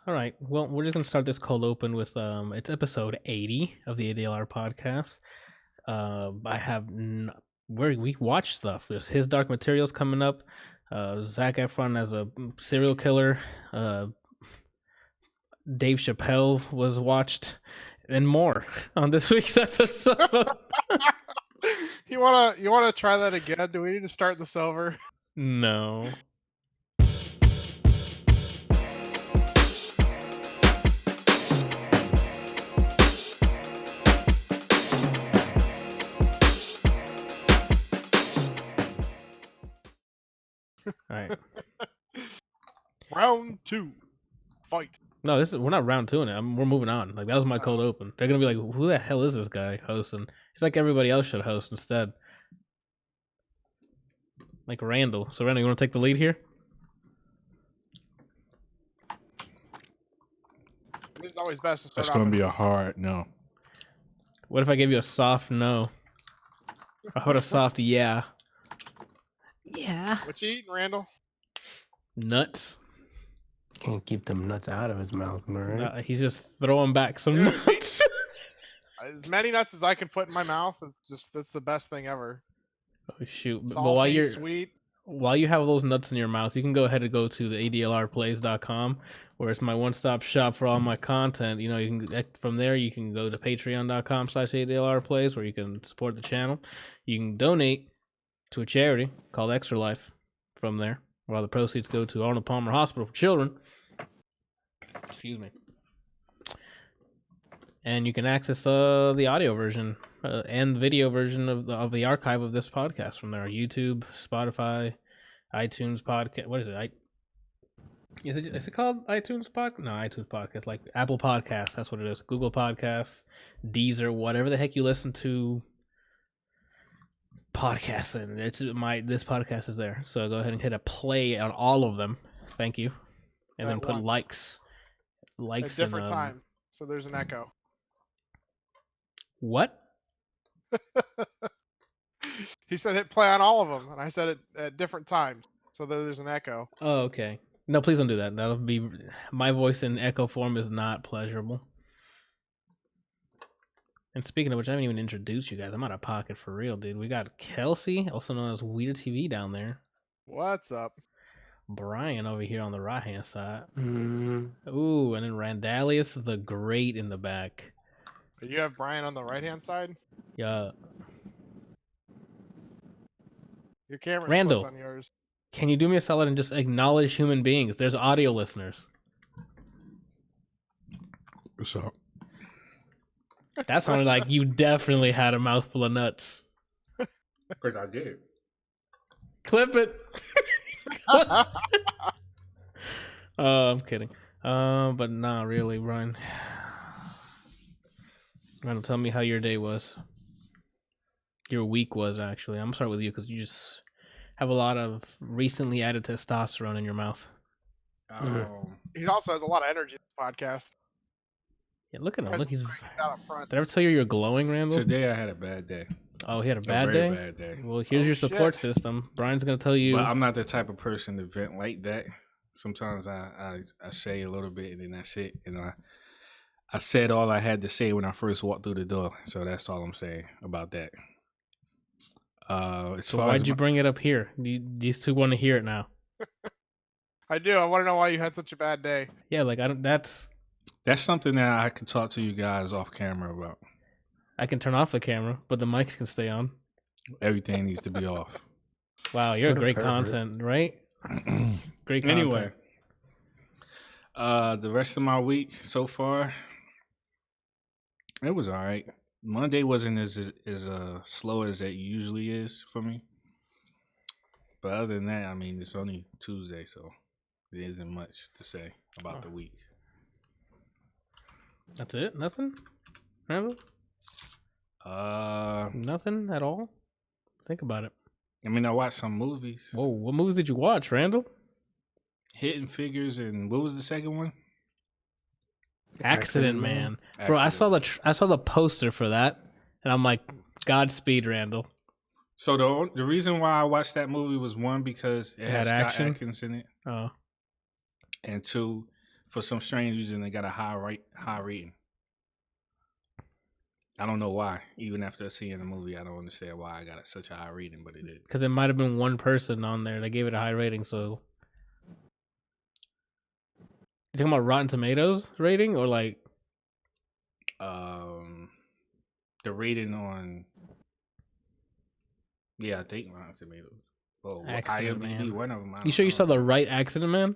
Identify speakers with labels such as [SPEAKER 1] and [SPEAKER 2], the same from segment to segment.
[SPEAKER 1] All right. Well, we're just gonna start this cold open with it's episode 80 of the ADLR podcast. I have where we watch stuff. There's His Dark Materials coming up. Zac Efron as a serial killer. Dave Chappelle was watched, and more on this week's episode.
[SPEAKER 2] You wanna try that again? Do we need to start this over?
[SPEAKER 1] No. All right.
[SPEAKER 2] Round 2. Fight.
[SPEAKER 1] No, we're not round two in it. We're moving on. Like, that was my cold open. They're gonna be like, "Who the hell is this guy hosting?" He's like everybody else should host instead. Like Randal. So Randal, you want to take the lead here?
[SPEAKER 2] It's always best to start.
[SPEAKER 3] That's going to be a hard no.
[SPEAKER 1] What if I gave you a soft no? Or how about a soft yeah? Yeah.
[SPEAKER 2] What you eating, Randall?
[SPEAKER 1] Nuts.
[SPEAKER 4] Can't keep them nuts out of his mouth, am I right?
[SPEAKER 1] He's just throwing back some nuts.
[SPEAKER 2] As many nuts as I can put in my mouth, that's the best thing ever.
[SPEAKER 1] Oh shoot!
[SPEAKER 2] Salty,
[SPEAKER 1] but
[SPEAKER 2] sweet.
[SPEAKER 1] While you have those nuts in your mouth, you can go ahead and go to the ADLRplays.com, where it's my one-stop shop for all my content. You know, you can from there you can go to patreon.com/ADLRplays, where you can support the channel. You can donate to a charity called Extra Life from there, where all the proceeds go to Arnold Palmer Hospital for Children. Excuse me. And you can access the audio version and video version of the archive of this podcast from there. YouTube, Spotify, iTunes podcast. What is it? Is it called iTunes podcast? No, iTunes podcast. Like Apple Podcasts. That's what it is. Google Podcasts, Deezer, whatever the heck you listen to podcasts in. This podcast is there. So go ahead and hit a play on all of them. Thank you. And then put likes.
[SPEAKER 2] At different time. So there's an echo.
[SPEAKER 1] What?
[SPEAKER 2] He said hit play on all of them, and I said it at different times, so there's an echo.
[SPEAKER 1] Oh, okay. No, please don't do that. That'll be my voice in echo form is not pleasurable. And speaking of which, I haven't even introduced you guys. I'm out of pocket for real, dude. We got Kelsey, also known as WyrdTv, down there.
[SPEAKER 2] What's up?
[SPEAKER 1] Bryant over here on the right hand side.
[SPEAKER 4] Mm-hmm.
[SPEAKER 1] Ooh, and then Randalius the Great in the back.
[SPEAKER 2] You have Bryant on the right hand side?
[SPEAKER 1] Yeah.
[SPEAKER 2] Your camera's
[SPEAKER 1] Randal,
[SPEAKER 2] flipped on yours.
[SPEAKER 1] Can you do me a solid and just acknowledge human beings? There's audio listeners.
[SPEAKER 3] What's up?
[SPEAKER 1] That sounded like you definitely had a mouthful of nuts.
[SPEAKER 3] Because I did.
[SPEAKER 1] Clip it. I'm kidding. But nah, really, Brian. Randall, tell me how your day was. Your week was, actually. I'm gonna start with you because you just have a lot of recently added testosterone in your mouth.
[SPEAKER 2] He also has a lot of energy in this podcast.
[SPEAKER 1] Yeah, look at him. Look, he's.
[SPEAKER 2] Out up front.
[SPEAKER 1] Did I ever tell you you're glowing, Randall?
[SPEAKER 3] Today I had a bad day.
[SPEAKER 1] Oh, he had a bad
[SPEAKER 3] very
[SPEAKER 1] day?
[SPEAKER 3] bad day.
[SPEAKER 1] Well, here's your support system. Brian's going to tell you.
[SPEAKER 3] But I'm not the type of person to vent like that. Sometimes I say a little bit and then that's it. And I said all I had to say when I first walked through the door. So that's all I'm saying about that.
[SPEAKER 1] So why'd you bring it up here? These two want to hear it now.
[SPEAKER 2] I do. I want to know why you had such a bad day.
[SPEAKER 1] Yeah, like I don't. That's
[SPEAKER 3] something that I could talk to you guys off camera about.
[SPEAKER 1] I can turn off the camera, but the mics can stay on.
[SPEAKER 3] Everything needs to be off.
[SPEAKER 1] Wow, you're a great content, right? Great content.
[SPEAKER 3] Anyway, the rest of my week so far, it was all right. Monday wasn't as slow as it usually is for me. But other than that, I mean, it's only Tuesday, so there isn't much to say about the week.
[SPEAKER 1] That's it? Nothing? Randall? Nothing at all? Think about it.
[SPEAKER 3] I mean, I watched some movies.
[SPEAKER 1] Whoa, what movies did you watch, Randall?
[SPEAKER 3] Hidden Figures, and what was the second one?
[SPEAKER 1] Accident Man. Bro, I saw the poster for that, and I'm like, Godspeed, Randall.
[SPEAKER 3] So the reason why I watched that movie was, one, because it had Scott
[SPEAKER 1] action?
[SPEAKER 3] Adkins in it.
[SPEAKER 1] Oh.
[SPEAKER 3] And two, for some strange reason, they got a high rating. I don't know why. Even after seeing the movie, I don't understand why I got such a high rating, but it did.
[SPEAKER 1] Because it might have been one person on there that gave it a high rating. So, you talking about Rotten Tomatoes rating or like?
[SPEAKER 3] The rating on. Yeah, I think Rotten Tomatoes. Oh,
[SPEAKER 1] Accident
[SPEAKER 3] IMDb,
[SPEAKER 1] Man.
[SPEAKER 3] one of them.
[SPEAKER 1] You sure you saw the right Accident Man?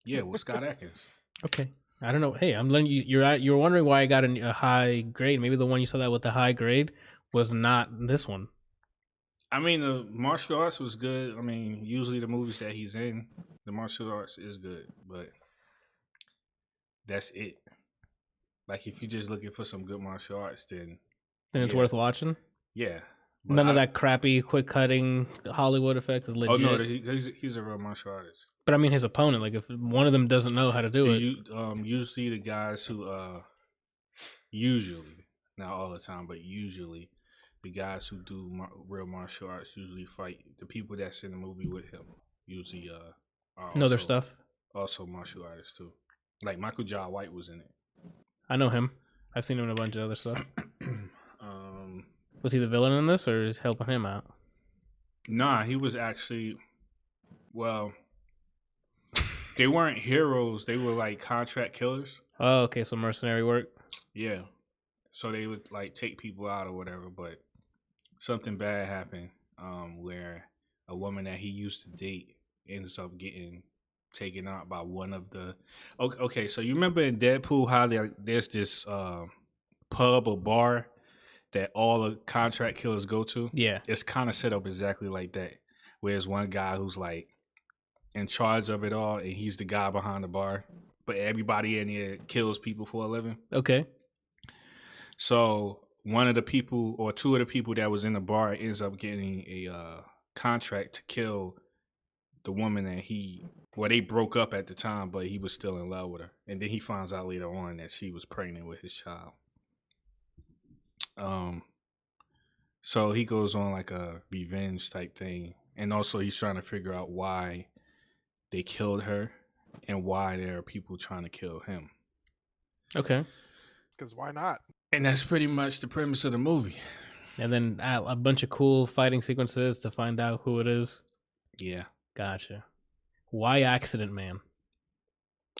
[SPEAKER 3] Yeah, with Scott Adkins.
[SPEAKER 1] Okay. I don't know. Hey, I'm letting you. You're wondering why I got a high grade. Maybe the one you saw that with the high grade was not this one.
[SPEAKER 3] I mean, the martial arts was good. I mean, usually the movies that he's in, the martial arts is good, but that's it. Like, if you're just looking for some good martial arts, then
[SPEAKER 1] It's worth watching.
[SPEAKER 3] Yeah. But
[SPEAKER 1] None of that crappy, quick cutting Hollywood effect is legit.
[SPEAKER 3] Oh no, he's a real martial artist.
[SPEAKER 1] But I mean, his opponent. Like, if one of them doesn't know how to do it,
[SPEAKER 3] Usually the guys who usually, not all the time, but usually the guys who do real martial arts usually fight the people that's in the movie with him. Usually
[SPEAKER 1] know their stuff.
[SPEAKER 3] Also martial artists too. Like Michael Jai White was in it.
[SPEAKER 1] I know him. I've seen him in a bunch of other stuff. Was he the villain in this, or is helping him out?
[SPEAKER 3] Nah, he was actually. Well, they weren't heroes. They were like contract killers.
[SPEAKER 1] Oh, okay. So mercenary work.
[SPEAKER 3] Yeah. So they would like take people out or whatever, but something bad happened where a woman that he used to date ends up getting taken out by one of the. Okay, so you remember in Deadpool how there's this pub or bar that all the contract killers go to?
[SPEAKER 1] Yeah.
[SPEAKER 3] It's kind of set up exactly like that. Where there's one guy who's like in charge of it all, and he's the guy behind the bar. But everybody in here kills people for a living.
[SPEAKER 1] Okay.
[SPEAKER 3] So one of the people or two of the people that was in the bar ends up getting a contract to kill the woman that they broke up at the time, but he was still in love with her. And then he finds out later on that she was pregnant with his child. So he goes on like a revenge type thing. And also he's trying to figure out why they killed her and why there are people trying to kill him.
[SPEAKER 1] Okay.
[SPEAKER 2] Because why not?
[SPEAKER 3] And that's pretty much the premise of the movie.
[SPEAKER 1] And then a bunch of cool fighting sequences to find out who it is.
[SPEAKER 3] Yeah.
[SPEAKER 1] Gotcha. Why Accident Man?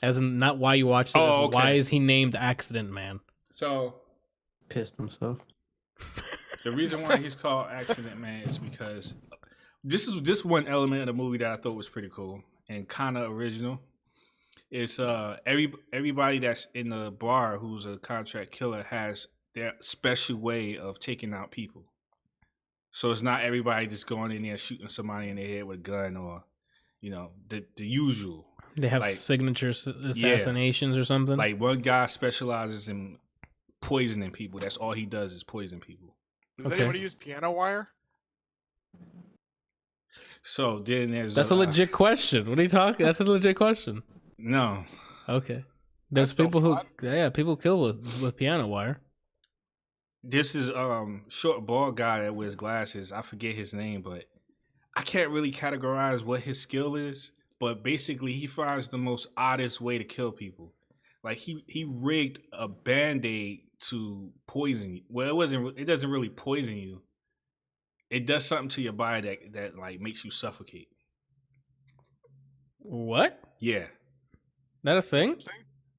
[SPEAKER 1] As in, not why you watched it.
[SPEAKER 3] Oh, okay.
[SPEAKER 1] Why is he named Accident Man?
[SPEAKER 3] So
[SPEAKER 4] Pissed himself.
[SPEAKER 3] the reason why he's called Accident Man is because this is just one element of the movie that I thought was pretty cool and kind of original. It's everybody that's in the bar who's a contract killer has their special way of taking out people. So it's not everybody just going in there shooting somebody in the head with a gun or, the usual.
[SPEAKER 1] They have signature assassinations or something?
[SPEAKER 3] Like one guy specializes in poisoning people. That's all he does is poison people.
[SPEAKER 2] Does anybody use piano wire?
[SPEAKER 3] So then there's
[SPEAKER 1] That's a legit question. What are you talking? That's a legit question.
[SPEAKER 3] No.
[SPEAKER 1] Okay. There's people people kill with piano wire.
[SPEAKER 3] This is short bald guy that wears glasses. I forget his name, but I can't really categorize what his skill is. But basically, he finds the most oddest way to kill people. Like he rigged a Band-Aid to poison you. Well, it doesn't really poison you. It does something to your body that like makes you suffocate.
[SPEAKER 1] What?
[SPEAKER 3] Yeah.
[SPEAKER 1] That a thing? Can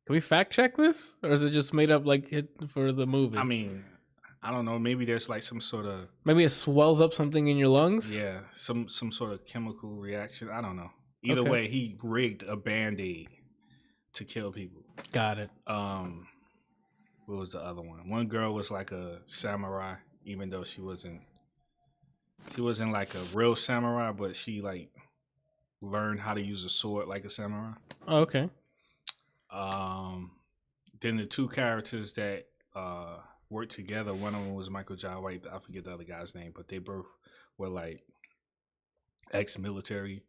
[SPEAKER 1] we fact check this, or is it just made up like it for the movie?
[SPEAKER 3] I mean, I don't know. Maybe there's like some sort of
[SPEAKER 1] maybe it swells up something in your lungs.
[SPEAKER 3] Yeah, some sort of chemical reaction. I don't know. Either way, he rigged a Band-Aid to kill people.
[SPEAKER 1] Got it.
[SPEAKER 3] What was the other one? One girl was like a samurai, even though she wasn't like a real samurai, but she like learned how to use a sword like a samurai.
[SPEAKER 1] Oh, okay.
[SPEAKER 3] Then the two characters that worked together, one of them was Michael Jai White. I forget the other guy's name, but they both were like ex-military,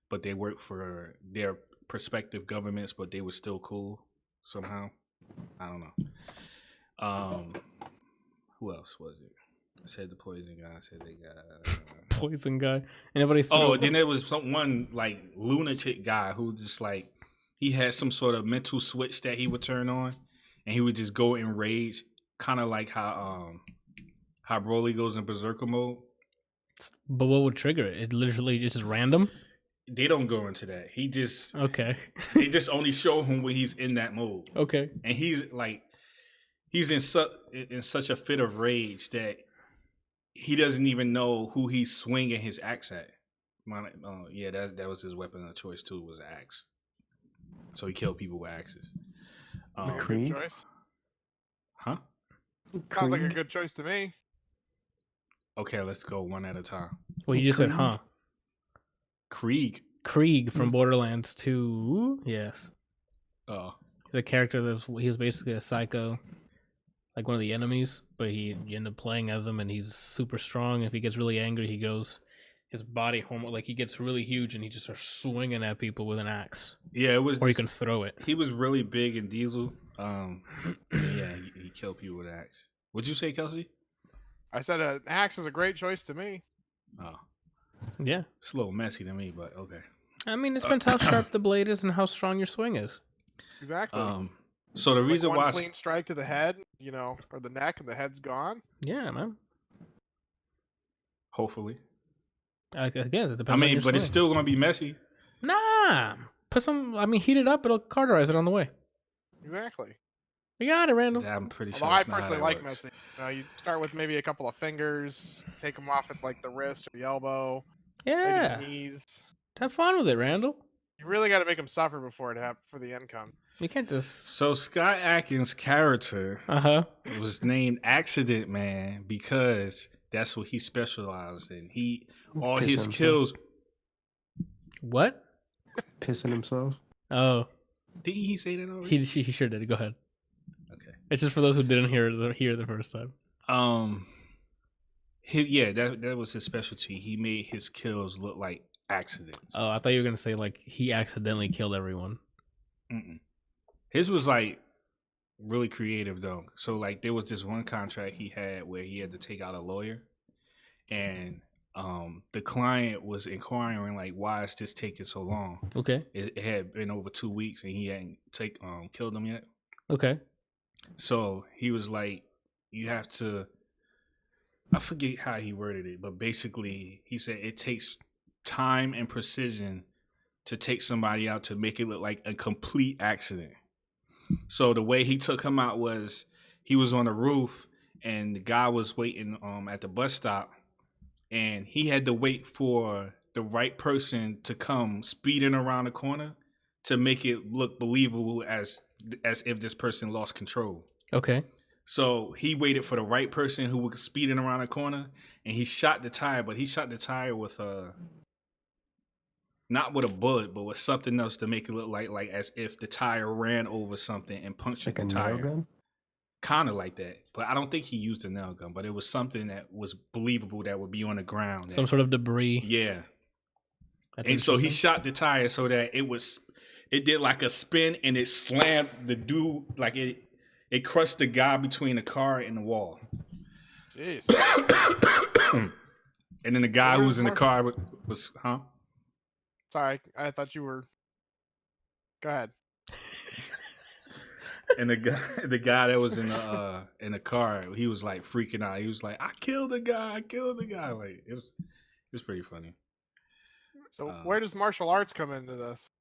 [SPEAKER 3] but they worked for their prospective governments, but they were still cool somehow. I don't know. Who else was it? I said the poison guy. I said they got
[SPEAKER 1] poison guy. Anybody?
[SPEAKER 3] Oh, then there was one like lunatic guy who just like he had some sort of mental switch that he would turn on, and he would just go in rage, kind of like how Broly goes in berserker mode.
[SPEAKER 1] But what would trigger it? It literally is just random.
[SPEAKER 3] They don't go into that. He just
[SPEAKER 1] Okay.
[SPEAKER 3] they just only show him when he's in that mode.
[SPEAKER 1] Okay.
[SPEAKER 3] And he's in such a fit of rage that he doesn't even know who he's swinging his axe at. Yeah, that was his weapon of choice too, was an axe. So he killed people with axes.
[SPEAKER 2] Good choice.
[SPEAKER 3] Huh?
[SPEAKER 2] Sounds like a good choice to me.
[SPEAKER 3] Okay, let's go one at a time.
[SPEAKER 1] Well, you just said, huh?
[SPEAKER 3] Krieg.
[SPEAKER 1] Krieg from Borderlands 2. Yes.
[SPEAKER 3] Oh.
[SPEAKER 1] He's a character he was basically a psycho, like one of the enemies, but you end up playing as him, and he's super strong. If he gets really angry, his body like he gets really huge, and he just starts swinging at people with an axe.
[SPEAKER 3] Yeah, it was.
[SPEAKER 1] Or you can throw it.
[SPEAKER 3] He was really big in Diesel. Yeah, he killed people with an axe. What'd you say, Kelsey?
[SPEAKER 2] I said an axe is a great choice to me.
[SPEAKER 3] Oh.
[SPEAKER 1] Yeah.
[SPEAKER 3] It's a little messy to me, but okay.
[SPEAKER 1] I mean, it depends how sharp the blade is and how strong your swing is.
[SPEAKER 2] Exactly.
[SPEAKER 3] So the reason why
[SPEAKER 2] clean strike to the head, or the neck, and the head's gone.
[SPEAKER 1] Yeah, man.
[SPEAKER 3] Hopefully.
[SPEAKER 1] I guess it depends. I mean,
[SPEAKER 3] but it's still gonna be messy.
[SPEAKER 1] Nah. Heat it up. It'll cauterize it on the way.
[SPEAKER 2] Exactly.
[SPEAKER 1] You got it, Randall.
[SPEAKER 3] I'm pretty sure.
[SPEAKER 2] Although I personally like messy. You start with maybe a couple of fingers, take them off at like the wrist or the elbow.
[SPEAKER 1] Yeah.
[SPEAKER 2] Maybe the knees.
[SPEAKER 1] Have fun with it, Randall.
[SPEAKER 2] You really got to make them suffer before for the end comes.
[SPEAKER 1] You can't just.
[SPEAKER 3] So Scott Adkins' character was named Accident Man because that's what he specialized in. All his kills.
[SPEAKER 1] What?
[SPEAKER 4] Pissing himself.
[SPEAKER 1] Oh.
[SPEAKER 3] Did he say that already?
[SPEAKER 1] He sure did. Go ahead.
[SPEAKER 3] Okay.
[SPEAKER 1] It's just for those who didn't hear the first time.
[SPEAKER 3] That was his specialty. He made his kills look like accidents.
[SPEAKER 1] Oh, I thought you were gonna say like he accidentally killed everyone.
[SPEAKER 3] Mm-mm. His was like really creative though. So like there was this one contract he had where he had to take out a lawyer, and the client was inquiring like, why is this taking so long?
[SPEAKER 1] Okay.
[SPEAKER 3] It had been over 2 weeks and he hadn't killed him yet.
[SPEAKER 1] Okay.
[SPEAKER 3] So he was like, you have to, I forget how he worded it, but basically he said it takes time and precision to take somebody out to make it look like a complete accident. So the way he took him out was he was on the roof and the guy was waiting at the bus stop, and he had to wait for the right person to come speeding around the corner to make it look believable as if this person lost control.
[SPEAKER 1] Okay.
[SPEAKER 3] So he waited for the right person who was speeding around the corner, and he shot the tire, but he shot the tire with not with a bullet, but with something else to make it look like as if the tire ran over something and punctured the tire.
[SPEAKER 4] Nail gun?
[SPEAKER 3] Kind of like that. But I don't think he used a nail gun, but it was something that was believable that would be on the ground.
[SPEAKER 1] Some sort of debris.
[SPEAKER 3] Yeah. And so he shot the tire so that it did like a spin and it slammed the dude, like it crushed the guy between the car and the wall.
[SPEAKER 2] Jeez.
[SPEAKER 3] And then the guy who was in the car was
[SPEAKER 2] Sorry, I thought you were. Go ahead.
[SPEAKER 3] And the guy that was in the car, he was like freaking out. He was like, I killed the guy. Like it was pretty funny.
[SPEAKER 2] So where does martial arts come into this?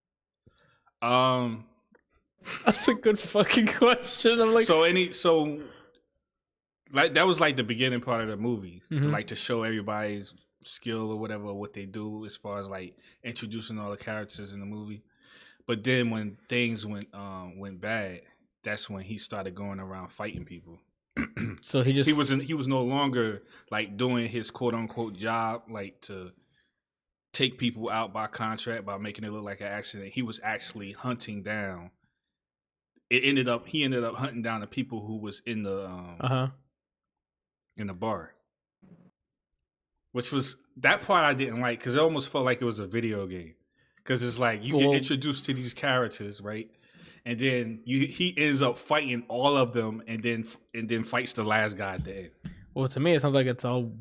[SPEAKER 1] That's a good fucking question. I'm like,
[SPEAKER 3] like that was like the beginning part of the movie,
[SPEAKER 1] Mm-hmm.
[SPEAKER 3] like to show everybody's skill or whatever, what they do as far as like introducing all the characters in the movie. But then when things went bad, that's when he started going around fighting people.
[SPEAKER 1] So he
[SPEAKER 3] was no longer like doing his quote unquote job, like to take people out by contract by making it look like an accident. He was actually hunting down. He ended up hunting down the people who was in the in the bar. Which was that part I didn't like because it almost felt like it was a video game. Because it's like you get introduced to these characters, right? And then he ends up fighting all of them, and then fights the last guy at the end.
[SPEAKER 1] Well, to me, it sounds like it's all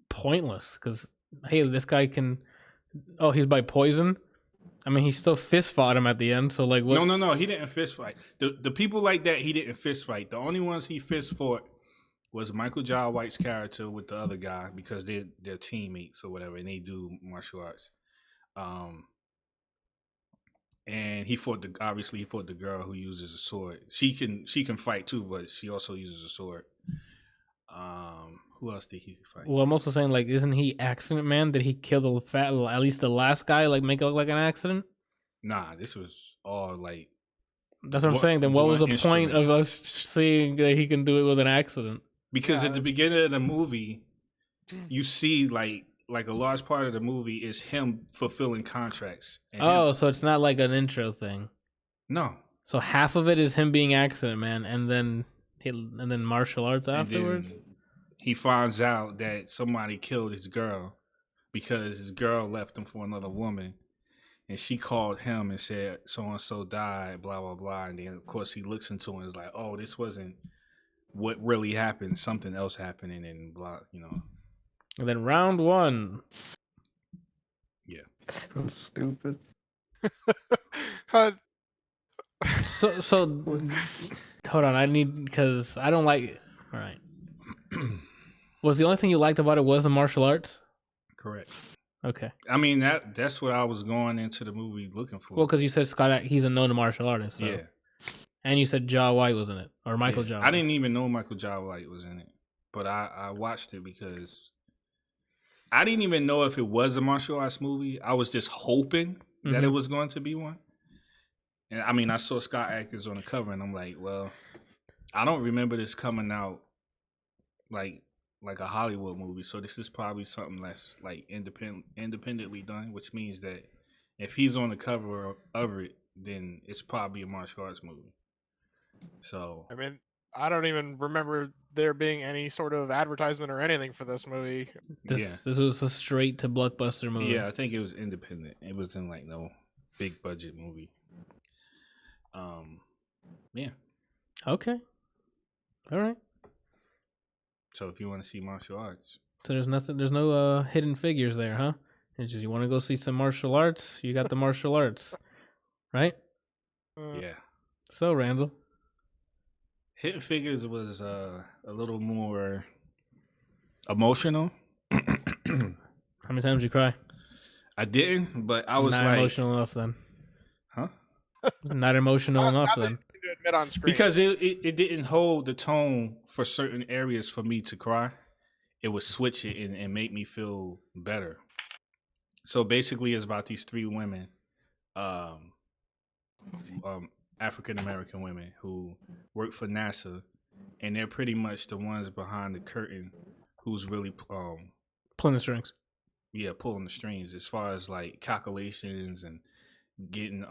[SPEAKER 1] pointless. Because hey, this guy can. Oh, he's by poison. I mean, he still fist fought him at the end. So like, what?
[SPEAKER 3] No. He didn't fist fight. The people like that, he didn't fist fight. The only ones he fist fought was Michael Jai White's character with the other guy because they're teammates or whatever, and they do martial arts. And he fought the girl who uses a sword. She can fight too, but she also uses a sword. Who else did he fight?
[SPEAKER 1] Well, I'm also saying, like, isn't he Accident Man? Did he kill at least the last guy, like, make it look like an accident?
[SPEAKER 3] Nah, this was all like.
[SPEAKER 1] That's what I'm saying. Then what was the point of us seeing that he can do it with an accident?
[SPEAKER 3] Because at the beginning of the movie, you see like a large part of the movie is him fulfilling contracts.
[SPEAKER 1] So it's not like an intro thing.
[SPEAKER 3] No.
[SPEAKER 1] So half of it is him being Accident Man, and then martial arts afterwards.
[SPEAKER 3] He finds out that somebody killed his girl because his girl left him for another woman, and she called him and said so and so died, blah blah blah. And then of course he looks into it and is like, oh, this wasn't what really happened. Something else happened, and then blah,
[SPEAKER 1] And then round one.
[SPEAKER 3] Yeah.
[SPEAKER 4] Sounds stupid.
[SPEAKER 1] So hold on, because I don't like. All right. Was the only thing you liked about it was the martial arts?
[SPEAKER 3] Correct.
[SPEAKER 1] Okay.
[SPEAKER 3] I mean that's what I was going into the movie looking for.
[SPEAKER 1] Well, because you said he's a known martial artist. So.
[SPEAKER 3] Yeah.
[SPEAKER 1] And you said Jai White was in it, or Michael Jai White.
[SPEAKER 3] I didn't even know Michael Jai White was in it, but I watched it because I didn't even know if it was a martial arts movie. I was just hoping that it was going to be one. And I mean, I saw Scott Adkins on the cover, and I'm like, well, I don't remember this coming out like a Hollywood movie. So this is probably something that's like independently done, which means that if he's on the cover of it, then it's probably a martial arts movie. So
[SPEAKER 2] I mean, I don't even remember there being any sort of advertisement or anything for this movie.
[SPEAKER 1] This was a straight to blockbuster movie.
[SPEAKER 3] Yeah, I think it was independent. It wasn't like no big budget movie. Yeah.
[SPEAKER 1] Okay. All right.
[SPEAKER 3] So if you want to see martial arts,
[SPEAKER 1] so there's no hidden figures there, huh? It's just you want to go see some martial arts, you got the martial arts, right?
[SPEAKER 3] Yeah.
[SPEAKER 1] So Randall,
[SPEAKER 3] Hidden Figures was a little more emotional.
[SPEAKER 1] how many times did you cry?
[SPEAKER 3] I didn't, but I was
[SPEAKER 1] not emotional enough then.
[SPEAKER 3] Huh?
[SPEAKER 1] Not emotional enough then.
[SPEAKER 2] To admit on screen.
[SPEAKER 3] Because it didn't hold the tone for certain areas for me to cry. It would switch it and make me feel better. So basically, it's about these three women, African American women who work for NASA, and they're pretty much the ones behind the curtain who's really
[SPEAKER 1] pulling the strings.
[SPEAKER 3] Yeah, pulling the strings as far as like calculations and getting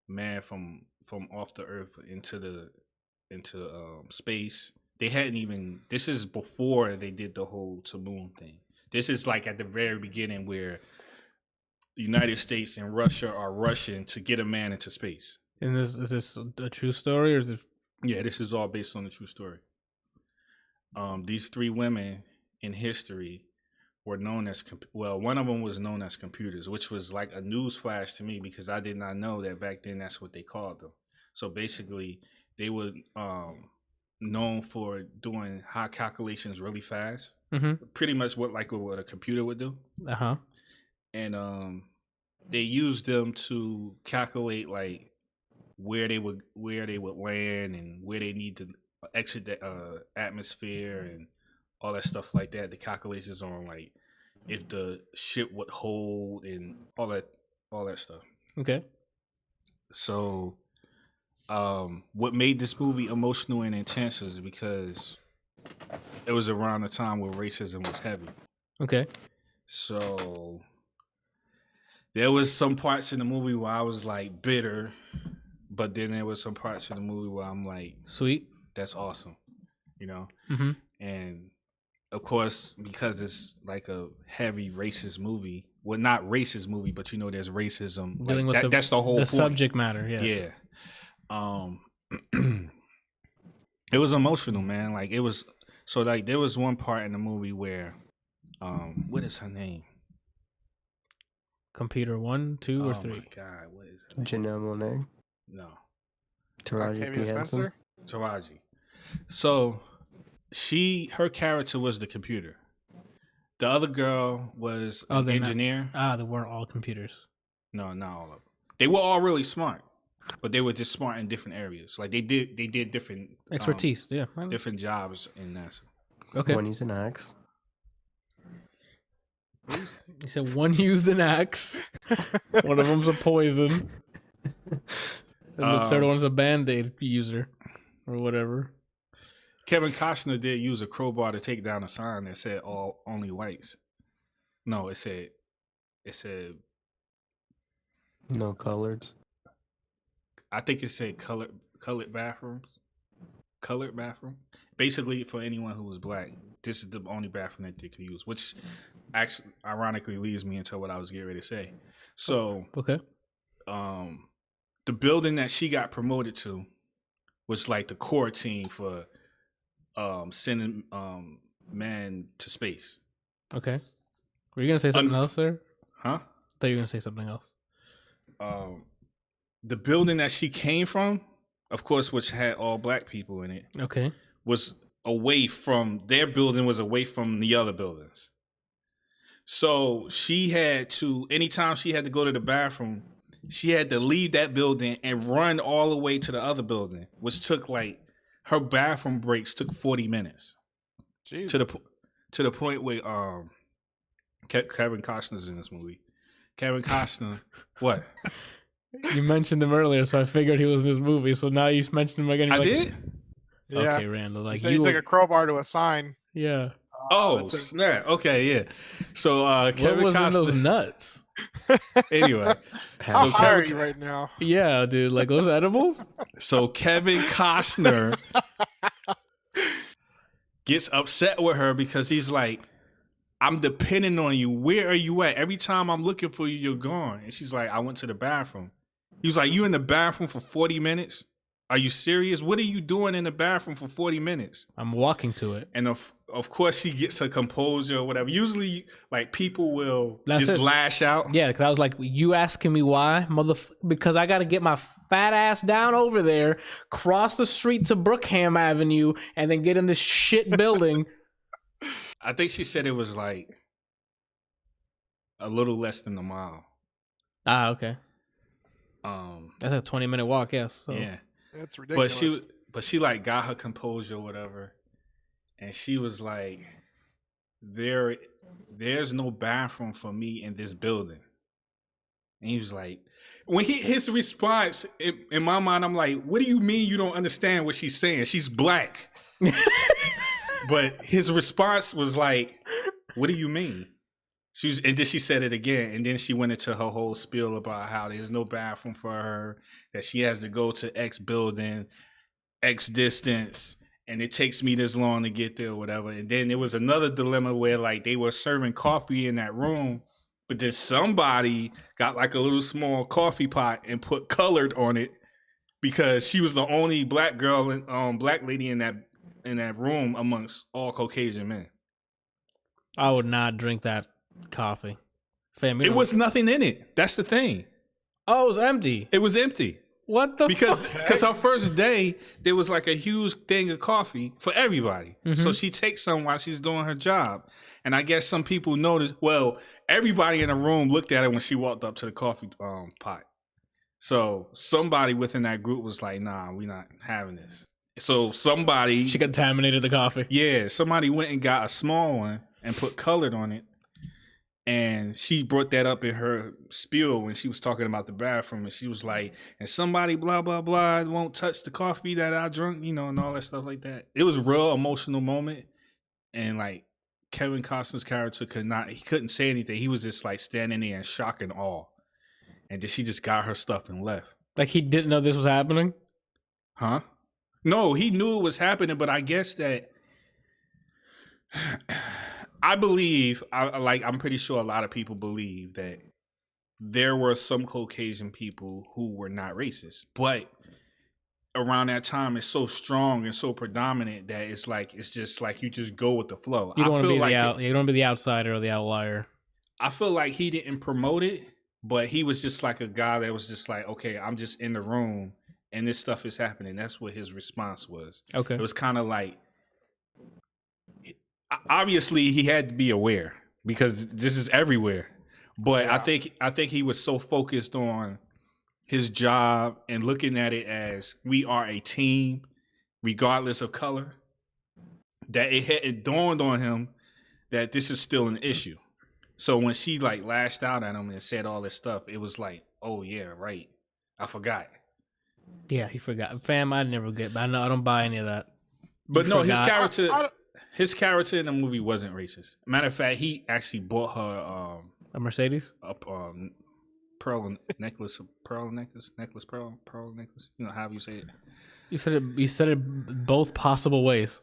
[SPEAKER 3] man from off the earth into space. They hadn't even. This is before they did the whole to moon thing. This is like at the very beginning where the United States and Russia are rushing to get a man into space.
[SPEAKER 1] And is this a true story or is it?
[SPEAKER 3] Yeah, this is all based on a true story. These three women in history were known as one of them was known as computers, which was like a news flash to me because I did not know that back then that's what they called them. So basically, they were known for doing high calculations really fast, pretty much what a computer would do. And they used them to calculate like where they would land and where they need to exit the atmosphere and all that stuff like that. The calculations on like if the ship would hold and all that stuff.
[SPEAKER 1] Okay.
[SPEAKER 3] So, what made this movie emotional and intense is because it was around the time where racism was heavy.
[SPEAKER 1] Okay.
[SPEAKER 3] So there was some parts in the movie where I was like bitter, but then there was some parts in the movie where I'm like,
[SPEAKER 1] sweet.
[SPEAKER 3] That's awesome, you know?
[SPEAKER 1] Mm-hmm.
[SPEAKER 3] And of course, because it's like a heavy racist movie, well, not racist movie, but you know, there's racism.
[SPEAKER 1] Dealing
[SPEAKER 3] like,
[SPEAKER 1] with
[SPEAKER 3] that's the whole point.
[SPEAKER 1] Subject matter, yes.
[SPEAKER 3] Yeah. It was emotional, man. Like it was, so like there was one part in the movie where, what is her name?
[SPEAKER 1] computer 1, 2, or
[SPEAKER 3] Oh
[SPEAKER 1] 3?
[SPEAKER 3] my god, what is that?
[SPEAKER 4] Janelle Monáe.
[SPEAKER 3] No,
[SPEAKER 4] Taraji P.
[SPEAKER 2] Octavia
[SPEAKER 4] Henson.
[SPEAKER 2] Spencer.
[SPEAKER 3] Taraji. So her character was the computer. The other girl was an engineer.
[SPEAKER 1] They weren't all computers.
[SPEAKER 3] No, not all of them. They were all really smart, but they were just smart in different areas. Like they did different
[SPEAKER 1] Expertise, yeah.
[SPEAKER 3] different jobs in NASA.
[SPEAKER 1] Okay.
[SPEAKER 4] One used an axe.
[SPEAKER 1] He said one used an axe. One of them's a poison. And the third one's a Band-Aid user. Or whatever.
[SPEAKER 3] Kevin Costner did use a crowbar to take down a sign that said only whites. No, it said
[SPEAKER 4] No coloreds.
[SPEAKER 3] I think it said colored bathrooms. Colored bathroom. Basically, for anyone who was black, this is the only bathroom that they could use, which actually ironically leads me into what I was getting ready to say. So,
[SPEAKER 1] okay.
[SPEAKER 3] The building that she got promoted to was like the core team for sending man to space.
[SPEAKER 1] Okay. Were you gonna say something else there?
[SPEAKER 3] Huh?
[SPEAKER 1] I thought you were gonna say something else.
[SPEAKER 3] The building that she came from, of course, which had all black people in it,
[SPEAKER 1] Okay.
[SPEAKER 3] was away from their building, was away from the other buildings. So she had to, anytime she had to go to the bathroom, she had to leave that building and run all the way to the other building, which took like, her bathroom breaks took 40 minutes.
[SPEAKER 2] Jeez.
[SPEAKER 3] To the point where Kevin Costner's in this movie. Kevin Costner, what?
[SPEAKER 1] You mentioned him earlier, so I figured he was in this movie. So now you mentioned him again.
[SPEAKER 3] I did?
[SPEAKER 2] Yeah.
[SPEAKER 1] Okay, Randall. Like
[SPEAKER 2] he's like a crowbar to a sign.
[SPEAKER 1] Yeah.
[SPEAKER 3] Snap. Okay, yeah. So Kevin
[SPEAKER 1] what was
[SPEAKER 3] Costner.
[SPEAKER 1] in those nuts?
[SPEAKER 3] Anyway,
[SPEAKER 2] I'll
[SPEAKER 3] so
[SPEAKER 2] hire you right now.
[SPEAKER 1] Yeah, dude. Like those edibles?
[SPEAKER 3] So Kevin Costner gets upset with her because he's like, I'm depending on you. Where are you at? Every time I'm looking for you, you're gone. And she's like, I went to the bathroom. He was like, you in the bathroom for 40 minutes? Are you serious? What are you doing in the bathroom for 40 minutes?
[SPEAKER 1] I'm walking to it.
[SPEAKER 3] And of course, she gets her composure or whatever. Usually, like, people will
[SPEAKER 1] That's
[SPEAKER 3] just
[SPEAKER 1] it.
[SPEAKER 3] lash out.
[SPEAKER 1] Yeah, because I was like, you asking me why? Because I got to get my fat ass down over there, cross the street to Brookham Avenue, and then get in this shit building.
[SPEAKER 3] I think she said it was like a little less than a mile.
[SPEAKER 1] Ah, okay. That's a 20-minute walk, yes. So.
[SPEAKER 3] Yeah.
[SPEAKER 2] That's ridiculous.
[SPEAKER 3] But she like got her composure or whatever. And she was like, there's no bathroom for me in this building. And he was like, when his response, in my mind, I'm like, what do you mean you don't understand what she's saying? She's black. But his response was like, what do you mean? And then she said it again. And then she went into her whole spiel about how there's no bathroom for her, that she has to go to X building, X distance, and it takes me this long to get there or whatever. And then there was another dilemma where like they were serving coffee in that room, but then somebody got like a little small coffee pot and put colored on it because she was the only black girl and black lady in that room amongst all Caucasian men.
[SPEAKER 1] I would not drink that coffee. Fam,
[SPEAKER 3] it was nothing in it. That's the thing.
[SPEAKER 1] Oh, it was empty.
[SPEAKER 3] It was empty.
[SPEAKER 1] What the
[SPEAKER 3] because
[SPEAKER 1] fuck?
[SPEAKER 3] Because her first day, there was like a huge thing of coffee for everybody. Mm-hmm. So she takes some while she's doing her job. And I guess some people noticed, well, everybody in the room looked at her when she walked up to the coffee pot. So somebody within that group was like, nah, we're not having this. So she
[SPEAKER 1] contaminated the coffee.
[SPEAKER 3] Yeah, somebody went and got a small one and put colored on it. And she brought that up in her spiel when she was talking about the bathroom. And she was like, and somebody blah, blah, blah won't touch the coffee that I drunk, and all that stuff like that. It was a real emotional moment. And like Kevin Costner's character couldn't say anything. He was just like standing there in shock and awe. And then she just got her stuff and left.
[SPEAKER 1] Like he didn't know this was happening?
[SPEAKER 3] Huh? No, he knew it was happening, but I guess that I'm pretty sure a lot of people believe that there were some Caucasian people who were not racist, but around that time it's so strong and so predominant that it's just like you just go with the flow.
[SPEAKER 1] You don't want to be the outsider or the outlier.
[SPEAKER 3] I feel like he didn't promote it, but he was just like a guy that was just like, okay, I'm just in the room and this stuff is happening. That's what his response was.
[SPEAKER 1] Okay.
[SPEAKER 3] It was kind of like, obviously he had to be aware because this is everywhere. But I think he was so focused on his job and looking at it as we are a team, regardless of color, that it dawned on him that this is still an issue. So when she like lashed out at him and said all this stuff, it was like, oh yeah, right. I forgot.
[SPEAKER 1] Yeah, he forgot. Fam, I never get. I know I don't buy any of that.
[SPEAKER 3] But
[SPEAKER 1] You
[SPEAKER 3] no,
[SPEAKER 1] forgot.
[SPEAKER 3] his character in the movie wasn't racist. Matter of fact, he actually bought her
[SPEAKER 1] A Mercedes.
[SPEAKER 3] pearl necklace. You know, however you say it.
[SPEAKER 1] You said it both possible ways.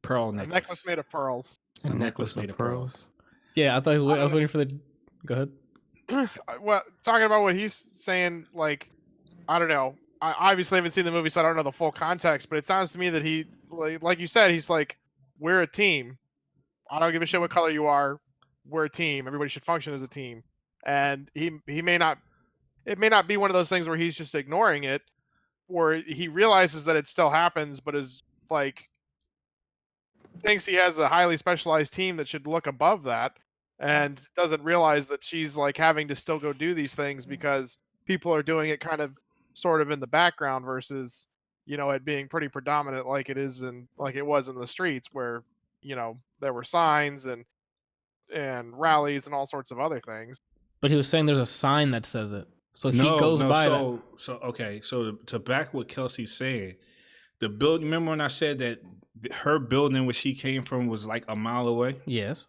[SPEAKER 3] Pearl
[SPEAKER 2] A
[SPEAKER 3] necklace.
[SPEAKER 2] necklace made of pearls.
[SPEAKER 4] A necklace made of pearls.
[SPEAKER 1] Yeah, I thought I was waiting for the. Go ahead.
[SPEAKER 2] Well, talking about what he's saying, like, I don't know. I obviously haven't seen the movie, so I don't know the full context. But it sounds to me that he, like you said, he's like, we're a team. I don't give a shit what color you are. We're a team. Everybody should function as a team. And he may not. It may not be one of those things where he's just ignoring it, or he realizes that it still happens, but is like thinks he has a highly specialized team that should look above that, and doesn't realize that she's like having to still go do these things because people are doing it kind of sort of in the background versus, you know, it being pretty predominant like it is in like it was in the streets where, you know, there were signs and rallies and all sorts of other things.
[SPEAKER 1] But he was saying there's a sign that says it, so he
[SPEAKER 3] No,
[SPEAKER 1] goes
[SPEAKER 3] no,
[SPEAKER 1] by that.
[SPEAKER 3] So okay, so to back what Kelsey's saying, the building. Remember when I said that her building where she came from was like a mile away?
[SPEAKER 1] Yes.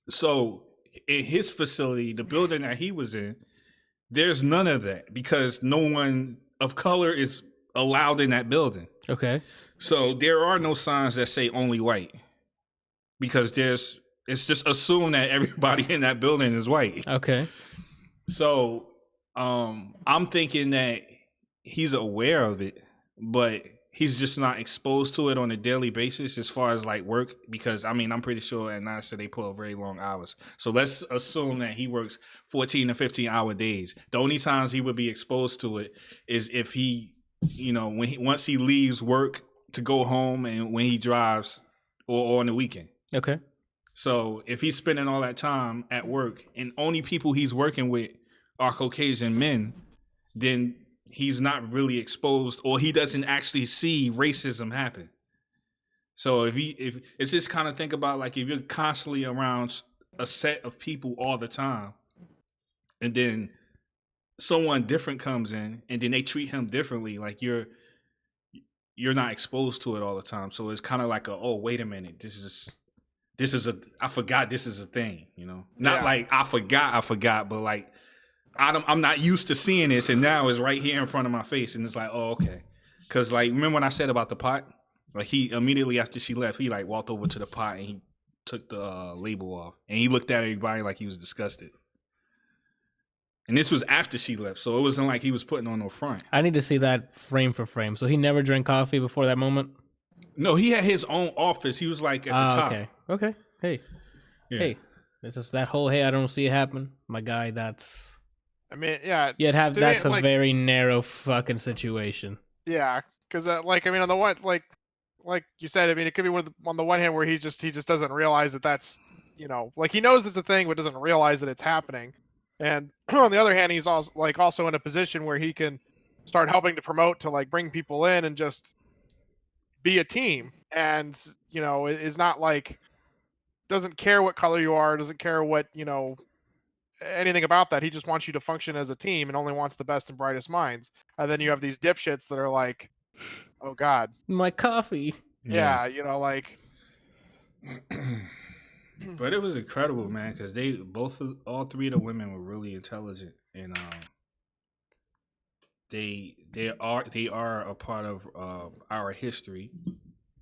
[SPEAKER 3] So in his facility, the building that he was in, there's none of that because no one of color is allowed in that building.
[SPEAKER 1] Okay.
[SPEAKER 3] So there are no signs that say only white because it's just assumed that everybody in that building is white.
[SPEAKER 1] Okay.
[SPEAKER 3] So I'm thinking that he's aware of it, but he's just not exposed to it on a daily basis as far as like work, because I mean, I'm pretty sure at NASA they pull very long hours. So let's assume that he works 14 to 15 hour days. The only times he would be exposed to it is if he, you know, once he leaves work to go home and when he drives or on the weekend.
[SPEAKER 1] Okay.
[SPEAKER 3] So if he's spending all that time at work and only people he's working with are Caucasian men, then he's not really exposed, or he doesn't actually see racism happen. So if it's just kind of think about like if you're constantly around a set of people all the time, and then someone different comes in and then they treat him differently, like you're not exposed to it all the time. So it's kind of like oh, wait a minute, I forgot this is a thing, you know? Not like I forgot, but like I'm not used to seeing this, and now it's right here in front of my face, and it's like, oh, okay. Because like, remember when I said about the pot? Like he immediately after she left, he like walked over to the pot and he took the label off, and he looked at everybody like he was disgusted. And this was after she left, so it wasn't like he was putting on no front.
[SPEAKER 1] I need to see that frame for frame. So he never drank coffee before that moment?
[SPEAKER 3] No, he had his own office. He was like at the top.
[SPEAKER 1] Okay. Hey.
[SPEAKER 3] Yeah.
[SPEAKER 1] Hey. This is that whole, hey, I don't see it happen. My guy, that's...
[SPEAKER 2] I mean, yeah.
[SPEAKER 1] That's a
[SPEAKER 2] like,
[SPEAKER 1] very narrow fucking situation.
[SPEAKER 2] Yeah, because like I mean, on the one like you said, I mean, it could be on the one hand where he just doesn't realize that that's, you know, like he knows it's a thing but doesn't realize that it's happening, and on the other hand, he's also in a position where he can start helping to promote to like bring people in and just be a team, and you know, is not like doesn't care what color you are, doesn't care what, you know, anything about that. He just wants you to function as a team and only wants the best and brightest minds. And then you have these dipshits that are like, oh God,
[SPEAKER 1] my coffee.
[SPEAKER 2] Yeah, you know, like.
[SPEAKER 3] But it was incredible, man, because all three of the women were really intelligent, and they are a part of our history,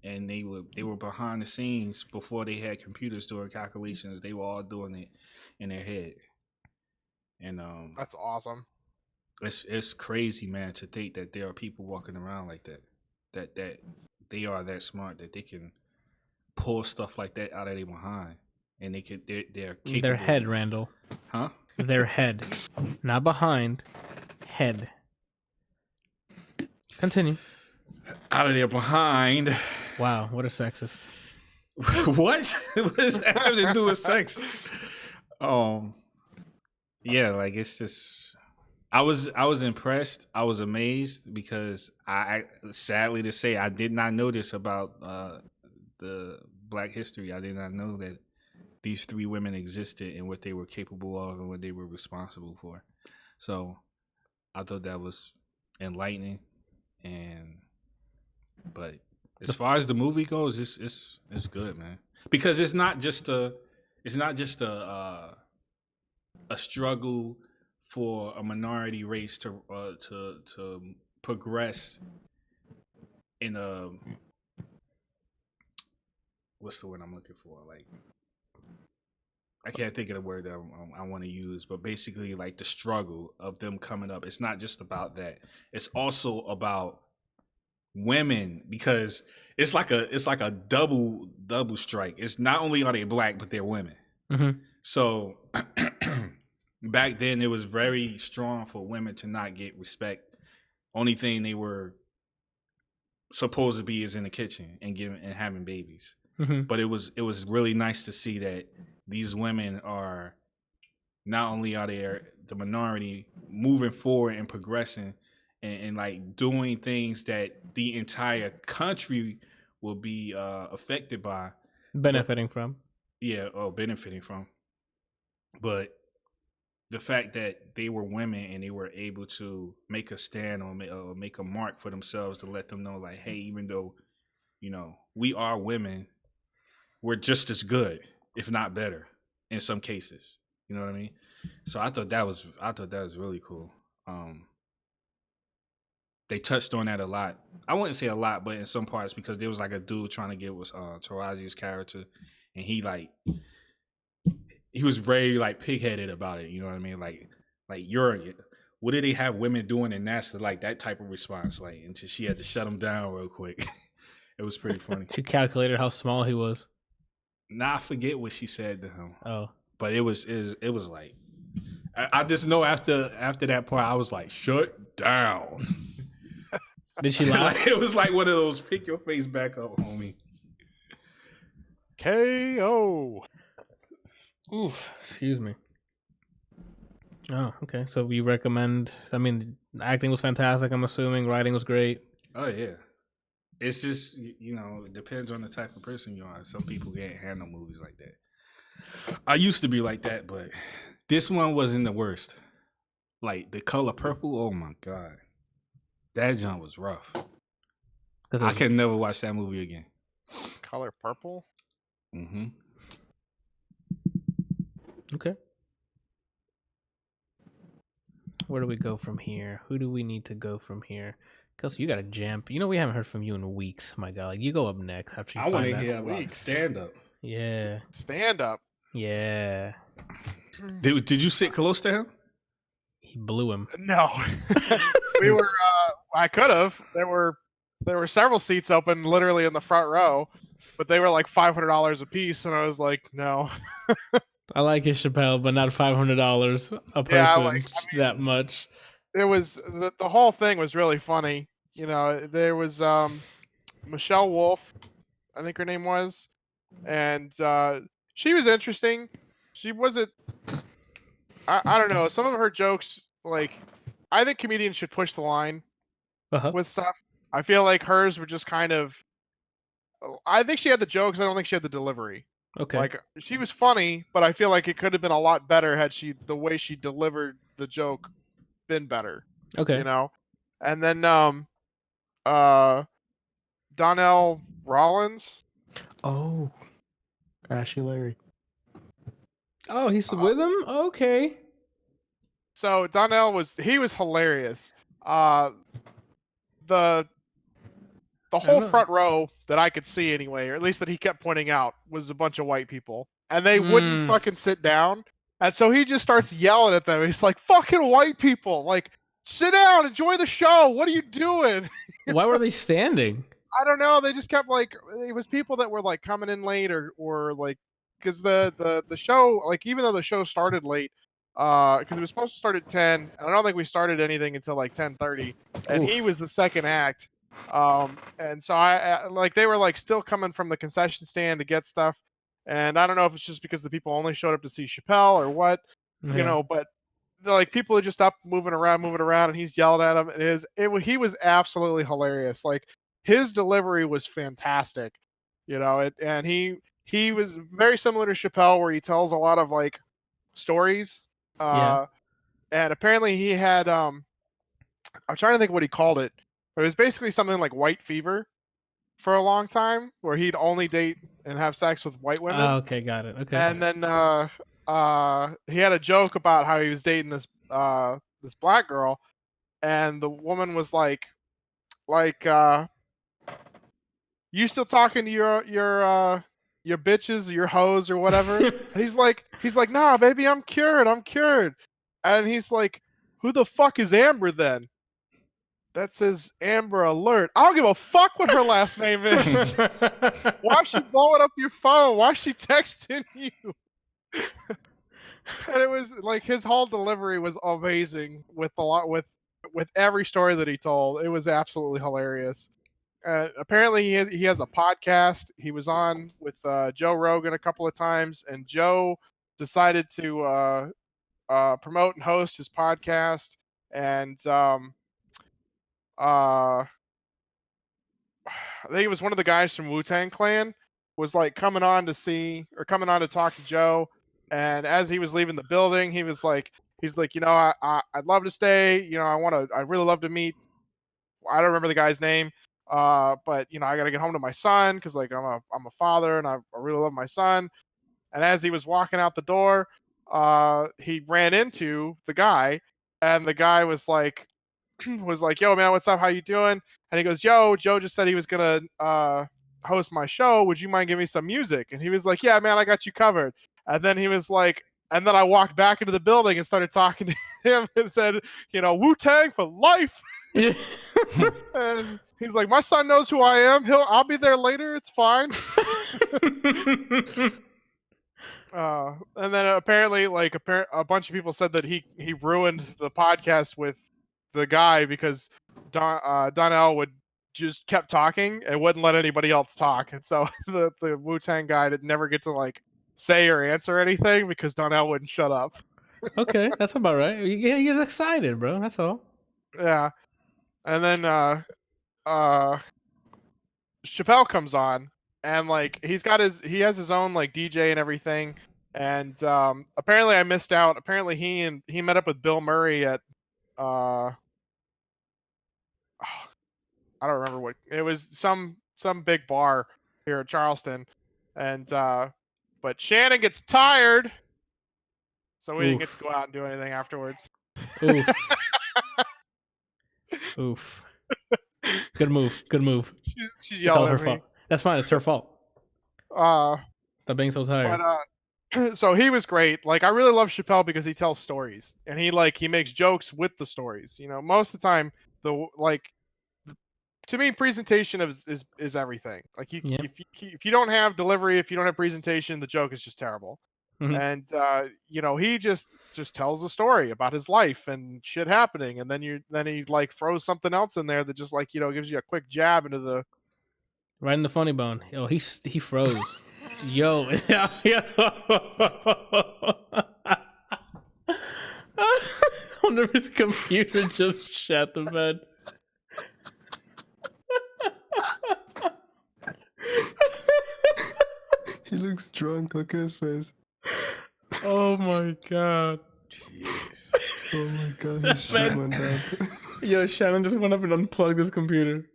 [SPEAKER 3] and they were behind the scenes before they had computers doing calculations. They were all doing it in their head. And
[SPEAKER 2] that's awesome.
[SPEAKER 3] It's crazy, man, to think that there are people walking around like that they are that smart, that they can pull stuff like that out of their behind, and they're capable.
[SPEAKER 1] Their head, Randall.
[SPEAKER 3] Huh?
[SPEAKER 1] their head, not behind, head. Continue.
[SPEAKER 3] Out of their behind.
[SPEAKER 1] Wow, what a sexist.
[SPEAKER 3] What? What does that have to do with sex? Yeah, like it's just I was impressed. I was amazed because I sadly to say I did not know this about the Black history. I did not know that these 3 women existed and what they were capable of and what they were responsible for. So I thought that was enlightening. But as far as the movie goes, it's good, man. Because it's not just a struggle for a minority race to progress in a, what's the word I'm looking for? Like, I can't think of the word that I want to use, but basically like the struggle of them coming up. It's not just about that. It's also about women, because it's like a double strike. It's not only are they Black, but they're women.
[SPEAKER 1] Mm-hmm.
[SPEAKER 3] So back then it was very strong for women to not get respect. Only thing they were supposed to be is in the kitchen and having babies.
[SPEAKER 1] Mm-hmm.
[SPEAKER 3] But it was really nice to see that these women are not only are they the minority moving forward and progressing and like doing things that the entire country will be affected by,
[SPEAKER 1] Benefiting from.
[SPEAKER 3] Yeah, benefiting from. But the fact that they were women and they were able to make a stand or make a mark for themselves to let them know, like, hey, even though, you know, we are women, we're just as good, if not better, in some cases. You know what I mean? So I thought that was really cool. They touched on that a lot. I wouldn't say a lot, but in some parts, because there was like a dude trying to get with Taraji's character, and he was very like pigheaded about it. You know what I mean? Like what did they have women doing in NASA? Like that type of response, like until she had to shut him down real quick. It was pretty funny.
[SPEAKER 1] She calculated how small he was.
[SPEAKER 3] Nah, I forget what she said to him.
[SPEAKER 1] Oh,
[SPEAKER 3] but it was like, I just know after that part, I was like, shut down.
[SPEAKER 1] Did she laugh?
[SPEAKER 3] It was like one of those pick your face back up, homie.
[SPEAKER 2] KO.
[SPEAKER 1] Ooh, excuse me. Oh, okay. So you recommend? I mean, acting was fantastic. I'm assuming writing was great.
[SPEAKER 3] Oh yeah. It's just, you know, it depends on the type of person you are. Some people can't handle movies like that. I used to be like that, but this one wasn't the worst. Like The Color Purple, oh my God. That jump was rough. I can never watch that movie again.
[SPEAKER 2] Color Purple?
[SPEAKER 3] Mm-hmm.
[SPEAKER 1] Okay. Where do we go from here? Who do we need to go from here? Kelsey, you got to jump. You know, we haven't heard from you in weeks, my God. Like, you go up next after you
[SPEAKER 3] I want
[SPEAKER 1] find
[SPEAKER 3] to
[SPEAKER 1] that.
[SPEAKER 3] hear about stand-up.
[SPEAKER 1] Yeah.
[SPEAKER 2] Stand-up?
[SPEAKER 1] Yeah.
[SPEAKER 3] Did you sit close to him?
[SPEAKER 1] He blew him.
[SPEAKER 2] No. We were, I could have. There were several seats open literally in the front row, but they were like $500 a piece, and I was like, no.
[SPEAKER 1] I like his Chappelle, but not $500 a person that much.
[SPEAKER 2] It was the whole thing was really funny. You know, there was Michelle Wolf, I think her name was, and she was interesting. She wasn't. I don't know. Some of her jokes, like, I think comedians should push the line with stuff. I feel like hers were just kind of. I think she had the jokes. I don't think she had the delivery.
[SPEAKER 1] Okay.
[SPEAKER 2] Like, she was funny, but I feel like it could have been a lot better had the way she delivered the joke been better.
[SPEAKER 1] Okay.
[SPEAKER 2] You know? And then Donnell Rollins.
[SPEAKER 4] Oh. Ashley Larry.
[SPEAKER 1] Oh, he's with him? Okay.
[SPEAKER 2] So Donnell was hilarious. The whole front row that I could see anyway, or at least that he kept pointing out, was a bunch of white people. And they wouldn't fucking sit down. And so he just starts yelling at them. He's like, fucking white people, like, sit down, enjoy the show. What are you doing?
[SPEAKER 1] Why were they standing?
[SPEAKER 2] I don't know. They just kept like, it was people that were like coming in late or like, because the show, like, even though the show started late, because it was supposed to start at 10, and I don't think we started anything until like 10:30, and he
[SPEAKER 1] Oof.
[SPEAKER 2] was the second act. And so I like they were like still coming from the concession stand to get stuff, and I don't know if it's just because the people only showed up to see Chappelle or what,
[SPEAKER 1] Yeah.
[SPEAKER 2] but like people are just up moving around, and he's yelling at them. He was absolutely hilarious. Like his delivery was fantastic, and he was very similar to Chappelle, where he tells a lot of like stories.
[SPEAKER 1] Yeah.
[SPEAKER 2] And apparently he had I'm trying to think what he called it, but it was basically something like white fever for a long time, where he'd only date and have sex with white women.
[SPEAKER 1] Oh, okay, got it. Okay.
[SPEAKER 2] And then he had a joke about how he was dating this black girl, and the woman was like you still talking to your bitches, your hoes or whatever? And he's like, nah, baby, I'm cured. And he's like, who the fuck is Amber then? That says Amber Alert. I don't give a fuck what her last name is. Why is she blowing up your phone? Why is she texting you? And it was like his whole delivery was amazing with every story that he told. It was absolutely hilarious. Apparently he has a podcast. He was on with Joe Rogan a couple of times, and Joe decided to promote and host his podcast. And I think it was one of the guys from Wu-Tang Clan was like coming on to talk to Joe. And as he was leaving the building, he's like, I'd love to stay. I'd really love to meet. I don't remember the guy's name. But I got to get home to my son because like I'm a father and I really love my son. And as he was walking out the door, he ran into the guy, and the guy was like, yo man, what's up? How you doing? And he goes, yo, Joe just said he was gonna host my show. Would you mind giving me some music? And he was like, yeah man, I got you covered. And then he was like, and then I walked back into the building and started talking to him and said, Wu-Tang for life. And he's like, my son knows who I am. I'll be there later. It's fine. And then apparently, like a bunch of people said that he ruined the podcast with the guy because Donnell would just kept talking and wouldn't let anybody else talk, and so the Wu-Tang guy did never get to like say or answer anything because Donnell wouldn't shut up.
[SPEAKER 1] Okay, that's about right. Yeah, he was excited, bro. That's all.
[SPEAKER 2] Yeah. And then Chappelle comes on, and like he has his own like DJ and everything. And apparently I missed out. Apparently he met up with Bill Murray at I don't remember what it was, some big bar here in Charleston. And but Shannon gets tired, so we didn't get to go out and do anything afterwards.
[SPEAKER 1] Oof. Oof. Good move.
[SPEAKER 2] She
[SPEAKER 1] It's all
[SPEAKER 2] yelled
[SPEAKER 1] her
[SPEAKER 2] at me.
[SPEAKER 1] fault. That's fine. It's her fault. Stop being so tired.
[SPEAKER 2] But so he was great. Like I really love Chappelle because he tells stories, and he makes jokes with the stories. Most of the time to me, presentation is everything. Like if you don't have delivery, if you don't have presentation, the joke is just terrible.
[SPEAKER 1] Mhm.
[SPEAKER 2] And he just tells a story about his life and shit happening, and then he like throws something else in there that just like gives you a quick jab into the
[SPEAKER 1] Right in the funny bone. Yo, he froze. Yo. I wonder if his computer just shat the bed.
[SPEAKER 4] He looks drunk. Look at his face.
[SPEAKER 1] Oh my god.
[SPEAKER 3] Jeez.
[SPEAKER 4] Oh my god, his shit went down.
[SPEAKER 1] Yo, Shannon just went up and unplugged his computer.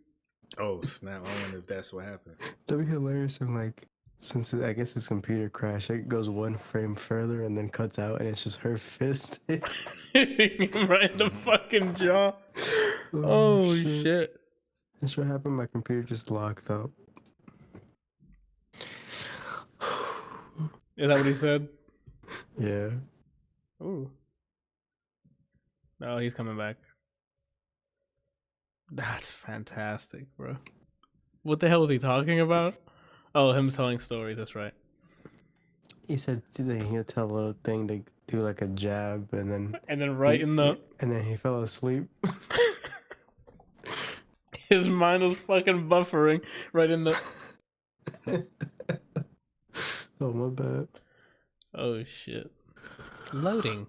[SPEAKER 3] Oh snap! I wonder if that's what happened.
[SPEAKER 4] That'd be hilarious if, like, since I guess his computer crashed, it goes one frame further and then cuts out, and it's just her fist.
[SPEAKER 1] Hitting him right in the fucking jaw. Oh shit.
[SPEAKER 4] That's what happened. My computer just locked up.
[SPEAKER 1] Is that what he said?
[SPEAKER 4] Yeah.
[SPEAKER 1] Ooh. No, he's coming back. That's fantastic, bro. What the hell was he talking about? Oh, him telling stories. That's right.
[SPEAKER 4] He said he'll tell a little thing do like a jab, and then
[SPEAKER 1] right in the
[SPEAKER 4] and then he fell asleep.
[SPEAKER 1] his mind was fucking buffering right in the.
[SPEAKER 4] Oh my bad.
[SPEAKER 1] Oh shit! Loading.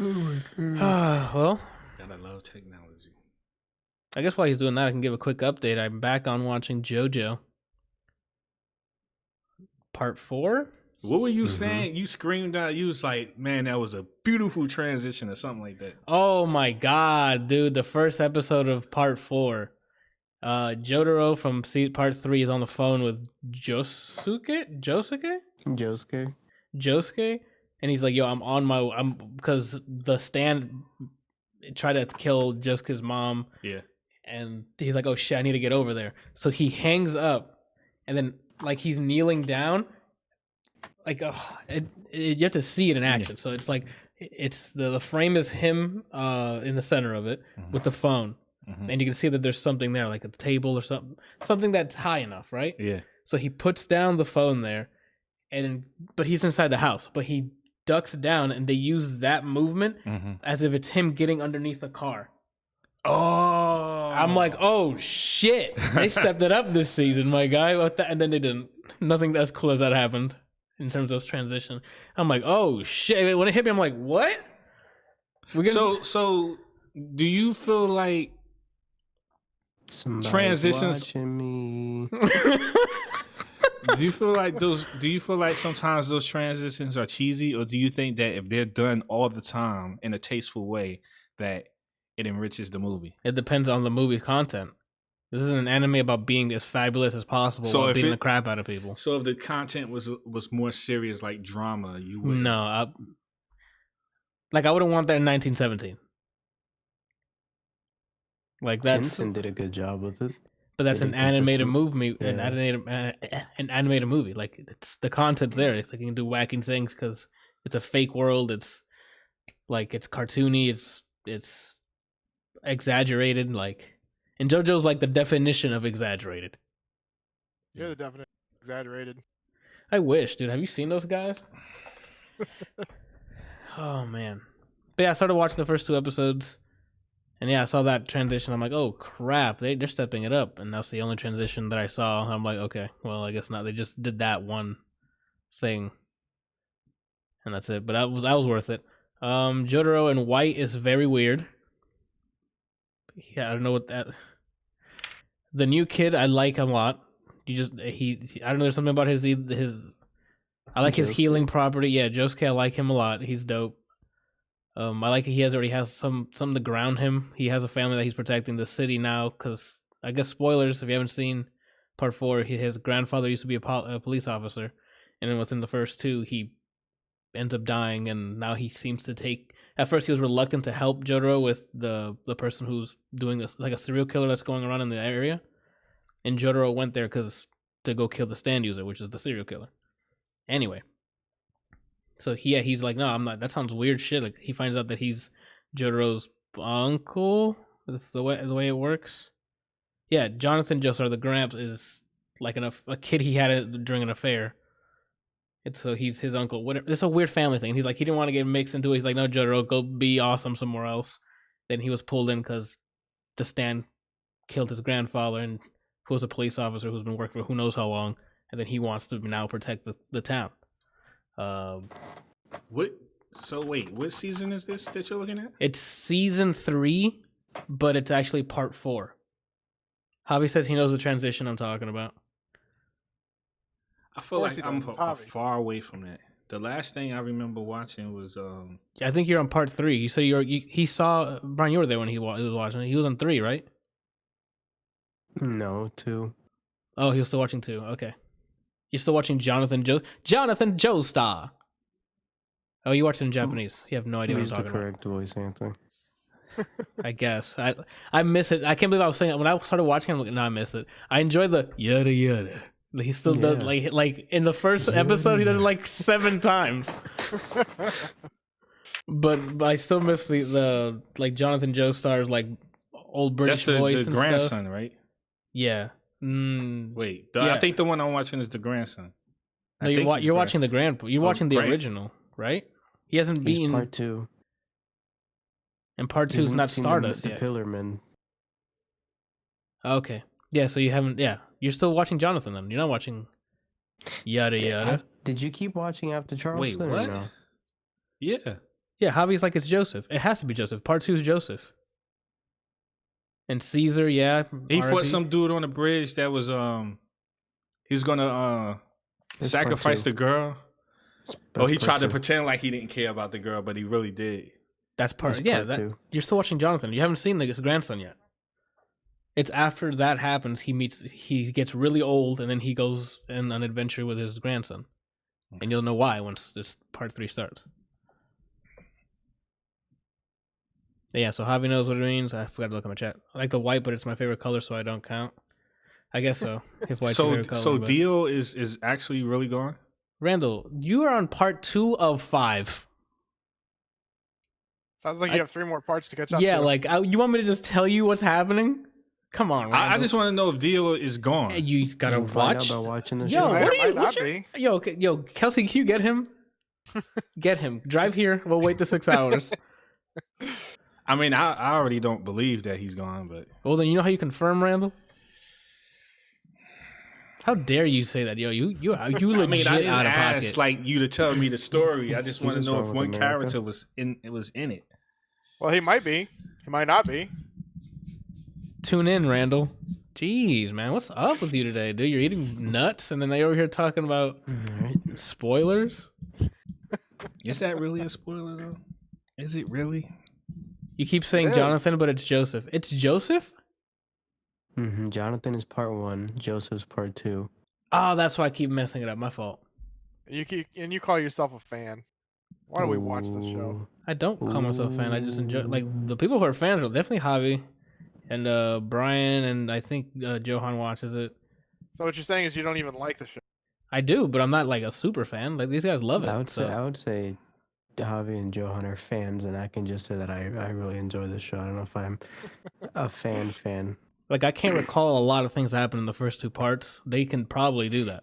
[SPEAKER 4] Oh my god.
[SPEAKER 1] Well,
[SPEAKER 3] Gotta love technology.
[SPEAKER 1] I guess while he's doing that, I can give a quick update. I'm back on watching JoJo. Part 4?
[SPEAKER 3] What were you saying? You screamed out. You was like, "Man, that was a beautiful transition," or something like that.
[SPEAKER 1] Oh my god, dude! The first episode of Part 4. Jotaro from Part 3 is on the phone with Josuke, and he's like, "Yo, I'm because the stand tried to kill Josuke's mom."
[SPEAKER 3] Yeah.
[SPEAKER 1] And he's like, "Oh shit, I need to get over there." So he hangs up, and then like he's kneeling down, like you have to see it in action. So it's like it's the frame is him in the center of it with the phone, and you can see that there's something there, like a table or something that's high enough, right?
[SPEAKER 3] Yeah.
[SPEAKER 1] So he puts down the phone there, but he's inside the house, but he ducks down, and they use that movement as if it's him getting underneath the car.
[SPEAKER 3] Oh,
[SPEAKER 1] I'm like, oh shit! They stepped it up this season, my guy. What the? And then they didn't. Nothing as cool as that happened in terms of transition. I'm like, oh shit! When it hit me, I'm like, what?
[SPEAKER 3] So do you feel like
[SPEAKER 4] Somebody's
[SPEAKER 3] transitions?
[SPEAKER 4] watching me.
[SPEAKER 3] Do you feel like those? Do you feel like sometimes those transitions are cheesy, or do you think that if they're done all the time in a tasteful way, that it enriches the movie?
[SPEAKER 1] It depends on the movie content. This is an anime about being as fabulous as possible
[SPEAKER 3] So
[SPEAKER 1] while
[SPEAKER 3] if
[SPEAKER 1] beating
[SPEAKER 3] it-
[SPEAKER 1] the crap out of people.
[SPEAKER 3] So if the content was more serious, like drama, you would
[SPEAKER 1] No, I wouldn't want that in 1917. Like that's,
[SPEAKER 4] Jensen did a good job with it.
[SPEAKER 1] but that's an
[SPEAKER 4] pretty
[SPEAKER 1] animated
[SPEAKER 4] consistent.
[SPEAKER 1] movie.
[SPEAKER 4] Yeah.
[SPEAKER 1] An animated movie. Like it's the content's there. It's like you can do wacky things because it's a fake world. It's like it's cartoony. It's exaggerated. Like, and JoJo's like the definition of exaggerated.
[SPEAKER 2] You're the definite exaggerated.
[SPEAKER 1] I wish, dude. Have you seen those guys? Oh man. But yeah, I started watching the first 2 episodes, and yeah, I saw that transition. I'm like, oh crap, they're stepping it up, and that's the only transition that I saw. I'm like, okay, well, I guess not. They just did that one thing, and that's it. But that was worth it. Jotaro in white is very weird. Yeah, I don't know what that. The new kid, I like him a lot. I don't know. There's something about his. I like his
[SPEAKER 4] Josuke?
[SPEAKER 1] healing property. Yeah, Josuke, I like him a lot. He's dope. I like he already has something to ground him. He has a family that he's protecting. The city now, because I guess spoilers if you haven't seen Part 4. His grandfather used to be a police officer, and then within the first 2, he ends up dying, and now he seems to take. At first, he was reluctant to help Jotaro with the person who's doing this, like a serial killer that's going around in the area, and Jotaro went there to go kill the stand user, which is the serial killer. Anyway, so he's like, no, I'm not. That sounds weird shit. Like he finds out that he's Jotaro's uncle. The way it works. Yeah, Jonathan Joestar, the Gramps, is like a kid he had during an affair. So he's his uncle. Whatever. It's a weird family thing. He's like, he didn't want to get mixed into it. He's like, no, Jotaro, go be awesome somewhere else. Then he was pulled in because the stand killed his grandfather, and who was a police officer who's been working for who knows how long. And then he wants to now protect the town.
[SPEAKER 3] What? So wait, what season is this that you're looking at?
[SPEAKER 1] It's season 3, but it's actually part 4. Javi says he knows the transition I'm talking about.
[SPEAKER 3] I feel
[SPEAKER 2] course
[SPEAKER 3] like
[SPEAKER 2] he
[SPEAKER 3] I'm
[SPEAKER 2] does. It's Javi.
[SPEAKER 3] far away from that. The last thing I remember watching was
[SPEAKER 1] I think you're on part 3. You say he saw Brian. You were there when he was watching it. He was on 3, right?
[SPEAKER 4] No, 2.
[SPEAKER 1] Oh, he was still watching 2. Okay, you're still watching Jonathan Joestar. Oh, you watched it in Japanese. You have no idea what I'm
[SPEAKER 4] Use the
[SPEAKER 1] talking about.
[SPEAKER 4] correct voice, Anthony.
[SPEAKER 1] I guess I miss it. I can't believe I was saying it when I started watching. I'm like, no, I miss it. I enjoy the yada yada. He still does like in the first episode he does it like 7 times. But I still miss the like Jonathan Joestar's like old British
[SPEAKER 3] that's
[SPEAKER 1] voice
[SPEAKER 3] the
[SPEAKER 1] and
[SPEAKER 3] grandson,
[SPEAKER 1] stuff.
[SPEAKER 3] right?
[SPEAKER 1] Yeah.
[SPEAKER 3] Wait,
[SPEAKER 1] Yeah.
[SPEAKER 3] I think the one I'm watching is the grandson.
[SPEAKER 1] No,
[SPEAKER 3] I think he's
[SPEAKER 1] you're watching the
[SPEAKER 3] grandson.
[SPEAKER 1] You're watching the
[SPEAKER 3] Grant?
[SPEAKER 1] original, right? He hasn't
[SPEAKER 4] He's
[SPEAKER 1] beaten.
[SPEAKER 4] part 2.
[SPEAKER 1] And part 2
[SPEAKER 4] He
[SPEAKER 1] is
[SPEAKER 4] hasn't
[SPEAKER 1] not
[SPEAKER 4] seen
[SPEAKER 1] Stardust
[SPEAKER 4] the
[SPEAKER 1] yet.
[SPEAKER 4] Pillarman.
[SPEAKER 1] Okay. Yeah, so you haven't. Yeah, you're still watching Jonathan then. You're not watching yada yada.
[SPEAKER 4] Did you keep watching after Charleston?
[SPEAKER 3] what?
[SPEAKER 4] Or no?
[SPEAKER 3] Yeah.
[SPEAKER 1] Yeah, Javi's like it's Joseph. It has to be Joseph. Part 2 is Joseph. And Caesar, yeah.
[SPEAKER 3] He fought
[SPEAKER 1] RIP.
[SPEAKER 3] some dude on the bridge that was he was gonna
[SPEAKER 4] That's part
[SPEAKER 3] sacrifice
[SPEAKER 4] 2.
[SPEAKER 3] the girl.
[SPEAKER 4] That's
[SPEAKER 3] He
[SPEAKER 4] part
[SPEAKER 3] tried to
[SPEAKER 4] 2.
[SPEAKER 3] pretend like he didn't care about the girl, but he really did.
[SPEAKER 1] That's part.
[SPEAKER 4] That's
[SPEAKER 1] Yeah,
[SPEAKER 4] part
[SPEAKER 1] that,
[SPEAKER 4] 2.
[SPEAKER 1] you're still watching Jonathan. You haven't seen his grandson yet. It's after that happens. He gets really old, and then he goes on an adventure with his grandson, and you'll know why once this part 3 starts. Yeah, so Javi knows what it means. I forgot to look at my chat. I like the white, but it's my favorite color, so I don't count. I guess so. If white's your favorite color.
[SPEAKER 3] So
[SPEAKER 1] but-
[SPEAKER 3] Dio is actually really gone?
[SPEAKER 1] Randall, you are on part 2 of 5.
[SPEAKER 2] Sounds like you have 3 more parts to catch up
[SPEAKER 1] Yeah,
[SPEAKER 2] to.
[SPEAKER 1] like you want me to just tell you what's happening? Come on, Randall.
[SPEAKER 3] I just want to know if Dio is gone.
[SPEAKER 1] Hey, you gotta
[SPEAKER 4] You can find out
[SPEAKER 1] watch.
[SPEAKER 4] by watching the
[SPEAKER 1] Yo,
[SPEAKER 4] show.
[SPEAKER 2] Might-
[SPEAKER 1] what are
[SPEAKER 2] might
[SPEAKER 1] you?
[SPEAKER 2] not
[SPEAKER 1] What's your,
[SPEAKER 2] be.
[SPEAKER 1] yo, Kelsey, can you get him? Get him. Drive here. We'll wait the 6 hours.
[SPEAKER 3] I mean, I already don't believe that he's gone, but
[SPEAKER 1] Well, then you know how you confirm, Randall? How dare you say that, yo? You legit
[SPEAKER 3] I mean, I didn't
[SPEAKER 1] out of
[SPEAKER 3] ask
[SPEAKER 1] pocket.
[SPEAKER 3] like you to tell me the story. I just want to
[SPEAKER 4] What's
[SPEAKER 3] know
[SPEAKER 4] wrong
[SPEAKER 3] if
[SPEAKER 4] with
[SPEAKER 3] one
[SPEAKER 4] America?
[SPEAKER 3] character was in it.
[SPEAKER 2] Well, he might be. He might not be.
[SPEAKER 1] Tune in, Randall. Jeez, man, what's up with you today, dude? You're eating nuts, and then they over here talking about
[SPEAKER 4] Alright.
[SPEAKER 1] spoilers.
[SPEAKER 3] Is that really a spoiler though? Is it really?
[SPEAKER 1] You keep saying
[SPEAKER 2] It is.
[SPEAKER 1] Jonathan, but it's Joseph. It's Joseph?
[SPEAKER 4] Jonathan is part 1. Joseph's part 2.
[SPEAKER 1] Oh, that's why I keep messing it up. My fault.
[SPEAKER 2] You call yourself a fan. Why don't we watch this show?
[SPEAKER 4] Ooh.
[SPEAKER 1] I don't call myself a fan. I just enjoy like the people who are fans are definitely Javi and Bryant, and I think Johan watches it.
[SPEAKER 2] So what you're saying is you don't even like the show.
[SPEAKER 1] I do, but I'm not like a super fan. Like these guys love it.
[SPEAKER 4] I would
[SPEAKER 1] so.
[SPEAKER 4] say Javi and Johan are fans, and I can just say that I really enjoy the show. I don't know if I'm a fan.
[SPEAKER 1] Like I can't recall a lot of things that happened in the first 2 parts. They can probably do that.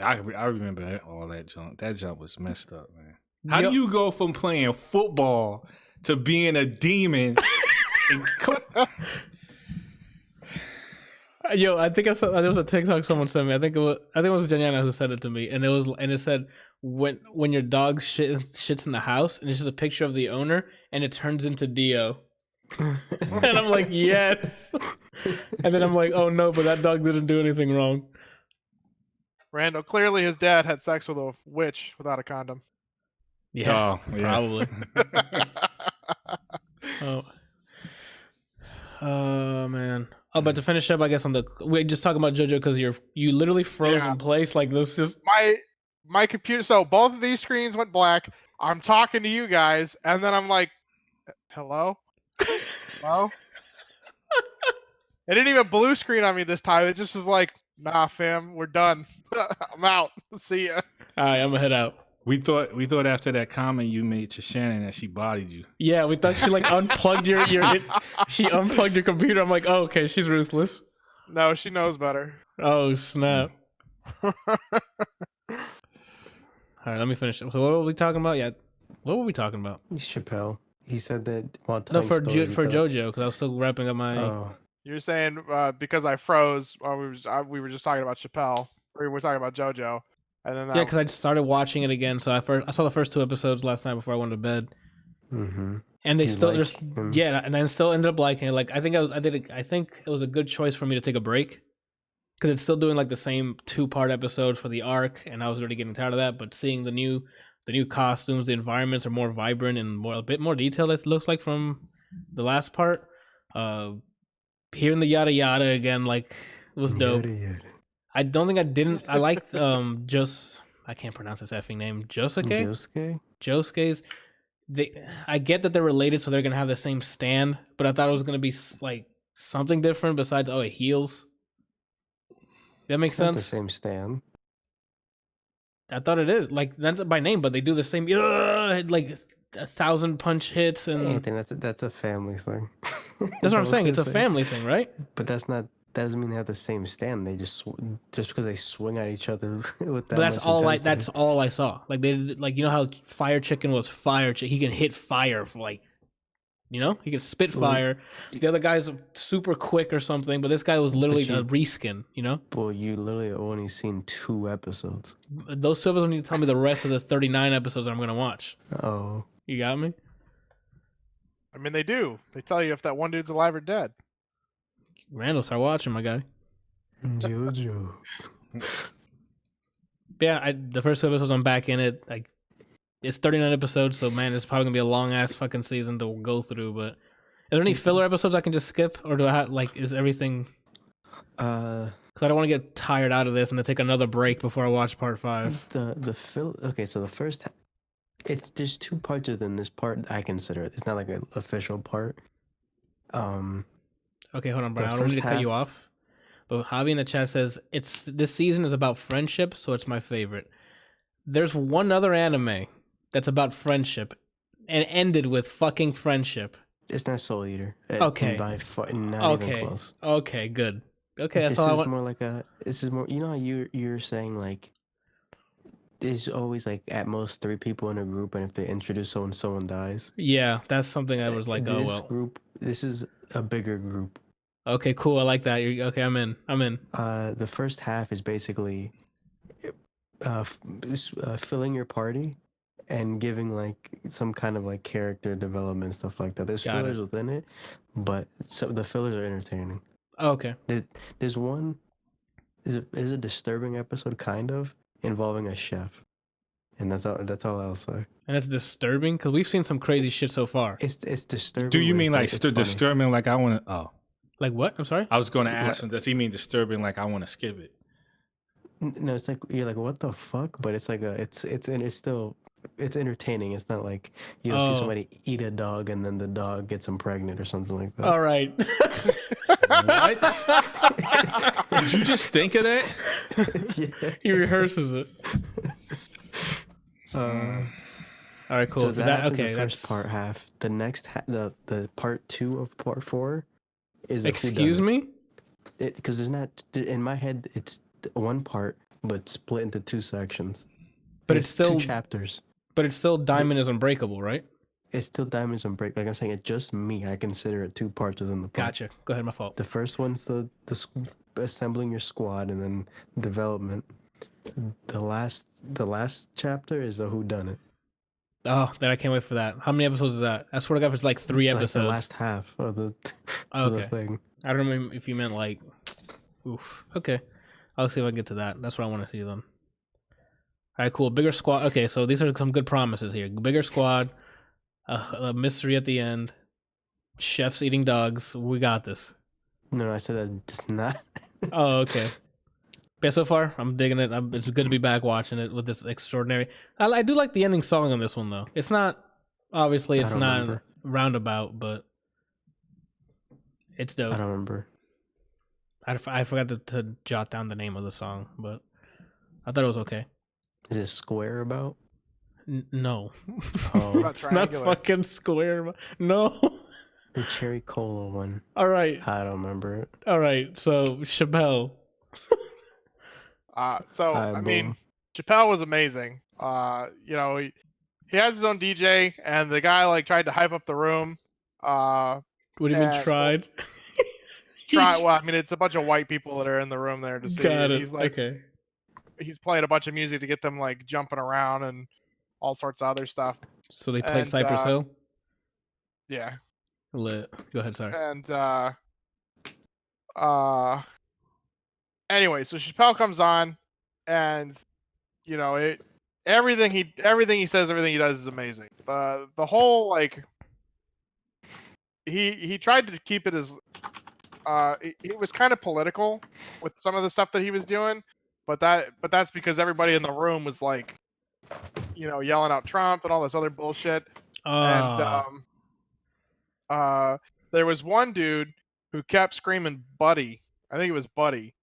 [SPEAKER 3] I remember all that junk. That junk was messed up, man. How
[SPEAKER 1] Yo-
[SPEAKER 3] do you go from playing football to being a demon?
[SPEAKER 1] Yo, I think I saw there was a TikTok someone sent me. I think it was Janiana who said it to me, and it said when your dog shits in the house, and it's just a picture of the owner, and it turns into Dio. And I'm like, yes. And then I'm like, oh no, but that dog didn't do anything wrong.
[SPEAKER 2] Randall, clearly his dad had sex with a witch without a condom.
[SPEAKER 1] Yeah,
[SPEAKER 3] Oh, yeah.
[SPEAKER 1] probably. Oh man. Oh, but to finish up, I guess we just talking about JoJo because you literally froze
[SPEAKER 2] Yeah.
[SPEAKER 1] in place like this. Just
[SPEAKER 2] My computer. So both of these screens went black. I'm talking to you guys, and then I'm like, "Hello, hello." It didn't even blue screen on me this time. It just was like, "Nah, fam, we're done. I'm out. See ya."
[SPEAKER 1] all right, I'm gonna head out.
[SPEAKER 3] We thought after that comment you made to Shannon that she bodied you.
[SPEAKER 1] Yeah, we thought she like unplugged she unplugged your computer. I'm like, oh, okay, she's ruthless.
[SPEAKER 2] No, she knows better.
[SPEAKER 1] Oh snap! All right, let me finish. So what were we talking about? Yeah, what were we talking about?
[SPEAKER 4] Chappelle. He said that. Well,
[SPEAKER 1] No, for
[SPEAKER 4] Story, he thought-
[SPEAKER 1] JoJo because I was still wrapping up my.
[SPEAKER 4] Oh,
[SPEAKER 2] You're saying because I froze. We were just talking about Chappelle. We were talking about JoJo, and then
[SPEAKER 1] Yeah, because I just started watching it again. So I saw the first 2 episodes last night before I went to bed,
[SPEAKER 4] mm-hmm.
[SPEAKER 1] and they
[SPEAKER 4] You
[SPEAKER 1] still
[SPEAKER 4] like him?
[SPEAKER 1] yeah, and I still ended up liking it. Like I think it was a good choice for me to take a break because it's still doing like the same 2-part episodes for the arc, and I was already getting tired of that. But seeing the new costumes, the environments are more vibrant and a bit more detailed. It looks like from the last part. Hearing the yada yada again, like it was dope.
[SPEAKER 4] Yada, yada.
[SPEAKER 1] I don't think I didn't. I liked I can't pronounce his effing name.
[SPEAKER 4] Josuke?
[SPEAKER 1] Josuke's. I get that they're related, so they're gonna have the same stand. But I thought it was gonna be like something different besides it heals. That makes
[SPEAKER 4] It's not
[SPEAKER 1] sense.
[SPEAKER 4] the same stand.
[SPEAKER 1] I thought it is like that's by name, but they do the same like 1,000 punch hits and
[SPEAKER 4] Anthony, that's a family thing.
[SPEAKER 1] that's what I'm saying. It's a family thing, right?
[SPEAKER 4] But that's not that doesn't mean they have the same stand. They just because they swing at each other with that
[SPEAKER 1] But that's
[SPEAKER 4] much
[SPEAKER 1] all
[SPEAKER 4] intensity.
[SPEAKER 1] that's all I saw. Like they like, you know how Fire Chicken was fire. He can hit fire for like, you know, he can spit
[SPEAKER 4] Well,
[SPEAKER 1] fire. The other guy's super quick or something, but this guy was literally a reskin. You know,
[SPEAKER 4] Well, you literally only seen 2 episodes.
[SPEAKER 1] those 2 episodes need to tell me the rest of the 39 episodes that I'm gonna watch.
[SPEAKER 4] Oh,
[SPEAKER 1] You got me?
[SPEAKER 2] I mean, they do. They tell you if that one dude's alive or dead.
[SPEAKER 1] Randall, start watching, my guy.
[SPEAKER 4] JoJo.
[SPEAKER 1] Yeah, the first 2 episodes I'm back in it. Like, it's 39 episodes, so man, it's probably gonna be a long ass fucking season to go through. But are there any filler episodes I can just skip, or do I have like is everything? Because I don't want to get tired out of this and then take another break before I watch part 5.
[SPEAKER 4] Okay, so the first, there's 2 parts within this part. I consider it. It's not like an official part.
[SPEAKER 1] Okay, hold on, Brian. I don't need to cut you off. But Javi in the chat says this season is about friendship, so it's my favorite. There's one other anime that's about friendship and ended with fucking friendship.
[SPEAKER 4] It's not Soul Eater.
[SPEAKER 1] Okay.
[SPEAKER 4] Not even close.
[SPEAKER 1] Okay, good. Okay, that's
[SPEAKER 4] this
[SPEAKER 1] all I
[SPEAKER 4] is
[SPEAKER 1] want.
[SPEAKER 4] more like this is more, you know how you're saying like there's always like at most 3 people in a group, and if they introduce someone dies.
[SPEAKER 1] Yeah, that's something I was like,
[SPEAKER 4] this
[SPEAKER 1] oh well.
[SPEAKER 4] Group, this is a bigger group.
[SPEAKER 1] Okay, cool. I like that. Okay, I'm in.
[SPEAKER 4] The first half is basically filling your party and giving like some kind of like character development, stuff like that. There's fillers within it, but the fillers are entertaining.
[SPEAKER 1] Okay.
[SPEAKER 4] There's one is a disturbing episode kind of involving a chef, and that's all I'll say.
[SPEAKER 1] And that's disturbing because we've seen some crazy shit so far.
[SPEAKER 4] It's disturbing.
[SPEAKER 3] Do you mean like disturbing? Like I want to? Oh,
[SPEAKER 1] like what? I'm sorry.
[SPEAKER 3] I was going to ask him. Does he mean disturbing? Like I want to skip it?
[SPEAKER 4] No, it's like you're like, what the fuck? But it's like it's entertaining. It's not like you don't see somebody eat a dog and then the dog gets him pregnant or something like that.
[SPEAKER 1] All right.
[SPEAKER 3] What? Did you just think of that?
[SPEAKER 4] Yeah.
[SPEAKER 1] He rehearses it. All right, cool.
[SPEAKER 4] So that's
[SPEAKER 1] okay,
[SPEAKER 4] the first part half. The next the part 2 of part 4 is
[SPEAKER 1] excuse me?
[SPEAKER 4] Because there's not, in my head it's one part but split into 2 sections.
[SPEAKER 1] But it's still
[SPEAKER 4] 2 chapters.
[SPEAKER 1] But it's still Diamond is Unbreakable, right?
[SPEAKER 4] It's still Diamonds Unbreakable. Like I'm saying, it's just me. I consider it 2 parts within the part.
[SPEAKER 1] Gotcha. Go ahead, my fault.
[SPEAKER 4] The first one's the assembling your squad and then development. The last chapter is a whodunit.
[SPEAKER 1] Oh, then I can't wait for that. How many episodes is that? I swear to God, it's like 3 episodes.
[SPEAKER 4] Like the last half of the thing.
[SPEAKER 1] I don't know if you meant like, oof. Okay, I'll see if I can get to that. That's what I want to see then. All right, cool. Bigger squad. Okay, so these are some good promises here. Bigger squad, a mystery at the end, chefs eating dogs. We got this.
[SPEAKER 4] No, I said that it's not.
[SPEAKER 1] Oh, okay. But so far, I'm digging it. It's good to be back watching it with this extraordinary. I do like the ending song on this one though. It's not obviously it's not
[SPEAKER 4] remember.
[SPEAKER 1] roundabout, but it's dope.
[SPEAKER 4] I don't remember.
[SPEAKER 1] I forgot to jot down the name of the song, but I thought it was okay.
[SPEAKER 4] Is it Square About?
[SPEAKER 1] No.
[SPEAKER 4] Oh,
[SPEAKER 2] About
[SPEAKER 1] It's not
[SPEAKER 2] triangular.
[SPEAKER 1] fucking square. No.
[SPEAKER 4] the Cherry Cola one.
[SPEAKER 1] All right.
[SPEAKER 4] I don't remember it.
[SPEAKER 1] All right. So Chappelle.
[SPEAKER 2] I mean, Chappelle was amazing. You know, he has his own DJ, and the guy like tried to hype up the room.
[SPEAKER 1] What do you mean
[SPEAKER 2] and-
[SPEAKER 1] tried?
[SPEAKER 2] Well, I mean, it's a bunch of white people that are in the room there to see.
[SPEAKER 1] Got it.
[SPEAKER 2] He's like,
[SPEAKER 1] okay.
[SPEAKER 2] he's playing a bunch of music to get them like jumping around and all sorts of other stuff.
[SPEAKER 1] So they played
[SPEAKER 2] and,
[SPEAKER 1] Cypress Hill.
[SPEAKER 2] Yeah,
[SPEAKER 1] Lit. Go ahead. Sorry.
[SPEAKER 2] and anyway, so Chappelle comes on, and you know everything he says, everything he does is amazing. The whole like he tried to keep it as it was kind of political with some of the stuff that he was doing, but that's because everybody in the room was like, you know, yelling out Trump and all this other bullshit. And there was one dude who kept screaming "Buddy." I think it was Buddy,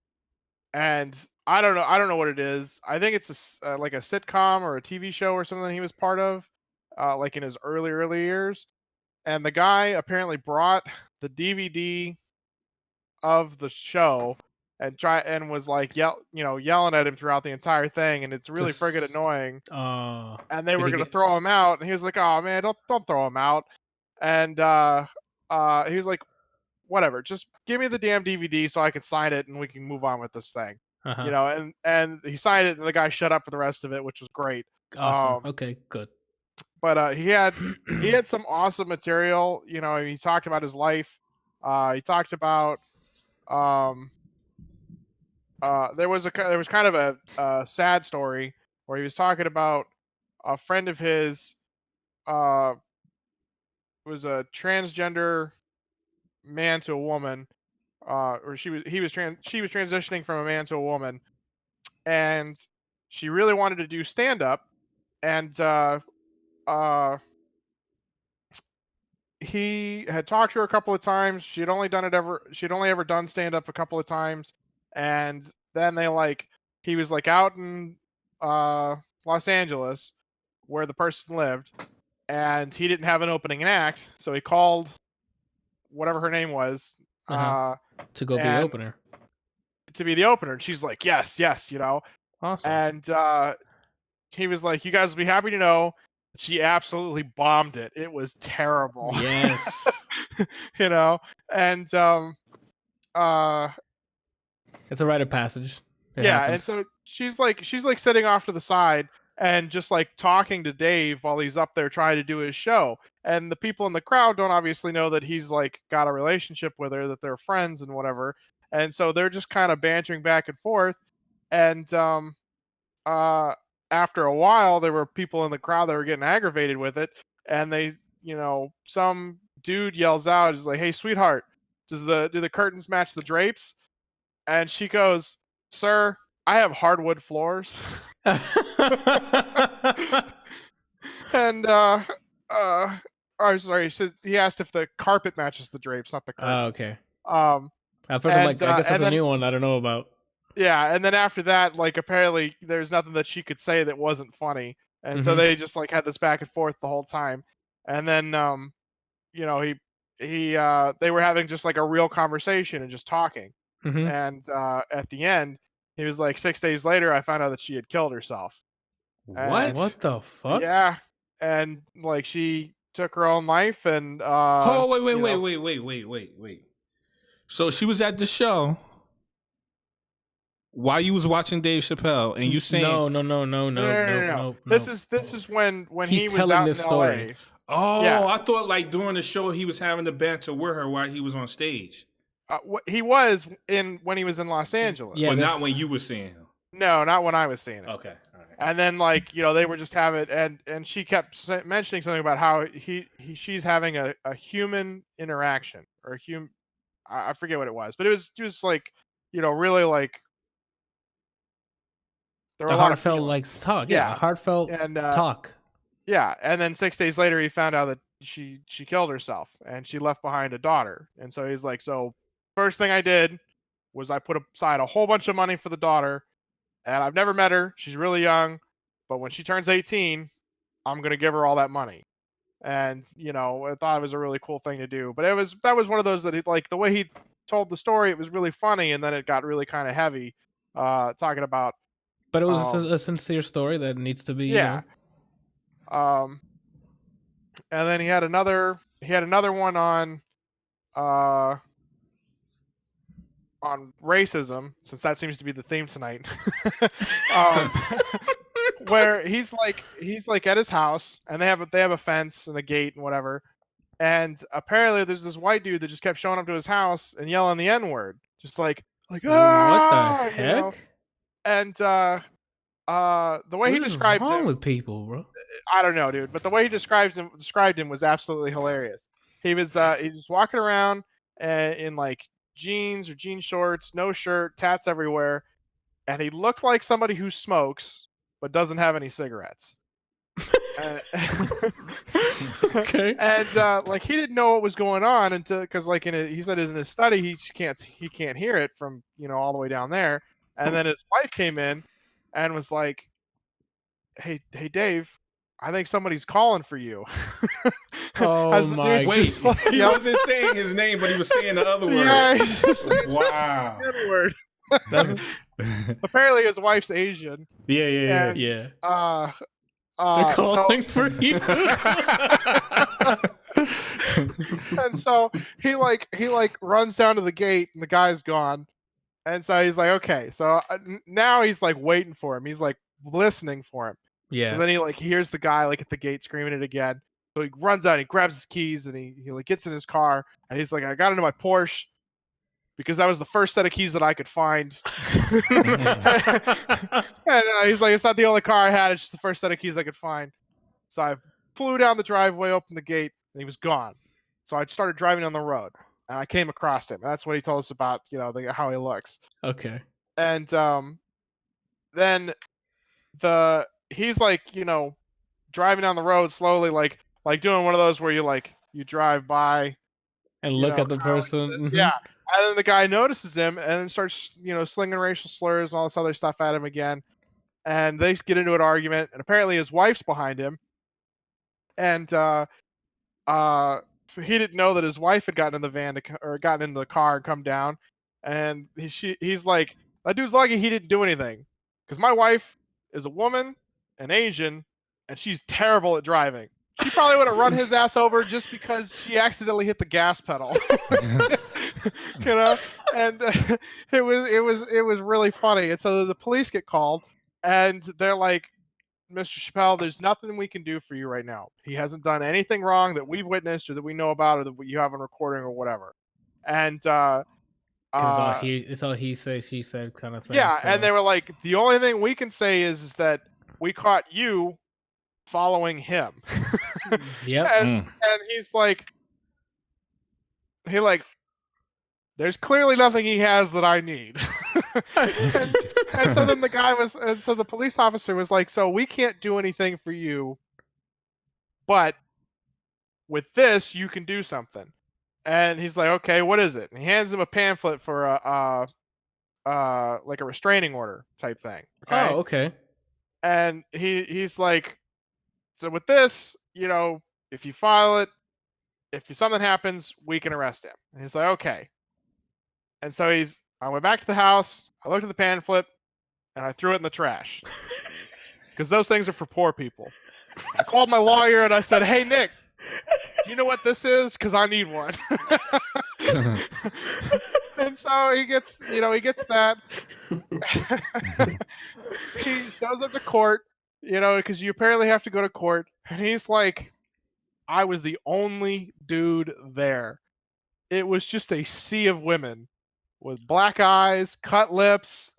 [SPEAKER 2] and I don't know what it is. I think it's like a sitcom or a TV show or something he was part of, like in his early years. And the guy apparently brought the DVD of the show and was like yelling at him throughout the entire thing, and it's really friggin' annoying. And they were gonna throw him out, and he was like, "Oh man, don't throw him out." And he was like, "Whatever, just give me the damn DVD so I can sign it and we can move on with this thing." And he signed it, and the guy shut up for the rest of it, which was great.
[SPEAKER 1] Awesome. Okay, good.
[SPEAKER 2] But he had some awesome material. He talked about his life. He talked about there was kind of a sad story where he was talking about a friend of his was a transgender man to a woman, or she was transitioning from a man to a woman, and she really wanted to do stand up, and he had talked to her a couple of times. She'd only ever done stand up a couple of times, and then he was out in Los Angeles where the person lived, and he didn't have an opening act, so he called whatever her name was
[SPEAKER 1] to go be the opener.
[SPEAKER 2] To be the opener, and she's like, yes,
[SPEAKER 1] Awesome.
[SPEAKER 2] And he was like, you guys will be happy to know she absolutely bombed it. It was terrible.
[SPEAKER 1] Yes.
[SPEAKER 2] And
[SPEAKER 1] it's a rite of passage. It
[SPEAKER 2] yeah,
[SPEAKER 1] happens.
[SPEAKER 2] and so she's sitting off to the side and just talking to Dave while he's up there trying to do his show. And the people in the crowd don't obviously know that he's got a relationship with her, that they're friends and whatever. And so they're just kind of bantering back and forth. And after a while, there were people in the crowd that were getting aggravated with it. And they, some dude yells out, is like, "Hey, sweetheart, do the curtains match the drapes?" And she goes, "Sir, I have hardwood floors." And oh, sorry, he asked if the carpet matches the drapes, not the curtains.
[SPEAKER 1] Oh, okay.
[SPEAKER 2] At
[SPEAKER 1] first I'm like, I guess that's a new one I don't know about.
[SPEAKER 2] Yeah, and then after that, apparently there's nothing that she could say that wasn't funny, and so they just had this back and forth the whole time. And then they were having just a real conversation and just talking. And at the end, he was like, 6 days later, I found out that she had killed herself.
[SPEAKER 3] What?
[SPEAKER 1] What the fuck?
[SPEAKER 2] Yeah, and she took her own life. And
[SPEAKER 3] oh, wait. So she was at the show while you was watching Dave Chappelle, and you saying
[SPEAKER 2] no. This is when
[SPEAKER 1] He's
[SPEAKER 2] he was out in
[SPEAKER 1] story.
[SPEAKER 2] LA.
[SPEAKER 3] Oh,
[SPEAKER 2] Yeah.
[SPEAKER 3] I thought during the show he was having the banter with her while he was on stage.
[SPEAKER 2] He was when he was in Los Angeles.
[SPEAKER 3] Yeah, but not when you were seeing him.
[SPEAKER 2] No, not when I was seeing it.
[SPEAKER 3] Okay, all right.
[SPEAKER 2] And then they were just having, and she kept mentioning something about how she's having a human interaction, or a human, I forget what it was, but it was just really there were a lot of feelings.
[SPEAKER 1] Talk. Yeah, heartfelt and talk.
[SPEAKER 2] Yeah, and then 6 days later, he found out that she killed herself, and she left behind a daughter. And so he's like, so first thing I did was I put aside a whole bunch of money for the daughter, and I've never met her. She's really young, but when she turns 18, I'm gonna give her all that money. And I thought it was a really cool thing to do. But that was one of those that the way he told the story, it was really funny, and then it got really kind of heavy, talking about.
[SPEAKER 1] But it was a sincere story that needs to be.
[SPEAKER 2] Yeah. And then he had another one on racism, since that seems to be the theme tonight. Where he's at his house, and they have a fence and a gate and whatever. And apparently there's this white dude that just kept showing up to his house and yelling the N-word, just like
[SPEAKER 1] what the heck?
[SPEAKER 2] And the way he describes
[SPEAKER 1] wrong
[SPEAKER 2] him
[SPEAKER 1] with people, bro?
[SPEAKER 2] I don't know, dude. But the way he described him was absolutely hilarious. He was walking around in jeans or jean shorts, no shirt, tats everywhere, and he looked like somebody who smokes but doesn't have any cigarettes.
[SPEAKER 1] Okay.
[SPEAKER 2] And he didn't know what was going on until, because he said in his study he can't hear it from all the way down there. And then his wife came in and was like, hey Dave, I think somebody's calling for you.
[SPEAKER 1] Oh
[SPEAKER 2] As the
[SPEAKER 1] my
[SPEAKER 2] dude's
[SPEAKER 3] Wait,
[SPEAKER 2] just like,
[SPEAKER 3] he
[SPEAKER 2] yep.
[SPEAKER 3] wasn't saying his name, but he was saying the other word.
[SPEAKER 2] Yeah, he's just saying
[SPEAKER 3] Wow.
[SPEAKER 2] the word.
[SPEAKER 1] That's-
[SPEAKER 2] Apparently his wife's Asian.
[SPEAKER 3] Yeah.
[SPEAKER 2] And,
[SPEAKER 1] yeah.
[SPEAKER 2] so
[SPEAKER 1] They're calling for you.
[SPEAKER 2] and so he runs down to the gate and the guy's gone. And so he's like, okay. So now he's like waiting for him. He's like listening for him.
[SPEAKER 1] Yeah.
[SPEAKER 2] So then he hears the guy at the gate screaming it again. So he runs out, he grabs his keys, and he gets in his car, and he's like, I got into my Porsche because that was the first set of keys that I could find. And he's like, it's not the only car I had, it's just the first set of keys I could find. So I flew down the driveway, opened the gate, and he was gone. So I started driving on the road, and I came across him. That's what he told us about, how he looks.
[SPEAKER 1] Okay.
[SPEAKER 2] And then he's driving down the road slowly, like doing one of those where you drive by
[SPEAKER 1] And look at the person. Mhm.
[SPEAKER 2] Yeah. And then the guy notices him and then starts, slinging racial slurs and all this other stuff at him again. And they get into an argument, and apparently his wife's behind him. And he didn't know that his wife had gotten in the van or gotten into the car and come down. And he's like, that dude's lucky he didn't do anything, because my wife is a woman and Asian, and she's terrible at driving. She probably would have run his ass over just because she accidentally hit the gas pedal. And it was really funny. And so the police get called, and they're like, Mr. Chappelle, there's nothing we can do for you right now. He hasn't done anything wrong that we've witnessed or that we know about or that you have on recording or whatever. And
[SPEAKER 1] it's all he said, she said kind of thing.
[SPEAKER 2] yeah,
[SPEAKER 1] so.
[SPEAKER 2] and they were like, the only thing we can say is that we caught you following him.
[SPEAKER 1] Yep.
[SPEAKER 2] And he's like, there's clearly nothing he has that I need. and so then the police officer was like, so we can't do anything for you, but with this you can do something. And he's like, okay, what is it? And he hands him a pamphlet for a restraining order type thing. Okay?
[SPEAKER 1] Oh, okay.
[SPEAKER 2] And he's like, so with this, if you file it, if something happens, we can arrest him. And he's like, okay. And so I went back to the house, I looked at the pamphlet, and I threw it in the trash. Because those things are for poor people. I called my lawyer and I said, hey, Nick, do you know what this is? Because I need one. And so he gets that. He shows up to court, because you apparently have to go to court. And he's like, I was the only dude there. It was just a sea of women with black eyes, cut lips,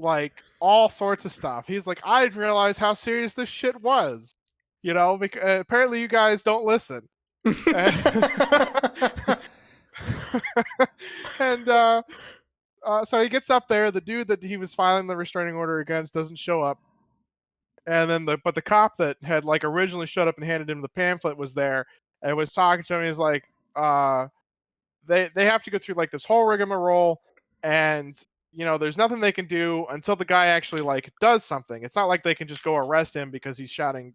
[SPEAKER 2] all sorts of stuff. He's like, I didn't realize how serious this shit was. Because apparently you guys don't listen. And so he gets up there. The dude that he was filing the restraining order against doesn't show up. And then the cop that had originally showed up and handed him the pamphlet was there and was talking to him. He's like, they have to go through this whole rigmarole, and there's nothing they can do until the guy actually does something. It's not like they can just go arrest him because he's shouting.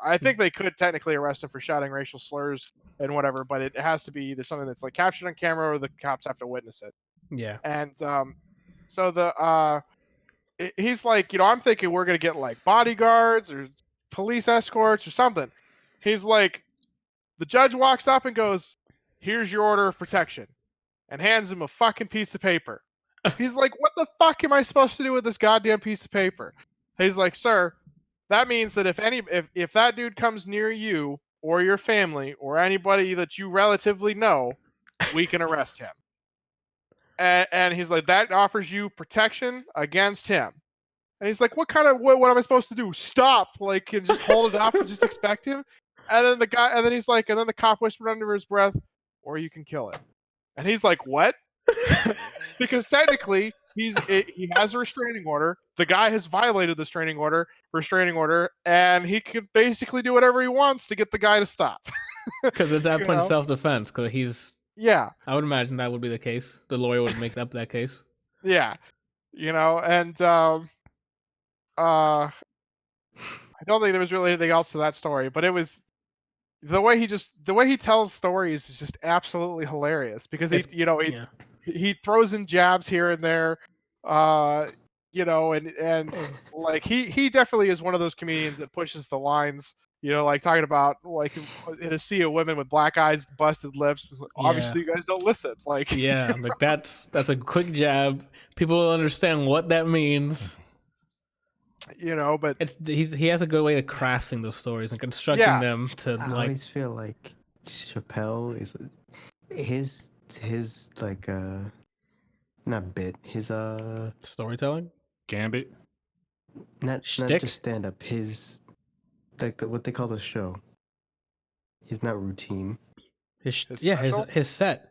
[SPEAKER 2] I think they could technically arrest him for shouting racial slurs and whatever, but it has to be either something that's captured on camera or the cops have to witness it.
[SPEAKER 1] Yeah.
[SPEAKER 2] And so he's like, I'm thinking we're gonna get bodyguards or police escorts or something. He's like, the judge walks up and goes, here's your order of protection, and hands him a fucking piece of paper. He's like, what the fuck am I supposed to do with this goddamn piece of paper? He's like, sir, that means that if that dude comes near you or your family or anybody that you relatively know, we can arrest him. And he's like, that offers you protection against him. And he's like, what am I supposed to do? Stop, and just hold it up and just expect him. And then he's like, and then the cop whispered under his breath, or you can kill him. And he's like, what? Because technically he has a restraining order. The guy has violated the restraining order, and he could basically do whatever he wants to get the guy to stop.
[SPEAKER 1] Because at that point, self-defense. Because
[SPEAKER 2] yeah.
[SPEAKER 1] I would imagine that would be the case. The lawyer would make up that case.
[SPEAKER 2] Yeah. And don't think there was really anything else to that story, but it was the way he tells stories is just absolutely hilarious because
[SPEAKER 1] Yeah.
[SPEAKER 2] he throws in jabs here and there, and like he definitely is one of those comedians that pushes the lines. Like talking about like in a sea of women with black eyes, busted lips. It's like, obviously, you guys don't listen. Like,
[SPEAKER 1] Yeah, like that's a quick jab. People will understand what that means.
[SPEAKER 2] But
[SPEAKER 1] he has a good way of crafting those stories and constructing them to
[SPEAKER 4] I always feel like Chappelle is his like not bit his
[SPEAKER 1] storytelling
[SPEAKER 3] Gambit.
[SPEAKER 4] not just stand up, his like what they call the show. He's not routine.
[SPEAKER 1] His set.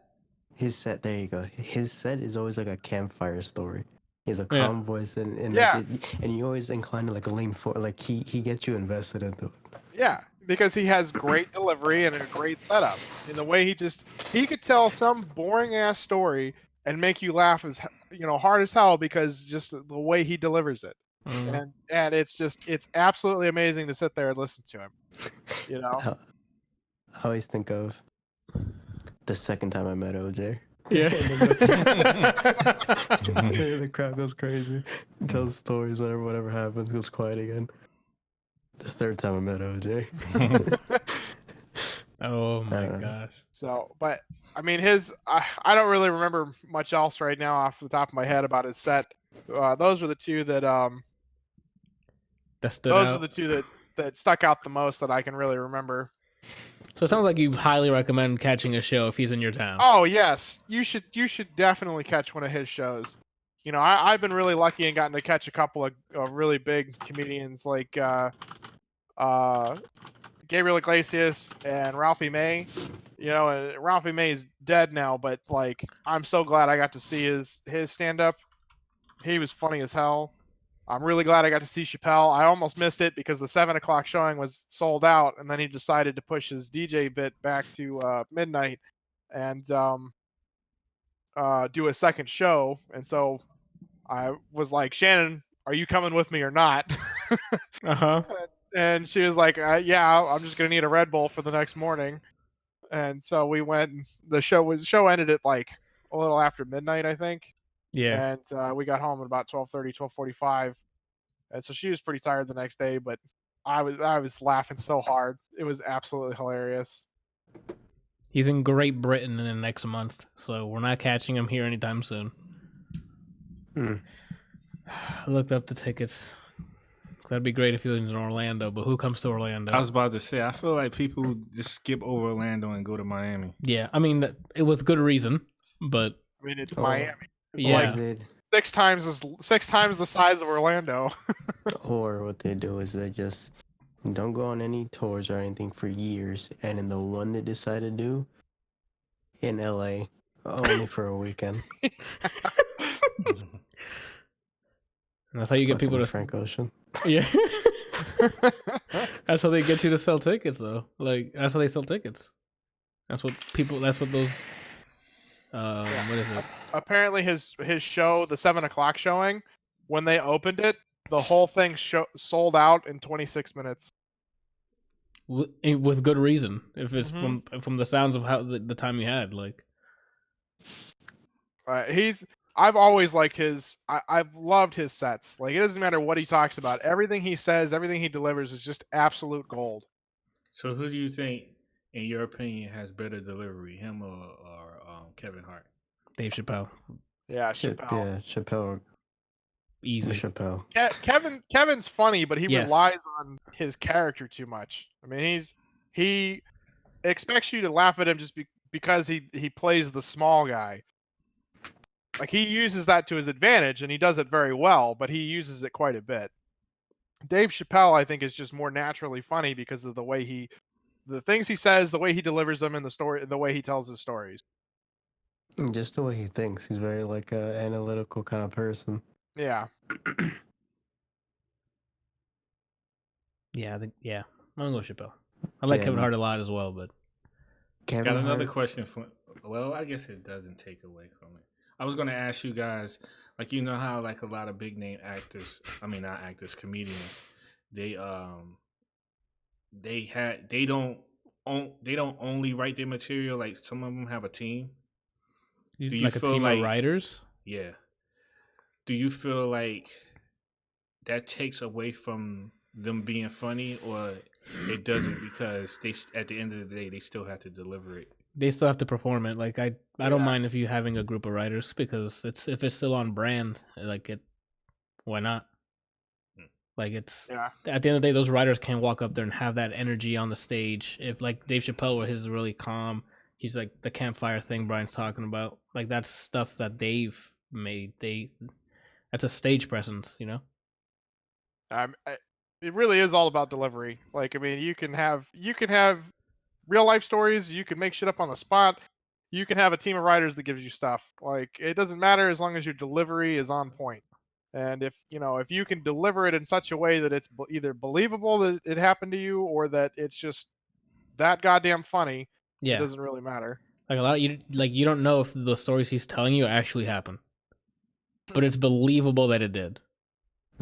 [SPEAKER 4] His set, there you go. His set is always like a campfire story. He has a
[SPEAKER 1] Yeah.
[SPEAKER 4] calm voice and and you always inclined to like lean forward, like he gets you invested into it.
[SPEAKER 2] Yeah, because he has great delivery and a great setup. In the way he could tell some boring ass story and make you laugh as hard as hell because just the way he delivers it.
[SPEAKER 1] Mm.
[SPEAKER 2] And it's absolutely amazing to sit there and listen to him.
[SPEAKER 4] I always think of the second time I met OJ.
[SPEAKER 1] Yeah.
[SPEAKER 4] The crowd goes crazy. Tells stories whenever whatever happens, goes quiet again. The third time I met OJ.
[SPEAKER 1] Oh my gosh.
[SPEAKER 2] So, but I mean, I don't really remember much else right now off the top of my head about his set. Those were the two that were the two that stuck out the most that I can really remember.
[SPEAKER 1] So it sounds like you highly recommend catching a show if he's in your town.
[SPEAKER 2] Oh yes, you should definitely catch one of his shows. I've been really lucky and gotten to catch a couple of really big comedians like Gabriel Iglesias and Ralphie May. And Ralphie May is dead now, but like I'm so glad I got to see his stand up. He was funny as hell. I'm really glad I got to see Chappelle. I almost missed it because the 7:00 showing was sold out, and then he decided to push his DJ bit back to midnight and do a second show. And so I was like, Shannon, are you coming with me or not? And she was like, yeah, I'm just gonna need a Red Bull for the next morning. And so we went. And the show ended at like a little after midnight, I think.
[SPEAKER 1] Yeah.
[SPEAKER 2] And we got home at about 12:30, 12:45. And so she was pretty tired the next day, but I was laughing so hard. It was absolutely hilarious.
[SPEAKER 1] He's in Great Britain in the next month, so we're not catching him here anytime soon. I looked up the tickets. That'd be great if he was in Orlando, but who comes to Orlando?
[SPEAKER 3] I was about to say, I feel like people just skip over Orlando and go to Miami.
[SPEAKER 1] Yeah, I mean, it with good reason, but
[SPEAKER 2] I mean, it's Miami. It's
[SPEAKER 1] yeah.
[SPEAKER 2] like 6 times the size of Orlando.
[SPEAKER 4] Or what they do is they just don't go on any tours or anything for years, and in the one they decide to do in LA, only for a weekend.
[SPEAKER 1] And that's how you get people to
[SPEAKER 4] Frank Ocean.
[SPEAKER 1] Yeah. That's how they get you to sell tickets, though. Like that's how they sell tickets. That's what those. What is it?
[SPEAKER 2] Apparently, his show, the 7:00 showing, when they opened it, the whole thing sold out in 26 minutes.
[SPEAKER 1] With good reason, if it's from the sounds of how the time he had, like.
[SPEAKER 2] I've always liked I've loved his sets. Like, it doesn't matter what he talks about. Everything he says, everything he delivers is just absolute gold.
[SPEAKER 3] So who do you think, in your opinion, has better delivery, him or Kevin Hart?
[SPEAKER 1] Dave Chappelle.
[SPEAKER 2] Yeah, Chappelle.
[SPEAKER 4] Yeah, Chappelle.
[SPEAKER 1] Easy.
[SPEAKER 4] Chappelle.
[SPEAKER 2] Kevin's funny, but he relies on his character too much. I mean, he expects you to laugh at him just because he plays the small guy. Like, he uses that to his advantage, and he does it very well, but he uses it quite a bit. Dave Chappelle, I think, is just more naturally funny because of the way the things he says, the way he delivers them in the story, the way he tells his stories.
[SPEAKER 4] Just the way he thinks. He's very like a analytical kind of person.
[SPEAKER 2] Yeah.
[SPEAKER 1] Yeah, I'm gonna go Chappelle. I like Kevin Hart a lot as well, but
[SPEAKER 3] got another question for. Well, I guess it doesn't take away from it. I was gonna ask you guys, like, you know how like a lot of big name actors, I mean not actors, comedians, they they don't only write their material. Like some of them have a team. Do you
[SPEAKER 1] Like a
[SPEAKER 3] feel
[SPEAKER 1] team
[SPEAKER 3] like
[SPEAKER 1] of writers?
[SPEAKER 3] yeah? Do you feel like that takes away from them being funny, or it doesn't because at the end of the day they still have to deliver it?
[SPEAKER 1] They still have to perform it. Like I don't
[SPEAKER 2] Yeah.
[SPEAKER 1] mind if you having a group of writers because if it's still on brand, like it, why not? Like it's
[SPEAKER 2] Yeah.
[SPEAKER 1] at the end of the day, those writers can't walk up there and have that energy on the stage. If like Dave Chappelle, where his really calm, he's like the campfire thing Brian's talking about. Like that's stuff that Dave made. That's a stage presence, you know.
[SPEAKER 2] It really is all about delivery. Like, I mean, you can have real life stories. You can make shit up on the spot. You can have a team of writers that gives you stuff. Like, it doesn't matter as long as your delivery is on point. And if you can deliver it in such a way that it's either believable that it happened to you or that it's just that goddamn funny,
[SPEAKER 1] Yeah,
[SPEAKER 2] it doesn't really matter.
[SPEAKER 1] like a lot of you don't know if the stories he's telling you actually happened, but it's believable that it did.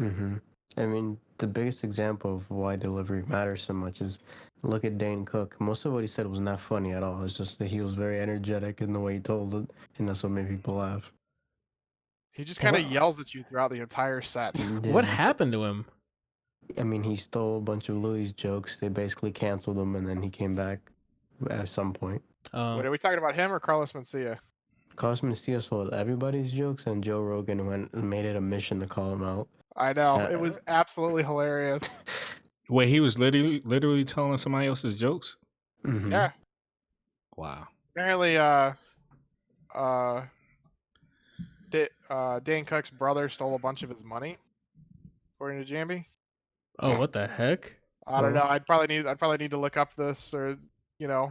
[SPEAKER 4] Mm-hmm. I mean, the biggest example of why delivery matters so much is look at Dane Cook. Most of what he said was not funny at all. It's just that he was very energetic in the way he told it, and that's what made people laugh.
[SPEAKER 2] He just kind of yells at you throughout the entire set.
[SPEAKER 1] What
[SPEAKER 4] Yeah.
[SPEAKER 1] happened to him?
[SPEAKER 4] I mean, he stole a bunch of Louis' jokes. They basically canceled him, and then he came back at some point.
[SPEAKER 2] Wait, are we talking about him or Carlos Mencia?
[SPEAKER 4] Carlos Mencia stole everybody's jokes, and Joe Rogan went and made it a mission to call him out.
[SPEAKER 2] I know. It was absolutely hilarious.
[SPEAKER 3] Wait, he was literally telling somebody else's jokes?
[SPEAKER 4] Mm-hmm.
[SPEAKER 2] Yeah.
[SPEAKER 3] Wow.
[SPEAKER 2] Apparently, Dane Cook's brother stole a bunch of his money, according to Jambi.
[SPEAKER 1] Oh, what the heck?
[SPEAKER 2] I don't know. I'd probably need to look up this, or
[SPEAKER 1] Yeah,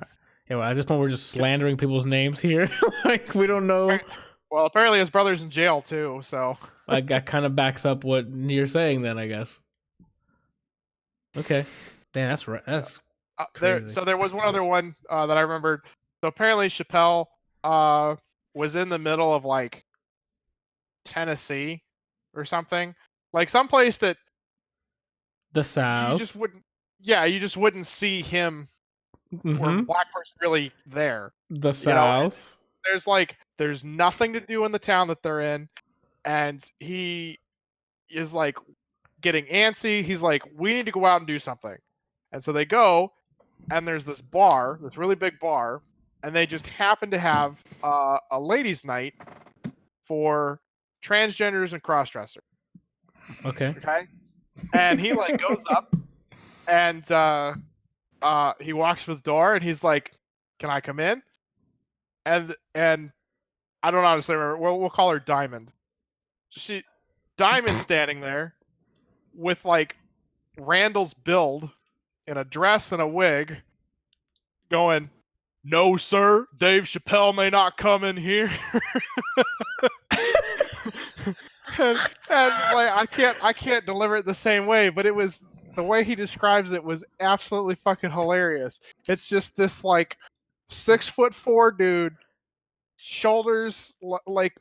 [SPEAKER 1] well, at this point we're just slandering people's names here. Like we don't know.
[SPEAKER 2] Well, apparently his brother's in jail too. So
[SPEAKER 1] Like that kind of backs up what you're saying, then I guess. Okay, damn, that's right. That's crazy.
[SPEAKER 2] there was one other one that I remembered. So apparently Chappelle was in the middle of like Tennessee or something, like someplace that
[SPEAKER 1] the South.
[SPEAKER 2] you just wouldn't see him or a black person really there.
[SPEAKER 1] The South.
[SPEAKER 2] There's nothing to do in the town that they're in, and he is like getting antsy. He's like, we need to go out and do something. And so they go, and there's this bar, this really big bar, and they just happen to have a ladies' night for transgenders and crossdressers.
[SPEAKER 1] Okay.
[SPEAKER 2] And he like goes up and he walks to the door and he's like, can I come in? And I don't honestly remember. We'll call her Diamond. Diamond's standing there with like Randal's build in a dress and a wig, going, "No, sir, Dave Chappelle may not come in here." and like I can't deliver it the same way, but it was the way he describes it was absolutely fucking hilarious. It's just this like 6'4" dude, shoulders like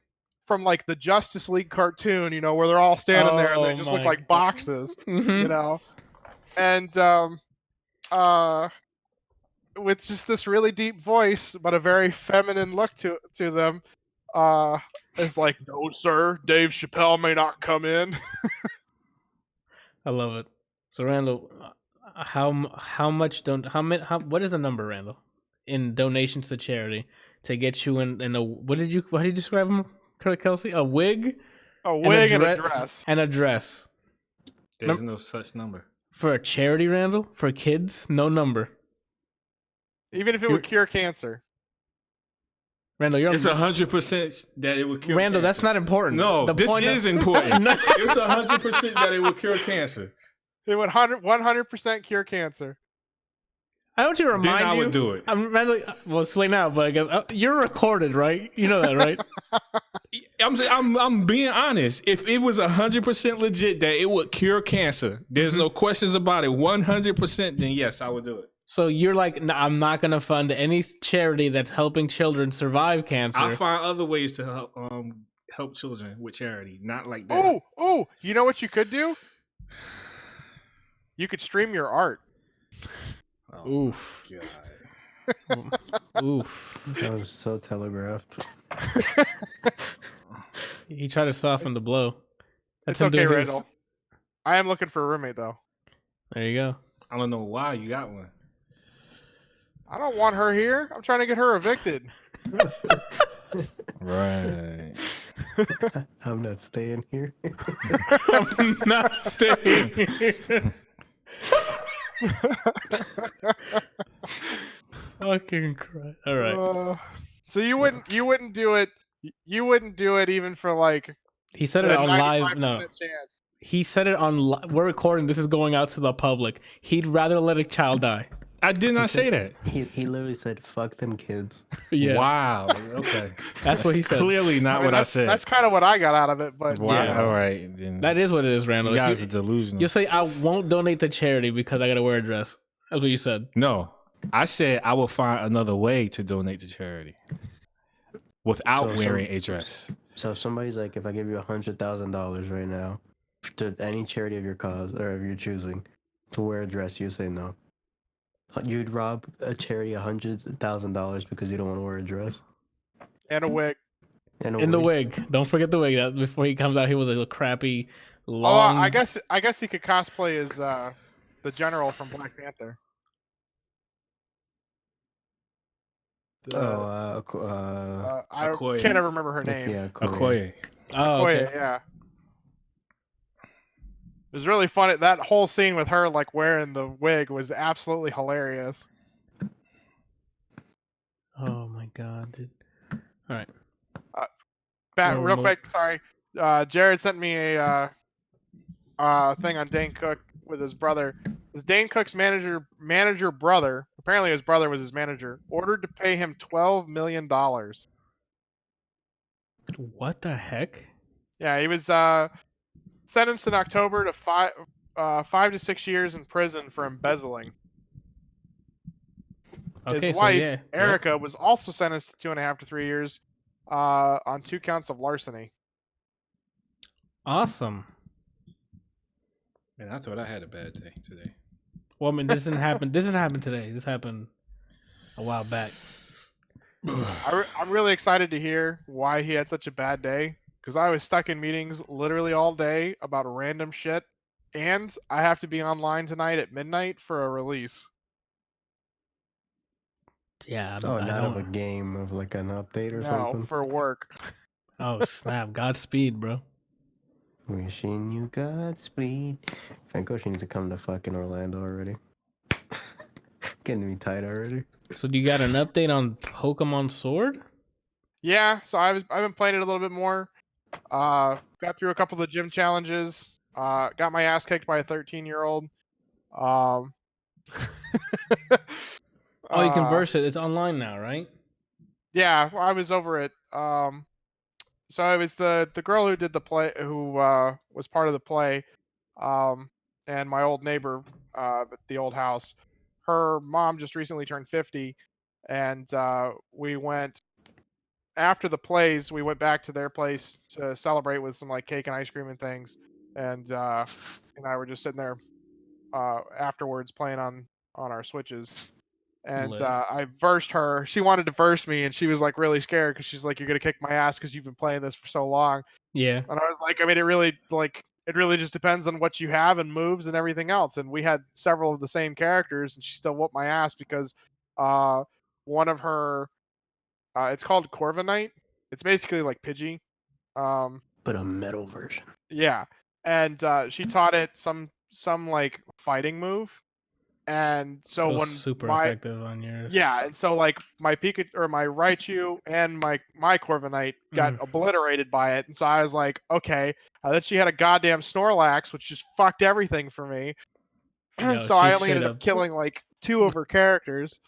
[SPEAKER 2] from like the Justice League cartoon, where they're all standing there and they just look like boxes, and with just this really deep voice but a very feminine look to them. It's like, "No, sir, Dave Chappelle may not come in."
[SPEAKER 1] I love it. So Randall, what is the number, Randall, in donations to charity to get you in how did you describe him, Kelsey? A wig?
[SPEAKER 2] A wig and a dress.
[SPEAKER 1] And a dress.
[SPEAKER 3] There's no such number.
[SPEAKER 1] For a charity, Randall? For kids? No number.
[SPEAKER 2] Even if it would cure cancer.
[SPEAKER 1] Randall,
[SPEAKER 3] it's 100% that it would cure
[SPEAKER 1] Randall,
[SPEAKER 3] cancer.
[SPEAKER 1] That's not important.
[SPEAKER 3] No, this is important. It's 100% that it will cure cancer.
[SPEAKER 2] It would 100% cure cancer.
[SPEAKER 1] I want you to remind you.
[SPEAKER 3] Then I would do it.
[SPEAKER 1] Randall, well, explain now, but I guess you're recorded, right? You know that, right?
[SPEAKER 3] I'm being honest. If it was 100% legit that it would cure cancer, there's no questions about it. 100%, then yes, I would do it.
[SPEAKER 1] So you're like, I'm not going to fund any charity that's helping children survive cancer.
[SPEAKER 3] I'll find other ways to help children with charity, not like that.
[SPEAKER 2] Oh, you know what you could do? You could stream your art.
[SPEAKER 3] Oh,
[SPEAKER 1] Oof.
[SPEAKER 3] God.
[SPEAKER 1] Oof.
[SPEAKER 4] That was so telegraphed.
[SPEAKER 1] He tried to soften the blow.
[SPEAKER 2] It's
[SPEAKER 1] him
[SPEAKER 2] okay,
[SPEAKER 1] doing his-
[SPEAKER 2] Randall. I am looking for a roommate though.
[SPEAKER 1] There you go.
[SPEAKER 3] I don't know why you got one.
[SPEAKER 2] I don't want her here. I'm trying to get her evicted.
[SPEAKER 3] Right.
[SPEAKER 4] I'm not staying here.
[SPEAKER 1] I'm not staying here. Fucking Christ. All right.
[SPEAKER 2] So you wouldn't do it. You wouldn't do it even for like
[SPEAKER 1] He said
[SPEAKER 2] the
[SPEAKER 1] it on live.
[SPEAKER 2] 95%
[SPEAKER 1] No,
[SPEAKER 2] chance.
[SPEAKER 1] he said it on. We're recording. This is going out to the public. He'd rather let a child die.
[SPEAKER 3] I did not say that.
[SPEAKER 4] He literally said, "Fuck them kids."
[SPEAKER 1] Yeah,
[SPEAKER 3] Wow. Okay.
[SPEAKER 1] that's what he said.
[SPEAKER 3] Clearly not
[SPEAKER 2] I mean,
[SPEAKER 3] what I
[SPEAKER 2] that's,
[SPEAKER 3] said.
[SPEAKER 2] That's kind of what I got out of it, but
[SPEAKER 3] Wow.
[SPEAKER 1] Yeah.
[SPEAKER 3] All right. Then
[SPEAKER 1] That is what it is, Randall.
[SPEAKER 3] you
[SPEAKER 1] If
[SPEAKER 3] guys are delusional.
[SPEAKER 1] you say I won't donate to charity because I gotta wear a dress. That's what you said.
[SPEAKER 3] No, I said I will find another way to donate to charity without
[SPEAKER 4] So
[SPEAKER 3] wearing a dress.
[SPEAKER 4] So if somebody's like, if I give you $100,000 right now to any charity of your cause or of your choosing to wear a dress, you say no. You'd rob a charity $100,000 because you don't want to wear a dress
[SPEAKER 2] and a wig.
[SPEAKER 4] and a
[SPEAKER 1] In the
[SPEAKER 4] wig?
[SPEAKER 1] wig. Don't forget the wig. That before he comes out, he was a crappy
[SPEAKER 2] Oh,
[SPEAKER 1] long.
[SPEAKER 2] I guess he could cosplay as the general from Black Panther.
[SPEAKER 4] Oh,
[SPEAKER 2] I
[SPEAKER 3] Okoye.
[SPEAKER 2] can't ever remember her name.
[SPEAKER 4] yeah,
[SPEAKER 3] Okoye.
[SPEAKER 1] Oh, okay.
[SPEAKER 2] Yeah. It was really funny. That whole scene with her like wearing the wig was absolutely hilarious.
[SPEAKER 1] Oh my god, dude. All right.
[SPEAKER 2] Real
[SPEAKER 1] Remote.
[SPEAKER 2] quick, sorry. Jared sent me a thing on Dane Cook with his brother. This Dane Cook's manager brother, apparently his brother was his manager, ordered to pay him $12 million.
[SPEAKER 1] What the heck?
[SPEAKER 2] Yeah, he was sentenced in October to 5 to 6 years in prison for embezzling.
[SPEAKER 1] Okay,
[SPEAKER 2] His
[SPEAKER 1] so
[SPEAKER 2] wife,
[SPEAKER 1] yeah.
[SPEAKER 2] Erica, was also sentenced to 2.5 to 3 years on 2 counts of larceny.
[SPEAKER 1] Awesome.
[SPEAKER 3] Man, I thought I had a bad day today.
[SPEAKER 1] Well, I mean, this didn't happen. This didn't happen today. This happened a while back.
[SPEAKER 2] I'm really excited to hear why he had such a bad day because I was stuck in meetings literally all day about random shit, and I have to be online tonight at midnight for a release.
[SPEAKER 1] Yeah.
[SPEAKER 4] Oh,
[SPEAKER 1] I
[SPEAKER 4] not of a
[SPEAKER 1] don't.
[SPEAKER 4] game, of like an update or
[SPEAKER 2] No,
[SPEAKER 4] something.
[SPEAKER 2] for work.
[SPEAKER 1] Oh snap! Godspeed, bro.
[SPEAKER 4] Wishing you Godspeed. Franco, she needs to come to fucking Orlando already. Getting me tight already.
[SPEAKER 1] So do you got an update on Pokemon Sword?
[SPEAKER 2] Yeah, so I've been playing it a little bit more. Got through a couple of the gym challenges. Got my ass kicked by a 13-year-old.
[SPEAKER 1] Oh, you converse it. It's online now, right?
[SPEAKER 2] Yeah, I was over it. So it was the girl who did the play, who was part of the play, and my old neighbor at the old house. Her mom just recently turned 50, and we went after the plays. We went back to their place to celebrate with some like cake and ice cream and things, and I were just sitting there afterwards playing on our Switches. And
[SPEAKER 1] Lit.
[SPEAKER 2] I versed her. She wanted to verse me, and she was like really scared because she's like, "You're gonna kick my ass because you've been playing this for so long."
[SPEAKER 1] Yeah.
[SPEAKER 2] And I was like, "I mean, it really just depends on what you have and moves and everything else." And we had several of the same characters, and she still whooped my ass because one of her, it's called Corviknight. It's basically like Pidgey.
[SPEAKER 4] But a metal version.
[SPEAKER 2] Yeah, and she taught it some like fighting move. And so
[SPEAKER 1] It was
[SPEAKER 2] when
[SPEAKER 1] super
[SPEAKER 2] my
[SPEAKER 1] effective on yours.
[SPEAKER 2] yeah, and so like my Pikachu or my Raichu and my Corviknight got obliterated by it, and so I was like, okay. Then she had a goddamn Snorlax, which just fucked everything for me.
[SPEAKER 1] Yo,
[SPEAKER 2] So I
[SPEAKER 1] she
[SPEAKER 2] only ended
[SPEAKER 1] straight
[SPEAKER 2] up
[SPEAKER 1] up-
[SPEAKER 2] killing like 2 of her characters.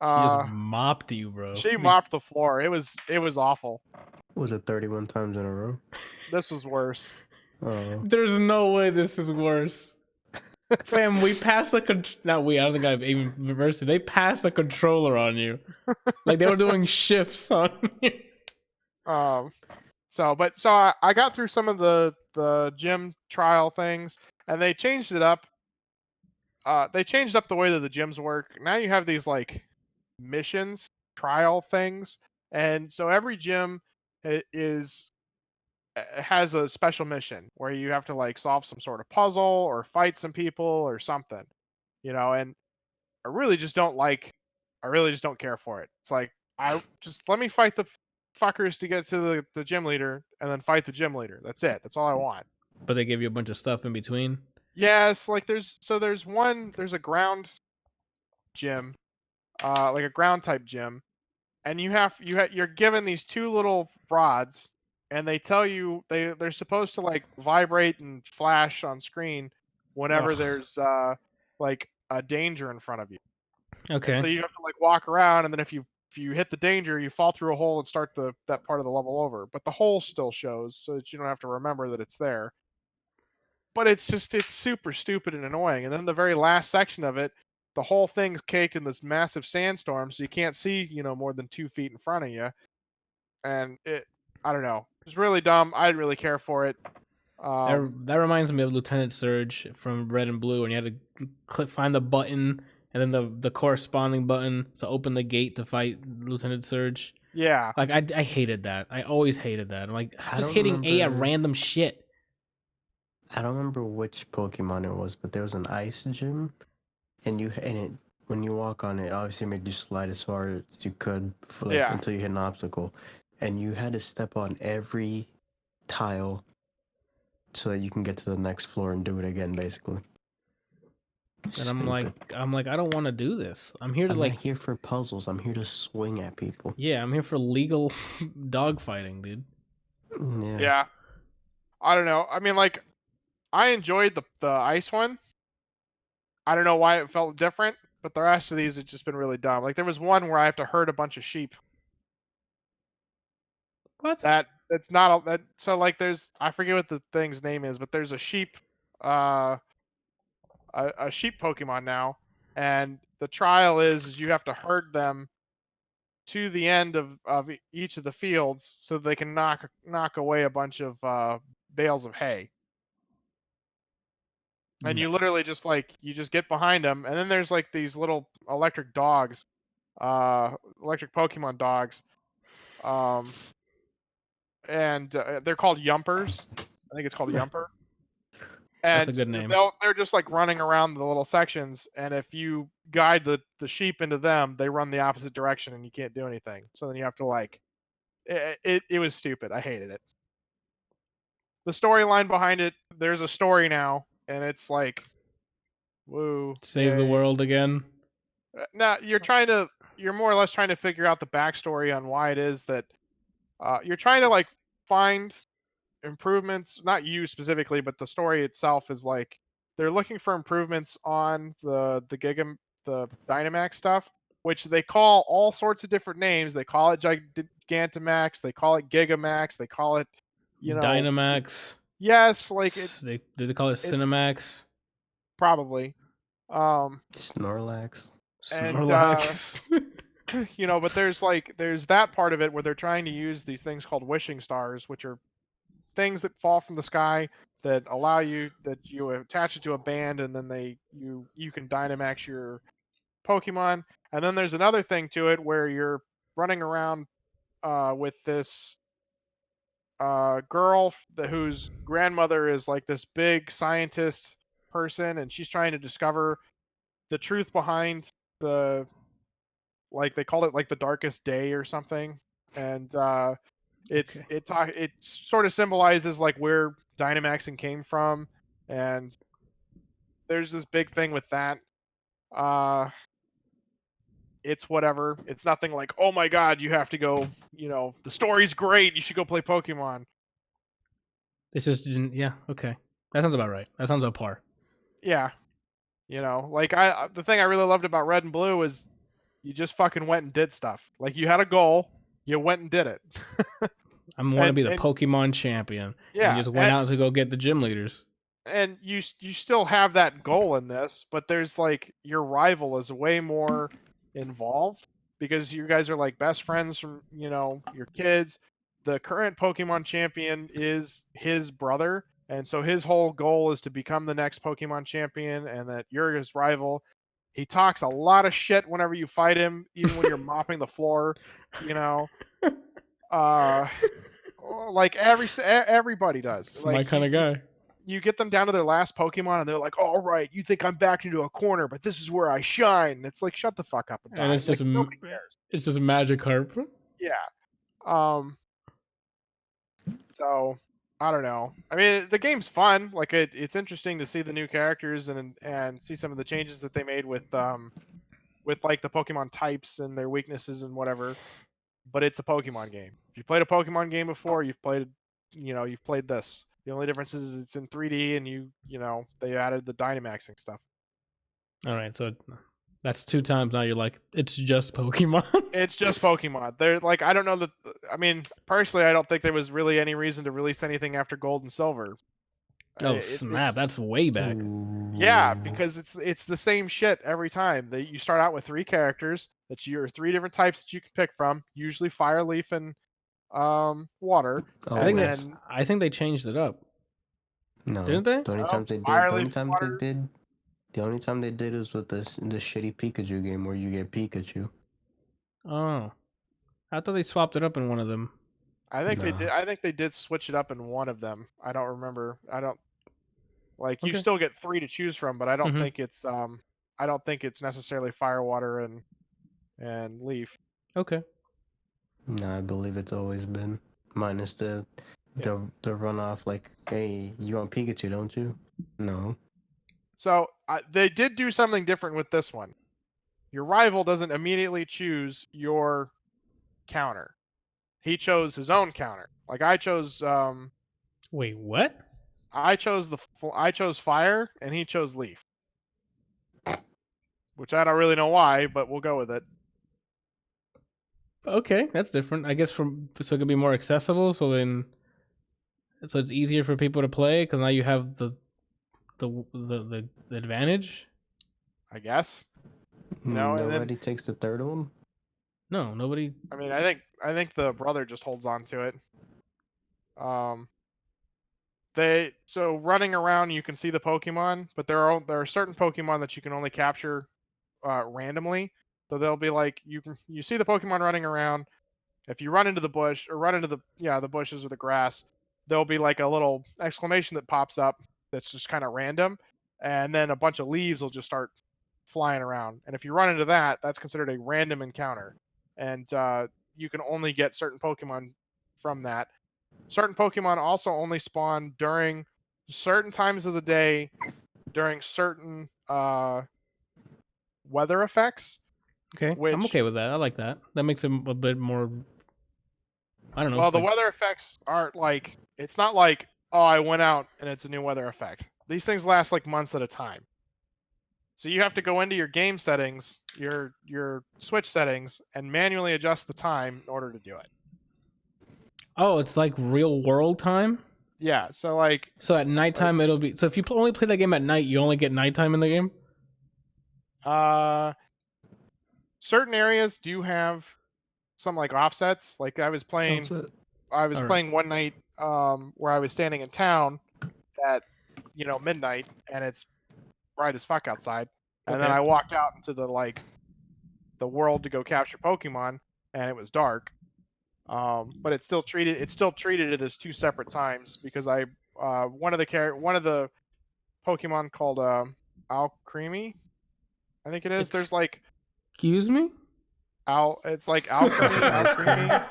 [SPEAKER 1] She just mopped you, bro.
[SPEAKER 2] She mopped the floor. It was awful.
[SPEAKER 4] Was it 31 times in a row?
[SPEAKER 2] This was worse.
[SPEAKER 4] Oh.
[SPEAKER 1] There's no way this is worse. Fam, we passed the not we. I don't think I've even reversed it. They passed the controller on you, like they were doing shifts on you.
[SPEAKER 2] So I got through some of the gym trial things, and they changed it up. they changed up the way that the gyms work. Now you have these like missions, trial things, and so every gym has a special mission where you have to like solve some sort of puzzle or fight some people or something, and I really just don't like I really just don't care for it. It's like I just let me fight the fuckers to get to the gym leader and then fight the gym leader. That's it. That's all I want.
[SPEAKER 1] But they give you a bunch of stuff in between.
[SPEAKER 2] Yes, like there's a ground gym, like a ground type gym, and you're given these two little rods, and they tell you they're supposed to like vibrate and flash on screen whenever
[SPEAKER 1] Ugh.
[SPEAKER 2] there's like a danger in front of you. And
[SPEAKER 1] Okay.
[SPEAKER 2] so you have to like walk around, and then if you hit the danger, you fall through a hole and start that part of the level over. But the hole still shows, so that you don't have to remember that it's there. But it's super stupid and annoying. And then the very last section of it, the whole thing's caked in this massive sandstorm, so you can't see, more than 2 feet in front of you. And I don't know, it's really dumb. I didn't really care for it.
[SPEAKER 1] That reminds me of Lieutenant Surge from Red and Blue, and you had to find the button and then the corresponding button to open the gate to fight Lieutenant Surge.
[SPEAKER 2] Yeah,
[SPEAKER 1] Like I hated that. I always hated that. I'm like
[SPEAKER 4] I
[SPEAKER 1] just
[SPEAKER 4] don't
[SPEAKER 1] hitting A at
[SPEAKER 4] remember-
[SPEAKER 1] random shit.
[SPEAKER 4] I don't remember which Pokemon it was, but there was an ice gym, and when you walk on it, obviously it made you slide as far as you could for
[SPEAKER 2] Yeah.
[SPEAKER 4] until you hit an obstacle, and you had to step on every tile so that you can get to the next floor and do it again, basically.
[SPEAKER 1] And I'm like, I don't want to do this. I'm here to
[SPEAKER 4] I'm
[SPEAKER 1] like
[SPEAKER 4] not here for puzzles. I'm here to swing at people.
[SPEAKER 1] Yeah, I'm here for legal dog fighting, dude.
[SPEAKER 2] yeah. I don't know. I mean, like, I enjoyed the ice one. I don't know why it felt different, but the rest of these have just been really dumb. Like there was one where I have to herd a bunch of sheep.
[SPEAKER 1] What?
[SPEAKER 2] That's not that. So like, I forget what the thing's name is, but there's a sheep, a sheep Pokemon now, and the trial is you have to herd them to the end of each of the fields so they can knock away a bunch of bales of hay. And you literally just you just get behind them, and then there's like these little electric dogs, electric Pokemon dogs, and they're called Yumpers. I think it's called Yumper. And
[SPEAKER 1] That's a good name.
[SPEAKER 2] They're just like running around the little sections, and if you guide the sheep into them, they run the opposite direction, and you can't do anything. So then you have to like, it was stupid. I hated it. The storyline behind it, there's a story now, and it's like, woo,
[SPEAKER 1] Save the
[SPEAKER 2] yay.
[SPEAKER 1] world again.
[SPEAKER 2] Now you're more or less trying to figure out the backstory on why it is that you're trying to like find improvements. Not you specifically, but the story itself is like they're looking for improvements on the Dynamax stuff, which they call all sorts of different names. They call it Gigantamax, they call it Gigamax, they call it
[SPEAKER 1] Dynamax.
[SPEAKER 2] Yes, like
[SPEAKER 1] Did they call it Cinemax?
[SPEAKER 2] probably.
[SPEAKER 4] Snorlax.
[SPEAKER 2] And,
[SPEAKER 1] Snorlax.
[SPEAKER 2] But there's that part of it where they're trying to use these things called wishing stars, which are things that fall from the sky that allow you attach it to a band, and then you can Dynamax your Pokemon. And then there's another thing to it where you're running around with this girl whose grandmother is like this big scientist person, and she's trying to discover the truth behind they called it like the darkest day or something, and it sort of symbolizes like where Dynamaxing came from, and there's this big thing with that. It's whatever. It's nothing like, oh my god, you have to go. The story's great. You should go play Pokemon.
[SPEAKER 1] It's just yeah, okay. That sounds about right. That sounds on par.
[SPEAKER 2] Yeah, the thing I really loved about Red and Blue is you just fucking went and did stuff. Like you had a goal, you went and did it.
[SPEAKER 1] I want to be the Pokemon champion.
[SPEAKER 2] Yeah,
[SPEAKER 1] you just went out to go get the gym leaders.
[SPEAKER 2] And you still have that goal in this, but there's like your rival is way more involved because you guys are like best friends from your kids. The current Pokemon champion is his brother, And so his whole goal is to become the next Pokemon champion, and that you're his rival. He talks a lot of shit whenever you fight him, even when you're mopping the floor. You know, like everybody does.
[SPEAKER 1] It's
[SPEAKER 2] Like
[SPEAKER 1] my kind of guy.
[SPEAKER 2] you get them down to their last Pokemon, and they're like, "All right, you think I'm backed into a corner, but this is where I shine." It's like, shut the fuck up and die.
[SPEAKER 1] And it's
[SPEAKER 2] Like,
[SPEAKER 1] just
[SPEAKER 2] nobody cares.
[SPEAKER 1] it's just Magikarp.
[SPEAKER 2] Yeah. So I don't know. I mean, the game's fun. Like it's interesting to see the new characters and see some of the changes that they made with like the Pokemon types and their weaknesses and whatever. But it's a Pokemon game. If you played a Pokemon game before, you've played this. The only difference is it's in 3D and you know they added the Dynamaxing stuff.
[SPEAKER 1] All right, so that's 2 times now. You're like, it's just Pokemon.
[SPEAKER 2] It's just Pokemon. They're like, I don't know that. I mean, personally, I don't think there was really any reason to release anything after Gold and Silver.
[SPEAKER 1] Oh snap! That's way back.
[SPEAKER 2] Yeah, because it's the same shit every time. You start out with 3 characters that you're 3 different types that you can pick from. Usually fire, leaf, and water.
[SPEAKER 4] Oh,
[SPEAKER 1] I think they changed it up.
[SPEAKER 4] no.
[SPEAKER 1] Didn't they?
[SPEAKER 4] The only time they did.
[SPEAKER 2] Fire,
[SPEAKER 4] The only
[SPEAKER 2] leaf,
[SPEAKER 4] time
[SPEAKER 2] water.
[SPEAKER 4] they did. The only time they did was with the shitty Pikachu game where you get Pikachu.
[SPEAKER 1] Oh, I thought they swapped it up in one of them.
[SPEAKER 2] I think they
[SPEAKER 4] No.
[SPEAKER 2] did. I think they did switch it up in one of them. I don't remember. I don't like. You
[SPEAKER 1] Okay.
[SPEAKER 2] still get 3 to choose from, but I don't
[SPEAKER 1] Mhm.
[SPEAKER 2] think it's I don't think it's necessarily fire, water, and leaf.
[SPEAKER 1] Okay.
[SPEAKER 4] No, I believe it's always been minus the runoff. Like, hey, you want Pikachu, don't you? No.
[SPEAKER 2] So they did do something different with this one. Your rival doesn't immediately choose your counter. He chose his own counter. Like I chose
[SPEAKER 1] Wait, what?
[SPEAKER 2] I chose fire and he chose leaf. Which I don't really know why, but we'll go with it.
[SPEAKER 1] Okay, that's different. I guess so it can be more accessible. So it's easier for people to play because now you have the advantage.
[SPEAKER 2] I guess. No, and then-
[SPEAKER 4] Nobody takes the third one.
[SPEAKER 1] No, nobody.
[SPEAKER 2] I mean, I think the brother just holds on to it. So running around, you can see the Pokemon, but there are certain Pokemon that you can only capture randomly. So they'll be like you see the Pokemon running around. If you run into the bush or run into the bushes or the grass, there'll be like a little exclamation that pops up that's just kind of random, and then a bunch of leaves will just start flying around. And if you run into that, that's considered a random encounter, and you can only get certain Pokemon from that. Certain Pokemon also only spawn during certain times of the day, during certain weather effects.
[SPEAKER 1] Okay, I'm okay with that. I like that. That makes it a bit more. I don't know.
[SPEAKER 2] Well, the
[SPEAKER 1] like-
[SPEAKER 2] weather effects aren't like it's not like, oh, I went out and it's a new weather effect. These things last like months at a time. So you have to go into your game settings, your Switch settings, and manually adjust the time in order to do it.
[SPEAKER 1] Oh, it's like real world time.
[SPEAKER 2] Yeah. So like,
[SPEAKER 1] So at nighttime it'll be. So if you only play that game at night, you only get nighttime in the game.
[SPEAKER 2] certain areas do have some like offsets. Like I was playing
[SPEAKER 1] Alright.
[SPEAKER 2] playing one night where I was standing in town at midnight, and it's bright as fuck outside. And then
[SPEAKER 1] Okay.
[SPEAKER 2] I walked out into the world to go capture Pokemon, and it was dark. But it still treated it as 2 separate times because one of the Pokemon called Alcremie, I think it is. There's like
[SPEAKER 1] Excuse me.
[SPEAKER 2] it's like Alcremie.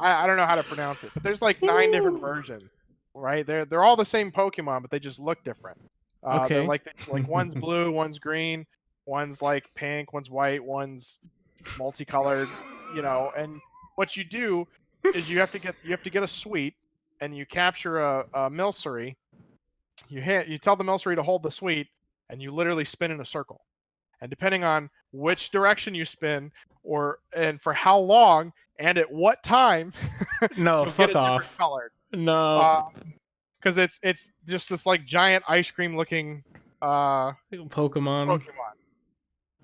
[SPEAKER 2] I don't know how to pronounce it, but there's like 9 different versions, right? They're all the same Pokemon, but they just look different.
[SPEAKER 1] Okay.
[SPEAKER 2] They're like one's blue, one's green, one's like pink, one's white, one's multicolored, and what you do is you have to get a sweet, and you capture a Milcery. You tell the Milcery to hold the sweet, and you literally spin in a circle. And depending on which direction you spin, and for how long, and at what time,
[SPEAKER 1] No,
[SPEAKER 2] you'll
[SPEAKER 1] fuck
[SPEAKER 2] get a different
[SPEAKER 1] off.
[SPEAKER 2] color.
[SPEAKER 1] No,
[SPEAKER 2] Because it's just this like giant ice cream looking
[SPEAKER 1] Pokemon.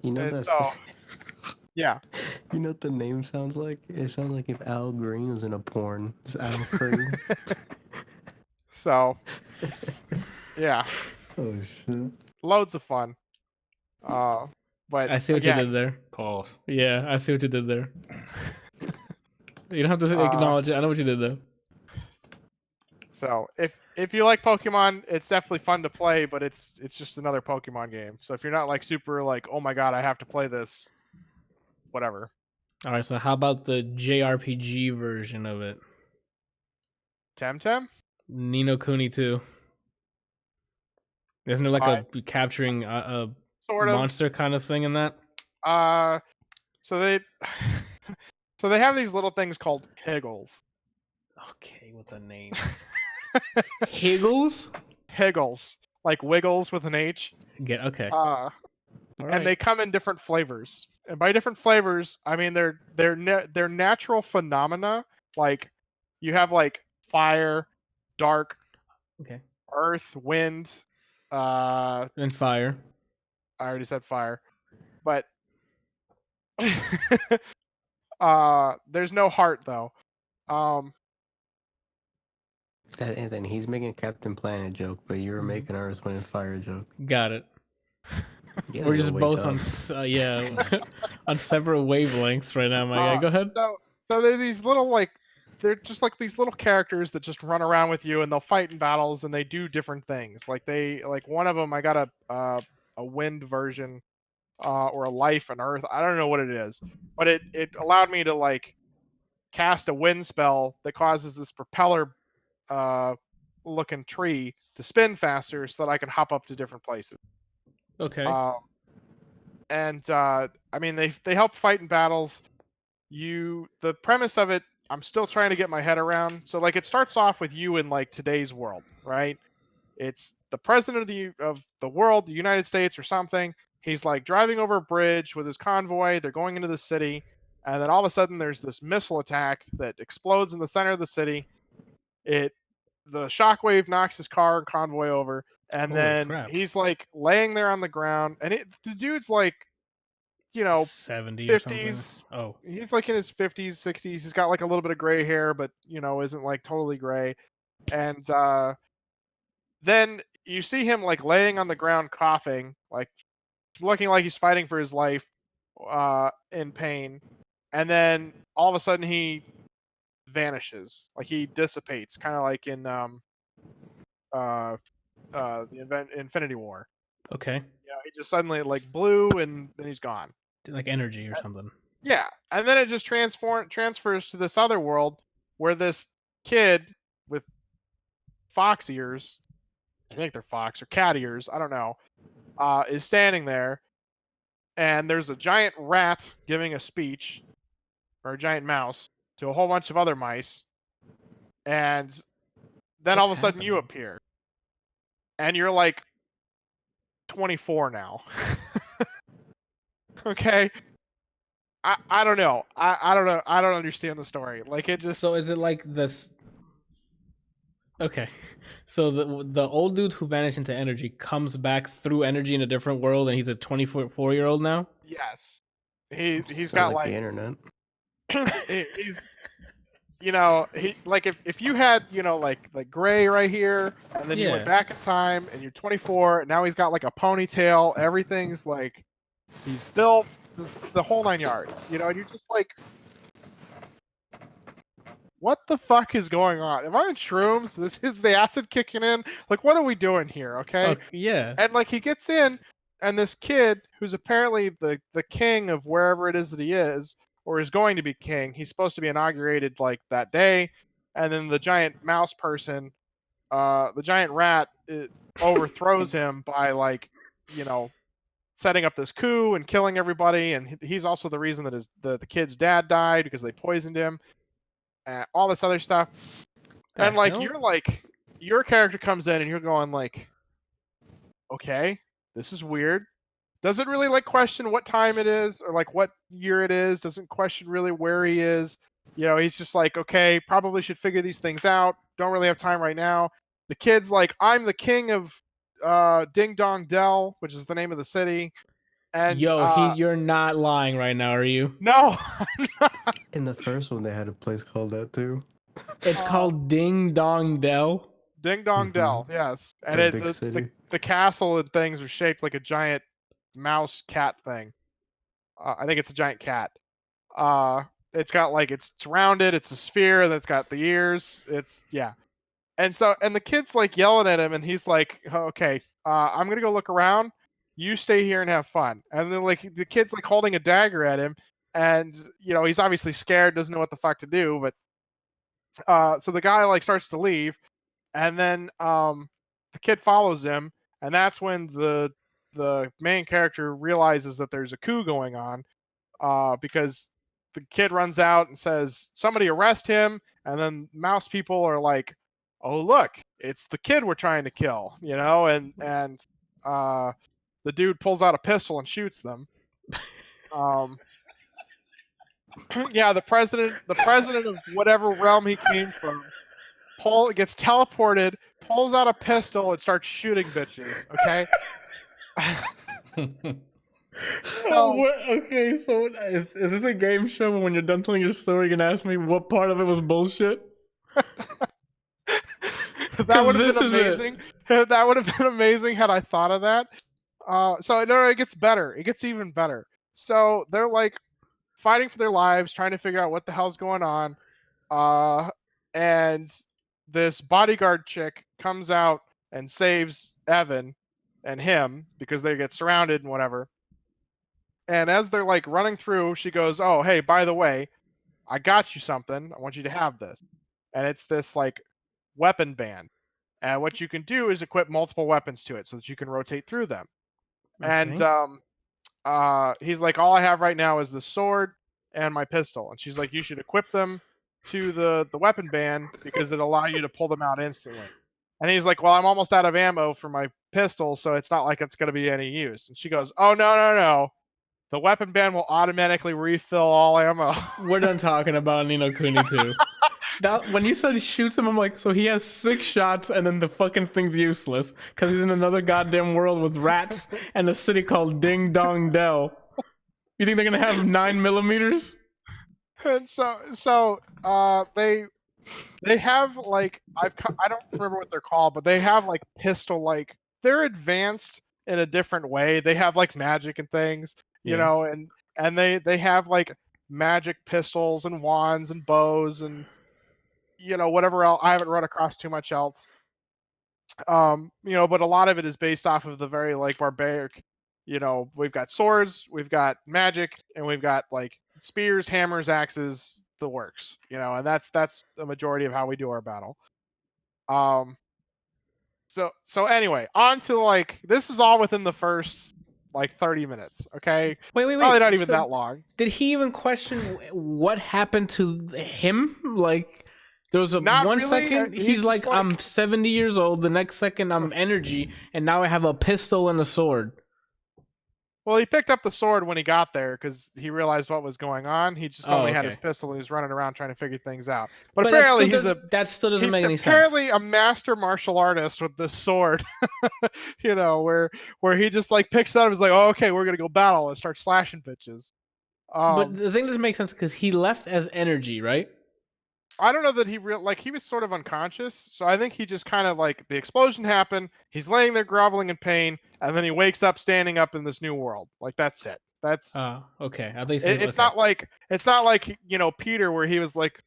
[SPEAKER 4] You know
[SPEAKER 2] And
[SPEAKER 4] that's.
[SPEAKER 2] so- yeah.
[SPEAKER 4] You know what the name sounds like? It sounds like if Al Green was in a porn. It's Al Green.
[SPEAKER 2] So Yeah,
[SPEAKER 4] Oh shit.
[SPEAKER 2] loads of fun. But
[SPEAKER 1] I see what
[SPEAKER 2] again,
[SPEAKER 1] you did there.
[SPEAKER 3] Pause.
[SPEAKER 1] Yeah, I see what you did there. You don't have to
[SPEAKER 2] Uh,
[SPEAKER 1] acknowledge it. I know what you did though.
[SPEAKER 2] So if you like Pokemon, it's definitely fun to play, but it's just another Pokemon game. So if you're not like super like, oh my god, I have to play this, whatever.
[SPEAKER 1] All right, so how about the JRPG version of it?
[SPEAKER 2] Temtem?
[SPEAKER 1] Ni No Kuni 2. Isn't there like a capturing a
[SPEAKER 2] Sort of.
[SPEAKER 1] monster kind of thing in that?
[SPEAKER 2] So they so they have these little things called Higgles.
[SPEAKER 1] Okay, what the name? Higgles?
[SPEAKER 2] Higgles, like Wiggles with an H.
[SPEAKER 1] Okay.
[SPEAKER 2] All
[SPEAKER 1] All
[SPEAKER 2] and they come in different flavors. And by different flavors, I mean they're natural phenomena. Like you have like fire, dark,
[SPEAKER 1] Okay.
[SPEAKER 2] earth, wind.
[SPEAKER 1] And fire.
[SPEAKER 2] I already said fire, but there's no heart though.
[SPEAKER 4] Anthony, he's making a Captain Planet joke, but you're
[SPEAKER 1] Mhm.
[SPEAKER 4] making Earth, Wind, and Fire joke.
[SPEAKER 1] Got it.
[SPEAKER 4] You gotta
[SPEAKER 1] We're
[SPEAKER 4] go
[SPEAKER 1] just
[SPEAKER 4] wake
[SPEAKER 1] both
[SPEAKER 4] up.
[SPEAKER 1] on on separate wavelengths right now, my guy. Go ahead.
[SPEAKER 2] So there's these little like they're just like these little characters that just run around with you and they'll fight in battles and they do different things. Like one of them I got a wind version or a life and earth. I don't know what it is, but it allowed me to like cast a wind spell that causes this propeller looking tree to spin faster so that I can hop up to different places.
[SPEAKER 1] Okay.
[SPEAKER 2] I mean they help fight in battles. The premise of it, I'm still trying to get my head around. So like it starts off with you in like today's world, right? It's the president of the world, the United States or something. He's like driving over a bridge with his convoy. They're going into the city, and then all of a sudden there's this missile attack that explodes in the center of the city. The shockwave knocks his car and convoy over, and
[SPEAKER 1] Holy
[SPEAKER 2] then
[SPEAKER 1] crap.
[SPEAKER 2] he's like laying there on the ground, and the dude's like,
[SPEAKER 1] 70 or something.
[SPEAKER 2] 50s.
[SPEAKER 1] Oh.
[SPEAKER 2] He's like in his 50s, 60s. He's got like a little bit of gray hair, but isn't like totally gray. And then you see him like laying on the ground coughing, like looking like he's fighting for his life, in pain. And then all of a sudden he vanishes, like he dissipates, kind of like in the Infinity War.
[SPEAKER 1] Okay.
[SPEAKER 2] Yeah, he just suddenly like blew and then he's gone.
[SPEAKER 1] Like energy or something.
[SPEAKER 2] Yeah, and then it just transfers to this other world where this kid with fox ears, I think they're fox or cat ears, I don't know, is standing there, and there's a giant rat giving a speech, or a giant mouse, to a whole bunch of other mice, and then all of a sudden you appear, and you're like 24 now. Okay. I don't know. I don't know. I don't understand the story. Like it just.
[SPEAKER 1] So is it like this? Okay, so the old dude who vanished into energy comes back through energy in a different world, and he's a 24-year-old now.
[SPEAKER 2] Yes, he's
[SPEAKER 4] Sounds
[SPEAKER 2] got
[SPEAKER 4] like the internet.
[SPEAKER 2] he's he like if you had like gray right here, and then you went back in time, and you're 24, and now he's got like a ponytail. Everything's like. He's built the whole 9 yards, and you're just like, what the fuck is going on? Am I on shrooms? This is the acid kicking in? Like, what are we doing here? Okay.
[SPEAKER 1] Yeah.
[SPEAKER 2] And like he gets in, and this kid who's apparently the king of wherever it is that he is, or is going to be king. He's supposed to be inaugurated like that day, and then the giant mouse person, the giant rat, overthrows him by like, setting up this coup and killing everybody, and he's also the reason that the kid's dad died because they poisoned him, all this other stuff. And like your character comes in and you're going like, okay, this is weird. Doesn't really like question what time it is or like what year it is. Doesn't question really where he is. He's just like, okay, probably should figure these things out. Don't really have time right now. The kid's like, I'm the king of Ding Dong Dell, which is the name of the city. And
[SPEAKER 1] you're not lying right now, are you?
[SPEAKER 2] No.
[SPEAKER 4] In the first one, they had a place called that too.
[SPEAKER 1] It's called Ding Dong Dell.
[SPEAKER 2] Ding Dong Dell, yes. And
[SPEAKER 4] The big city.
[SPEAKER 2] the castle and things are shaped like a giant mouse cat thing. I think it's a giant cat. It's got like it's rounded, it's a sphere, and it's got the ears. It's yeah. And the kid's like yelling at him, and he's like, "Okay, I'm gonna go look around. You stay here and have fun." And then like the kid's like holding a dagger at him, and he's obviously scared, doesn't know what the fuck to do. But so the guy like starts to leave, and then the kid follows him, and that's when the main character realizes that there's a coup going on, because the kid runs out and says, "Somebody arrest him," and then mouse people are like, "Oh look, it's the kid we're trying to kill," and the dude pulls out a pistol and shoots them. Yeah, the president of whatever realm he came from, gets teleported, pulls out a pistol, and starts shooting bitches. Okay.
[SPEAKER 1] Okay, so is this a game show where when you're done telling your story, you're gonna ask me what part of it was bullshit?
[SPEAKER 2] That would have been amazing. That would have been amazing had I thought of that. So no, it gets better. It gets even better. So they're like fighting for their lives, trying to figure out what the hell's going on. And this bodyguard chick comes out and saves Evan and him because they get surrounded and whatever. And as they're like running through, she goes, "Oh, hey, by the way, I got you something. I want you to have this." And it's this like weapon band. And what you can do is equip multiple weapons to it so that you can rotate through them.
[SPEAKER 1] Okay.
[SPEAKER 2] And he's like, "All I have right now is the sword and my pistol." And she's like, "You should equip them to the weapon band because it'll allow you to pull them out instantly." And he's like, "Well, I'm almost out of ammo for my pistol, so it's not like it's going to be any use." And she goes, "Oh, no. The weapon band will automatically refill all ammo."
[SPEAKER 1] We're done talking about Ni No Kuni 2. When you said he shoots him, I'm like, so he has 6 shots and then the fucking thing's useless because he's in another goddamn world with rats and a city called Ding Dong Dell. You think they're gonna have 9mm?
[SPEAKER 2] And so they have like I don't remember what they're called, but they have like pistol like they're advanced in a different way. They have like magic and things, and they have like magic pistols and wands and bows and whatever else. I haven't run across too much else. But a lot of it is based off of the very like barbaric. We've got swords, we've got magic, and we've got like spears, hammers, axes, the works. And that's the majority of how we do our battle. So anyway, on to like this is all within the first like 30 minutes. Okay.
[SPEAKER 1] Wait.
[SPEAKER 2] Probably not even that long.
[SPEAKER 1] Did he even question what happened to him? Like, there was
[SPEAKER 2] Not
[SPEAKER 1] one
[SPEAKER 2] really.
[SPEAKER 1] second he's like, I'm 70 years old. The next second I'm energy, and now I have a pistol and a sword.
[SPEAKER 2] Well, he picked up the sword when he got there because he realized what was going on. He just only had his pistol and he was running around trying to figure things out. But apparently
[SPEAKER 1] that still doesn't make any sense.
[SPEAKER 2] He's apparently a master martial artist with this sword. Where he just like picks it up and is like, "Oh, okay, we're gonna go battle," and start slashing bitches.
[SPEAKER 1] But the thing doesn't make sense because he left as energy, right?
[SPEAKER 2] I don't know that he he was sort of unconscious, so I think he just kind of like the explosion happened. He's laying there groveling in pain, and then he wakes up standing up in this new world. Like that's it. That's
[SPEAKER 1] okay. At least
[SPEAKER 2] it's not like Peter where he was like,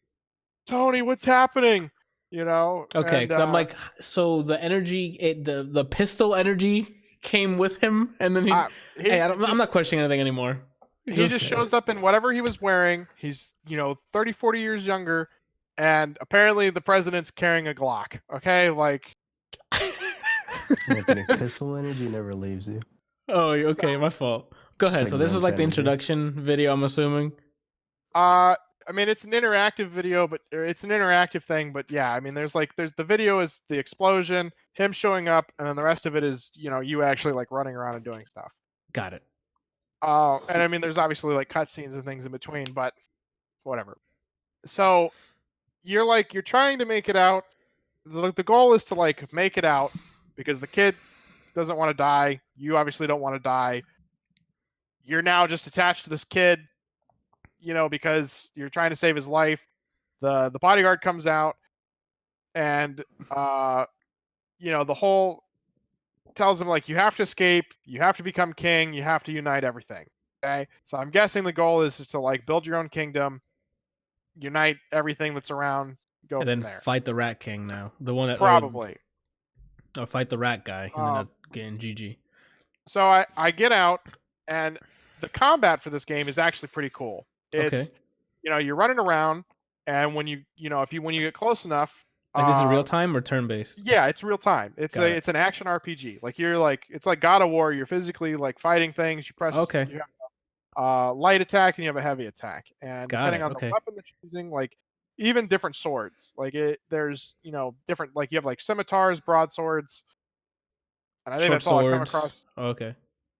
[SPEAKER 2] "Tony, what's happening?"
[SPEAKER 1] Okay, because I'm like, so the energy, the pistol energy came with him, and then I'm not questioning anything anymore.
[SPEAKER 2] He just shows up in whatever he was wearing. He's 30, 40 years younger. And apparently the president's carrying a Glock. Okay, like
[SPEAKER 4] Anthony, pistol energy never leaves you.
[SPEAKER 1] Oh, okay, my fault. Go ahead.
[SPEAKER 4] Like
[SPEAKER 1] so this is like the introduction video, I'm assuming.
[SPEAKER 2] I mean, it's an interactive video, but it's an interactive thing. But yeah, I mean, there's the video is the explosion, him showing up, and then the rest of it is you actually like running around and doing stuff.
[SPEAKER 1] Got it.
[SPEAKER 2] And I mean, there's obviously like cutscenes and things in between, but whatever. So you're trying to make it out. The goal is to like make it out because the kid doesn't want to die. You obviously don't want to die. You're now just attached to this kid, because you're trying to save his life. The bodyguard comes out and the whole tells him like you have to escape, you have to become king, you have to unite everything. Okay, so I'm guessing the goal is to like build your own kingdom, unite everything that's around, go
[SPEAKER 1] And
[SPEAKER 2] from
[SPEAKER 1] then
[SPEAKER 2] there.
[SPEAKER 1] fight the Rat King now. The one that
[SPEAKER 2] Probably.
[SPEAKER 1] or fight the Rat guy and then getting GG.
[SPEAKER 2] So I get out, and the combat for this game is actually pretty cool. It's you're running around, and when you get close enough,
[SPEAKER 1] Like this is real time or turn based?
[SPEAKER 2] yeah, it's real time. It's it's an action RPG. Like it's like God of War. You're physically like fighting things. You press. You have light attack and you have a heavy attack, and depending on the weapon that you're using, like even different swords. Like there's different. Like you have like scimitars, broadswords, and I think that's all I've come across.
[SPEAKER 1] Okay.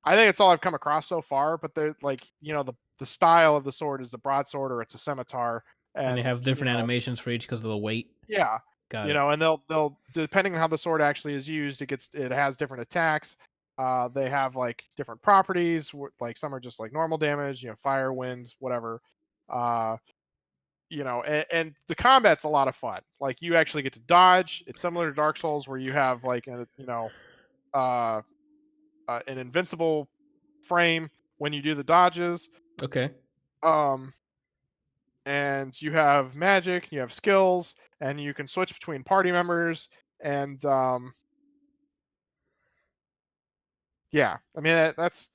[SPEAKER 2] I think it's all I've come across so far. But they're like the style of the sword is a broadsword or it's a scimitar,
[SPEAKER 1] and they have different animations for each because of the weight.
[SPEAKER 2] Yeah.
[SPEAKER 1] Got it.
[SPEAKER 2] And they'll depending on how the sword actually is used, it has different attacks. They have like different properties. Like some are just like normal damage, fire, wind, whatever. And the combat's a lot of fun. Like you actually get to dodge. It's similar to Dark Souls where you have like an invincible frame when you do the dodges.
[SPEAKER 1] Okay.
[SPEAKER 2] And you have magic, you have skills, and you can switch between party members. And yeah, I mean that's.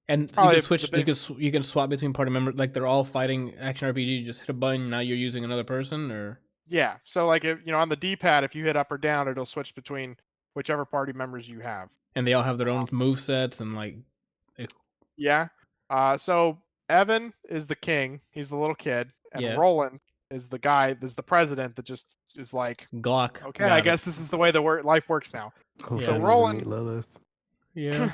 [SPEAKER 1] And you can swap between party members, like they're all fighting action RPG. You just hit a button, now you're using another person, or
[SPEAKER 2] yeah. So like if on the D-pad, if you hit up or down, it'll switch between whichever party members you have.
[SPEAKER 1] And they all have their own move sets and like.
[SPEAKER 2] Yeah. So Evan is the king. He's the little kid, and Roland is the guy. Is the president that just is like
[SPEAKER 1] Glock.
[SPEAKER 2] Okay, I guess this is the way life works now. So Roland.
[SPEAKER 4] Lilith.
[SPEAKER 1] Yeah.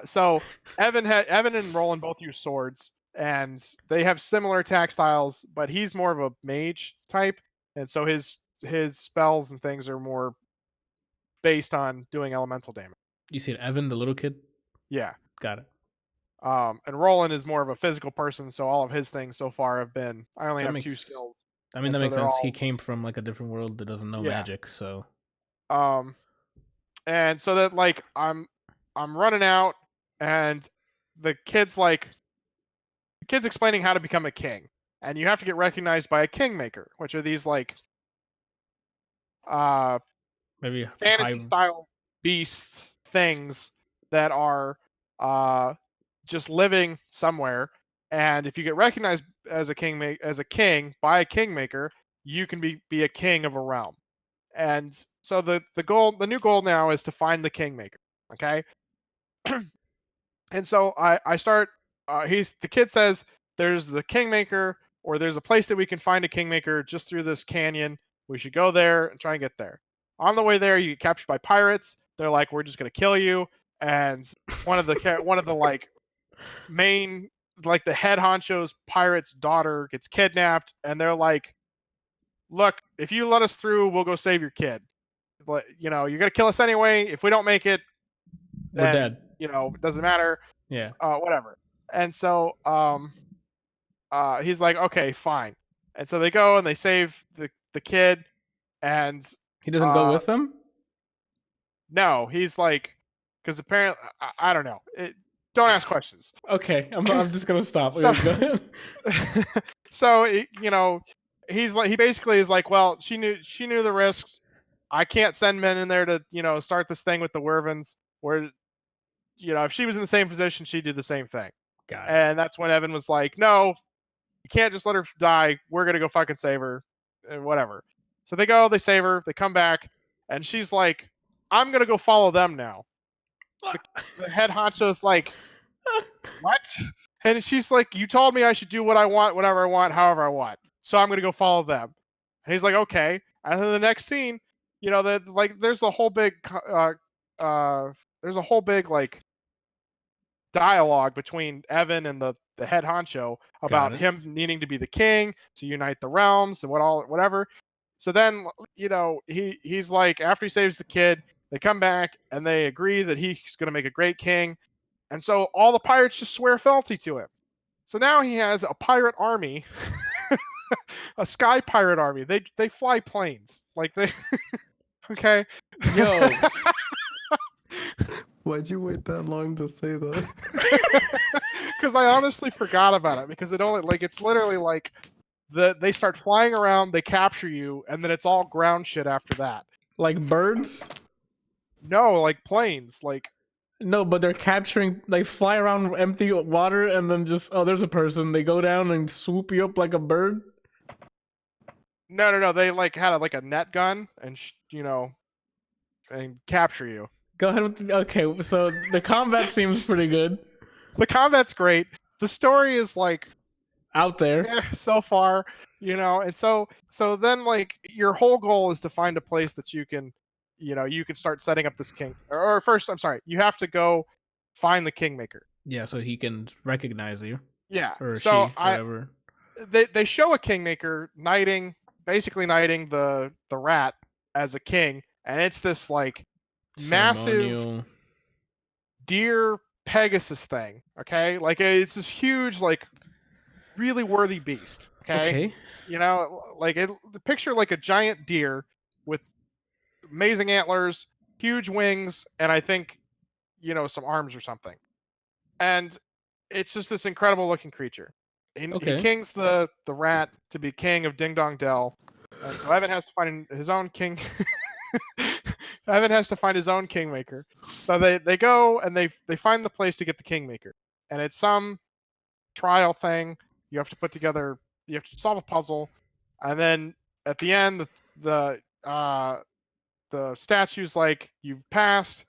[SPEAKER 2] So Evan and Roland both use swords, and they have similar attack styles, but he's more of a mage type, and so his spells and things are more based on doing elemental damage.
[SPEAKER 1] You see Evan, the little kid?
[SPEAKER 2] Yeah.
[SPEAKER 1] Got it.
[SPEAKER 2] And Roland is more of a physical person, so all of his things so far have been I only have 2 skills.
[SPEAKER 1] I mean that makes sense. He came from like a different world that doesn't know magic, so
[SPEAKER 2] and so that like I'm running out, and the kid's explaining how to become a king, and you have to get recognized by a kingmaker, which are these like
[SPEAKER 1] maybe
[SPEAKER 2] fantasy style beasts things that are just living somewhere, and if you get recognized as a king by a kingmaker, you can be a king of a realm. And so the new goal now is to find the kingmaker. Okay. And so I start. The kid says there's the kingmaker, or there's a place that we can find a kingmaker just through this canyon. We should go there and try and get there. On the way there, you get captured by pirates. They're like, "We're just gonna kill you." And one of the like main, like the head honcho's pirate's daughter gets kidnapped, and they're like, "Look, if you let us through, we'll go save your kid. But you're gonna kill us anyway. If we don't make it, then,
[SPEAKER 1] we're dead.
[SPEAKER 2] It doesn't matter.
[SPEAKER 1] Yeah.
[SPEAKER 2] Whatever." And so he's like, "Okay, fine." And so they go and they save the kid, and
[SPEAKER 1] he doesn't go with them.
[SPEAKER 2] No, he's like, because apparently I don't know. Don't ask questions.
[SPEAKER 1] Okay, I'm just gonna stop.
[SPEAKER 2] So,
[SPEAKER 1] go ahead.
[SPEAKER 2] So he's like, he basically is like, well, she knew the risks. I can't send men in there to start this thing with the Wyverns. Where if she was in the same position, she'd do the same thing.
[SPEAKER 1] Got it.
[SPEAKER 2] And that's when Evan was like, no, you can't just let her die. We're gonna go fucking save her, and whatever. So they go, they save her, they come back, and she's like, I'm gonna go follow them now. The head honcho's like, what? And she's like, you told me I should do what I want, whatever I want, however I want. So I'm gonna go follow them. And he's like, okay. And then the next scene, there's a whole big like dialogue between Evan and the head honcho about him needing to be the king to unite the realms and whatever. So then, he's like, after he saves the kid, they come back and they agree that he's going to make a great king. And so all the pirates just swear fealty to him. So now he has a pirate army, a sky pirate army. They fly planes. Like Okay.
[SPEAKER 1] Yo,
[SPEAKER 4] Why'd you wait that long to say that?
[SPEAKER 2] Because I honestly forgot about it because it's literally like they start flying around, they capture you, and then it's all ground shit after that.
[SPEAKER 1] like birds?
[SPEAKER 2] No, like planes, like
[SPEAKER 1] No, but they're capturing. They fly around empty water and then just there's a person. They go down and swoop you up like a bird.
[SPEAKER 2] no. They like had a net gun and and capture you.
[SPEAKER 1] Go ahead with okay. So the combat seems pretty good
[SPEAKER 2] The combat's great. The story is like
[SPEAKER 1] out there.
[SPEAKER 2] so far, and so then like your whole goal is to find a place that you can start setting up this king. Or first, I'm sorry, you have to go find the kingmaker.
[SPEAKER 1] Yeah, so he can recognize you
[SPEAKER 2] Yeah.
[SPEAKER 1] or
[SPEAKER 2] So
[SPEAKER 1] she, whatever.
[SPEAKER 2] they show a kingmaker basically knighting the rat as a king, and it's this like massive
[SPEAKER 1] Ceremonial.
[SPEAKER 2] deer Pegasus thing. Okay, like it's this huge like really worthy beast. Okay.
[SPEAKER 1] Okay.
[SPEAKER 2] Picture like a giant deer with amazing antlers, huge wings, and I think some arms or something. And it's just this incredible looking creature. And he
[SPEAKER 1] Okay.
[SPEAKER 2] kings the rat to be king of Ding Dong Dell. And so Evan has to find his own king. Evan has to find his own kingmaker. So they go and they find the place to get the kingmaker. And it's some trial thing. You have to put together. You have to solve a puzzle, and then at the end, the statue's like, "You've passed.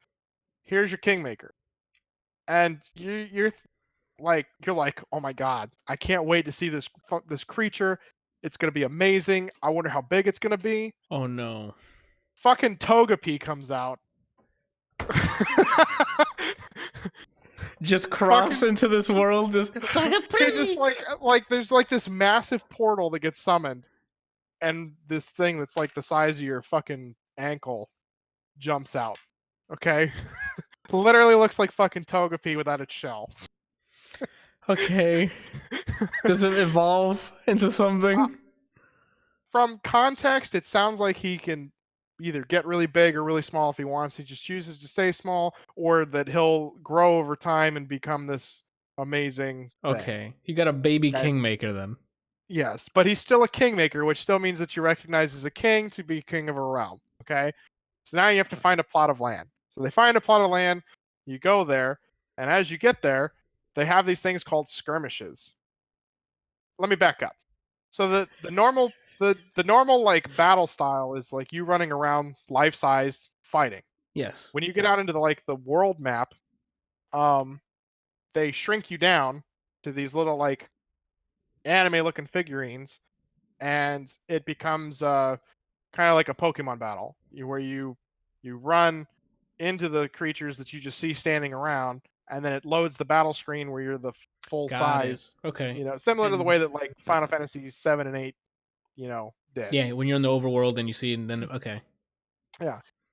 [SPEAKER 2] Here's your kingmaker," and you're like, "Oh my god, I can't wait to see this creature. It's gonna be amazing. I wonder how big it's gonna be."
[SPEAKER 1] Oh no.
[SPEAKER 2] Fucking Togepi comes out.
[SPEAKER 1] Just cross into this world. Just
[SPEAKER 2] It just like there's like this massive portal that gets summoned, and this thing that's like the size of your fucking ankle jumps out. Okay, literally looks like fucking Togepi without its shell.
[SPEAKER 1] okay. Does it evolve into something?
[SPEAKER 2] From context, it sounds like he can either get really big or really small if he wants. He just chooses to stay small, or that he'll grow over time and become this amazing thing.
[SPEAKER 1] Okay. You got a baby
[SPEAKER 2] Okay.
[SPEAKER 1] kingmaker then.
[SPEAKER 2] Yes, but he's still a kingmaker, which still means that you recognize as a king to be king of a realm. Okay, so now you have to find a plot of land. So they find a plot of land, you go there, and as you get there, they have these things called skirmishes. Let me back up. So the normal like battle style is like you running around life-sized fighting.
[SPEAKER 1] Yes.
[SPEAKER 2] When you get out into the world map, they shrink you down to these little like anime looking figurines, and it becomes kind of like a Pokemon battle where you run into the creatures that you just see standing around, and then it loads the battle screen where you're the full
[SPEAKER 1] Got it.
[SPEAKER 2] size.
[SPEAKER 1] Okay.
[SPEAKER 2] Similar to the
[SPEAKER 1] And-
[SPEAKER 2] way that like Final Fantasy 7 and 8 did.
[SPEAKER 1] Yeah, when you're in the overworld and you see, and then okay.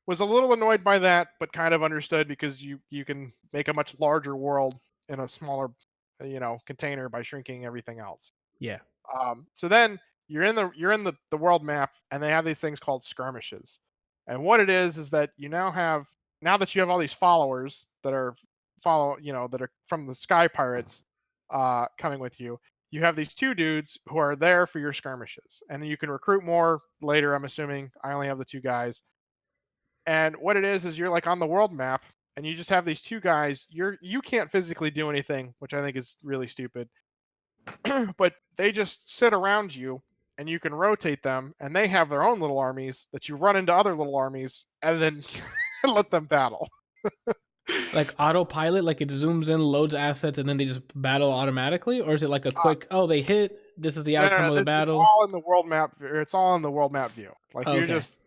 [SPEAKER 2] Was a little annoyed by that, but kind of understood because you can make a much larger world in a smaller container by shrinking everything else.
[SPEAKER 1] Yeah.
[SPEAKER 2] So then you're in the world map, and they have these things called skirmishes. And what it is that now that you have all these followers that are that are from the Sky Pirates coming with you. You have these two dudes who are there for your skirmishes, and you can recruit more later. I'm assuming I only have the two guys. And what it is you're like on the world map, and you just have these two guys. You can't physically do anything, which I think is really stupid. But they just sit around you, and you can rotate them, and they have their own little armies that you run into other little armies, and then let them battle.
[SPEAKER 1] Like autopilot, like it zooms in, loads assets, and then they just battle automatically, or is it like a quick? They hit. This is the outcome of the battle.
[SPEAKER 2] It's all in the world map. It's all in the world map view. Like
[SPEAKER 1] Okay.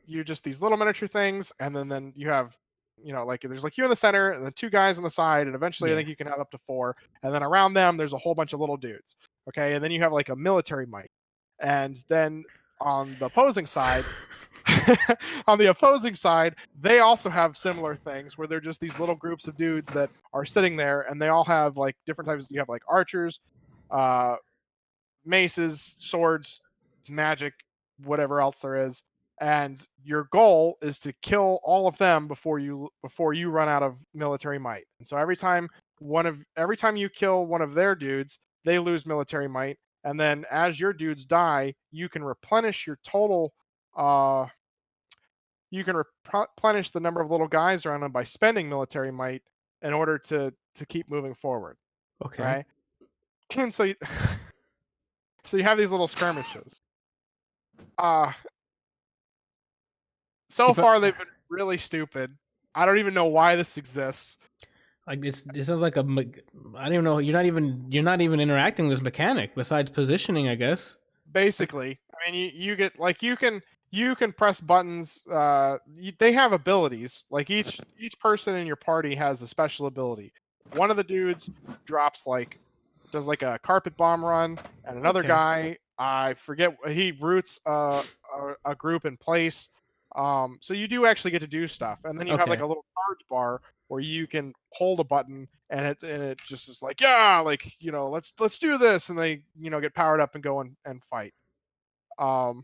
[SPEAKER 2] you're just these little miniature things, and then you have like there's like you in the center, and then two guys on the side, and eventually I think you can have up to 4, and then around them there's a whole bunch of little dudes. Okay, and then you have like a military might, and then on the opposing side. They also have similar things where they're just these little groups of dudes that are sitting there, and they all have like different types. You have like archers, maces, swords, magic, whatever else there is, and your goal is to kill all of them before you run out of military might. And so every time you kill one of their dudes, they lose military might, and then as your dudes die, you can replenish your total. You can replenish the number of little guys around them by spending military might in order to keep moving forward.
[SPEAKER 1] Okay.
[SPEAKER 2] Right. And so you, so you have these little skirmishes. So far they've been really stupid. I don't even know why this exists.
[SPEAKER 1] Like this sounds like I don't even know. You're not even interacting with this mechanic besides positioning, I guess.
[SPEAKER 2] Basically, I mean, you get like you can press buttons. They have abilities. Like each person in your party has a special ability. One of the dudes does like a carpet bomb run, and another guy, I forget, he roots a group in place. So you do actually get to do stuff, and then you have like a little charge bar where you can hold a button, and it just is like, yeah, like, you know, let's do this, and they, you know, get powered up and go and fight. One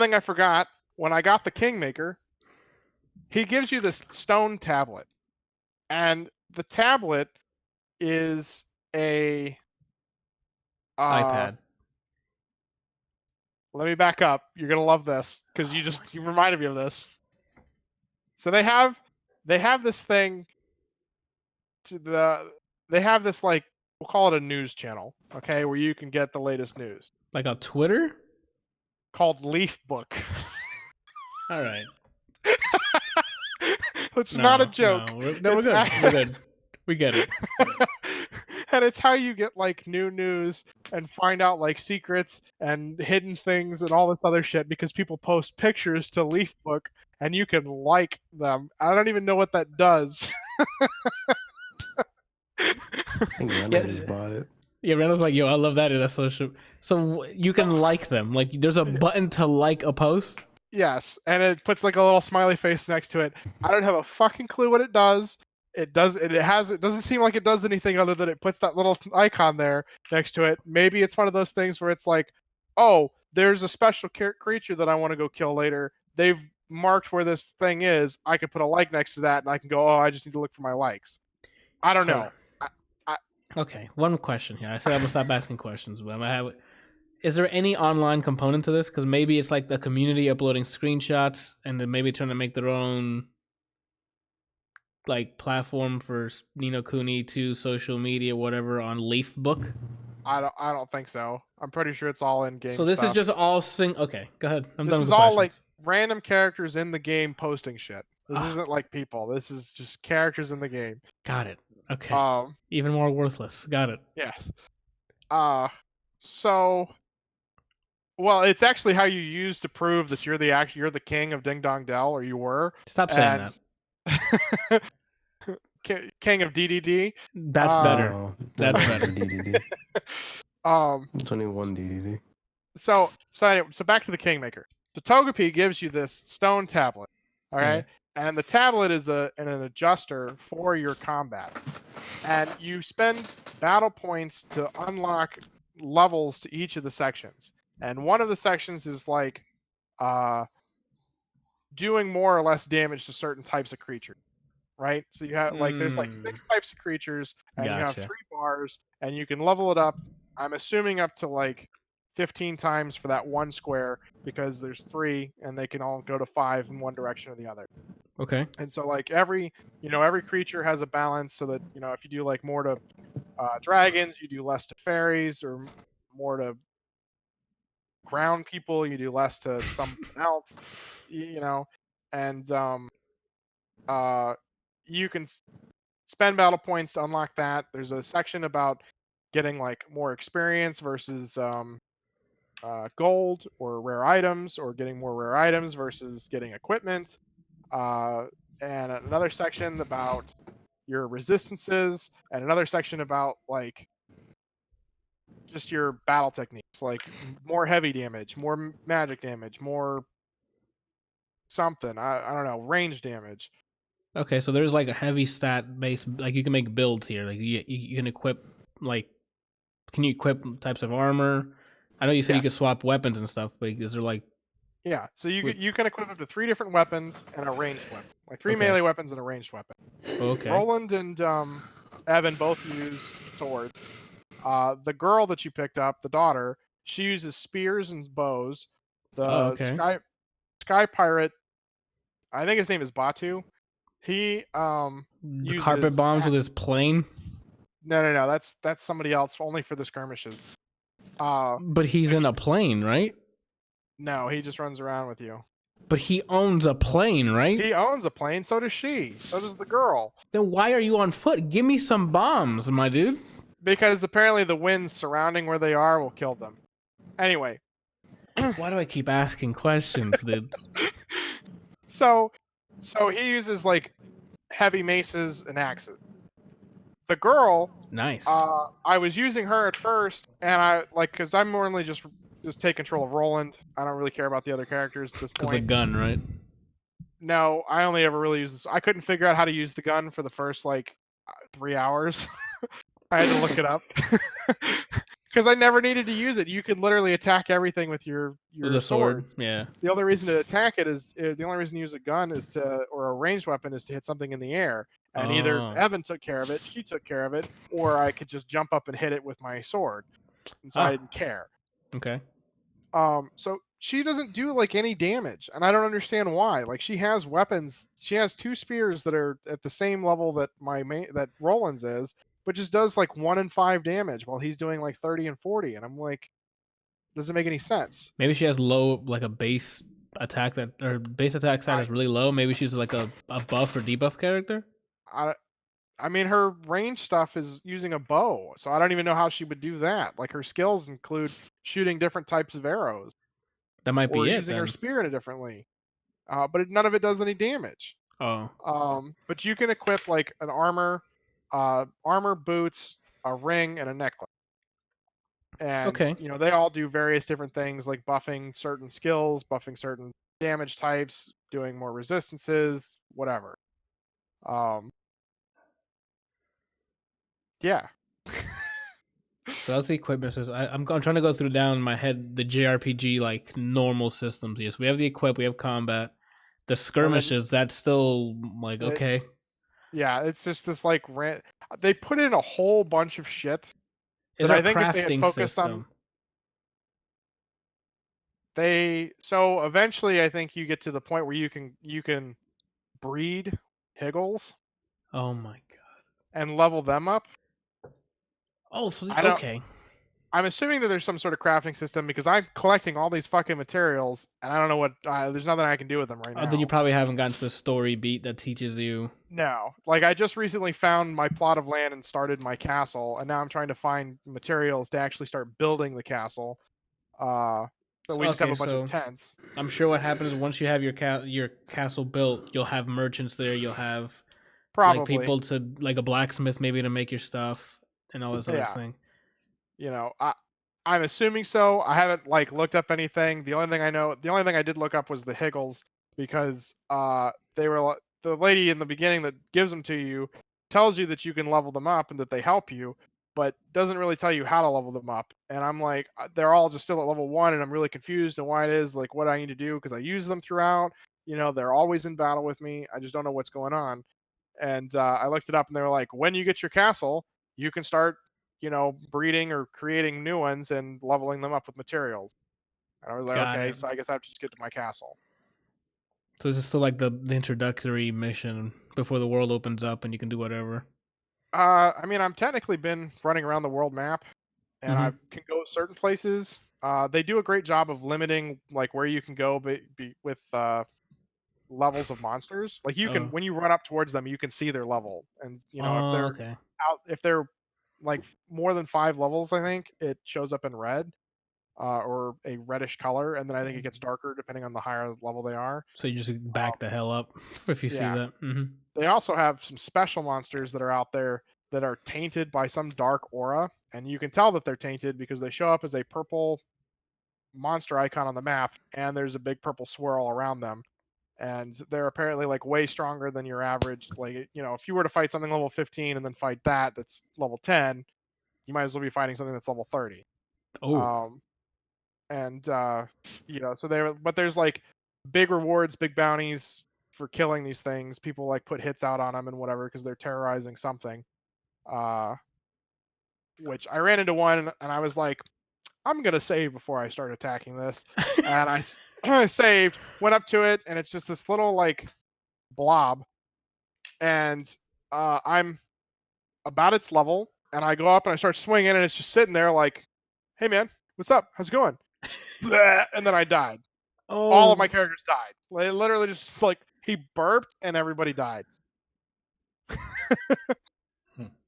[SPEAKER 2] thing I forgot, when I got the Kingmaker, he gives you this stone tablet, and the tablet is a
[SPEAKER 1] iPad.
[SPEAKER 2] Let me back up. You're gonna love this because you reminded me of this. So they have this thing. They have this, like, we'll call it a news channel, okay, where you can get the latest news.
[SPEAKER 1] Like on Twitter?
[SPEAKER 2] Called Leaf Book.
[SPEAKER 1] All right.
[SPEAKER 2] It's not a joke.
[SPEAKER 1] No, we're good. We're good. We get it.
[SPEAKER 2] And it's how you get like new news and find out like secrets and hidden things and all this other shit, because people post pictures to Leafbook and you can like them. I don't even know what that does.
[SPEAKER 4] I think Randal just bought it.
[SPEAKER 1] Yeah, Randall's like, yo, I love that. That's so you can like them. Like, there's a button to like a post.
[SPEAKER 2] Yes, and it puts like a little smiley face next to it. I don't have a fucking clue what it does. It doesn't seem like it does anything other than it puts that little icon there next to it. Maybe it's one of those things where it's like, oh, there's a special creature that I want to go kill later. They've marked where this thing is. I could put a like next to that, and I can go, oh, I just need to look for my likes. I don't know.
[SPEAKER 1] Okay, one question here. I said I'm gonna stop asking questions, but I'm gonna have it. Is there any online component to this? Because maybe it's like the community uploading screenshots and then maybe trying to make their own like platform for Ni No Kuni to social media, whatever, on Leafbook.
[SPEAKER 2] I don't think so. I'm pretty sure it's all in game.
[SPEAKER 1] So this
[SPEAKER 2] stuff.
[SPEAKER 1] is just all Okay, go ahead. I'm done with the
[SPEAKER 2] This is all
[SPEAKER 1] questions.
[SPEAKER 2] like random characters in the game posting shit. This isn't like people. This is just characters in the game.
[SPEAKER 1] Got it. Okay. Even more worthless. Got it.
[SPEAKER 2] Yes. So, well, it's actually how you use to prove that you're the king of Ding Dong Dell, or you were.
[SPEAKER 1] Stop saying that.
[SPEAKER 2] King of DDD.
[SPEAKER 1] That's better.
[SPEAKER 4] No,
[SPEAKER 1] That's better.
[SPEAKER 4] DDD. It's only one DDD.
[SPEAKER 2] So anyway, so back to the Kingmaker. So Togepi gives you this stone tablet. All right. And the tablet is an adjuster for your combat. And you spend battle points to unlock levels to each of the sections. And one of the sections is like doing more or less damage to certain types of creatures. Right? So you have like there's like 6 types of creatures, and you have 3 bars, and you can level it up. I'm assuming up to like 15 times for that one square, because there's 3 and they can all go to 5 in one direction or the other.
[SPEAKER 1] Okay.
[SPEAKER 2] And so like every creature has a balance, so that, you know, if you do like more to dragons, you do less to fairies, or more to ground people, you do less to something else, you know. And you can spend battle points to unlock that. There's a section about getting like more experience versus gold or rare items, or getting more rare items versus getting equipment. And another section about your resistances, and another section about like just your battle techniques, like more heavy damage, more magic damage, more something. I don't know, range damage.
[SPEAKER 1] Okay, so there's like a heavy stat base, like you can make builds here. Like you can equip, like, can you equip types of armor? I know you said you could swap weapons and stuff, but is there like
[SPEAKER 2] Yeah, so
[SPEAKER 1] With-
[SPEAKER 2] you can equip up to 3 different weapons and a ranged weapon, like 3
[SPEAKER 1] Okay.
[SPEAKER 2] melee weapons and a ranged weapon.
[SPEAKER 1] Okay.
[SPEAKER 2] Roland and Evan both use swords. The girl that you picked up, the daughter, she uses spears and bows. The
[SPEAKER 1] Okay.
[SPEAKER 2] sky pirate, I think his name is Batu. He
[SPEAKER 1] The
[SPEAKER 2] uses
[SPEAKER 1] carpet bombs with his plane.
[SPEAKER 2] no, that's somebody else, only for the skirmishes.
[SPEAKER 1] But he's in a plane, right?
[SPEAKER 2] No, he just runs around with you.
[SPEAKER 1] But he owns a plane, right?
[SPEAKER 2] He owns a plane, so does she. So does the girl.
[SPEAKER 1] Then why are you on foot? Give me some bombs, my dude.
[SPEAKER 2] Because apparently the winds surrounding where they are will kill them. Anyway,
[SPEAKER 1] Why do I keep asking questions, dude?
[SPEAKER 2] so he uses like heavy maces and axes. The girl,
[SPEAKER 1] Nice.
[SPEAKER 2] I was using her at first, and I because I'm normally just take control of Roland. I don't really care about the other characters at this
[SPEAKER 1] Because the
[SPEAKER 2] point.
[SPEAKER 1] gun, right?
[SPEAKER 2] No, I only ever really use this. I couldn't figure out how to use the gun for the first 3 hours. I had to look it up because I never needed to use it. You can literally attack everything with your
[SPEAKER 1] With a sword.
[SPEAKER 2] swords.
[SPEAKER 1] Yeah.
[SPEAKER 2] The only reason to attack it is the only reason to use a gun is or a ranged weapon is to hit something in the air. And either
[SPEAKER 1] Oh.
[SPEAKER 2] Evan took care of it, she took care of it, or I could just jump up and hit it with my sword. And so I didn't care.
[SPEAKER 1] Okay.
[SPEAKER 2] So she doesn't do any damage, and I don't understand why. Like, she has weapons. She has 2 spears that are at the same level that that Roland's is, but just does 1 and 5 damage while he's doing 30 and 40. And I'm like, doesn't make any sense.
[SPEAKER 1] Maybe she has low, a base attack or base attack stat is really low. Maybe she's a buff or debuff character.
[SPEAKER 2] I mean, her range stuff is using a bow, so I don't even know how she would do that. Like, her skills include shooting different types of arrows.
[SPEAKER 1] That might
[SPEAKER 2] or
[SPEAKER 1] be it.
[SPEAKER 2] using
[SPEAKER 1] Then.
[SPEAKER 2] her spear in a differently. But none of it does any damage.
[SPEAKER 1] Oh.
[SPEAKER 2] But you can equip an armor, boots, a ring, and a necklace. And
[SPEAKER 1] Okay.
[SPEAKER 2] they all do various different things, like buffing certain skills, buffing certain damage types, doing more resistances, whatever. Yeah.
[SPEAKER 1] So that's the equipment system. I'm trying to go through down in my head the JRPG normal systems. Yes, we have the equip, we have combat, the skirmishes. That's still okay.
[SPEAKER 2] Yeah, it's just this they put in a whole bunch of shit.
[SPEAKER 1] Is
[SPEAKER 2] I
[SPEAKER 1] our
[SPEAKER 2] think if they
[SPEAKER 1] crafting
[SPEAKER 2] had focused
[SPEAKER 1] system?
[SPEAKER 2] so eventually I think you get to the point where you can breed higgles
[SPEAKER 1] Oh my god.
[SPEAKER 2] and level them up.
[SPEAKER 1] Oh, so
[SPEAKER 2] I'm assuming that there's some sort of crafting system because I'm collecting all these fucking materials and I don't know what there's nothing I can do with them right now.
[SPEAKER 1] Then you probably haven't gotten to the story beat that teaches you.
[SPEAKER 2] No, I just recently found my plot of land and started my castle, and now I'm trying to find materials to actually start building the castle. So we just have a bunch of tents.
[SPEAKER 1] I'm sure what happens is once you have your castle built, you'll have merchants there. You'll have
[SPEAKER 2] Probably
[SPEAKER 1] people to a blacksmith maybe to make your stuff and all this other thing.
[SPEAKER 2] I'm assuming so. I haven't looked up anything. The only thing I did look up was the higgles because they were the lady in the beginning that gives them to you tells you that you can level them up and that they help you, but doesn't really tell you how to level them up. And I'm like, they're all just still at level 1, and I'm really confused on why it is what I need to do because I use them throughout. They're always in battle with me. I just don't know what's going on. And I looked it up, and they were like, when you get your castle, you can start breeding or creating new ones and leveling them up with materials. And I was like, okay, so I guess I have to just get to my castle.
[SPEAKER 1] So is this still the introductory mission before the world opens up and you can do whatever?
[SPEAKER 2] I mean, I'm technically been running around the world map, and I can go certain places. They do a great job of limiting where you can go with levels of monsters. You can when you run up towards them, you can see their level, and if they're more than 5 levels, I think it shows up in red. Or a reddish color, and then I think it gets darker depending on the higher level they are.
[SPEAKER 1] So you just back the hell up if you see that. Mm-hmm.
[SPEAKER 2] They also have some special monsters that are out there that are tainted by some dark aura, and you can tell that they're tainted because they show up as a purple monster icon on the map, and there's a big purple swirl around them. And they're apparently way stronger than your average. If you were to fight something level 15 and then fight that's level 10, you might as well be fighting something that's level 30.
[SPEAKER 1] Oh.
[SPEAKER 2] and so but there's like big rewards, big bounties for killing these things. People like put hits out on them and whatever because they're terrorizing something. Which I ran into one and I was like, I'm gonna save before I start attacking this, and I saved, went up to it, and it's just this little like blob, and I'm about its level, and I go up and I start swinging, and it's just sitting there like, hey man, what's up? How's it going? And then I died. All of my characters died. Literally just like he burped and everybody died.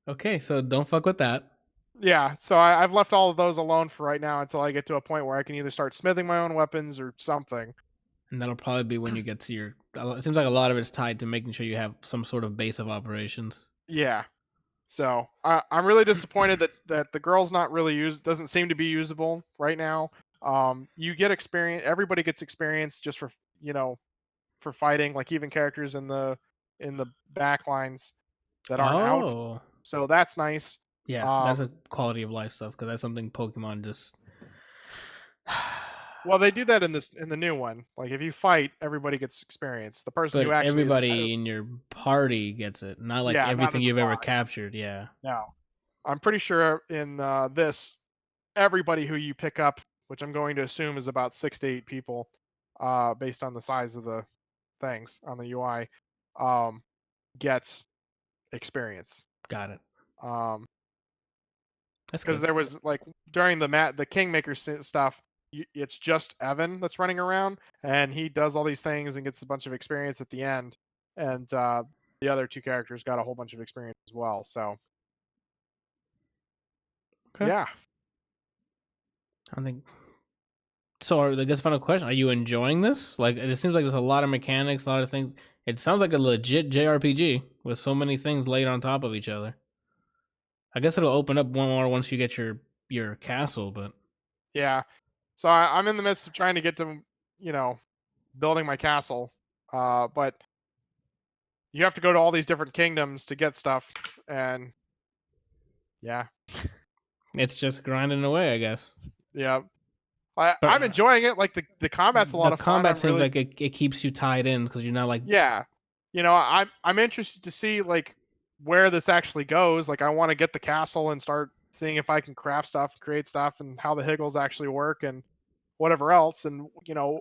[SPEAKER 1] Okay, so don't fuck with that.
[SPEAKER 2] Yeah, so I've left all of those alone for right now until I get to a point where I can either start smithing my own weapons or something.
[SPEAKER 1] And that'll probably be when you get to your. It seems like a lot of it's tied to making sure you have some sort of base of operations.
[SPEAKER 2] Yeah. So I'm really disappointed that the girl's not really doesn't seem to be usable right now. You get experience. Everybody gets experience just for for fighting. Like even characters in the back lines that aren't out.
[SPEAKER 1] Oh,
[SPEAKER 2] So that's nice.
[SPEAKER 1] yeah, that's a quality of life stuff because that's something Pokemon just.
[SPEAKER 2] Well, they do that in the new one. Like if you fight, everybody gets experience. The person
[SPEAKER 1] But
[SPEAKER 2] who actually
[SPEAKER 1] everybody in your party gets it, not like
[SPEAKER 2] Yeah, not
[SPEAKER 1] everything
[SPEAKER 2] in the
[SPEAKER 1] you've ever
[SPEAKER 2] box.
[SPEAKER 1] captured. Yeah.
[SPEAKER 2] No, I'm pretty sure in this, everybody who you pick up, which I'm going to assume is about 6 to 8 people, based on the size of the things on the UI, gets experience.
[SPEAKER 1] Got it. That's
[SPEAKER 2] Because
[SPEAKER 1] good.
[SPEAKER 2] there was like during the Kingmaker stuff, it's just Evan that's running around, and he does all these things and gets a bunch of experience at the end, and the other 2 characters got a whole bunch of experience as well. So,
[SPEAKER 1] Okay.
[SPEAKER 2] yeah.
[SPEAKER 1] I think. So, I guess final question: are you enjoying this? Like, it seems like there's a lot of mechanics, a lot of things. It sounds like a legit JRPG with so many things laid on top of each other. I guess it'll open up one more once you get your castle, but
[SPEAKER 2] Yeah. So I'm in the midst of trying to get to, building my castle. But you have to go to all these different kingdoms to get stuff, and yeah,
[SPEAKER 1] it's just grinding away, I guess.
[SPEAKER 2] yeah.
[SPEAKER 1] But
[SPEAKER 2] I'm enjoying it. Like the combat's a lot of
[SPEAKER 1] The
[SPEAKER 2] fun.
[SPEAKER 1] combat seems like it keeps you tied in because you're not like
[SPEAKER 2] Yeah. I'm interested to see like where this actually goes. Like I want to get the castle and start seeing if I can craft stuff, create stuff, and how the Higgles actually work and whatever else, and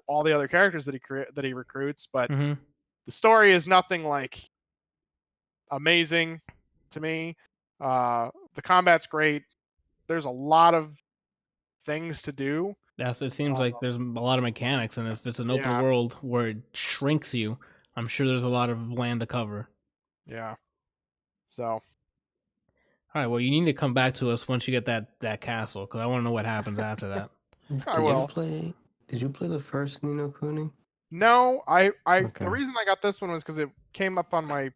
[SPEAKER 2] all the other characters that he recruits. But
[SPEAKER 1] Mhm.
[SPEAKER 2] the story is nothing like amazing to me. The combat's great. There's a lot of things to do.
[SPEAKER 1] Yes, it seems like there's a lot of mechanics, and if it's an open
[SPEAKER 2] Yeah.
[SPEAKER 1] world where it shrinks you, I'm sure there's a lot of land to cover.
[SPEAKER 2] Yeah. So.
[SPEAKER 1] All right, well, you need to come back to us once you get that castle, because I want to know what happens after that.
[SPEAKER 2] I will.
[SPEAKER 4] Did you play the first Ni No Kuni?
[SPEAKER 2] No,
[SPEAKER 4] Okay.
[SPEAKER 2] The reason I got this one was because it came up on my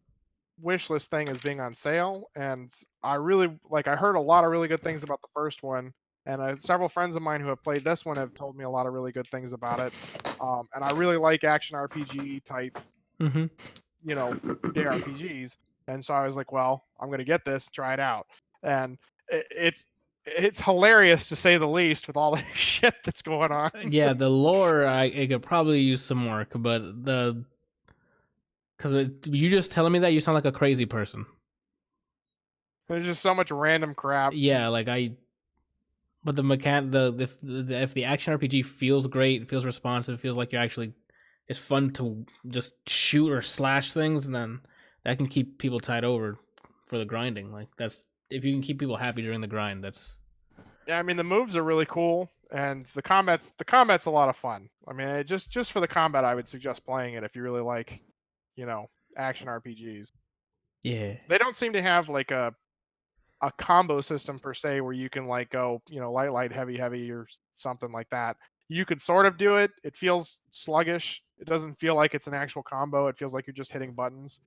[SPEAKER 2] wish list thing as being on sale, and I really I heard a lot of really good things about the first one, and several friends of mine who have played this one have told me a lot of really good things about it. And I really like action RPG type,
[SPEAKER 1] Mm-hmm.
[SPEAKER 2] JRPGs, and so I was like, well, I'm gonna get this, try it out, and it's hilarious to say the least with all the shit that's going on.
[SPEAKER 1] Yeah, the lore it could probably use some work, but because you just telling me that you sound like a crazy person.
[SPEAKER 2] There's just so much random crap.
[SPEAKER 1] Yeah, but if the action RPG feels great, feels responsive, feels like it's fun to just shoot or slash things, and then that can keep people tied over for the grinding. Like that's if you can keep people happy during the grind, that's.
[SPEAKER 2] Yeah, I mean the moves are really cool, and the combat's a lot of fun. I mean, just for the combat, I would suggest playing it if you really like, action RPGs.
[SPEAKER 1] Yeah.
[SPEAKER 2] They don't seem to have like a combo system per se where you can like go, light, heavy, or something like that. You could sort of do it. It feels sluggish. It doesn't feel like it's an actual combo. It feels like you're just hitting buttons.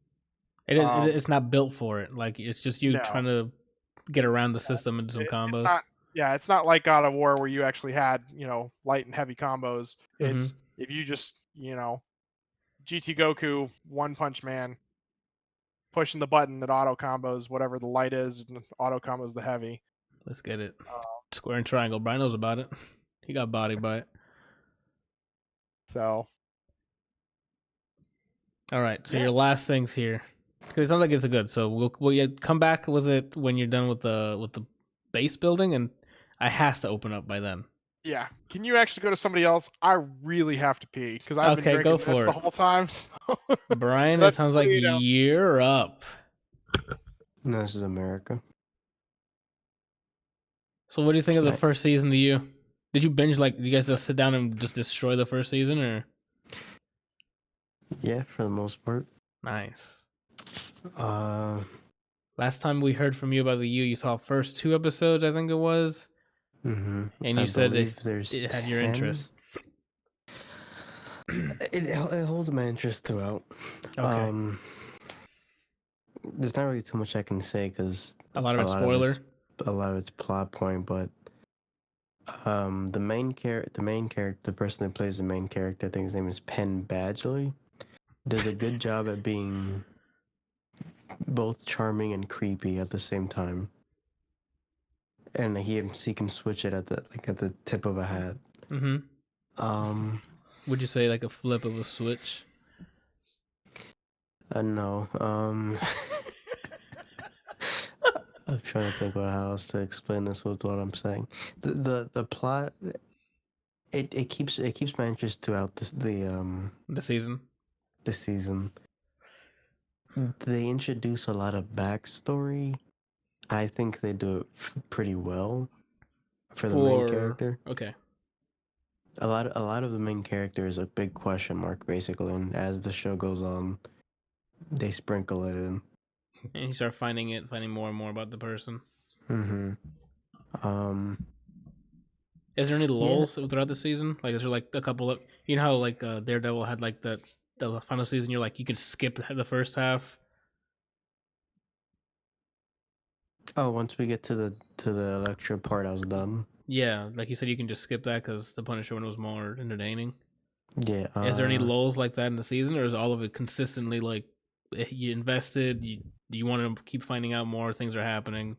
[SPEAKER 1] It is. It's not built for it. Like it's just you
[SPEAKER 2] No.
[SPEAKER 1] trying to get around the system and do some combos.
[SPEAKER 2] It's not like God of War where you actually had, light and heavy combos. It's if you just, GT Goku, One Punch Man, pushing the button that auto combos whatever the light is, and auto combos the heavy.
[SPEAKER 1] Let's get it. Square and triangle. Brian knows about it. He got bodied by it.
[SPEAKER 2] So
[SPEAKER 1] All right. So
[SPEAKER 2] Yeah.
[SPEAKER 1] your last things here, because it sounds like it's a good. So we'll come back with it when you're done with the base building, and I has to open up by then.
[SPEAKER 2] yeah, can you actually go to somebody else? I really have to pee because I've been
[SPEAKER 1] Okay,
[SPEAKER 2] drinking
[SPEAKER 1] go
[SPEAKER 2] this
[SPEAKER 1] for
[SPEAKER 2] the
[SPEAKER 1] it.
[SPEAKER 2] whole time.
[SPEAKER 1] Brian, it
[SPEAKER 2] That's
[SPEAKER 1] sounds like
[SPEAKER 2] you know.
[SPEAKER 1] you're up.
[SPEAKER 4] No, this is America.
[SPEAKER 1] So what do you think of the
[SPEAKER 4] Right.
[SPEAKER 1] first season to you? Did you binge, like, you guys just sit down and just destroy the first season, or?
[SPEAKER 4] Yeah, for the most part.
[SPEAKER 1] Nice.
[SPEAKER 4] Last
[SPEAKER 1] Last time we heard from you about you saw first 2 episodes, I think it was, and
[SPEAKER 4] I
[SPEAKER 1] you said
[SPEAKER 4] believe there's
[SPEAKER 1] it had your
[SPEAKER 4] 10.
[SPEAKER 1] interest.
[SPEAKER 4] It holds my interest throughout.
[SPEAKER 1] Okay.
[SPEAKER 4] There's not really too much I can say because
[SPEAKER 1] A lot of it's spoiler.
[SPEAKER 4] a lot of it's plot point, but the main character, the person that plays the main character, I think his name is Penn Badgley, does a good job at being both charming and creepy at the same time. And he can switch it at the tip of a hat.
[SPEAKER 1] Mm-hmm. Would you say like a flip of a switch?
[SPEAKER 4] No. I'm trying to think about how else to explain this with what I'm saying. The plot, it keeps my interest throughout the
[SPEAKER 1] season.
[SPEAKER 4] the season. They introduce a lot of backstory. I think they do it pretty well for the main character.
[SPEAKER 1] Okay.
[SPEAKER 4] A lot of the main character is a big question mark, basically, and as the show goes on, they sprinkle it in.
[SPEAKER 1] And you start finding more and more about the person.
[SPEAKER 4] Mm-hmm.
[SPEAKER 1] Is there any lulls throughout the season? Like, is there like a couple of, you know how like Daredevil had like the final season? You're like, you can skip the first half.
[SPEAKER 4] Oh, once we get to the Electra part, I was done.
[SPEAKER 1] Yeah, like you said, you can just skip that because the Punisher one was more entertaining.
[SPEAKER 4] Yeah.
[SPEAKER 1] Is there any lulls like that in the season, or is all of it consistently like you invested? You want to keep finding out more things are happening?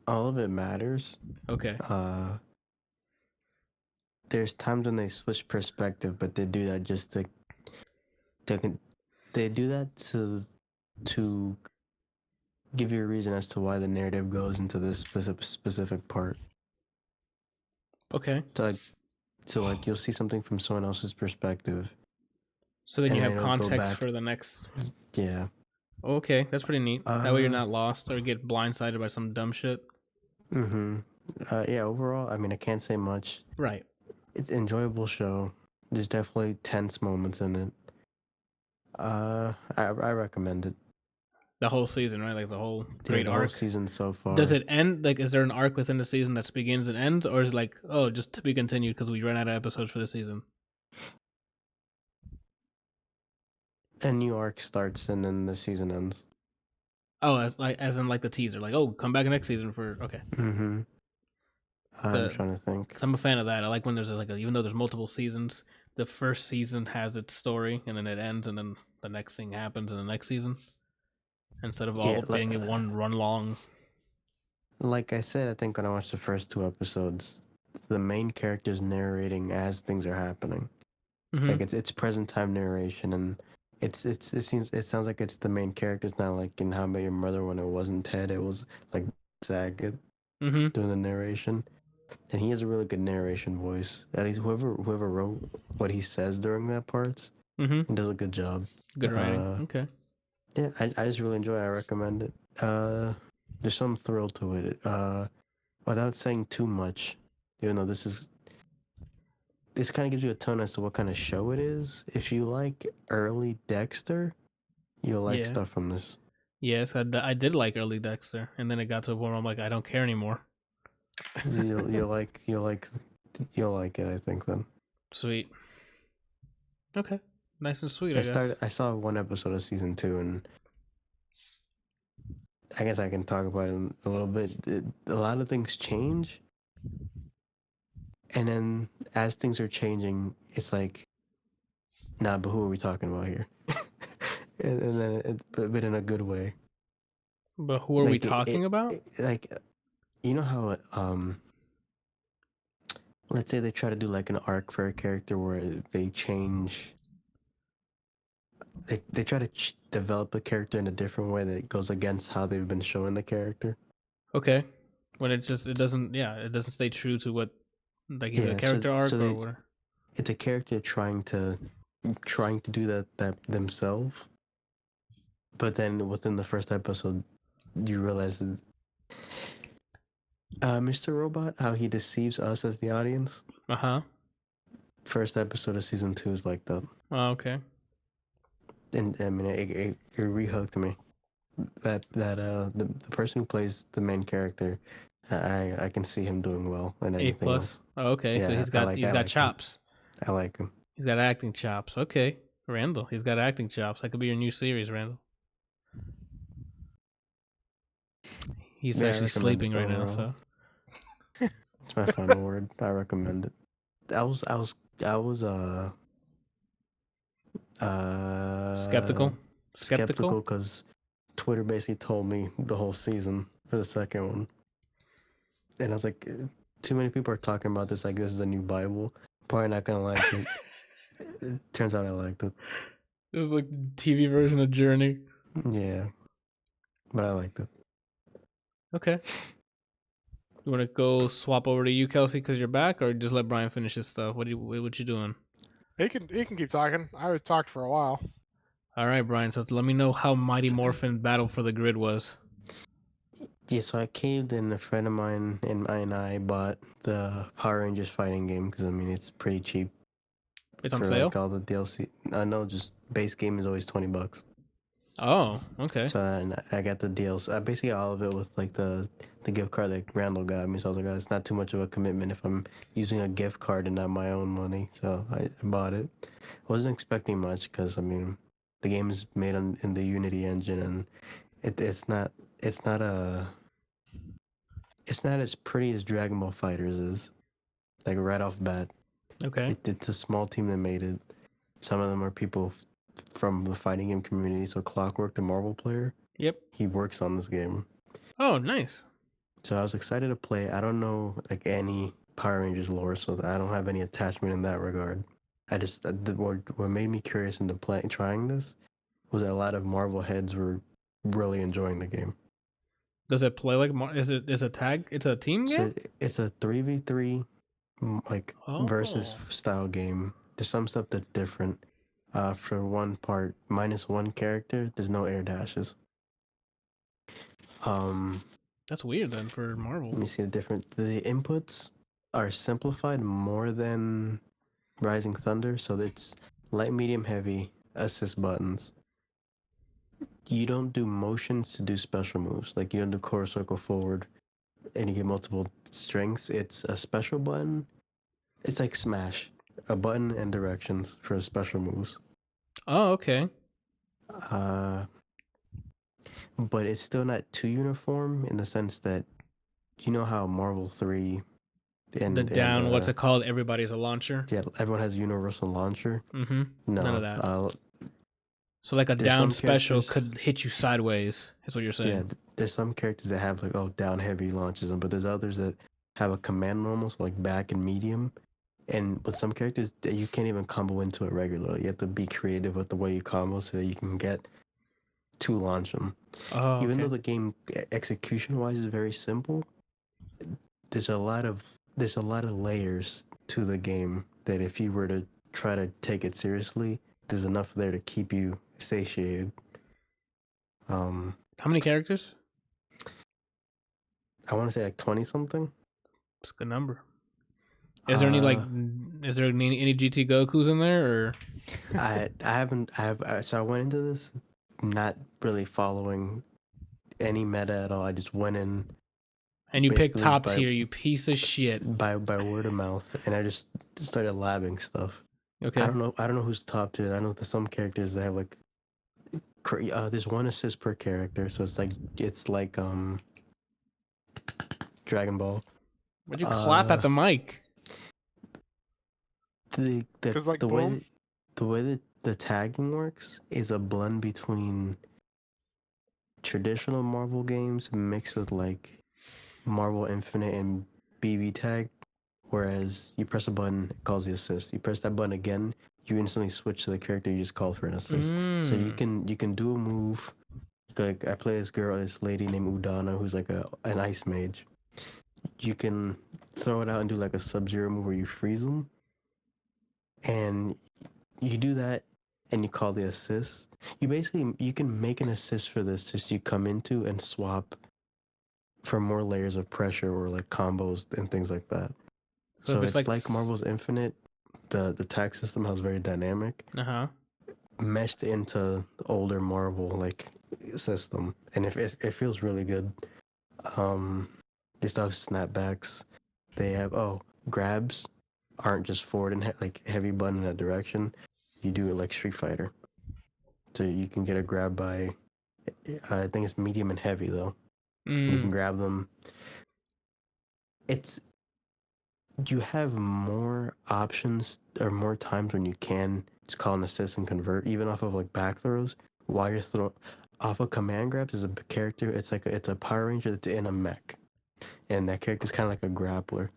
[SPEAKER 4] All of it matters.
[SPEAKER 1] Okay.
[SPEAKER 4] There's times when they switch perspective, but they do that just to they do that to give you a reason as to why the narrative goes into this specific part.
[SPEAKER 1] Okay.
[SPEAKER 4] So like you'll see something from someone else's perspective.
[SPEAKER 1] So then you
[SPEAKER 4] and
[SPEAKER 1] have
[SPEAKER 4] it'll go
[SPEAKER 1] context
[SPEAKER 4] back.
[SPEAKER 1] for the next.
[SPEAKER 4] Yeah.
[SPEAKER 1] Okay, that's pretty neat. That way you're not lost or get blindsided by some dumb shit.
[SPEAKER 4] Mm-hmm. Yeah, overall, I mean, I can't say much.
[SPEAKER 1] Right.
[SPEAKER 4] It's an enjoyable show. There's definitely tense moments in it. I recommend it.
[SPEAKER 1] The whole season, right? Like the whole great
[SPEAKER 4] the
[SPEAKER 1] arc.
[SPEAKER 4] whole season so far.
[SPEAKER 1] Does it end? Like, is there an arc within the season that begins and ends, or is it like, oh, just to be continued because we ran out of episodes for the season?
[SPEAKER 4] A new arc starts and then the season ends.
[SPEAKER 1] Oh, as in like the teaser, like, oh, come back next season for okay.
[SPEAKER 4] Mm-hmm. I'm trying to think.
[SPEAKER 1] I'm a fan of that. I like when there's like even though there's multiple seasons, the first season has its story and then it ends, and then the next thing happens in the next season, instead of all being in one run long.
[SPEAKER 4] Like I said, I think when I watched the first 2 episodes, the main character's narrating as things are happening.
[SPEAKER 1] Mm-hmm.
[SPEAKER 4] Like it's present time narration, and it sounds like it's the main character. It's not like in How I Met Your Mother when it wasn't Ted. It was like Saget doing the narration, and he has a really good narration voice. At least whoever wrote what he says during that parts, he does a good job.
[SPEAKER 1] Good writing. Okay.
[SPEAKER 4] Yeah, I just really enjoy it. I recommend it. There's some thrill to it. Without saying too much, even though this kind of gives you a tone as to what kind of show it is. If you like early Dexter, you'll like stuff from this.
[SPEAKER 1] Yes, I did like early Dexter, and then it got to a point where I'm like, I don't care anymore.
[SPEAKER 4] You'll like it, I think. Then
[SPEAKER 1] sweet. Okay, nice and sweet.
[SPEAKER 4] I saw 1 episode of season 2, and I guess I can talk about it a little bit. A lot of things change, and then as things are changing, it's like, nah, but who are we talking about here? and then, but in a good way.
[SPEAKER 1] But who are we talking about?
[SPEAKER 4] Like, you know how let's say they try to do like an arc for a character where they change. They try to develop a character in a different way that goes against how they've been showing the character.
[SPEAKER 1] Okay. When it doesn't stay true to what, like, either a character arc or what.
[SPEAKER 4] It's a character trying to do that themselves, but then within the first episode, you realize that Mr. Robot, how he deceives us as the audience. First episode of season 2 is like that.
[SPEAKER 1] Oh, okay.
[SPEAKER 4] And I mean, it re-hooked me. The person who plays the main character, I can see him doing well in anything
[SPEAKER 1] A+.
[SPEAKER 4] else.
[SPEAKER 1] Oh, okay.
[SPEAKER 4] Yeah,
[SPEAKER 1] so he's got chops.
[SPEAKER 4] I like him.
[SPEAKER 1] He's got acting chops. Okay. Randal, he's got acting chops. That could be your new series, Randal. He's actually sleeping right now, so.
[SPEAKER 4] It's my final word. I recommend it. I was
[SPEAKER 1] skeptical
[SPEAKER 4] because Twitter basically told me the whole season for the second one, and I was like, too many people are talking about this like this is a new Bible. Probably not gonna like it. It turns out I liked it.
[SPEAKER 1] This is like the TV version of Journey.
[SPEAKER 4] Yeah, but I liked it.
[SPEAKER 1] Okay. You want to go swap over to you, Kelsey, because you're back, or just let Brian finish his stuff? What you doing?
[SPEAKER 2] He can keep talking. I was talked for a while.
[SPEAKER 1] All right, Brian. So let me know how Mighty Morphin Battle for the Grid was.
[SPEAKER 4] Yeah, so I caved in. A friend of mine and I bought the Power Rangers fighting game because I mean it's pretty cheap.
[SPEAKER 1] It's on sale.
[SPEAKER 4] Like all the DLC. No, just base game is always $20.
[SPEAKER 1] Oh, okay.
[SPEAKER 4] So I got the DLC. I basically got all of it with like the gift card that Randall got me. So I was like, oh, it's not too much of a commitment if I'm using a gift card and not my own money. So I bought it. Wasn't expecting much because I mean, the game is made in the Unity engine and it's not as pretty as Dragon Ball Fighters is. Like right off bat.
[SPEAKER 1] Okay.
[SPEAKER 4] It's a small team that made it. Some of them are people from the fighting game community. So Clockwork, the Marvel player.
[SPEAKER 1] Yep.
[SPEAKER 4] He works on this game.
[SPEAKER 1] Oh, nice.
[SPEAKER 4] So I was excited to play. I don't know like any Power Rangers lore, so I don't have any attachment in that regard. I just what made me curious into trying this was that a lot of Marvel heads were really enjoying the game.
[SPEAKER 1] Does it play like is a tag? It's a team game.
[SPEAKER 4] So it's a 3v3 like versus style game. There's some stuff that's different. For one part, -1 character, there's no air dashes.
[SPEAKER 1] That's weird then for Marvel.
[SPEAKER 4] Let me see the inputs are simplified more than Rising Thunder, so it's light, medium, heavy, assist buttons. You don't do motions to do special moves. Like you don't do quarter circle forward and you get multiple strengths. It's a special button. It's like Smash. A button and directions for special moves.
[SPEAKER 1] Oh, okay.
[SPEAKER 4] But it's still not too uniform in the sense that you know how Marvel 3 and
[SPEAKER 1] what's it called? Everybody's a launcher.
[SPEAKER 4] Yeah, everyone has a universal launcher.
[SPEAKER 1] Mm-hmm.
[SPEAKER 4] No,
[SPEAKER 1] none of that. So like a down special could hit you sideways. Is what you're saying?
[SPEAKER 4] Yeah, there's some characters that have like down heavy launches them, but there's others that have a command normal, so like back and medium. And with some characters, you can't even combo into it regularly. You have to be creative with the way you combo so that you can get to launch them.
[SPEAKER 1] Oh,
[SPEAKER 4] Even though the game execution-wise is very simple, there's a lot of layers to the game that if you were to try to take it seriously, there's enough there to keep you satiated.
[SPEAKER 1] How many characters?
[SPEAKER 4] I want to say like 20 something.
[SPEAKER 1] It's a good number. Is there any any GT Gokus in there or?
[SPEAKER 4] So I went into this not really following any meta at all. I just went in.
[SPEAKER 1] And you picked top tier, you piece of shit.
[SPEAKER 4] By word of mouth, and I just started labbing stuff.
[SPEAKER 1] Okay.
[SPEAKER 4] I don't know who's top tier. I know there's some characters that have like. There's one assist per character, so it's like Dragon Ball.
[SPEAKER 1] Why'd you clap at the mic?
[SPEAKER 4] The way that the tagging works is a blend between traditional Marvel games mixed with like Marvel Infinite and BB Tag, Whereas you press a button, it calls the assist. You press that button again, you instantly switch to the character you just called for an assist. So you can do a move. Like I play this lady named Udana, who's like an ice mage. You can throw it out and do like a Sub-Zero move where you freeze them, and you do that, and you call the assist. You can make an assist for this just you come into and swap for more layers of pressure or like combos and things like that. So it's like Marvel's Infinite. The attack system has very dynamic, meshed into the older Marvel like system, and it feels really good. They still have snapbacks. They have grabs aren't just forward and like heavy button in that direction. You do it like Street Fighter, so you can get a grab by I think it's medium and heavy though. You can grab them. You have more options or more times when you can just call an assist and convert, even off of like back throws. While you're off of command grabs is a character. It's a Power Ranger that's in a mech, and that character's kind of like a grappler.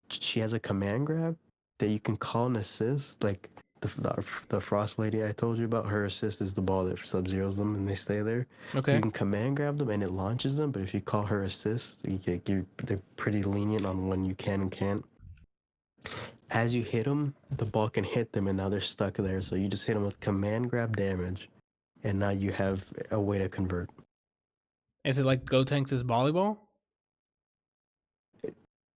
[SPEAKER 4] She has a command grab that you can call an assist. Like the Frost Lady I told you about, her assist is the ball that Sub-Zeros them and they stay there.
[SPEAKER 1] Okay.
[SPEAKER 4] You can command grab them and it launches them, but if you call her assist, they're pretty lenient on when you can and can't. As you hit them, the ball can hit them and now they're stuck there. So you just hit them with command grab damage, and now you have a way to convert.
[SPEAKER 1] Is it like Gotenks' volleyball?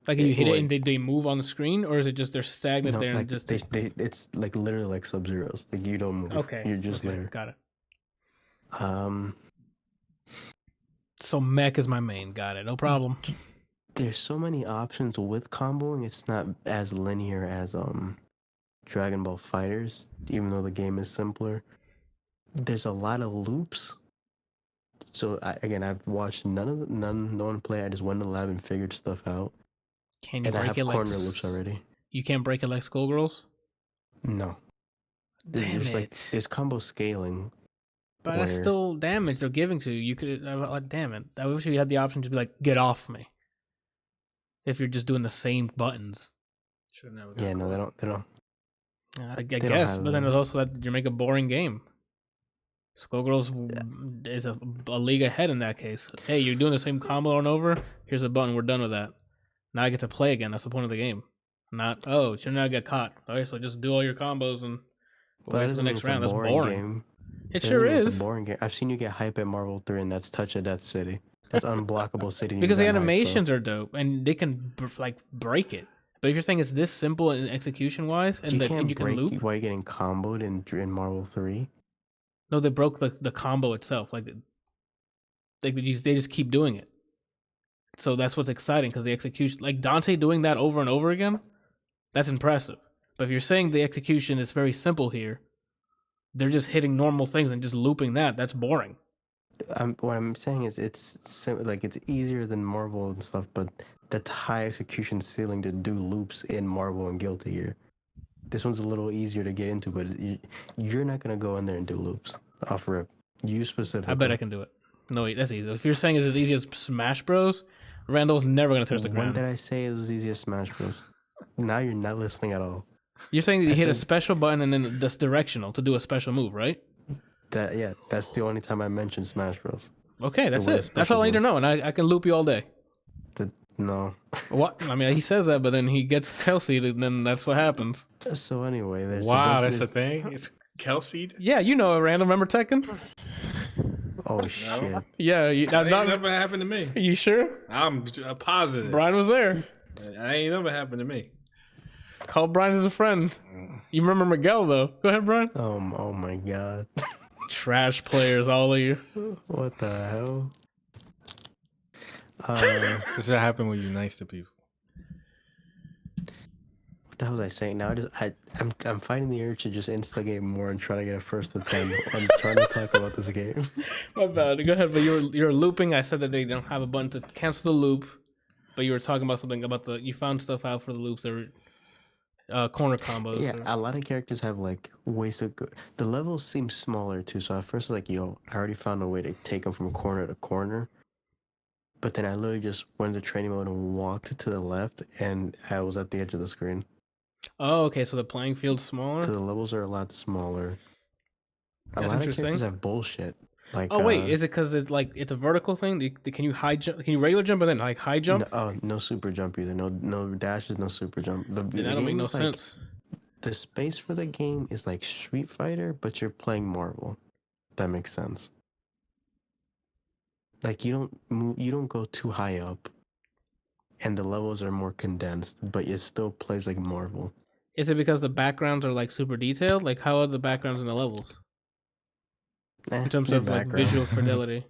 [SPEAKER 1] Like you hit it and they move on the screen, or is it just they're stagnant there and just
[SPEAKER 4] it's like literally like Sub-Zeros. Like you don't move.
[SPEAKER 1] Okay.
[SPEAKER 4] You're just there.
[SPEAKER 1] Got it. So mech is my main. Got it. No problem.
[SPEAKER 4] There's so many options with comboing. It's not as linear as Dragon Ball FighterZ, even though the game is simpler. There's a lot of loops. So I've watched no one play. I just went to the lab and figured stuff out.
[SPEAKER 1] Can you
[SPEAKER 4] and
[SPEAKER 1] break
[SPEAKER 4] I have
[SPEAKER 1] it
[SPEAKER 4] corner
[SPEAKER 1] like
[SPEAKER 4] loops already?
[SPEAKER 1] You can't break it like Skullgirls?
[SPEAKER 4] No.
[SPEAKER 1] Damn it.
[SPEAKER 4] There's combo scaling.
[SPEAKER 1] But that's still damage they're giving to you. You could damn it. I wish you had the option to be like, get off me. If you're just doing the same buttons.
[SPEAKER 4] Yeah, no, they don't.
[SPEAKER 1] I guess, but then it's also that you make a boring game. Skullgirls is a league ahead in that case. Hey, you're doing the same combo over and over. Here's a button. We're done with that. Now I get to play again. That's the point of the game. Not you're not get caught. All right, so just do all your combos and wait for the next round. That's boring.
[SPEAKER 4] Game.
[SPEAKER 1] It sure is.
[SPEAKER 4] It's a boring game. I've seen you get hype at Marvel 3, and that's Touch of Death City. That's unblockable city.
[SPEAKER 1] Because the animations are dope, and they can break it. But if you're saying it's this simple in execution wise, and you can loop,
[SPEAKER 4] why are you getting comboed in Marvel 3?
[SPEAKER 1] No, they broke the combo itself. They just keep doing it. So that's what's exciting, because the execution, like Dante doing that over and over again, that's impressive. But if you're saying the execution is very simple here, they're just hitting normal things and just looping that's boring.
[SPEAKER 4] What I'm saying is it's easier than Marvel and stuff, but that's high execution ceiling to do loops in Marvel and Guilty Gear. This one's a little easier to get into, but you're not going to go in there and do loops off rip. You specifically.
[SPEAKER 1] I bet I can do it. No, that's easy. If you're saying it's as easy as Smash Bros., Randall's never going to touch the ground.
[SPEAKER 4] When did I say it was as easy as Smash Bros? Now you're not listening at all.
[SPEAKER 1] You're saying that you hit a special button and then that's directional to do a special move, right?
[SPEAKER 4] That's the only time I mentioned Smash Bros.
[SPEAKER 1] Okay, that's it. That's all I need to know, and I can loop you all day.
[SPEAKER 4] No.
[SPEAKER 1] What? I mean, he says that, but then he gets Kelsey'd, and then that's what happens.
[SPEAKER 4] So anyway, there's
[SPEAKER 3] that's the thing. It's Kelsey'd.
[SPEAKER 1] Yeah, you know, Randall. Remember Tekken?
[SPEAKER 4] Oh shit!
[SPEAKER 1] Yeah,
[SPEAKER 3] that never happened to me.
[SPEAKER 1] You sure?
[SPEAKER 3] I'm positive.
[SPEAKER 1] Brian was there.
[SPEAKER 3] That ain't never happened to me.
[SPEAKER 1] Call Brian as a friend. You remember Miguel though? Go ahead, Brian.
[SPEAKER 4] Oh my god!
[SPEAKER 1] Trash players, all of you.
[SPEAKER 4] What the hell?
[SPEAKER 3] This will happen when you're nice to people.
[SPEAKER 4] What the hell was I saying? Now I'm fighting the urge to just instigate more and try to get a first attempt. I'm trying to talk about this game.
[SPEAKER 1] My bad. Go ahead. But you're looping. I said that they don't have a button to cancel the loop, but you were talking about something about you found stuff out for the loops. That were corner combos.
[SPEAKER 4] Yeah, a lot of characters have like ways to go. The levels seem smaller too. So at first, I already found a way to take them from corner to corner. But then I literally just went to training mode and walked to the left, and I was at the edge of the screen.
[SPEAKER 1] Oh, okay. So the playing field's
[SPEAKER 4] So
[SPEAKER 1] smaller.
[SPEAKER 4] the levels are a lot smaller. A
[SPEAKER 1] That's
[SPEAKER 4] lot of
[SPEAKER 1] interesting.
[SPEAKER 4] characters have bullshit. Like,
[SPEAKER 1] Oh wait, is it because it's like it's a vertical thing? Can you high jump? Can you regular jump and then like high jump?
[SPEAKER 4] no super jump either. No dashes, no super jump.
[SPEAKER 1] Then that don't make no sense.
[SPEAKER 4] The space for the game is like Street Fighter, but you're playing Marvel. That makes sense. Like you don't go too high up, and the levels are more condensed, but it still plays like Marvel.
[SPEAKER 1] Is it because the backgrounds are like super detailed? Like how are the backgrounds in the levels in terms of like visual fidelity?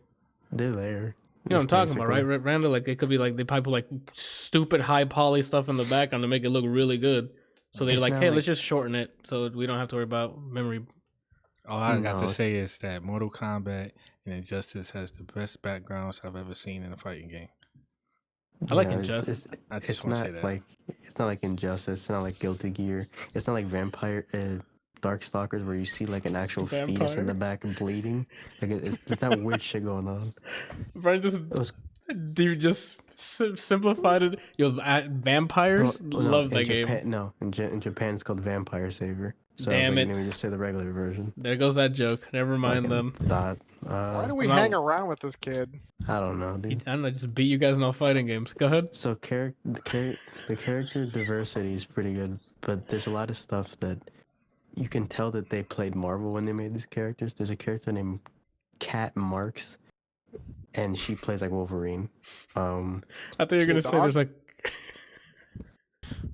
[SPEAKER 4] They're there.
[SPEAKER 1] You know what I'm talking about, right? Randal, like it could be like they probably put like stupid high poly stuff in the background to make it look really good. So they're like, hey, let's just shorten it so we don't have to worry about memory.
[SPEAKER 3] All I got to say is that Mortal Kombat and Injustice has the best backgrounds I've ever seen in a fighting game.
[SPEAKER 1] I like Injustice.
[SPEAKER 3] I just want to say that.
[SPEAKER 4] It's not like Injustice. It's not like Guilty Gear. It's not like Vampire Darkstalkers where you see like an actual fetus in the back bleeding. Like it's that weird shit going on.
[SPEAKER 1] Brian just simplified it. Yo, vampires love that game.
[SPEAKER 4] No, in Japan it's called Vampire Savior. So
[SPEAKER 1] Damn it!
[SPEAKER 4] Let me just say the regular version.
[SPEAKER 1] There goes that joke. Never mind them.
[SPEAKER 2] Why do we hang around with this kid?
[SPEAKER 4] I don't know, dude.
[SPEAKER 1] I don't know. Just beat you guys in all fighting games. Go ahead.
[SPEAKER 4] So the character diversity is pretty good, but there's a lot of stuff that you can tell that they played Marvel when they made these characters. There's a character named Kat Marks, and she plays like Wolverine.
[SPEAKER 1] I thought you were gonna say there's like.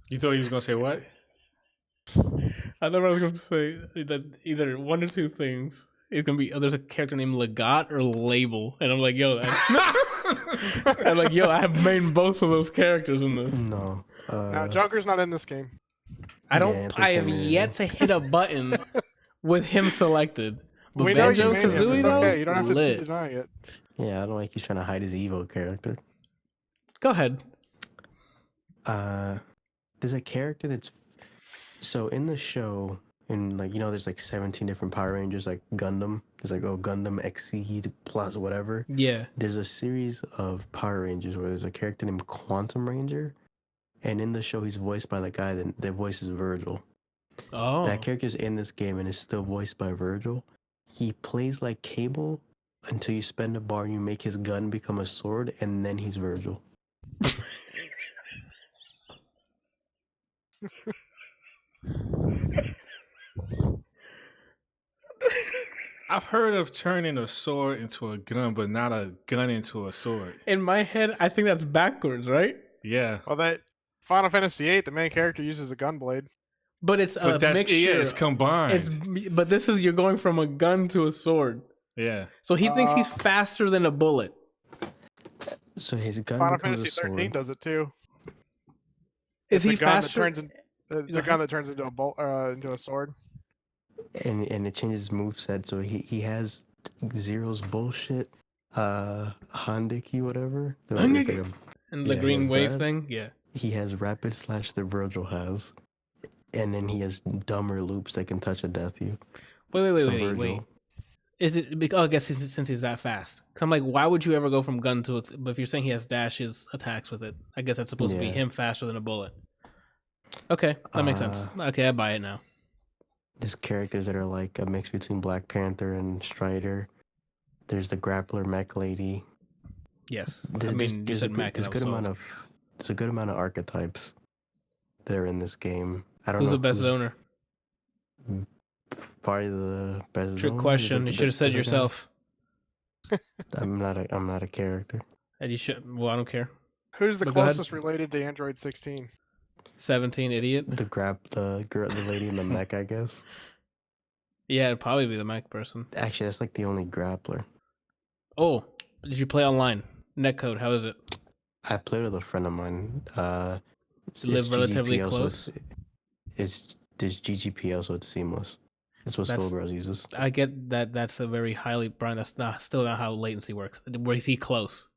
[SPEAKER 3] You thought he was gonna say what?
[SPEAKER 1] I thought I was going to say that either one or two things. It can be there's a character named Legat or Label, and I'm like, yo, I'm like, yo, I have made both of those characters in this.
[SPEAKER 4] No,
[SPEAKER 2] now Joker's not in this game.
[SPEAKER 1] I have yet to hit a button with him selected. But
[SPEAKER 2] We know you
[SPEAKER 1] Banjo
[SPEAKER 2] made him.
[SPEAKER 1] Kazooie,
[SPEAKER 2] It's okay. You don't have to
[SPEAKER 1] lit.
[SPEAKER 2] deny it.
[SPEAKER 4] Yeah, I don't like he's trying to hide his Evo character.
[SPEAKER 1] Go ahead.
[SPEAKER 4] There's a character that's so in the show, and like there's like 17 different Power Rangers, like Gundam. There's like Gundam Exceed plus whatever.
[SPEAKER 1] Yeah.
[SPEAKER 4] There's a series of Power Rangers where there's a character named Quantum Ranger, and in the show he's voiced by the guy that voices Virgil.
[SPEAKER 1] Oh.
[SPEAKER 4] That character's in this game and is still voiced by Virgil. He plays like Cable until you spend a bar and you make his gun become a sword, and then he's Virgil.
[SPEAKER 3] I've heard of turning a sword into a gun, but not a gun into a sword.
[SPEAKER 1] In my head, I think that's backwards, right?
[SPEAKER 3] Yeah.
[SPEAKER 2] Well, that Final Fantasy VIII, the main character uses a gun blade.
[SPEAKER 1] But it's a mixture.
[SPEAKER 3] Yeah, it's combined.
[SPEAKER 1] But this is you're going from a gun to a sword.
[SPEAKER 3] Yeah.
[SPEAKER 1] So he thinks he's faster than a bullet.
[SPEAKER 4] So his gun
[SPEAKER 2] Final
[SPEAKER 4] becomes
[SPEAKER 2] Fantasy
[SPEAKER 4] a sword.
[SPEAKER 2] 13 does it too.
[SPEAKER 1] Is he faster?
[SPEAKER 2] It's a gun that turns into a sword.
[SPEAKER 4] And it changes his moveset, so he has Zero's bullshit, Handiki, whatever.
[SPEAKER 1] And the green wave thing? Yeah.
[SPEAKER 4] He has Rapid Slash that Virgil has. And then he has dumber loops that can touch a death you.
[SPEAKER 1] Wait. Is it because I guess since he's that fast? Because I'm like, why would you ever go from gun to it? But if you're saying he has dashes attacks with it, I guess that's supposed to be him faster than a bullet. Okay, that makes sense. Okay, I buy it now.
[SPEAKER 4] There's characters that are like a mix between Black Panther and Strider. There's the grappler mech lady.
[SPEAKER 1] Yes,
[SPEAKER 4] There's a good amount of archetypes that are in this game. I don't know
[SPEAKER 1] who's the best zoner.
[SPEAKER 4] Probably the best.
[SPEAKER 1] Trick question. You should have said yourself.
[SPEAKER 4] I'm not a character.
[SPEAKER 1] And you should. Well, I don't care.
[SPEAKER 2] Who's the closest related to Android 16?
[SPEAKER 1] 17, idiot.
[SPEAKER 4] The lady in the mech, I guess.
[SPEAKER 1] Yeah, it'd probably be the mech person.
[SPEAKER 4] Actually, that's like the only grappler.
[SPEAKER 1] Oh, did you play online? Netcode, how is it?
[SPEAKER 4] I played with a friend of mine.
[SPEAKER 1] Live relatively close.
[SPEAKER 4] So there's GGPL, so it's seamless. That's what Skullgirls uses.
[SPEAKER 1] I get that. That's a very highly, Brian. That's still not how latency works. Where is he close?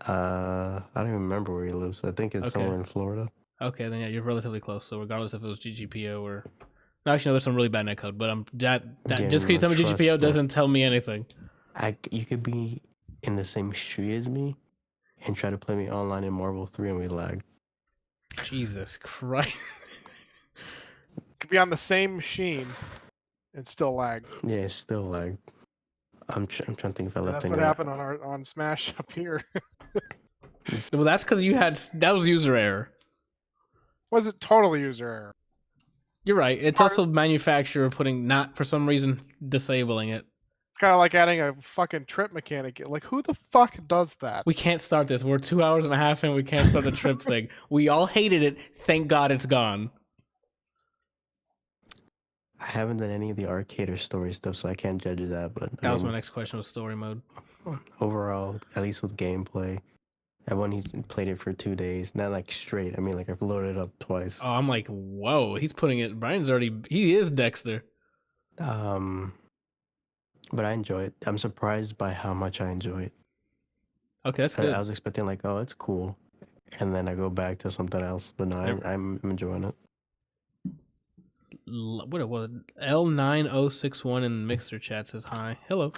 [SPEAKER 4] I don't even remember where he lives. I think it's somewhere in Florida.
[SPEAKER 1] Okay, then yeah, you're relatively close. So regardless if it was GGPO or, no, actually, no, there's some really bad netcode. But just because you tell me GGPO doesn't tell me anything.
[SPEAKER 4] You could be in the same street as me, and tried to play me online in Marvel 3 and we lagged.
[SPEAKER 1] Jesus Christ.
[SPEAKER 2] Could be on the same machine and still lag.
[SPEAKER 4] Yeah, it still lagged. I'm trying to think if I
[SPEAKER 2] And
[SPEAKER 4] left
[SPEAKER 2] that's what happened on Smash up here.
[SPEAKER 1] Well, that's because that was user error.
[SPEAKER 2] Was it totally user error?
[SPEAKER 1] You're right. It's also manufacturer for some reason disabling it.
[SPEAKER 2] It's kind of like adding a fucking trip mechanic. Like, who the fuck does that?
[SPEAKER 1] We can't start this. We're 2 hours and a half in. We can't start the trip thing. We all hated it. Thank God it's gone.
[SPEAKER 4] I haven't done any of the arcade or story stuff, so I can't judge that. But
[SPEAKER 1] That was my next question, was story mode.
[SPEAKER 4] Overall, at least with gameplay, I've only played it for 2 days. Not like straight. I mean, like I've loaded it up twice.
[SPEAKER 1] Oh, I'm like, whoa. He's putting it. He is Dexter.
[SPEAKER 4] But I enjoy it. I'm surprised by how much I enjoy it.
[SPEAKER 1] Okay, that's good.
[SPEAKER 4] I was expecting like, oh, it's cool, and then I go back to something else. But no, I'm enjoying it.
[SPEAKER 1] What it was, L9061 in Mixer chat says hi. Hello.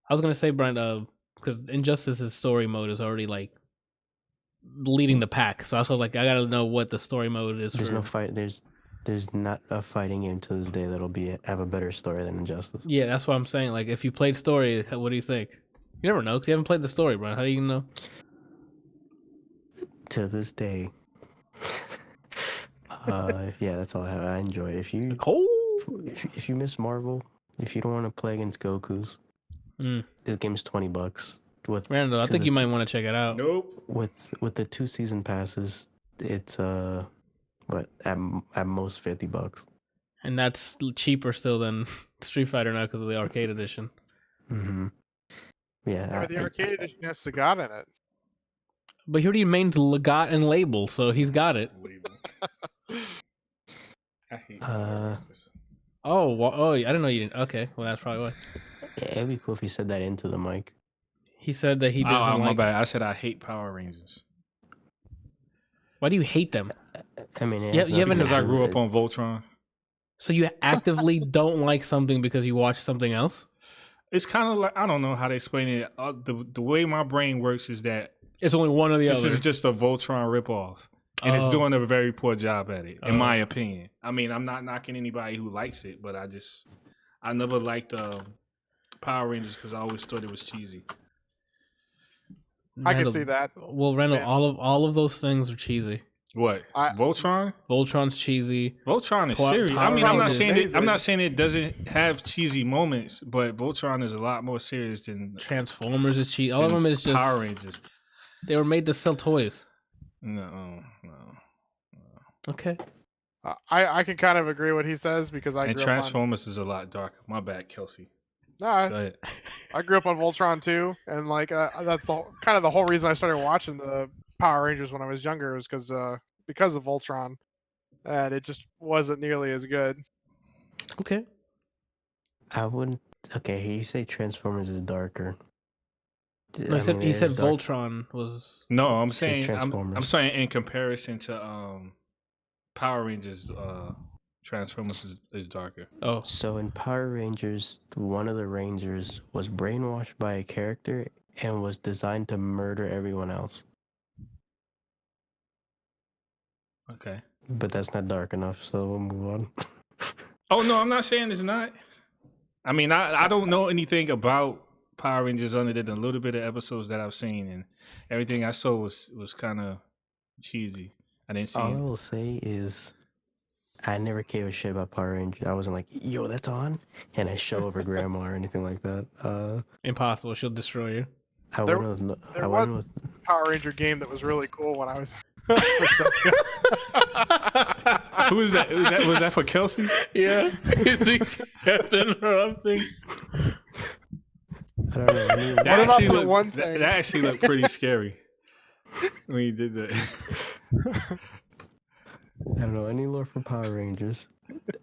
[SPEAKER 1] I was gonna say, Bryant, because Injustice's story mode is already like leading the pack, so I was like, I gotta know what the story mode is.
[SPEAKER 4] There's no fight. There's not a fighting game to this day that'll have a better story than Injustice.
[SPEAKER 1] Yeah, that's what I'm saying. Like, if you played story, what do you think? You never know because you haven't played the story, Bryant. How do you know?
[SPEAKER 4] To this day. Yeah, that's all I have. I enjoy it. If you miss Marvel, if you don't want to play against Goku's, this game's $20.
[SPEAKER 1] Randall, I think you might want to check it out.
[SPEAKER 3] Nope.
[SPEAKER 4] With the 2 season passes, it's at most $50.
[SPEAKER 1] And that's cheaper still than Street Fighter now because of the arcade edition.
[SPEAKER 4] Mm-hmm. Yeah.
[SPEAKER 2] The arcade edition has Sagat in it.
[SPEAKER 1] But he already named Legat and Label, so he's got it.
[SPEAKER 3] I hate
[SPEAKER 1] Oh, I didn't know you didn't. Okay, well that's probably why.
[SPEAKER 4] Yeah, it'd be cool if he said that into the mic.
[SPEAKER 1] He said that he doesn't
[SPEAKER 3] my
[SPEAKER 1] like.
[SPEAKER 3] bad. I said I hate Power Rangers.
[SPEAKER 1] Why do you hate them?
[SPEAKER 4] I mean,
[SPEAKER 1] you haven't
[SPEAKER 3] Because I grew up on Voltron.
[SPEAKER 1] So you actively don't like something because you watch something else?
[SPEAKER 3] It's kind of like, I don't know how to explain it. The way my brain works is that
[SPEAKER 1] it's only one or the other.
[SPEAKER 3] This is just a Voltron ripoff. And it's doing a very poor job at it, in my opinion. I mean, I'm not knocking anybody who likes it, but I never liked Power Rangers because I always thought it was cheesy.
[SPEAKER 2] I can see that.
[SPEAKER 1] Well, Randall, all of those things are cheesy.
[SPEAKER 3] What? Voltron?
[SPEAKER 1] Voltron's cheesy.
[SPEAKER 3] Voltron is serious. I mean, I'm not saying it doesn't have cheesy moments, but Voltron is a lot more serious than
[SPEAKER 1] Transformers is cheesy. All of them is just
[SPEAKER 3] Power Rangers.
[SPEAKER 1] They were made to sell toys.
[SPEAKER 3] No.
[SPEAKER 1] Okay.
[SPEAKER 2] I can kind of agree what he says because I grew
[SPEAKER 3] Transformers is a lot darker. My bad, Kelsey.
[SPEAKER 2] No, I grew up on Voltron too, and like that's the whole reason I started watching the Power Rangers when I was younger was because of Voltron, and it just wasn't nearly as good.
[SPEAKER 1] Okay.
[SPEAKER 4] I wouldn't. Okay, you say Transformers is darker.
[SPEAKER 1] No, he said Voltron was.
[SPEAKER 3] No, I'm saying I'm saying in comparison to Power Rangers, Transformers is darker.
[SPEAKER 1] Oh,
[SPEAKER 4] so in Power Rangers, one of the Rangers was brainwashed by a character and was designed to murder everyone else.
[SPEAKER 3] Okay,
[SPEAKER 4] but that's not dark enough, so we'll move on.
[SPEAKER 3] Oh no, I'm not saying it's not. I mean, I don't know anything about Power Rangers other than a little bit of episodes that I've seen, and everything I saw was kind of cheesy. I didn't see.
[SPEAKER 4] All I will say is, I never gave a shit about Power Rangers. I wasn't like, "Yo, that's on," and I show over grandma or anything like that.
[SPEAKER 1] Impossible. She'll destroy you.
[SPEAKER 2] There was a Power Ranger game that was really cool when I was.
[SPEAKER 3] Who is that? Was that for Kelsey?
[SPEAKER 1] Yeah. Kept interrupting.
[SPEAKER 4] I don't know.
[SPEAKER 3] That actually looked pretty scary when you did that.
[SPEAKER 4] I don't know any lore from Power Rangers.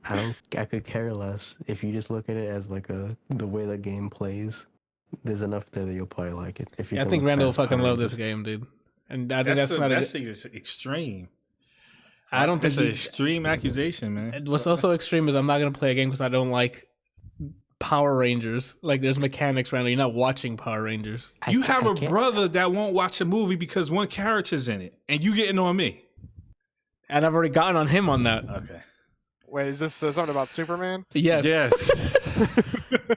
[SPEAKER 4] I could care less. If you just look at it as like the way the game plays, there's enough there that you'll probably like it. If you
[SPEAKER 1] I think Randall will fucking love this game, dude. And I think
[SPEAKER 3] that's extreme.
[SPEAKER 1] I don't think
[SPEAKER 3] it's an extreme accusation, man.
[SPEAKER 1] What's also extreme is I'm not gonna play a game because I don't like Power Rangers. Like there's mechanics around. You're not watching Power Rangers.
[SPEAKER 3] You have a
[SPEAKER 4] can't-
[SPEAKER 3] brother that won't watch a movie because one character's in it, and you getting on me.
[SPEAKER 1] And I've already gotten on him on that.
[SPEAKER 3] Okay.
[SPEAKER 2] Wait, is this something about Superman?
[SPEAKER 1] Yes.
[SPEAKER 3] Yes.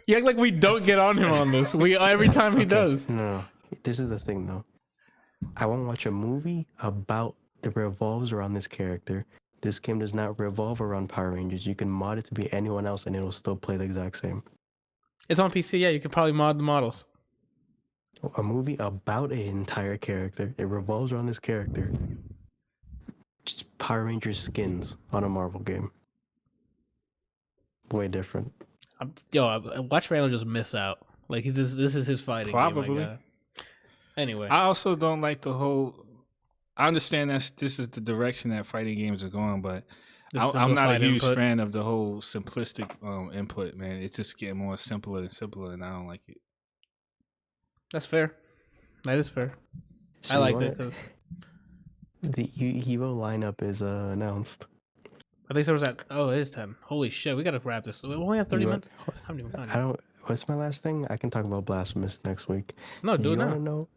[SPEAKER 1] You act like we don't get on him on this. We every time he does.
[SPEAKER 4] No. This is the thing, though. I won't watch a movie about that revolves around this character. This game does not revolve around Power Rangers. You can mod it to be anyone else, and it'll still play the exact same.
[SPEAKER 1] It's on PC. Yeah, you can probably mod the models.
[SPEAKER 4] A movie about an entire character. It revolves around this character. Just Power Rangers skins on a Marvel game. Way different.
[SPEAKER 1] Watch Randall just miss out. Like this is his fighting
[SPEAKER 3] Probably.
[SPEAKER 1] game. Like, anyway,
[SPEAKER 3] I also don't like the whole. I understand this is the direction that fighting games are going, but
[SPEAKER 1] the
[SPEAKER 3] I'm not a
[SPEAKER 1] simplified
[SPEAKER 3] huge
[SPEAKER 1] input.
[SPEAKER 3] fan of the whole simplistic input. Man, it's just getting more simpler and simpler, and I don't like it.
[SPEAKER 1] That's fair. That is fair.
[SPEAKER 4] So
[SPEAKER 1] I
[SPEAKER 4] you
[SPEAKER 1] liked
[SPEAKER 4] wanna-
[SPEAKER 1] it because
[SPEAKER 4] The Evo lineup is announced.
[SPEAKER 1] I think there was that. Oh, it is 10. Holy shit, we gotta wrap this. We only have 30
[SPEAKER 4] You
[SPEAKER 1] minutes. How many
[SPEAKER 4] I don't. What's my last thing? I can talk about Blasphemous next week.
[SPEAKER 1] No, do it
[SPEAKER 4] you
[SPEAKER 1] now.
[SPEAKER 4] wanna know?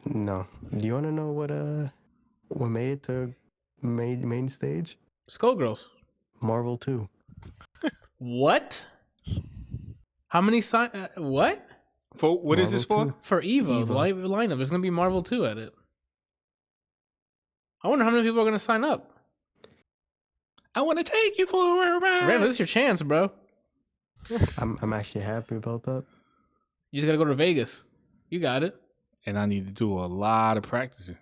[SPEAKER 4] No. Do you wanna know what made it to main stage?
[SPEAKER 1] Skullgirls.
[SPEAKER 4] Marvel 2.
[SPEAKER 1] What? How many what?
[SPEAKER 3] For what is this for?
[SPEAKER 4] Marvel 2.
[SPEAKER 1] For Evo, the
[SPEAKER 4] Evo.
[SPEAKER 1] lineup. There's gonna be Marvel 2 at it. I wonder how many people are gonna sign up.
[SPEAKER 3] I want to take you for a ride.
[SPEAKER 1] Randall, this is your chance, bro.
[SPEAKER 4] I'm actually happy about that.
[SPEAKER 1] You just gotta go to Vegas. You got it.
[SPEAKER 3] And I need to do a lot of practicing.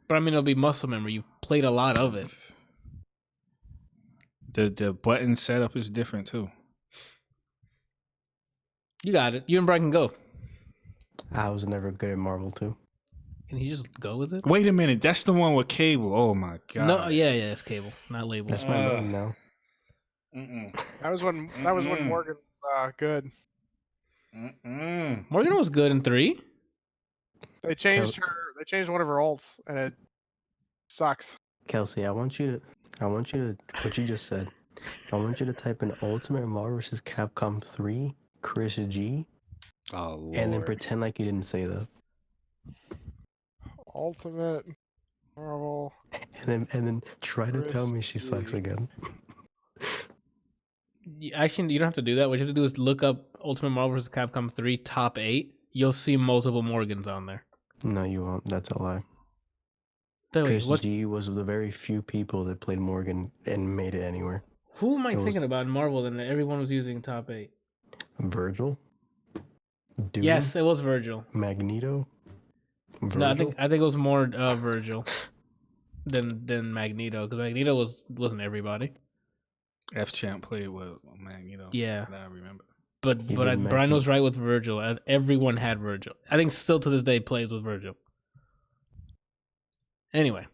[SPEAKER 1] But I mean, it'll be muscle memory. You played a lot of it.
[SPEAKER 3] The button setup is different too.
[SPEAKER 1] You got it. You and Brian can go.
[SPEAKER 4] I was never good at Marvel 2.
[SPEAKER 1] Can he just go with it?
[SPEAKER 3] Wait a minute, that's the one with cable. Oh my god.
[SPEAKER 1] No, yeah, it's cable, not label.
[SPEAKER 4] That's my main now.
[SPEAKER 3] Mm-mm.
[SPEAKER 2] That was when Morgan good.
[SPEAKER 3] Mm-mm.
[SPEAKER 1] Morgan was good in 3.
[SPEAKER 2] They changed one of her ults and it sucks.
[SPEAKER 4] Kelsey, I want you to what you just said. I want you to type in Ultimate Marvel vs. Capcom 3 Chris G
[SPEAKER 3] Oh Lord.
[SPEAKER 4] and then pretend like you didn't say that.
[SPEAKER 2] Ultimate Marvel.
[SPEAKER 4] And then try to tell
[SPEAKER 2] Chris
[SPEAKER 4] me she sucks
[SPEAKER 2] G.
[SPEAKER 4] again.
[SPEAKER 1] Actually, you don't have to do that. What you have to do is look up Ultimate Marvel vs. Capcom 3 top 8. You'll see multiple Morgans on there.
[SPEAKER 4] No, you won't. That's a lie.
[SPEAKER 1] Wait,
[SPEAKER 4] Chris
[SPEAKER 1] what?
[SPEAKER 4] G was the very few people that played Morgan and made it anywhere.
[SPEAKER 1] Who am I
[SPEAKER 4] It was-
[SPEAKER 1] thinking about in Marvel that everyone was using top 8?
[SPEAKER 4] Virgil? Doom?
[SPEAKER 1] Yes, it was Virgil.
[SPEAKER 4] Magneto? Virgil?
[SPEAKER 1] No, I think it was more Virgil than Magneto, because Magneto wasn't everybody.
[SPEAKER 3] F Champ played with Magneto.
[SPEAKER 1] Yeah.
[SPEAKER 3] I remember.
[SPEAKER 1] But
[SPEAKER 4] He
[SPEAKER 1] Brian
[SPEAKER 4] did Magneto.
[SPEAKER 1] was right with Virgil. Everyone had Virgil. I think still to this day plays with Virgil. Anyway,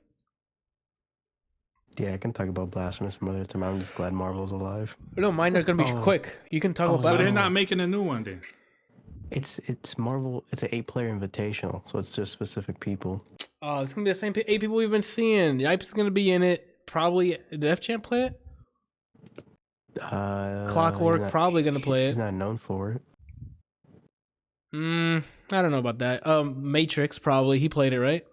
[SPEAKER 4] Yeah, I can talk about Blasphemous from other time. I'm just glad Marvel's alive.
[SPEAKER 1] no, mine are gonna be
[SPEAKER 4] Oh.
[SPEAKER 1] quick. You can talk
[SPEAKER 4] Oh,
[SPEAKER 1] about.
[SPEAKER 3] So
[SPEAKER 4] Wow.
[SPEAKER 3] they're not making a new one then.
[SPEAKER 4] It's Marvel. It's an 8-player invitational, so it's just specific people.
[SPEAKER 1] Oh, it's gonna be the same 8 people we've been seeing. Yipes is gonna be in it. Probably did F Champ play it? Clockwork
[SPEAKER 4] he's not-
[SPEAKER 1] probably gonna play
[SPEAKER 4] He's
[SPEAKER 1] it.
[SPEAKER 4] not known for it.
[SPEAKER 1] I don't know about that. Matrix probably he played it, right?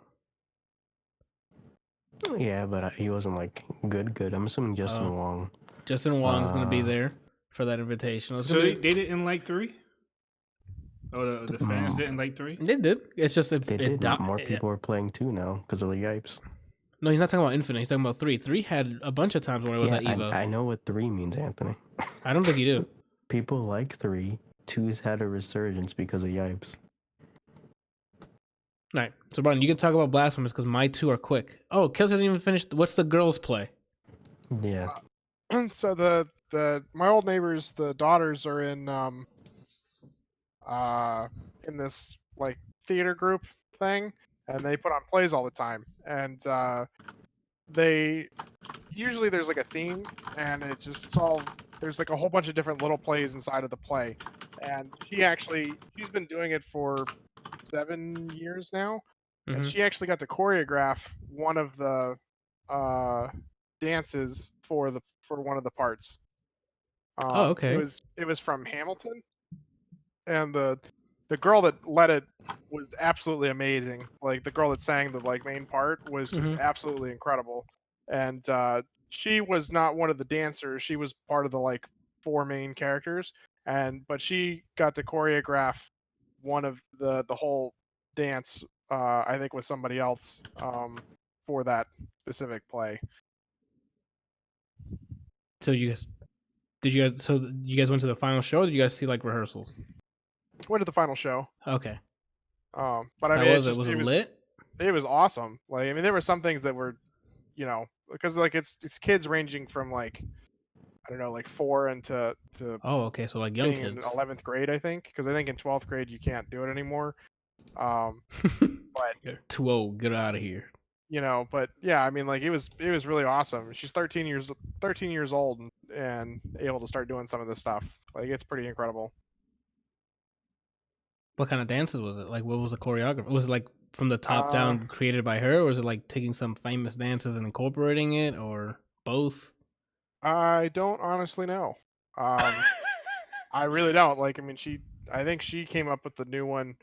[SPEAKER 4] Yeah, but he wasn't like good. I'm assuming Justin
[SPEAKER 1] Oh.
[SPEAKER 4] Wong.
[SPEAKER 1] Justin Wong's gonna be
[SPEAKER 4] Uh,
[SPEAKER 1] there for that invitation. It's
[SPEAKER 3] So
[SPEAKER 1] gonna
[SPEAKER 3] they
[SPEAKER 1] be-
[SPEAKER 3] didn't like 3? Oh, the fans didn't like 3?
[SPEAKER 1] they did. It's just
[SPEAKER 4] They did. More people are playing 2 now because of the Yipes.
[SPEAKER 1] No, he's not talking about Infinite. He's talking about 3. 3 had a bunch of times when it was
[SPEAKER 4] Yeah,
[SPEAKER 1] at Evo.
[SPEAKER 4] I know what 3 means, Anthony.
[SPEAKER 1] I don't think you do.
[SPEAKER 4] People like 3. 2's had a resurgence because of Yipes.
[SPEAKER 1] All right. So, Brian, you can talk about Blasphemous because my 2 are quick. Oh, Kills hasn't even finished. What's the girls' play?
[SPEAKER 4] Yeah.
[SPEAKER 2] So my old neighbors, the daughters are in this like theater group thing, and they put on plays all the time. And they usually there's like a theme, and it's all there's like a whole bunch of different little plays inside of the play. And she's been doing it for 7 years now, and
[SPEAKER 1] Mhm.
[SPEAKER 2] she actually got to choreograph one of the dances for one of the parts.
[SPEAKER 1] Oh, okay.
[SPEAKER 2] It was from Hamilton, and the girl that led it was absolutely amazing. Like the girl that sang the like main part was just absolutely incredible. And she was not one of the dancers. She was part of the like 4 main characters, but she got to choreograph one of the whole dance. I think with somebody else for that specific play.
[SPEAKER 1] So you guys went to the final show? Or did you guys see like rehearsals?
[SPEAKER 2] Went to the final show.
[SPEAKER 1] Okay.
[SPEAKER 2] But I
[SPEAKER 1] How
[SPEAKER 2] mean,
[SPEAKER 1] was it? Was it lit?
[SPEAKER 2] It was awesome. Like, I mean, there were some things that were, because like it's kids ranging from like, I don't know, like 4 into
[SPEAKER 1] Oh, okay. So like young
[SPEAKER 2] being in
[SPEAKER 1] kids.
[SPEAKER 2] 11th grade, I think, because I think in 12th grade you can't do it anymore. But
[SPEAKER 1] You're too old. Get out of here.
[SPEAKER 2] but yeah, I mean, like it was really awesome. She's 13 years old and able to start doing some of this stuff. Like it's pretty incredible.
[SPEAKER 1] What kind of dances was it? Like, what was the choreography? Was it like from the top down created by her, or was it like taking some famous dances and incorporating it, or both?
[SPEAKER 2] I don't honestly know. I really don't. Like, I mean, I think she came up with the new one,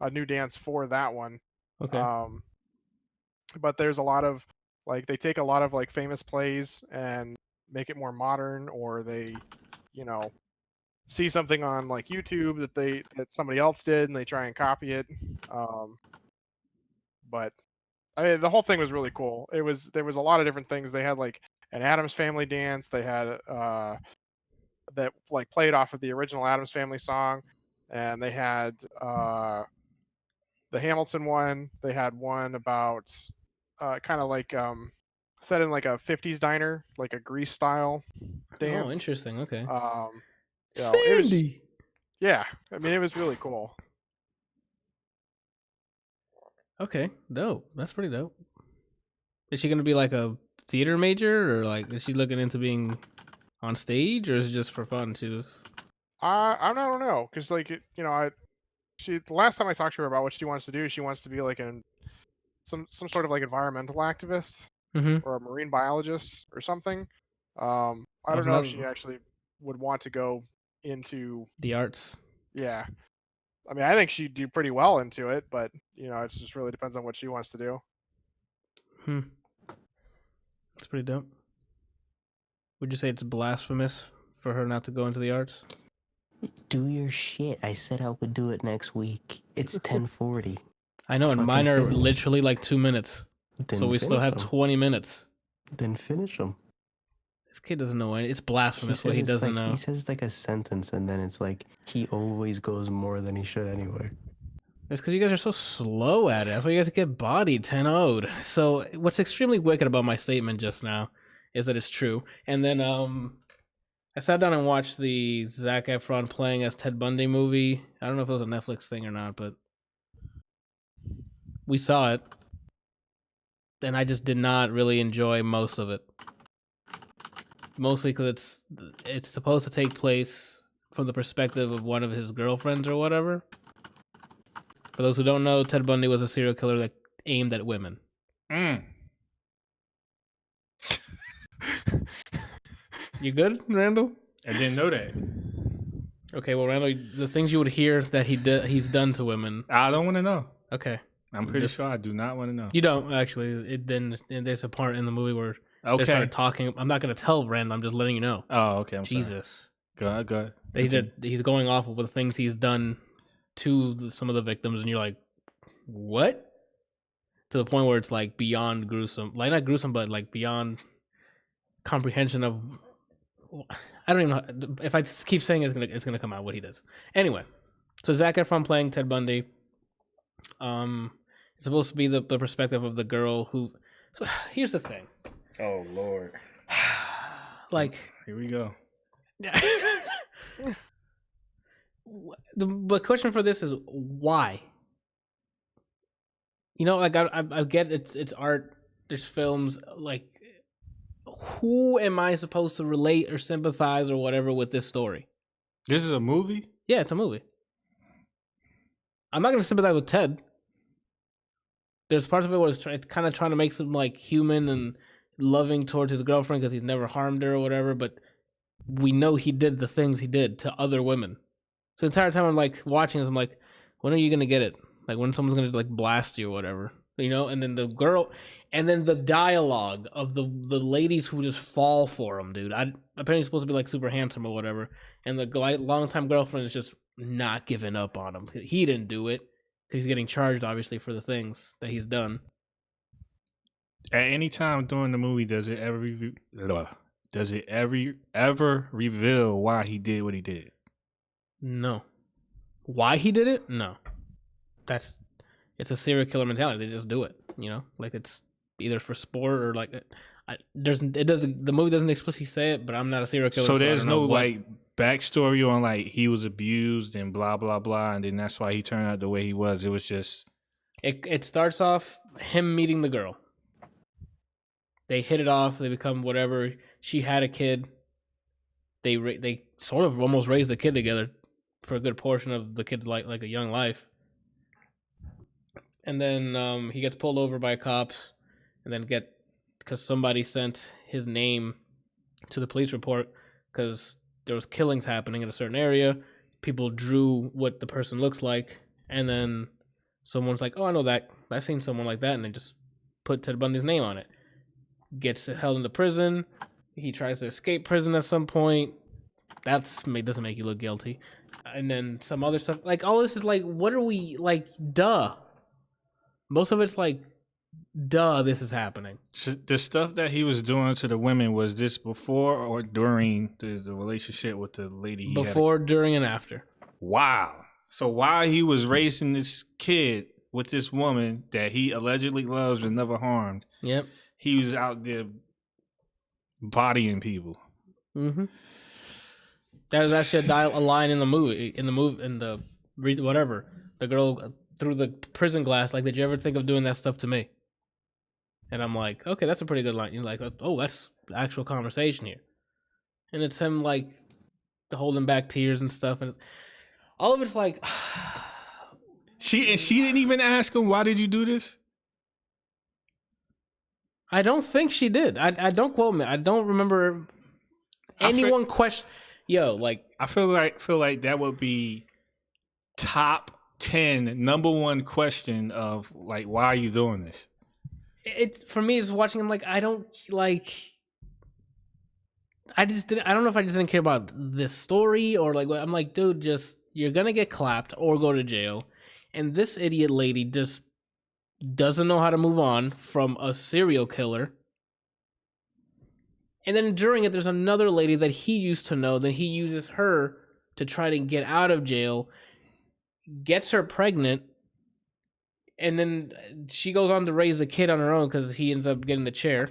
[SPEAKER 2] a new dance for that one.
[SPEAKER 1] Okay.
[SPEAKER 2] But there's a lot of like they take a lot of like famous plays and make it more modern, or they, see something on like YouTube that somebody else did and they try and copy it. But I mean, the whole thing was really cool. There was a lot of different things. They had like an Addams Family dance. They had that like played off of the original Addams Family song, and they had the Hamilton one. They had one about kind of like set in like a 50s diner, like a Grease style dance.
[SPEAKER 1] Oh, interesting. Okay.
[SPEAKER 2] It was, yeah, I mean, it was really cool.
[SPEAKER 1] Okay, dope. That's pretty dope. Is she gonna be like a theater major, or like is she looking into being on stage, or is it just for fun?
[SPEAKER 2] I don't know, because like the last time I talked to her about what she wants to do, she wants to be like some sort of like environmental activist or a marine biologist or something. I don't know if she actually would want to go into
[SPEAKER 1] the arts.
[SPEAKER 2] Yeah, I mean, I think she'd do pretty well into it, but it just really depends on what she wants to do.
[SPEAKER 1] That's pretty dope. Would you say it's blasphemous for her not to go into the arts?
[SPEAKER 4] Do your shit. I said I would do it next week. It's 10:40.
[SPEAKER 1] I know, and mine are
[SPEAKER 4] finish.
[SPEAKER 1] literally like 2 minutes.
[SPEAKER 4] Then
[SPEAKER 1] so we still have 20 minutes.
[SPEAKER 4] Then finish them.
[SPEAKER 1] This kid doesn't know any. It's blasphemous what he doesn't know.
[SPEAKER 4] He says like a sentence, and then it's like he always goes more than he should anyway.
[SPEAKER 1] It's because you guys are so slow at it. That's why you guys get bodied 10-0'd. So what's extremely wicked about my statement just now is that it's true. And then I sat down and watched the Zac Efron playing as Ted Bundy movie. I don't know if it was a Netflix thing or not, but we saw it. And I just did not really enjoy most of it. Mostly because it's supposed to take place from the perspective of one of his girlfriends or whatever. For those who don't know, Ted Bundy was a serial killer that aimed at women. You good, Randall?
[SPEAKER 3] I didn't know that.
[SPEAKER 1] Okay, well, Randall, the things you would hear that he's done to women.
[SPEAKER 3] I don't want to know.
[SPEAKER 1] Okay.
[SPEAKER 3] I'm pretty sure I do not want to know.
[SPEAKER 1] You don't, actually. Then there's a part in the movie where they started talking. I'm not going to tell Randall. I'm just letting you know.
[SPEAKER 3] Oh, okay. I'm
[SPEAKER 1] Jesus.
[SPEAKER 3] Sorry. Go ahead.
[SPEAKER 1] He's going off of the things he's done to some of the victims, and you're like, what? To the point where it's like beyond gruesome. Like, not gruesome, but like beyond comprehension of... I don't even know. If I keep saying it, it's gonna come out what he does. Anyway, so Zac Efron playing Ted Bundy. It's supposed to be the perspective of the girl who... So here's the thing.
[SPEAKER 3] Oh, Lord.
[SPEAKER 1] Like...
[SPEAKER 3] Here we go.
[SPEAKER 1] The question for this is why? Like I get it's art, there's films, like who am I supposed to relate or sympathize or whatever with this story?
[SPEAKER 3] This is a movie?
[SPEAKER 1] Yeah, it's a movie. I'm not going to sympathize with Ted. There's parts of it where it's kind of trying to make him like human and loving towards his girlfriend because he's never harmed her or whatever, but we know he did the things he did to other women. So the entire time I'm like watching this, I'm like, when are you gonna get it? Like when someone's gonna like blast you or whatever, you know? And then the girl, and then the dialogue of the ladies who just fall for him, dude. Apparently he's supposed to be like super handsome or whatever, and the longtime girlfriend is just not giving up on him. He didn't do it because he's getting charged obviously for the things that he's done.
[SPEAKER 3] At any time during the movie, does it ever reveal why he did what he did?
[SPEAKER 1] No. Why he did it? No. It's a serial killer mentality. They just do it, you know? Like it's either for sport or like the movie doesn't explicitly say it, but I'm not a serial killer.
[SPEAKER 3] So there's no like backstory on like he was abused and blah blah blah, and then that's why he turned out the way he was. It was just
[SPEAKER 1] it starts off him meeting the girl. They hit it off. They become whatever. She had a kid. They sort of almost raised the kid together for a good portion of the kid's like a young life. And then he gets pulled over by cops, and then because somebody sent his name to the police report because there was killings happening in a certain area. People drew what the person looks like, and then someone's like, "Oh, I know that. I've seen someone like that," and they just put Ted Bundy's name on it. Gets held into prison. He tries to escape prison at some point. Doesn't make you look guilty. And then some other stuff. Like, all this is like, what are we, like, duh. Most of it's like, duh, this is happening.
[SPEAKER 3] So the stuff that he was doing to the women, was this before or during the relationship with the lady?
[SPEAKER 1] Before, during, and after.
[SPEAKER 3] Wow. So while he was raising this kid with this woman that he allegedly loves and never harmed,
[SPEAKER 1] yep,
[SPEAKER 3] he was out there bodying people.
[SPEAKER 1] Mm-hmm. That was actually a line in the movie. Whatever. The girl through the prison glass, like, did you ever think of doing that stuff to me? And I'm like, okay, that's a pretty good line. You're like, oh, that's the actual conversation here. And it's him, like, holding back tears and stuff. And all of it's like...
[SPEAKER 3] She didn't even ask him, why did you do this?
[SPEAKER 1] I don't think she did. I don't quote me. I don't remember anyone question. Yo, like,
[SPEAKER 3] I feel like that would be top 10 number one question of like, why are you doing this?
[SPEAKER 1] It for me is watching him like, I don't like. I don't know if I just didn't care about this story or like what. I'm like, dude, just you're gonna get clapped or go to jail, and this idiot lady just doesn't know how to move on from a serial killer. And then during it, there's another lady that he used to know. Then he uses her to try to get out of jail, gets her pregnant, and then she goes on to raise the kid on her own because he ends up getting the chair.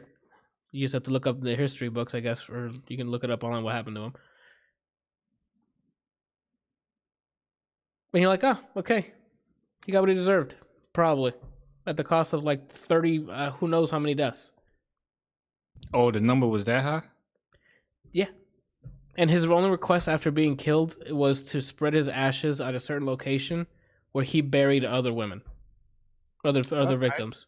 [SPEAKER 1] You just have to look up the history books, I guess, or you can look it up online what happened to him. And you're like, oh, okay. He got what he deserved. Probably. At the cost of like 30, who knows how many deaths.
[SPEAKER 3] Oh, the number was that high?
[SPEAKER 1] Yeah. And his only request after being killed was to spread his ashes at a certain location where he buried other women. Other victims.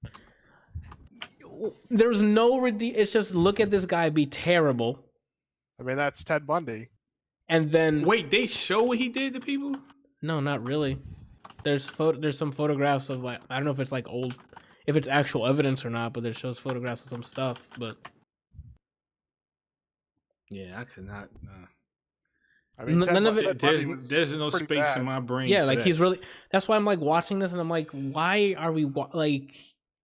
[SPEAKER 1] Nice. There's no... It's just look at this guy be terrible.
[SPEAKER 2] I mean, that's Ted Bundy.
[SPEAKER 1] And then...
[SPEAKER 3] Wait, they show what he did to people?
[SPEAKER 1] No, not really. There's some photographs of like, I don't know if it's like old, if it's actual evidence or not, but there shows photographs of some stuff. But
[SPEAKER 3] yeah, I could not.
[SPEAKER 2] I mean,
[SPEAKER 1] none of it.
[SPEAKER 3] There's no space
[SPEAKER 2] bad.
[SPEAKER 3] in my brain.
[SPEAKER 1] Yeah,
[SPEAKER 3] for
[SPEAKER 1] like
[SPEAKER 3] that.
[SPEAKER 1] he's really. That's why I'm like watching this, and I'm like, why are we like?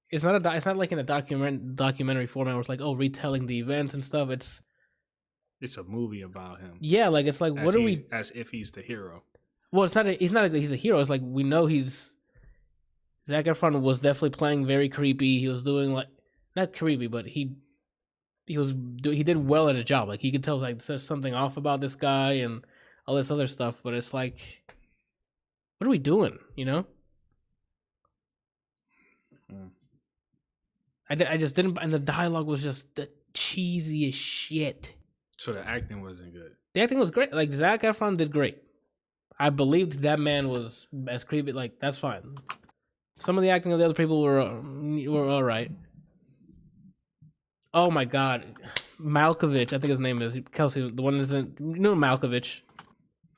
[SPEAKER 1] It's not like in a documentary format where it's like, oh, retelling the events and stuff. It's
[SPEAKER 3] a movie about him.
[SPEAKER 1] Yeah, like it's like, what are we?
[SPEAKER 3] As if he's the hero.
[SPEAKER 1] Well, it's not. He's the hero. It's like we know he's. Zac Efron was definitely playing very creepy. He was doing like not creepy, but he did well at his job. Like you could tell like there's something off about this guy and all this other stuff. But it's like, what are we doing? You know. I just didn't, and the dialogue was just the cheesiest shit.
[SPEAKER 3] So the acting wasn't good.
[SPEAKER 1] The acting was great. Like Zac Efron did great. I believed that man was as creepy. Like that's fine. Some of the acting of the other people were all right. Oh my God, Malkovich. I think his name is Kelsey. The one isn't Malkovich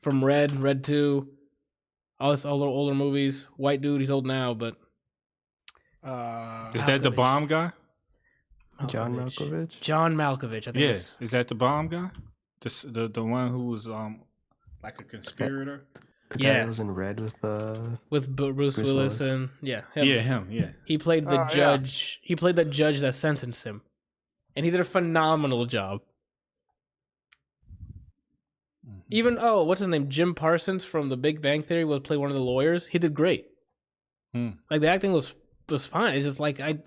[SPEAKER 1] from Red 2, all this older movies. White dude. He's old now, but
[SPEAKER 3] Is that the
[SPEAKER 1] Malkovich.
[SPEAKER 3] bomb guy?
[SPEAKER 4] John Malkovich.
[SPEAKER 1] John Malkovich. I think.
[SPEAKER 3] Yeah. Is that the bomb guy? The one who was like a conspirator?
[SPEAKER 4] The guy that was in Red with
[SPEAKER 1] Bruce Willis and him.
[SPEAKER 3] Yeah, him. Yeah.
[SPEAKER 1] He played the
[SPEAKER 2] Yeah.
[SPEAKER 1] judge. He played the judge that sentenced him, and he did a phenomenal job. Even what's his name? Jim Parsons from The Big Bang Theory would play one of the lawyers. He did great. Like the acting was fine. It's just like I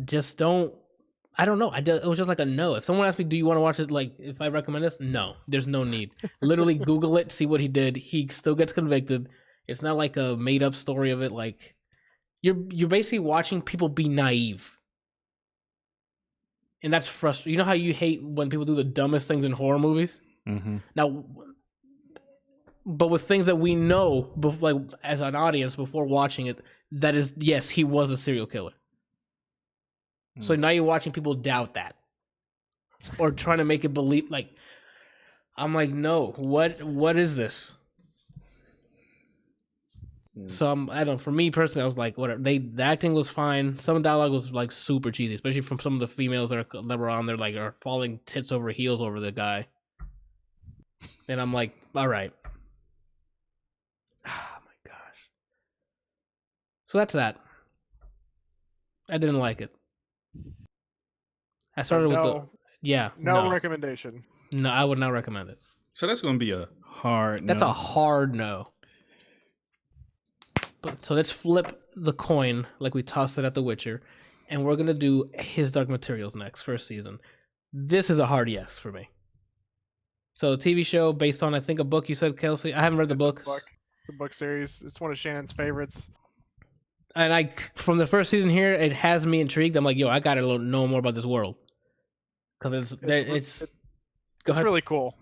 [SPEAKER 1] just don't. I don't know. It was just like a no. If someone asked me, "Do you want to watch it?" Like, if I recommend this, no. There's no need. Literally, Google it, see what he did. He still gets convicted. It's not like a made up story of it. Like, you're basically watching people be naive, and that's frustrating. You know how you hate when people do the dumbest things in horror movies?
[SPEAKER 3] Mm-hmm.
[SPEAKER 1] Now, but with things that we know, like as an audience before watching it, that is yes, he was a serial killer. So now you're watching people doubt that, or trying to make it believe. Like, I'm like, no, what is this? So I don't. For me personally, I was like, whatever. The acting was fine. Some dialogue was like super cheesy, especially from some of the females that were on there, like are falling tits over heels over the guy. And I'm like, all right. Oh my gosh. So that's that. I didn't like it. I started with
[SPEAKER 2] no recommendation.
[SPEAKER 1] No, I would not recommend it.
[SPEAKER 3] So that's going to be a hard
[SPEAKER 1] That's
[SPEAKER 3] no.
[SPEAKER 1] a hard no. So let's flip the coin like we tossed it at The Witcher, and we're going to do His Dark Materials next, first season. This is a hard yes for me. So a TV show based on, I think, a book you said, Kelsey. I haven't read the book.
[SPEAKER 2] It's a book series. It's one of Shannon's favorites.
[SPEAKER 1] And from the first season here, it has me intrigued. I'm like, yo, I got to know more about this world. Because it's
[SPEAKER 2] really cool.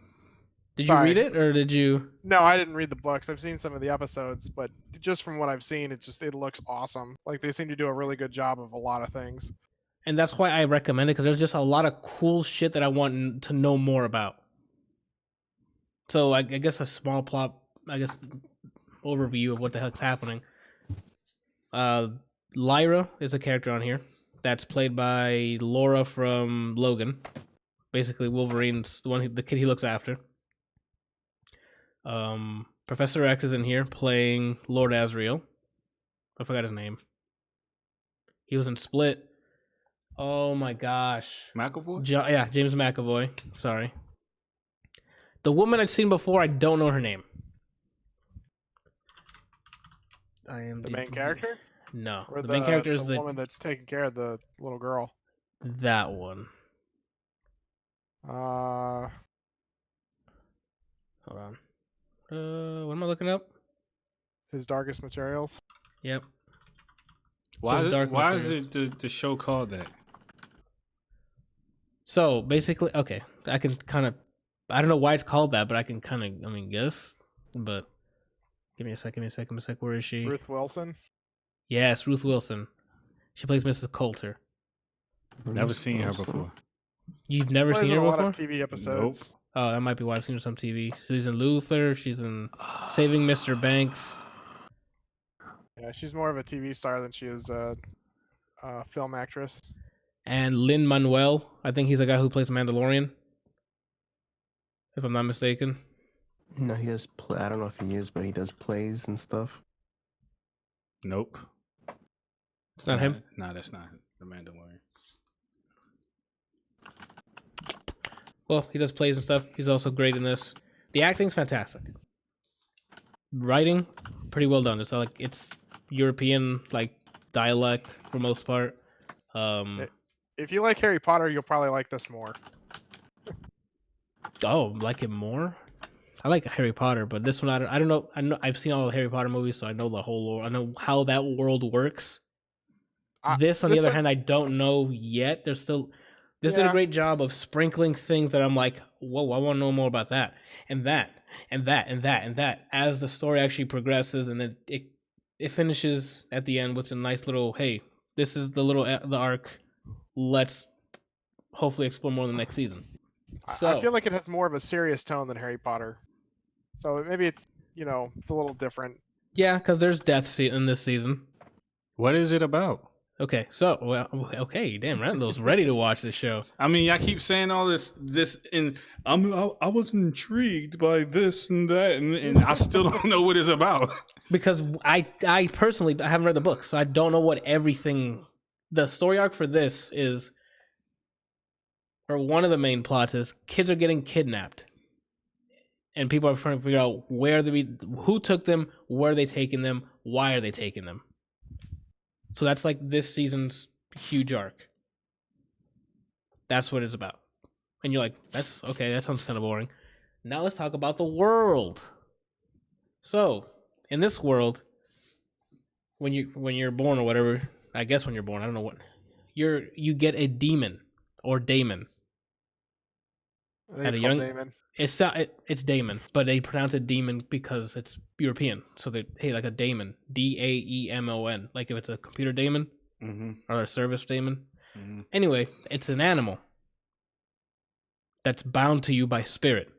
[SPEAKER 1] Did you read it, or did you?
[SPEAKER 2] No, I didn't read the books. I've seen some of the episodes, but just from what I've seen, it looks awesome. Like they seem to do a really good job of a lot of things.
[SPEAKER 1] And that's why I recommend it, because there's just a lot of cool shit that I want to know more about. So I guess a small plot, overview of what the heck's happening. Lyra is a character on here that's played by Laura from Logan. Basically, Wolverine's the kid he looks after. Professor X is in here playing Lord Asriel. I forgot his name. He was in Split. Oh my gosh.
[SPEAKER 3] McAvoy?
[SPEAKER 1] James McAvoy. Sorry. The woman I've seen before, I don't know her name. I am
[SPEAKER 2] the main character?
[SPEAKER 1] No.
[SPEAKER 2] Or
[SPEAKER 1] the main character is
[SPEAKER 2] the woman that's taking care of the little girl.
[SPEAKER 1] That one.
[SPEAKER 2] Hold
[SPEAKER 1] on. What am I looking up?
[SPEAKER 2] His Darkest Materials.
[SPEAKER 1] Yep.
[SPEAKER 3] Why is it the show called that?
[SPEAKER 1] So basically, okay, I can kind of, I don't know why it's called that, but I can kind of, guess. But give me a sec. Where is she?
[SPEAKER 2] Ruth Wilson.
[SPEAKER 1] Yes, Ruth Wilson. She plays Mrs. Coulter.
[SPEAKER 3] Never seen her before.
[SPEAKER 1] You've never seen her
[SPEAKER 2] a
[SPEAKER 1] before?
[SPEAKER 2] lot of TV episodes.
[SPEAKER 3] Nope.
[SPEAKER 1] Oh, that might be why I've seen her on some TV. She's in Luther. She's in Saving Mr. Banks.
[SPEAKER 2] Yeah, she's more of a TV star than she is a film actress.
[SPEAKER 1] And Lin-Manuel, I think he's the guy who plays Mandalorian, if I'm not mistaken.
[SPEAKER 4] No, he does play. I don't know if he is, but he does plays and stuff.
[SPEAKER 3] Nope.
[SPEAKER 1] It's not him?
[SPEAKER 3] No, that's not the Mandalorian.
[SPEAKER 1] Well, he does plays and stuff. He's also great in this. The acting's fantastic. Writing, pretty well done. It's European dialect for most part.
[SPEAKER 2] If you like Harry Potter, you'll probably like this more.
[SPEAKER 1] Oh, like it more? I like Harry Potter, but this one I don't know. I've seen all the Harry Potter movies, so I know the whole lore. I know how that world works. This, on the other hand, I don't know yet. There's still. This did a great job of sprinkling things that I'm like, whoa, I want to know more about that, and that, and that, and that, and that, as the story actually progresses, and then it finishes at the end with a nice little, hey, This is the arc. Let's hopefully explore more in the next season. So
[SPEAKER 2] I feel like it has more of a serious tone than Harry Potter. So maybe it's it's a little different.
[SPEAKER 1] yeah, because there's death in this season.
[SPEAKER 3] What is it about?
[SPEAKER 1] Okay, so damn, Randall's ready to watch this show.
[SPEAKER 3] I mean, I keep saying all this, and I was intrigued by this and that, and I still don't know what it's about.
[SPEAKER 1] Because I personally I haven't read the book, so I don't know what everything. The story arc for this is, or one of the main plots is, kids are getting kidnapped, and people are trying to figure out who took them, where are they taking them, why are they taking them. So that's like this season's huge arc. That's what it's about. And you're like, that's okay, that sounds kind of boring. Now let's talk about the world. So, in this world, when you're born or whatever, I guess when you're born, I don't know what, you get a demon or daemon.
[SPEAKER 2] I think
[SPEAKER 1] At
[SPEAKER 2] it's
[SPEAKER 1] a
[SPEAKER 2] called
[SPEAKER 1] young-
[SPEAKER 2] Damon.
[SPEAKER 1] It's daemon, but they pronounce it demon because it's European. So like a daemon, Daemon, like if it's a computer daemon or a service daemon.
[SPEAKER 3] Mm-hmm.
[SPEAKER 1] Anyway, it's an animal that's bound to you by spirit.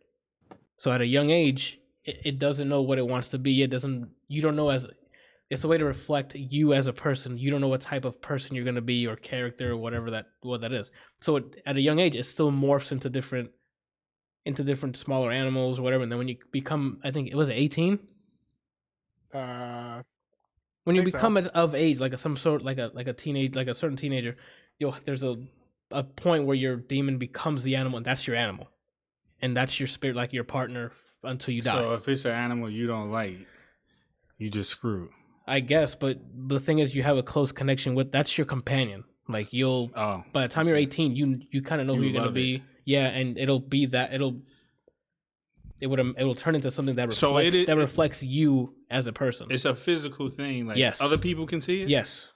[SPEAKER 1] So at a young age, it doesn't know what it wants to be. You don't know it's a way to reflect you as a person. You don't know what type of person you're going to be or character or what that is. So at a young age, it still morphs into different smaller animals or whatever. And then when you become, I think it was 18. When you
[SPEAKER 2] think
[SPEAKER 1] become of age, like some sort, like a teenage, like a certain teenager, there's a point where your demon becomes the animal, and that's your animal, and that's your spirit, like your partner until you die.
[SPEAKER 3] So if it's an animal you don't like, you just screwed.
[SPEAKER 1] I guess, but the thing is, you have a close connection with. That's your companion. Like by the time you're 18, you kind of know who you're gonna be. Yeah, and it'll be that it will turn into something that reflects you as a person.
[SPEAKER 3] It's a physical thing. Like
[SPEAKER 1] yes.
[SPEAKER 3] Other people can see it.
[SPEAKER 1] Yes.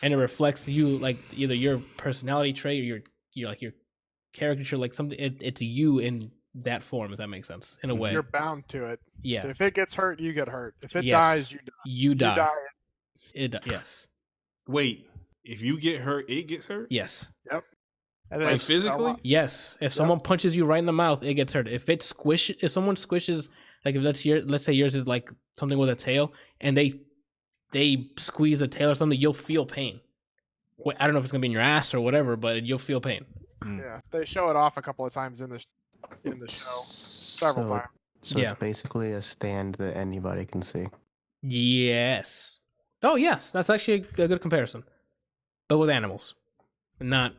[SPEAKER 1] And it reflects you, like either your personality trait or your like your caricature, like something. It's you in that form, if that makes sense, in a way.
[SPEAKER 2] You're bound to it.
[SPEAKER 1] Yeah.
[SPEAKER 2] If it gets hurt, you get hurt. If it
[SPEAKER 1] Yes.
[SPEAKER 2] dies, you die.
[SPEAKER 1] You die. Yes.
[SPEAKER 3] Wait, if you get hurt, it gets hurt?
[SPEAKER 1] Yes.
[SPEAKER 2] Yep. And then
[SPEAKER 3] Like
[SPEAKER 2] it's
[SPEAKER 3] physically?
[SPEAKER 1] Yes. If someone punches you right in the mouth, it gets hurt. If someone squishes, like if let's say yours is like something with a tail, and they squeeze a tail or something, you'll feel pain. I don't know if it's gonna be in your ass or whatever, but you'll feel pain.
[SPEAKER 2] Yeah, they show it off a couple of times in the show, several times.
[SPEAKER 4] So it's basically a stand that anybody can see.
[SPEAKER 1] Yes. Oh yes, that's actually a good comparison, but with animals, not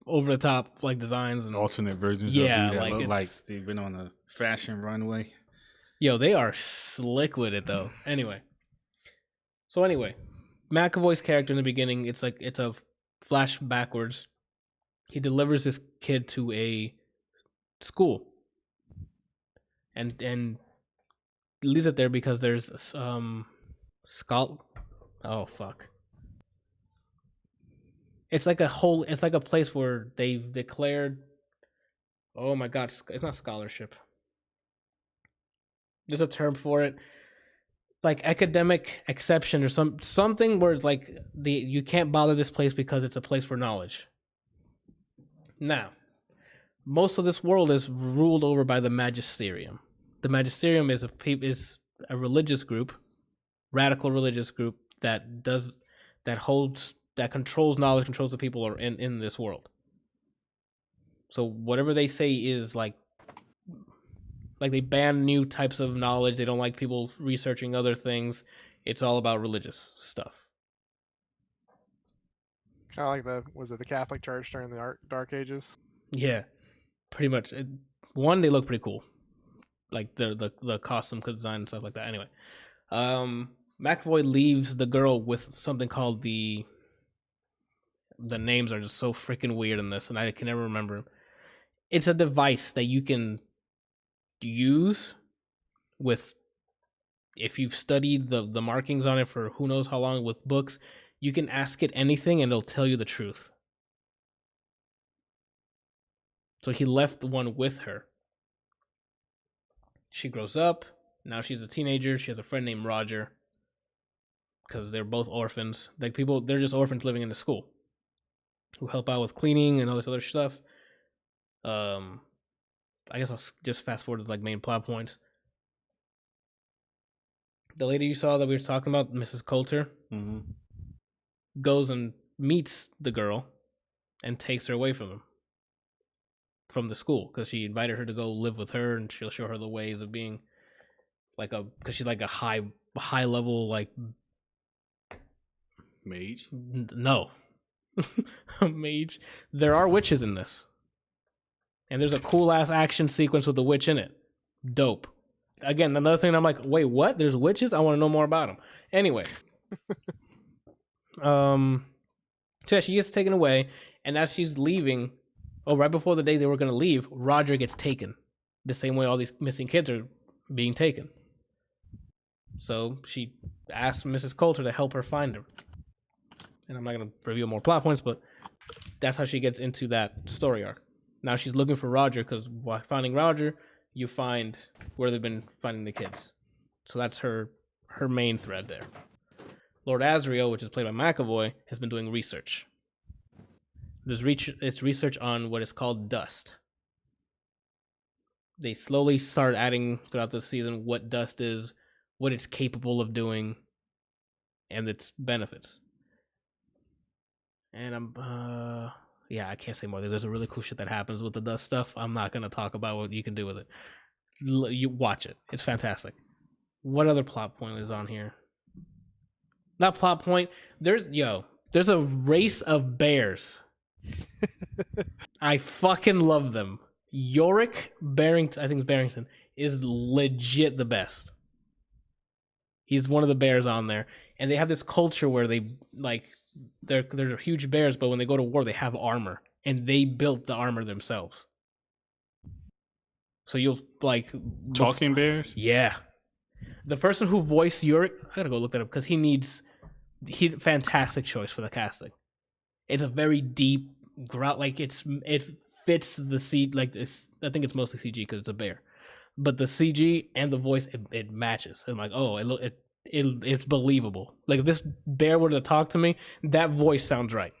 [SPEAKER 1] over the top like designs and
[SPEAKER 3] alternate versions
[SPEAKER 1] yeah,
[SPEAKER 3] of you that
[SPEAKER 1] like
[SPEAKER 3] look like they've been on a fashion runway.
[SPEAKER 1] Yo, they are slick with it though. Anyway, McAvoy's character in the beginning, it's a flash backwards. He delivers this kid to a school, and leaves it there because there's oh fuck. It's like a place where they've declared, oh my god, it's not scholarship. There's a term for it, like academic exception or something where it's like you can't bother this place because it's a place for knowledge. Now, most of this world is ruled over by the magisterium. The magisterium is a religious group, radical religious group that controls knowledge, controls the people are in this world. So whatever they say is like they ban new types of knowledge. They don't like people researching other things. It's all about religious stuff.
[SPEAKER 2] Kind of like the Catholic Church during the Dark Ages?
[SPEAKER 1] Yeah, pretty much. One, they look pretty cool, like the costume design and stuff like that. Anyway, McAvoy leaves the girl with something called the names are just so freaking weird in this, and I can never remember them. It's a device that you can use with, if you've studied the markings on it for who knows how long with books, you can ask it anything and it'll tell you the truth. So he left one with her. She grows up. Now she's a teenager. She has a friend named Roger. because they're both orphans. Like people, they're just orphans living in the school who help out with cleaning and all this other stuff. I guess I'll just fast forward to like main plot points. The lady you saw that we were talking about, Mrs. Coulter, goes and meets the girl and takes her away from the school because she invited her to go live with her and she'll show her the ways of being like because she's like a high level like
[SPEAKER 3] mage.
[SPEAKER 1] No, a mage. There are witches in this, and there's a cool ass action sequence with the witch in it. Dope. Again, another thing I'm like, wait, what? There's witches? I want to know more about them. Anyway, so yeah, she gets taken away, and as she's leaving, right before the day they were gonna leave, Roger gets taken. The same way all these missing kids are being taken. So she asked Mrs. Coulter to help her find him. And I'm not gonna reveal more plot points, but that's how she gets into that story arc. Now she's looking for Roger because while finding Roger, you find where they've been finding the kids. So that's her main thread there. Lord Asriel, which is played by McAvoy, has been doing research. It's research on what is called dust. They slowly start adding throughout the season what dust is, what it's capable of doing, and its benefits. And I can't say more. There's a really cool shit that happens with the dust stuff. I'm not going to talk about what you can do with it. You watch it. It's fantastic. What other plot point is on here? Not plot point. There's a race of bears. I fucking love them. Yorick Barrington, I think it's Barrington, is legit the best. He's one of the bears on there. And they have this culture where they like they're huge bears, but when they go to war, they have armor, and they built the armor themselves. So you'll like
[SPEAKER 3] talking bears.
[SPEAKER 1] Yeah, the person who voiced Yorick, I gotta go look that up because fantastic choice for the casting. It's a very deep growl, like it fits the seat. Like I think it's mostly CG because it's a bear, but the CG and the voice it matches. I'm like, oh, it's believable. Like if this bear were to talk to me, that voice sounds right.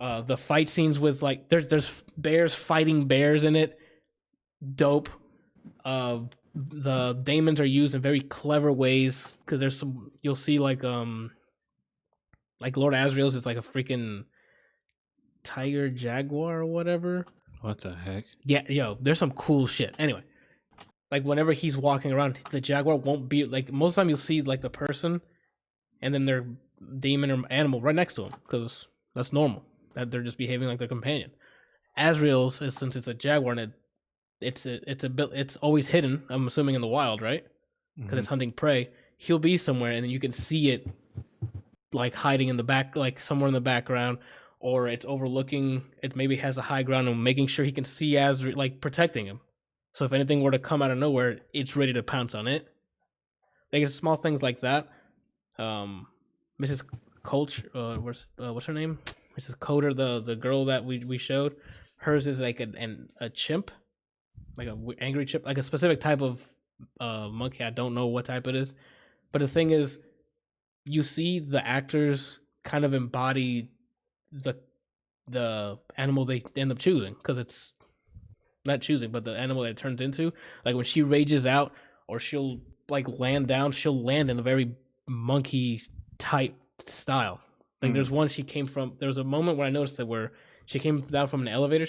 [SPEAKER 1] The fight scenes with like there's bears fighting bears in it. Dope. The daemons are used in very clever ways because there's some you'll see like Lord Asriel's is like a freaking tiger jaguar or whatever.
[SPEAKER 3] What the heck?
[SPEAKER 1] Yeah, there's some cool shit. Anyway. Like whenever he's walking around, the jaguar won't be like most of the time you'll see like the person and then their demon or animal right next to him because that's normal. That they're just behaving like their companion. Asriel's, since it's a jaguar and it's always hidden. I'm assuming in the wild, right? Because it's hunting prey. He'll be somewhere and then you can see it like hiding in the back, like somewhere in the background, or it's overlooking. It maybe has a high ground and making sure he can see Asriel, like protecting him. So if anything were to come out of nowhere, it's ready to pounce on it. Like it's small things like that. Mrs. Coulter, what's her name? Mrs. Coulter, the girl that we showed. Hers is like a chimp, like a angry chimp, like a specific type of monkey. I don't know what type it is, but the thing is, you see the actors kind of embody the animal they end up choosing because it's. Not choosing, but the animal that it turns into. Like when she rages out or she'll like land down, she'll land in a very monkey type style. Like there's one there was a moment where I noticed it where she came down from an elevator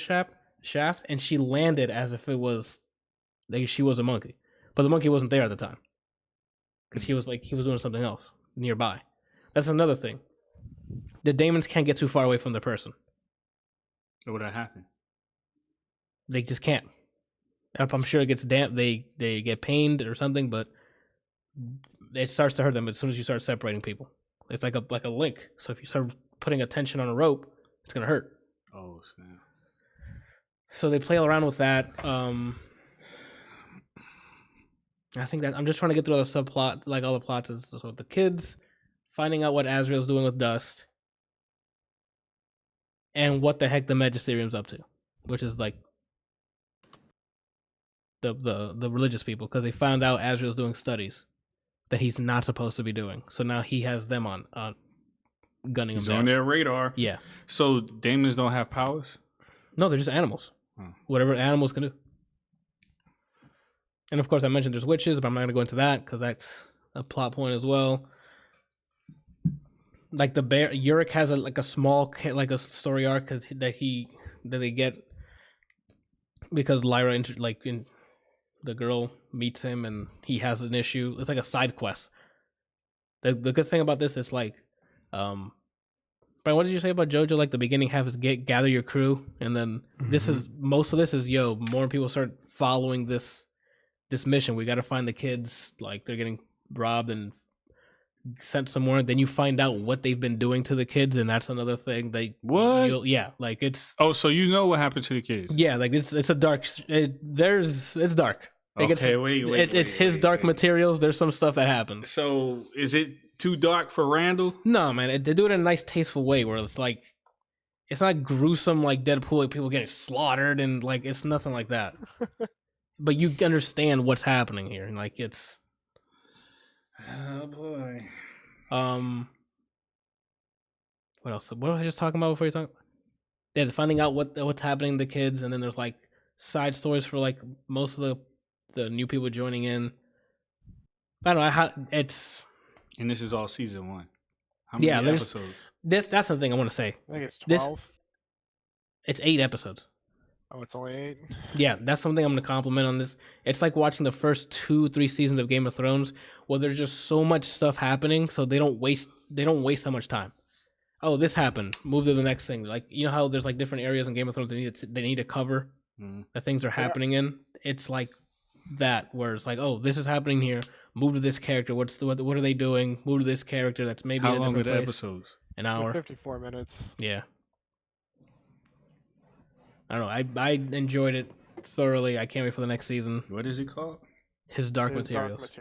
[SPEAKER 1] shaft and she landed as if it was like she was a monkey. But the monkey wasn't there at the time. Because he was doing something else nearby. That's another thing. The daemons can't get too far away from the person.
[SPEAKER 3] What would that happen?
[SPEAKER 1] They just can't. I'm sure it gets damp. They get pained or something, but it starts to hurt them as soon as you start separating people. It's like a link. So if you start putting a tension on a rope, it's gonna hurt.
[SPEAKER 3] Oh snap!
[SPEAKER 1] So they play around with that. I think that I'm just trying to get through all the subplot, like all the plots. So the kids finding out what Asriel's doing with dust, and what the heck the Magisterium's up to, which is like. The religious people because they found out Asriel's doing studies that he's not supposed to be doing. So now he has them on gunning
[SPEAKER 3] He's
[SPEAKER 1] him down.
[SPEAKER 3] on their radar.
[SPEAKER 1] Yeah.
[SPEAKER 3] So demons don't have powers?
[SPEAKER 1] No, they're just animals. Whatever animals can do. And of course, I mentioned there's witches, but I'm not going to go into that because that's a plot point as well. Like the bear, Yurik has a small a story arc that they get because Lyra the girl meets him and he has an issue. It's like a side quest. The good thing about this is like, but what did you say about JoJo? Like the beginning half is gather your crew, and then this is most of this is more people start following this mission. We got to find the kids. Like they're getting robbed and sent somewhere. Then you find out what they've been doing to the kids, and that's another thing. Like it's.
[SPEAKER 3] Oh, so you know what happened to the kids?
[SPEAKER 1] Yeah, like it's a dark. It's dark. It's his dark materials. There's some stuff that happens.
[SPEAKER 3] So is it too dark for Randal?
[SPEAKER 1] No, man. They do it in a nice, tasteful way where it's like, it's not gruesome like Deadpool, like people getting slaughtered, and like it's nothing like that. But you understand what's happening here, and like it's.
[SPEAKER 3] Oh boy.
[SPEAKER 1] What else? What was I just talking about before you talk? Yeah, finding out what's happening to the kids, and then there's like side stories for like most of the new people joining in. I don't know how it's.
[SPEAKER 3] And this is all season 1. How many episodes?
[SPEAKER 1] That's the thing I want to say.
[SPEAKER 2] I think it's 12.
[SPEAKER 1] It's 8 episodes.
[SPEAKER 2] Oh, it's only 8.
[SPEAKER 1] Yeah, that's something I'm going to compliment on this. It's like watching the first 2-3 seasons of Game of Thrones, where there's just so much stuff happening, so they don't waste so much time. Oh, this happened. Move to the next thing. Like you know how there's like different areas in Game of Thrones they need to cover that things are happening in. It's like that where it's like, oh, this is happening here. Move to this character. What are they doing? Move to this character. That's maybe
[SPEAKER 3] how
[SPEAKER 1] in a
[SPEAKER 3] long are
[SPEAKER 1] different
[SPEAKER 3] the
[SPEAKER 1] place.
[SPEAKER 3] episodes?
[SPEAKER 1] An hour.
[SPEAKER 2] 54 minutes.
[SPEAKER 1] Yeah. I don't know. I enjoyed it thoroughly. I can't wait for the next season.
[SPEAKER 3] What is it called?
[SPEAKER 1] His Dark Materials.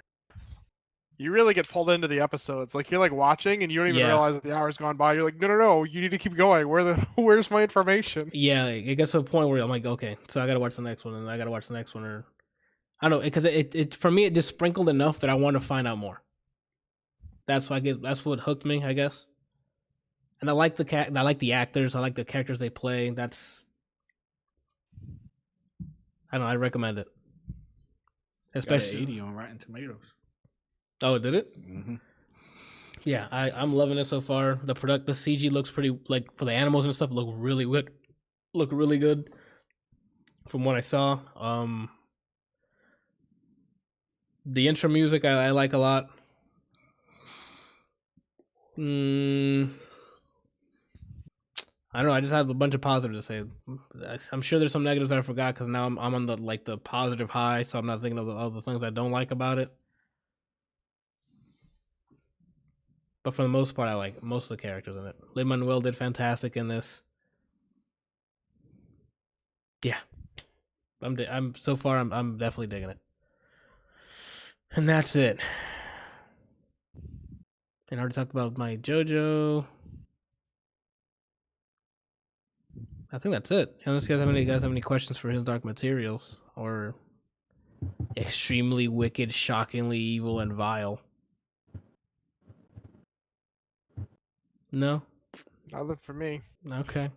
[SPEAKER 2] You really get pulled into the episodes. Like you're like watching and you don't even realize that the hour's gone by. You're like, no, you need to keep going. Where's my information?
[SPEAKER 1] Yeah, it gets to a point where I'm like, okay, so I gotta watch the next one, and I gotta watch the next one, or I don't know, because it for me it just sprinkled enough that I want to find out more. That's what hooked me, I guess. And I like I like the actors. I like the characters they play. I don't know. I recommend it. Especially
[SPEAKER 3] 80 on Rotten Tomatoes.
[SPEAKER 1] Oh, did it?
[SPEAKER 3] Mm-hmm.
[SPEAKER 1] Yeah, I'm loving it so far. The CG looks pretty, like for the animals and stuff, look really good from what I saw. The intro music I like a lot. I don't know. I just have a bunch of positives to say. I'm sure there's some negatives that I forgot because now I'm on the positive high, so I'm not thinking of all the things I don't like about it. But for the most part, I like most of the characters in it. Lin-Manuel did fantastic in this. Yeah, I'm so far. I'm definitely digging it. And that's it. And I already talked about my JoJo. I think that's it. Unless you guys have any questions for his Dark Materials or extremely wicked, shockingly evil, and vile. No?
[SPEAKER 2] Nothing for me.
[SPEAKER 1] Okay.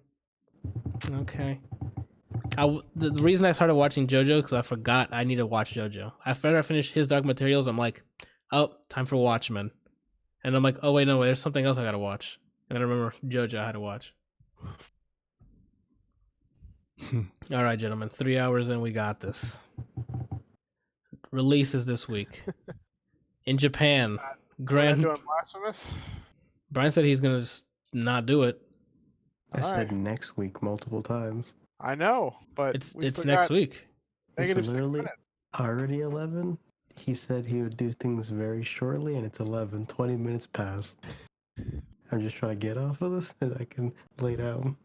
[SPEAKER 1] The reason I started watching JoJo because I forgot I need to watch JoJo. After I finished his Dark Materials, I'm like, oh, time for Watchmen. And I'm like, oh wait, no, there's something else I gotta watch. And I remember JoJo I had to watch. All right, gentlemen, 3 hours in, we got this. Releases this week in Japan.
[SPEAKER 2] Doing Blasphemous.
[SPEAKER 1] Bryant said he's gonna just not do it.
[SPEAKER 4] I said next week multiple times.
[SPEAKER 2] I know, but
[SPEAKER 1] it's next week.
[SPEAKER 4] It's literally already 11. He said he would do things very shortly, and it's 11. 20 minutes past. I'm just trying to get off of this and I can lay down.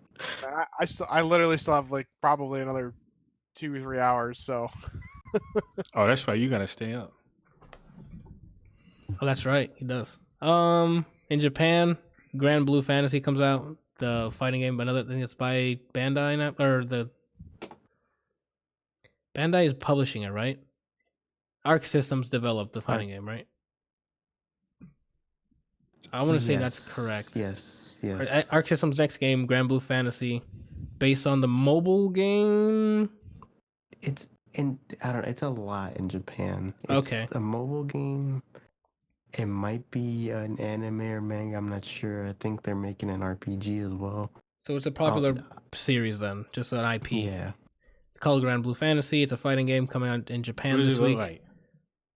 [SPEAKER 2] I literally still have like probably another 2 or 3 hours. So.
[SPEAKER 3] Oh, that's right. You gotta stay up.
[SPEAKER 1] Oh, that's right. He does. In Japan, Grand Blue Fantasy comes out, the fighting game. Another thing it's by Bandai now, or the Bandai is publishing it, right? Arc Systems developed the fighting game, right? I want to say that's correct.
[SPEAKER 4] Yes.
[SPEAKER 1] Arc System's next game, Grand Blue Fantasy, based on the mobile game.
[SPEAKER 4] It's it's a lot in Japan. It's
[SPEAKER 1] Okay.
[SPEAKER 4] a mobile game. It might be an anime or manga. I'm not sure. I think they're making an RPG as well.
[SPEAKER 1] So it's a popular series then, just an IP.
[SPEAKER 4] Yeah.
[SPEAKER 1] Called Grand Blue Fantasy. It's a fighting game coming out in Japan
[SPEAKER 3] What does
[SPEAKER 1] this
[SPEAKER 3] it look
[SPEAKER 1] week.
[SPEAKER 3] like?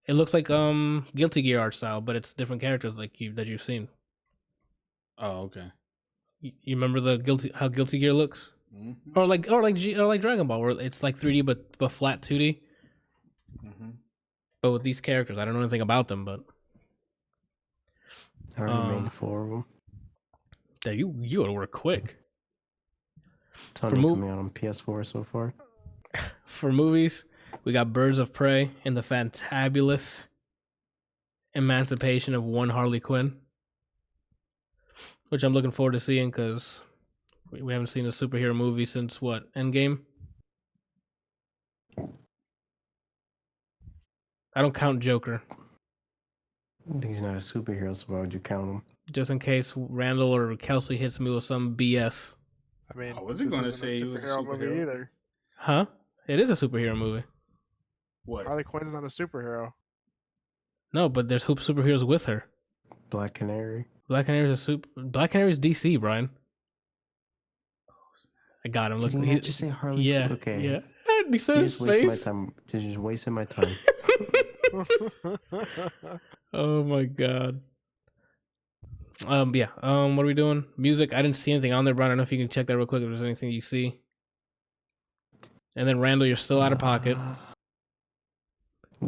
[SPEAKER 1] It looks like Guilty Gear art style, but it's different characters that you've seen.
[SPEAKER 3] Oh, okay.
[SPEAKER 1] You remember how Guilty Gear looks?
[SPEAKER 3] Mm-hmm.
[SPEAKER 1] Or like Dragon Ball, where it's like 3D but flat 2D.
[SPEAKER 3] Mm-hmm.
[SPEAKER 1] But with these characters, I don't know anything about them, but
[SPEAKER 4] I already made 4 of them.
[SPEAKER 1] yeah, you gotta work quick.
[SPEAKER 4] It's only coming out on PS4 so far.
[SPEAKER 1] For movies, we got Birds of Prey and the Fantabulous Emancipation of One Harley Quinn, which I'm looking forward to seeing because we haven't seen a superhero movie since what, Endgame? I don't count Joker.
[SPEAKER 4] He's not a superhero, so why would you count him?
[SPEAKER 1] Just in case Randall or Kelsey hits me with some BS.
[SPEAKER 2] I mean,
[SPEAKER 3] I wasn't
[SPEAKER 2] this
[SPEAKER 3] gonna
[SPEAKER 2] isn't
[SPEAKER 3] say he was a
[SPEAKER 2] movie
[SPEAKER 3] superhero.
[SPEAKER 2] either.
[SPEAKER 1] Huh? It is a superhero movie.
[SPEAKER 3] What?
[SPEAKER 2] Harley Quinn's not a superhero.
[SPEAKER 1] No, but there's superheroes with her.
[SPEAKER 4] Black Canary.
[SPEAKER 1] Black Canary's DC, Brian. I got him.
[SPEAKER 4] Did
[SPEAKER 1] Look,
[SPEAKER 4] he not just say Harley?
[SPEAKER 1] yeah,
[SPEAKER 4] Okay.
[SPEAKER 1] yeah. He said
[SPEAKER 4] You
[SPEAKER 1] his
[SPEAKER 4] just wasting my
[SPEAKER 1] face.
[SPEAKER 4] time. Just wasting my time.
[SPEAKER 1] Oh my god. Yeah. What are we doing? Music. I didn't see anything on there, Brian. I don't know if you can check that real quick if there's anything you see. And then Randall, you're still out of pocket.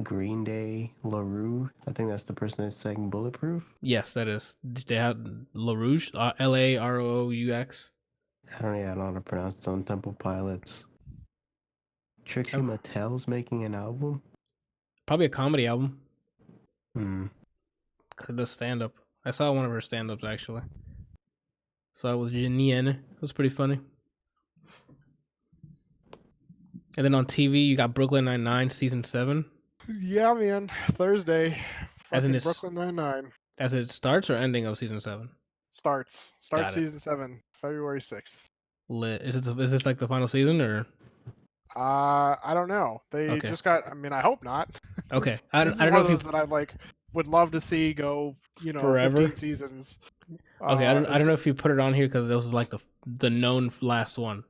[SPEAKER 4] Green Day, LaRue. I think that's the person that's saying Bulletproof.
[SPEAKER 1] Yes, that is. They have LaRouche, LaRoux.
[SPEAKER 4] I don't know how to pronounce Stone Temple Pilots. Trixie
[SPEAKER 1] Oh.
[SPEAKER 4] Mattel's making an album.
[SPEAKER 1] Probably a comedy album.
[SPEAKER 4] Hmm.
[SPEAKER 1] The stand-up. I saw one of her stand-ups actually. Saw it with Janine. It was pretty funny. And then on TV, you got Brooklyn Nine-Nine season 7.
[SPEAKER 2] Yeah, man. Thursday.
[SPEAKER 1] As in
[SPEAKER 2] Fucking
[SPEAKER 1] this-
[SPEAKER 2] Brooklyn Nine-Nine
[SPEAKER 1] As it starts or ending of season 7.
[SPEAKER 2] starts
[SPEAKER 1] Got it.
[SPEAKER 2] season 7, February 6th.
[SPEAKER 1] Lit. Is this like the final season or?
[SPEAKER 2] I don't know. They
[SPEAKER 1] Okay.
[SPEAKER 2] just got. I mean, I hope not.
[SPEAKER 1] Okay, I
[SPEAKER 2] This
[SPEAKER 1] don't
[SPEAKER 2] is
[SPEAKER 1] know
[SPEAKER 2] one of
[SPEAKER 1] if
[SPEAKER 2] those that I like would love to see go.
[SPEAKER 1] Forever?
[SPEAKER 2] 15 seasons.
[SPEAKER 1] Okay, I don't know if you put it on here because it was like the known last one.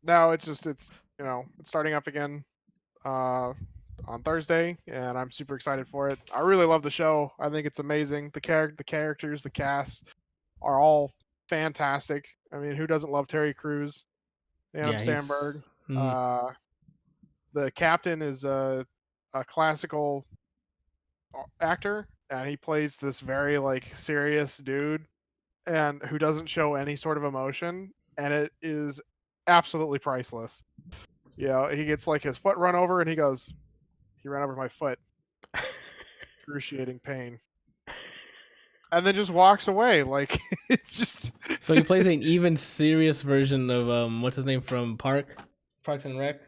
[SPEAKER 2] No, it's it's starting up again on Thursday, and I'm super excited for it. I really love the show. I think it's amazing. The characters, the cast are all fantastic. I mean, who doesn't love Terry Crews, Adam
[SPEAKER 1] Yeah,
[SPEAKER 2] Sandberg?
[SPEAKER 1] Mhm.
[SPEAKER 2] The captain is a classical actor, and he plays this very like serious dude, and who doesn't show any sort of emotion, and it is absolutely priceless. He gets like his foot run over, and he goes, "He ran over my foot." Excruciating pain. And then just walks away. Like it's just.
[SPEAKER 1] So he plays an even serious version of what's his name from Parks and Rec.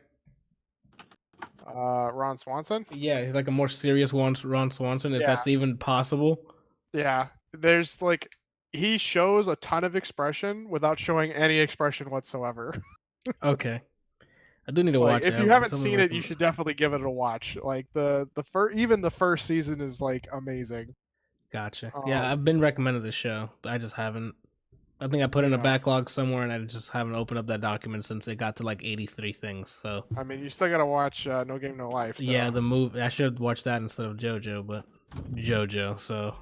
[SPEAKER 2] Ron Swanson.
[SPEAKER 1] Yeah, he's like a more serious Ron Swanson, if
[SPEAKER 2] Yeah.
[SPEAKER 1] that's even possible.
[SPEAKER 2] Yeah, there's like he shows a ton of expression without showing any expression whatsoever.
[SPEAKER 1] Okay, I do need to
[SPEAKER 2] Like,
[SPEAKER 1] watch it.
[SPEAKER 2] if you haven't seen it, you should definitely give it a watch. Like even the first season is like amazing.
[SPEAKER 1] Gotcha. Yeah, I've been recommended this show, but I just haven't. I think I put in a backlog somewhere, and I just haven't opened up that document since it got to like 83 things. So
[SPEAKER 2] I mean, you still gotta watch No Game No Life. So.
[SPEAKER 1] yeah, the movie. I should watch that instead of JoJo, but JoJo. So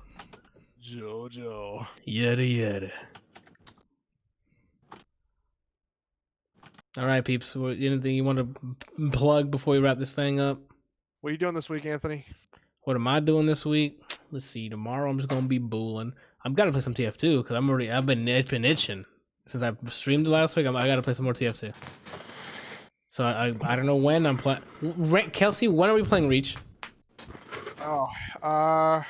[SPEAKER 2] JoJo.
[SPEAKER 1] yada. All right, peeps. Anything you want to plug before we wrap this thing up?
[SPEAKER 2] What are you doing this week, Anthony?
[SPEAKER 1] What am I doing this week? Let's see. Tomorrow I'm just gonna be booling. I'm gonna play some TF2 because it's been itching since I streamed last week. I gotta play some more TF2. So I don't know when I'm playing. Kelsey, when are we playing Reach?
[SPEAKER 2] Oh, I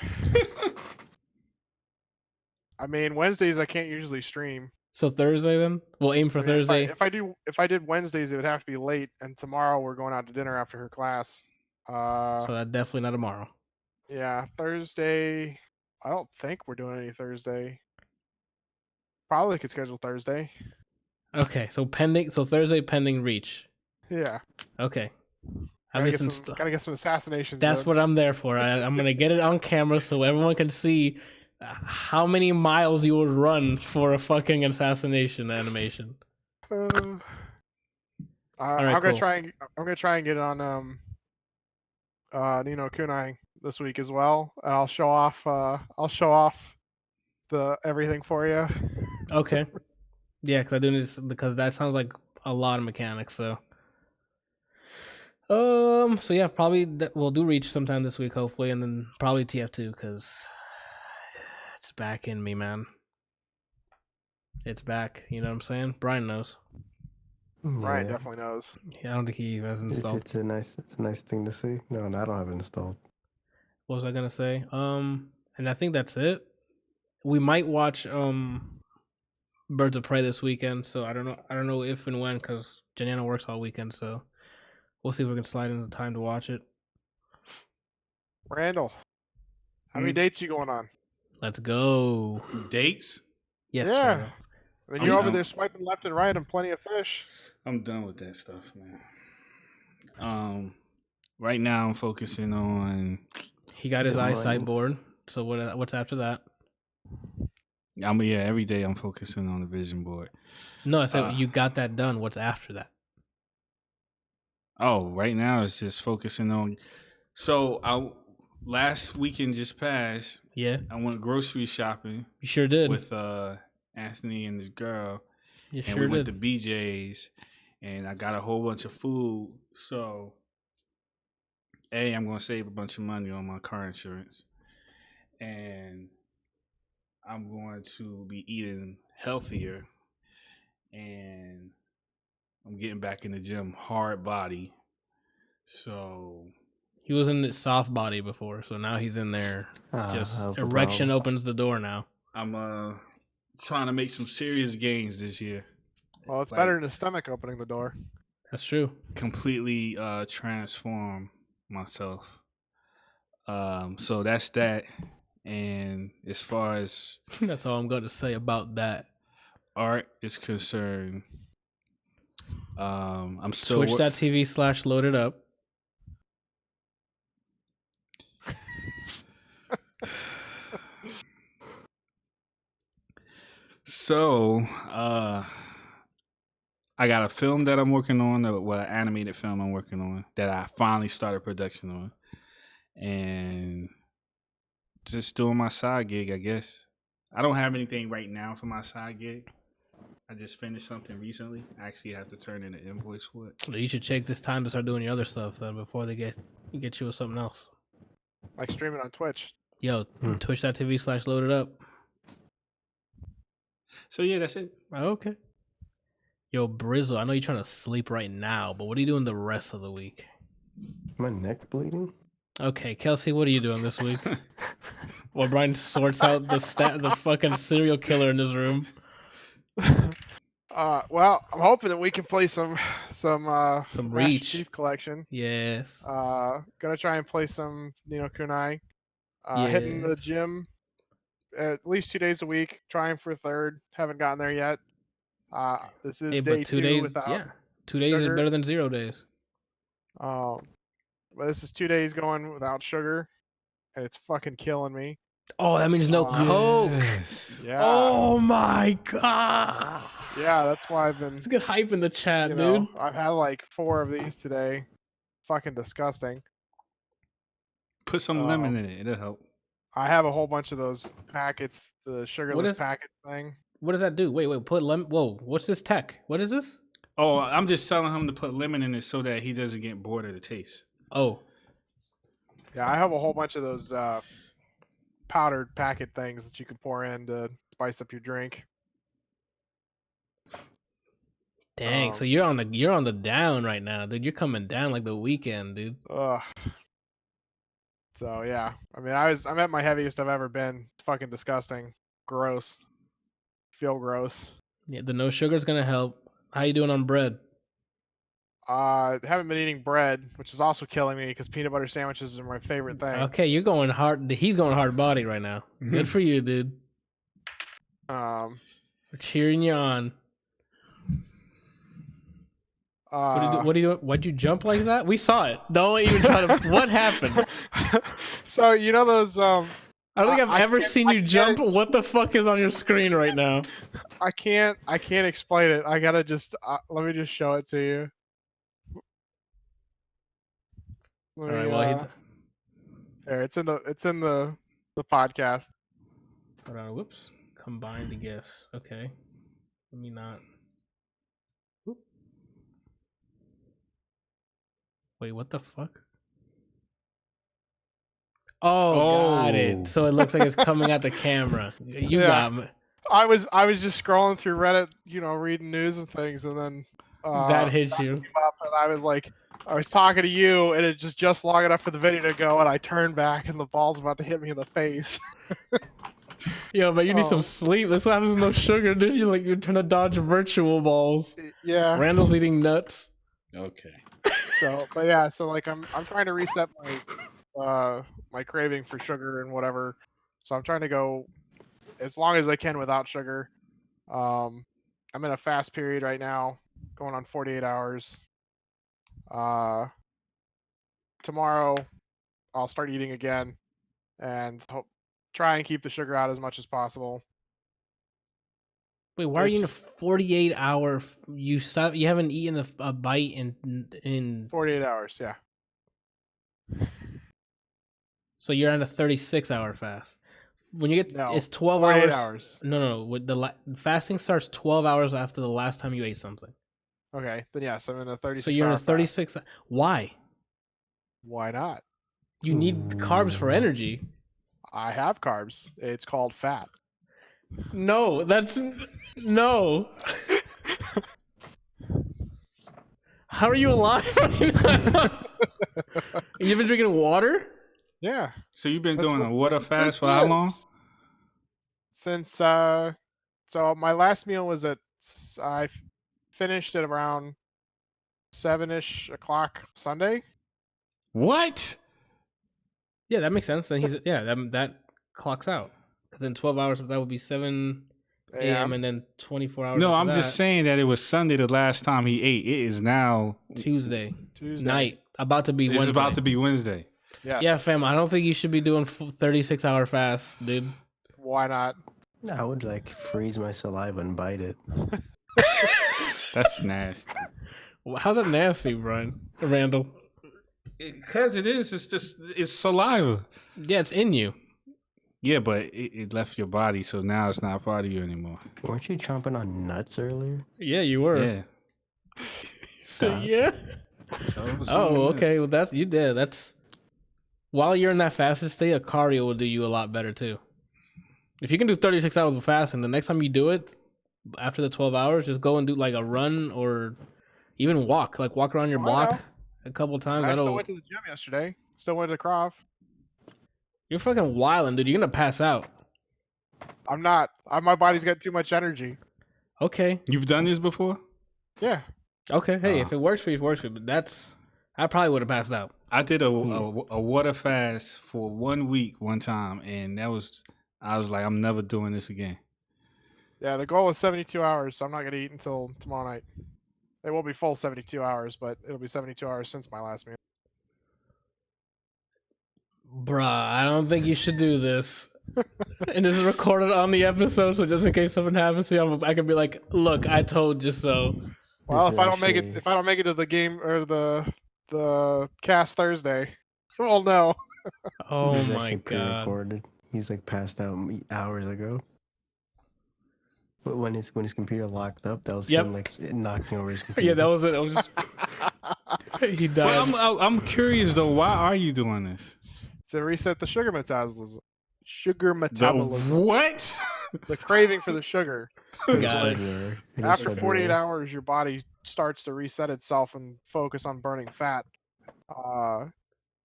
[SPEAKER 2] mean Wednesdays I can't usually stream.
[SPEAKER 1] So Thursday then? We'll aim for
[SPEAKER 2] I mean,
[SPEAKER 1] Thursday.
[SPEAKER 2] If I did Wednesdays, it would have to be late, and tomorrow we're going out to dinner after her class.
[SPEAKER 1] So that's definitely not tomorrow.
[SPEAKER 2] Yeah, Thursday. I don't think we're doing any Thursday. Probably could schedule Thursday.
[SPEAKER 1] Okay, so Thursday pending reach.
[SPEAKER 2] Yeah.
[SPEAKER 1] Okay.
[SPEAKER 2] Gotta get some assassinations.
[SPEAKER 1] That's
[SPEAKER 2] in.
[SPEAKER 1] what I'm there for. I'm gonna get it on camera so everyone can see how many miles you would run for a fucking assassination animation.
[SPEAKER 2] I'm
[SPEAKER 1] right,
[SPEAKER 2] gonna
[SPEAKER 1] cool.
[SPEAKER 2] try and get it on Ni No Kuni this week as well, and I'll show off the everything for you.
[SPEAKER 1] Okay. Yeah, because I do need because that sounds like a lot of mechanics. So yeah, probably we'll do reach sometime this week, hopefully, and then probably TF2 because it's back in me, man. It's back. You know what I'm saying? Brian knows.
[SPEAKER 2] Ryan definitely knows.
[SPEAKER 1] Yeah, I don't think he has installed.
[SPEAKER 4] It's a nice thing to see. No, I don't have it installed.
[SPEAKER 1] What was I gonna say? And I think that's it. We might watch Birds of Prey this weekend. So I don't know if and when because Janana works all weekend. So we'll see if we can slide in the time to watch it.
[SPEAKER 2] Randall, how many dates you going on?
[SPEAKER 1] Let's go.
[SPEAKER 3] Dates?
[SPEAKER 1] Yes.
[SPEAKER 2] Yeah.
[SPEAKER 1] Randall.
[SPEAKER 2] I mean, you're over there swiping left and right on Plenty of Fish.
[SPEAKER 3] I'm done with that stuff, man. Right now I'm focusing on.
[SPEAKER 1] He got his eyesight board. So what's after that?
[SPEAKER 3] Every day I'm focusing on the vision board.
[SPEAKER 1] No, I said you got that done. What's after that?
[SPEAKER 3] Oh, right now it's just focusing on. So last weekend just passed.
[SPEAKER 1] Yeah.
[SPEAKER 3] I went grocery shopping.
[SPEAKER 1] You sure did.
[SPEAKER 3] With Anthony and his girl.
[SPEAKER 1] You
[SPEAKER 3] and
[SPEAKER 1] sure
[SPEAKER 3] we went
[SPEAKER 1] did.
[SPEAKER 3] to BJ's and I got a whole bunch of food. So I'm gonna save a bunch of money on my car insurance. And I'm going to be eating healthier. And I'm getting back in the gym, hard body. So
[SPEAKER 1] he was in the soft body before, so now he's in there. Just erection opens the door now.
[SPEAKER 3] I'm trying to make some serious gains this year.
[SPEAKER 2] Well, it's better than the stomach opening the door.
[SPEAKER 1] That's true.
[SPEAKER 3] Completely transform myself. So that's that. And as far as
[SPEAKER 1] that's all I'm going to say about that.
[SPEAKER 3] Art is concerned, I'm still
[SPEAKER 1] Twitch.tv/loaded up.
[SPEAKER 3] So, I got a film that I'm working on, an animated film I'm working on that I finally started production on, and just doing my side gig, I guess. I don't have anything right now for my side gig. I just finished something recently. I actually have to turn in an invoice for it.
[SPEAKER 1] You should take this time to start doing your other stuff then before they get you with something else.
[SPEAKER 2] Like streaming on Twitch.
[SPEAKER 1] Yo, Twitch.tv/loaded up.
[SPEAKER 3] So yeah, that's it.
[SPEAKER 1] Okay. Yo, Brizzle, I know you're trying to sleep right now, but what are you doing the rest of the week?
[SPEAKER 4] My neck bleeding.
[SPEAKER 1] Okay, Kelsey, what are you doing this week? While Brian sorts out the fucking serial killer in his room.
[SPEAKER 2] Well, I'm hoping that we can play some
[SPEAKER 1] Master
[SPEAKER 2] Reach Chief Collection.
[SPEAKER 1] Yes.
[SPEAKER 2] Gonna try and play some Ni No Kuni.
[SPEAKER 1] Yes.
[SPEAKER 2] Hitting the gym at least 2 days a week. Trying for a third. Haven't gotten there yet. This is day 2
[SPEAKER 1] days
[SPEAKER 2] without.
[SPEAKER 1] 2 days is better than 0 days.
[SPEAKER 2] But this is 2 days going without sugar, and it's fucking killing me.
[SPEAKER 1] Oh, that means no Coke.
[SPEAKER 3] Yes.
[SPEAKER 2] Yeah.
[SPEAKER 1] Oh my god.
[SPEAKER 2] Yeah, that's why I've been.
[SPEAKER 1] Let's get hype in the chat,
[SPEAKER 2] know,
[SPEAKER 1] dude.
[SPEAKER 2] I've had like 4 of these today. Fucking disgusting.
[SPEAKER 3] Put some lemon in it. It'll help.
[SPEAKER 2] I have a whole bunch of those packets, the sugarless packet thing.
[SPEAKER 1] What does that do? Wait, put lemon. Whoa, what's this tech? What is this?
[SPEAKER 3] Oh, I'm just telling him to put lemon in it so that he doesn't get bored of the taste.
[SPEAKER 1] Oh.
[SPEAKER 2] Yeah, I have a whole bunch of those powdered packet things that you can pour in to spice up your drink.
[SPEAKER 1] Dang, so you're on the down right now, dude. You're coming down like the weekend, dude.
[SPEAKER 2] Ugh. So yeah, I mean, I'm at my heaviest I've ever been. It's fucking disgusting, gross. Feel gross.
[SPEAKER 1] Yeah, the no sugar's gonna help. How you doing on bread?
[SPEAKER 2] Haven't been eating bread, which is also killing me because peanut butter sandwiches are my favorite thing.
[SPEAKER 1] Okay, you're going hard. He's going hard body right now. Good for you, dude.
[SPEAKER 2] Um,
[SPEAKER 1] We're cheering you on. What do you? Why'd you jump like that? We saw it. Don't even try to. What happened?
[SPEAKER 2] So you know those
[SPEAKER 1] I don't think I've ever seen you jump.
[SPEAKER 2] can't-
[SPEAKER 1] What the fuck is on your screen right now?
[SPEAKER 2] I can't explain it. I gotta just let me just show it to you.
[SPEAKER 1] All right. Well,
[SPEAKER 2] there, it's in the podcast.
[SPEAKER 1] hold on. Whoops. Combine the gifts. Okay. Let me not. Whoop. Wait. What the fuck? Oh, got it. So it looks like it's coming at the camera. You
[SPEAKER 2] Yeah.
[SPEAKER 1] got me.
[SPEAKER 2] I was just scrolling through Reddit, reading news and things, and then
[SPEAKER 1] That hits you.
[SPEAKER 2] came up, and I was talking to you, and it just long enough for the video to go, and I turned back, and the ball's about to hit me in the face.
[SPEAKER 1] Yo, but you need
[SPEAKER 2] Oh.
[SPEAKER 1] some sleep. That's why there's no sugar, dude. You're trying to dodge virtual balls.
[SPEAKER 2] Yeah.
[SPEAKER 1] Randall's eating nuts.
[SPEAKER 3] Okay.
[SPEAKER 2] So, but yeah, so like I'm trying to reset my craving for sugar and whatever. So I'm trying to go as long as I can without sugar. I'm in a fast period right now, going on 48 hours. Tomorrow I'll start eating again and try and keep the sugar out as much as possible.
[SPEAKER 1] Wait, why are you in a 48-hour? You haven't eaten a bite in.
[SPEAKER 2] 48 hours, yeah.
[SPEAKER 1] So you're on a 36-hour fast. When you get,
[SPEAKER 2] No,
[SPEAKER 1] it's 12
[SPEAKER 2] 48
[SPEAKER 1] hours.
[SPEAKER 2] hours.
[SPEAKER 1] No. With fasting starts 12 hours after the last time you ate something.
[SPEAKER 2] Okay, then yes, I'm in a 36.
[SPEAKER 1] So you're in a
[SPEAKER 2] hour fast.
[SPEAKER 1] 36. Why?
[SPEAKER 2] Why not?
[SPEAKER 1] You need carbs for energy.
[SPEAKER 2] I have carbs. It's called fat.
[SPEAKER 1] No, that's no. How are you alive? You've been drinking water?
[SPEAKER 2] Yeah.
[SPEAKER 3] So you've been
[SPEAKER 2] That's
[SPEAKER 3] doing
[SPEAKER 2] what-
[SPEAKER 3] a water
[SPEAKER 2] this
[SPEAKER 3] fast for how
[SPEAKER 2] is.
[SPEAKER 3] long?
[SPEAKER 2] Since so my last meal was I finished at around 7-ish o'clock Sunday.
[SPEAKER 3] What?
[SPEAKER 1] Yeah, that makes sense. Then that clocks out. 'Cause then 12 hours of that would be 7 a.m. and then 24 hours.
[SPEAKER 3] No,
[SPEAKER 1] after
[SPEAKER 3] I'm just
[SPEAKER 1] that,
[SPEAKER 3] saying that it was Sunday the last time he ate. It is now.
[SPEAKER 1] Tuesday
[SPEAKER 2] Tuesday
[SPEAKER 1] night, about to be
[SPEAKER 3] It's
[SPEAKER 1] Wednesday.
[SPEAKER 3] about to be Wednesday.
[SPEAKER 2] Yes.
[SPEAKER 1] Yeah, fam. I don't think you should be doing 36-hour fasts, dude.
[SPEAKER 2] Why not?
[SPEAKER 4] I would like freeze my saliva and bite it.
[SPEAKER 3] That's nasty.
[SPEAKER 1] How's that nasty, Brian? Randall?
[SPEAKER 3] Because it is. It's saliva.
[SPEAKER 1] Yeah, it's in you.
[SPEAKER 3] Yeah, but it left your body, so now it's not part of you anymore.
[SPEAKER 4] Weren't you chomping on nuts earlier?
[SPEAKER 1] Yeah, you were.
[SPEAKER 3] Yeah.
[SPEAKER 1] So, yeah.
[SPEAKER 3] So it was
[SPEAKER 1] Oh,
[SPEAKER 3] on
[SPEAKER 1] okay.
[SPEAKER 3] this.
[SPEAKER 1] Well, you did. That's while you're in that fasted state, a cardio will do you a lot better too. If you can do 36 hours of fasting, the next time you do it, after the 12 hours, just go and do like a run or even walk. Like walk around your
[SPEAKER 2] Oh, I
[SPEAKER 1] block
[SPEAKER 2] know.
[SPEAKER 1] a couple times.
[SPEAKER 2] I still went to the gym yesterday. Still went to the Croft.
[SPEAKER 1] You're fucking wilding, dude. You're gonna pass out.
[SPEAKER 2] I'm not. My body's got too much energy.
[SPEAKER 1] Okay.
[SPEAKER 3] You've done this before?
[SPEAKER 2] Yeah.
[SPEAKER 1] Okay. Hey, if it works for you, it works for you. But I probably would have passed out.
[SPEAKER 3] I did a water fast for 1 week one time, and I was like, I'm never doing this again.
[SPEAKER 2] Yeah, the goal is 72 hours, so I'm not going to eat until tomorrow night. It won't be full 72 hours, but it'll be 72 hours since my last meal.
[SPEAKER 1] Bruh, I don't think you should do this. And this is recorded on the episode, so just in case something happens to you, I can be like, "Look, I told you so."
[SPEAKER 2] Well,
[SPEAKER 4] This
[SPEAKER 2] if I don't make it to the game or the cast Thursday, we'll know.
[SPEAKER 1] Oh
[SPEAKER 4] This is
[SPEAKER 1] my
[SPEAKER 4] actually
[SPEAKER 1] god!
[SPEAKER 4] pre-recorded. He's like passed out hours ago. But when his computer locked up, that was
[SPEAKER 1] Yep.
[SPEAKER 4] him like knocking over his computer.
[SPEAKER 1] Yeah, that was it. I was just he died.
[SPEAKER 3] Well, I'm curious though. Why are you doing this?
[SPEAKER 2] To reset the sugar metabolism. Sugar
[SPEAKER 3] The
[SPEAKER 2] metabolism.
[SPEAKER 3] what?
[SPEAKER 2] The craving for the sugar.
[SPEAKER 1] Got it.
[SPEAKER 4] February. It is
[SPEAKER 2] After 48
[SPEAKER 4] February.
[SPEAKER 2] hours, your body starts to reset itself and focus on burning fat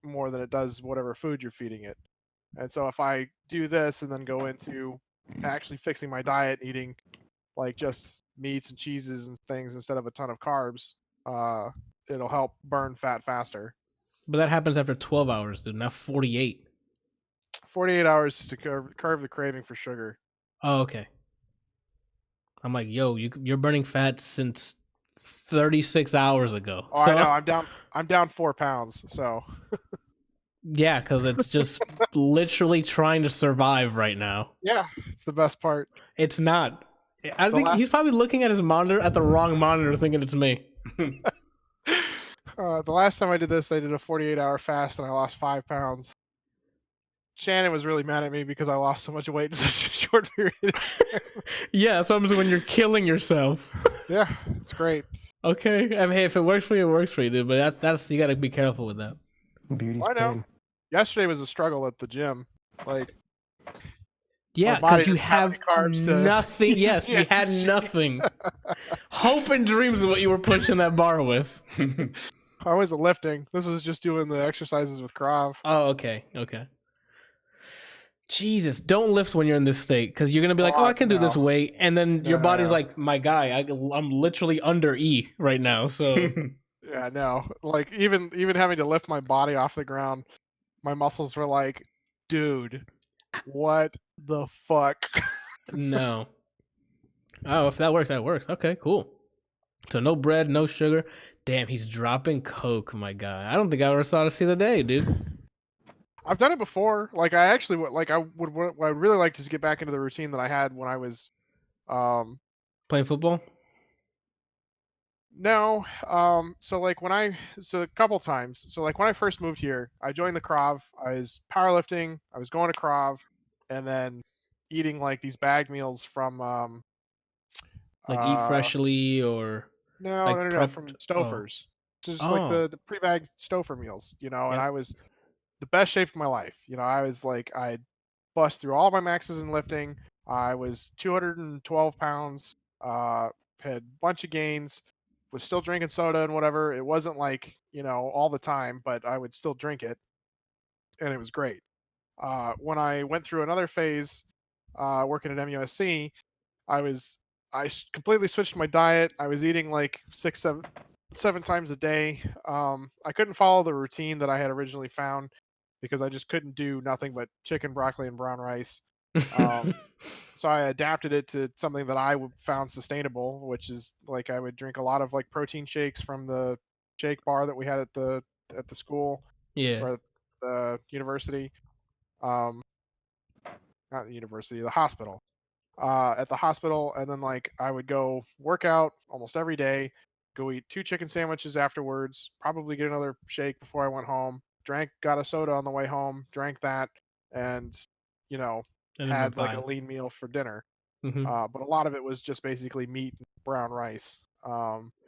[SPEAKER 2] more than it does whatever food you're feeding it. And so if I do this and then go into actually fixing my diet, eating like just meats and cheeses and things instead of a ton of carbs, it'll help burn fat faster.
[SPEAKER 1] But that happens after 12 hours, dude. Not 48.
[SPEAKER 2] 48 hours to curb the craving for sugar.
[SPEAKER 1] Oh, okay. I'm like, yo, you're burning fat since 36 hours ago.
[SPEAKER 2] Oh,
[SPEAKER 1] so,
[SPEAKER 2] I know. I'm down 4 pounds. So
[SPEAKER 1] yeah, because it's just literally trying to survive right now.
[SPEAKER 2] yeah, it's the best part.
[SPEAKER 1] It's not. I think he's probably looking at his monitor at the wrong monitor, thinking it's me.
[SPEAKER 2] The last time I did this, I did a 48-hour fast and I lost 5 pounds. Shannon was really mad at me because I lost so much weight in such a short period of time.
[SPEAKER 1] Yeah, sometimes when you're killing yourself.
[SPEAKER 2] Yeah, it's great.
[SPEAKER 1] Okay, I mean, hey, if it works for you, it works for you, dude. But that's you got to be careful with that.
[SPEAKER 4] Beauty's
[SPEAKER 2] I know.
[SPEAKER 4] pain.
[SPEAKER 2] Yesterday was a struggle at the gym. Like,
[SPEAKER 1] Yeah,
[SPEAKER 2] body
[SPEAKER 1] because you
[SPEAKER 2] doesn't have
[SPEAKER 1] have
[SPEAKER 2] any carbs to-
[SPEAKER 1] nothing. Yes, you had
[SPEAKER 2] energy.
[SPEAKER 1] nothing. Hope and dreams is what you were pushing that bar with.
[SPEAKER 2] I wasn't lifting. This was just doing the exercises with Krav.
[SPEAKER 1] Oh, okay. Jesus, don't lift when you're in this state because you're gonna be like,
[SPEAKER 2] Oh,
[SPEAKER 1] "Oh, I can do
[SPEAKER 2] no.
[SPEAKER 1] this weight," and then your
[SPEAKER 2] No,
[SPEAKER 1] body's
[SPEAKER 2] no.
[SPEAKER 1] like, "My guy, I'm literally under E right now." So
[SPEAKER 2] Yeah, no. Like even having to lift my body off the ground, my muscles were like, dude, what the fuck?
[SPEAKER 1] no. Oh, if that works, that works. Okay, cool. So no bread, no sugar. Damn, he's dropping coke, my guy. I don't think I ever saw to see the day, dude.
[SPEAKER 2] I've done it before. Like I actually would like I would what I'd really like to get back into the routine that I had when I was
[SPEAKER 1] Playing football.
[SPEAKER 2] no. So a couple times. So like when I first moved here, I joined the Krav. I was powerlifting, I was going to Krav, and then eating like these bagged meals from
[SPEAKER 1] Like Eat Freshly or
[SPEAKER 2] no,
[SPEAKER 1] like
[SPEAKER 2] no,
[SPEAKER 1] prep.
[SPEAKER 2] from Stofers. So just
[SPEAKER 1] Oh.
[SPEAKER 2] like the pre-bagged Stouffer meals, and
[SPEAKER 1] Yep.
[SPEAKER 2] I was the best shape of my life. I was like I'd bust through all my maxes in lifting. I was 212 pounds, had a bunch of gains, was still drinking soda and whatever. It wasn't like, all the time, but I would still drink it. And it was great. When I went through another phase, working at MUSC, completely switched my diet. I was eating like 7 times a day. I couldn't follow the routine that I had originally found because I just couldn't do nothing but chicken, broccoli, and brown rice. So I adapted it to something that I found sustainable, which is like I would drink a lot of like protein shakes from the shake bar that we had at the school
[SPEAKER 1] Yeah.
[SPEAKER 2] or the university. Not the university, the hospital. At the hospital, and then like I would go work out almost every day, go eat 2 chicken sandwiches afterwards, probably get another shake before I went home, got a soda on the way home, drank that, and
[SPEAKER 1] And then
[SPEAKER 2] had
[SPEAKER 1] you're
[SPEAKER 2] like a
[SPEAKER 1] fine.
[SPEAKER 2] lean meal for dinner.
[SPEAKER 1] Mhm.
[SPEAKER 2] But a lot of it was just basically meat and brown rice.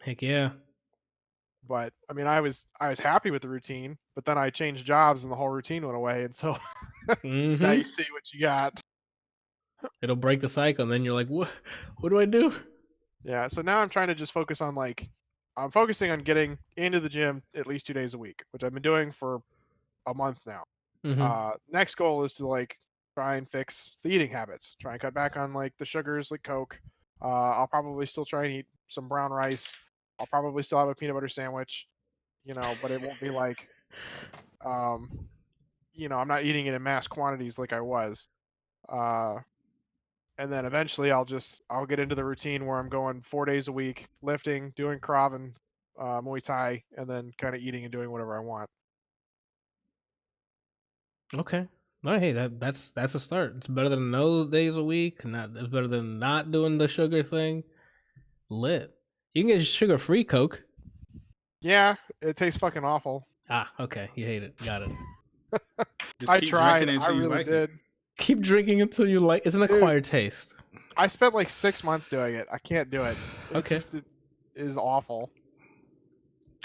[SPEAKER 1] Heck yeah.
[SPEAKER 2] But I mean, I was happy with the routine, but then I changed jobs and the whole routine went away, and so now you see what you got.
[SPEAKER 1] It'll break the cycle, and then you're like, "What? What do I do?"
[SPEAKER 2] Yeah, so now I'm trying to just focus on I'm focusing on getting into the gym at least 2 days a week, which I've been doing for a month now.
[SPEAKER 1] Mhm.
[SPEAKER 2] Next goal is to try and fix the eating habits, try and cut back on like the sugars like Coke. I'll probably still try and eat some brown rice. I'll probably still have a peanut butter sandwich, but it won't be like, I'm not eating it in mass quantities like I was. And then eventually I'll get into the routine where I'm going 4 days a week, lifting, doing Krav and Muay Thai, and then kind of eating and doing whatever I want.
[SPEAKER 1] Okay. No, hey, that's a start. It's better than no days a week. It's better than not doing the sugar thing. Lit. You can get sugar-free Coke.
[SPEAKER 2] Yeah, it tastes fucking awful.
[SPEAKER 1] Ah, okay. You hate it. Got it.
[SPEAKER 3] Just
[SPEAKER 2] I
[SPEAKER 3] keep
[SPEAKER 2] tried.
[SPEAKER 3] drinking until
[SPEAKER 2] I
[SPEAKER 3] you
[SPEAKER 2] really
[SPEAKER 3] like
[SPEAKER 2] did.
[SPEAKER 3] it.
[SPEAKER 1] Keep drinking until you like. It's an
[SPEAKER 2] Dude.
[SPEAKER 1] acquired taste.
[SPEAKER 2] I spent like 6 months doing it. I can't do it.
[SPEAKER 1] Okay.
[SPEAKER 2] It is awful.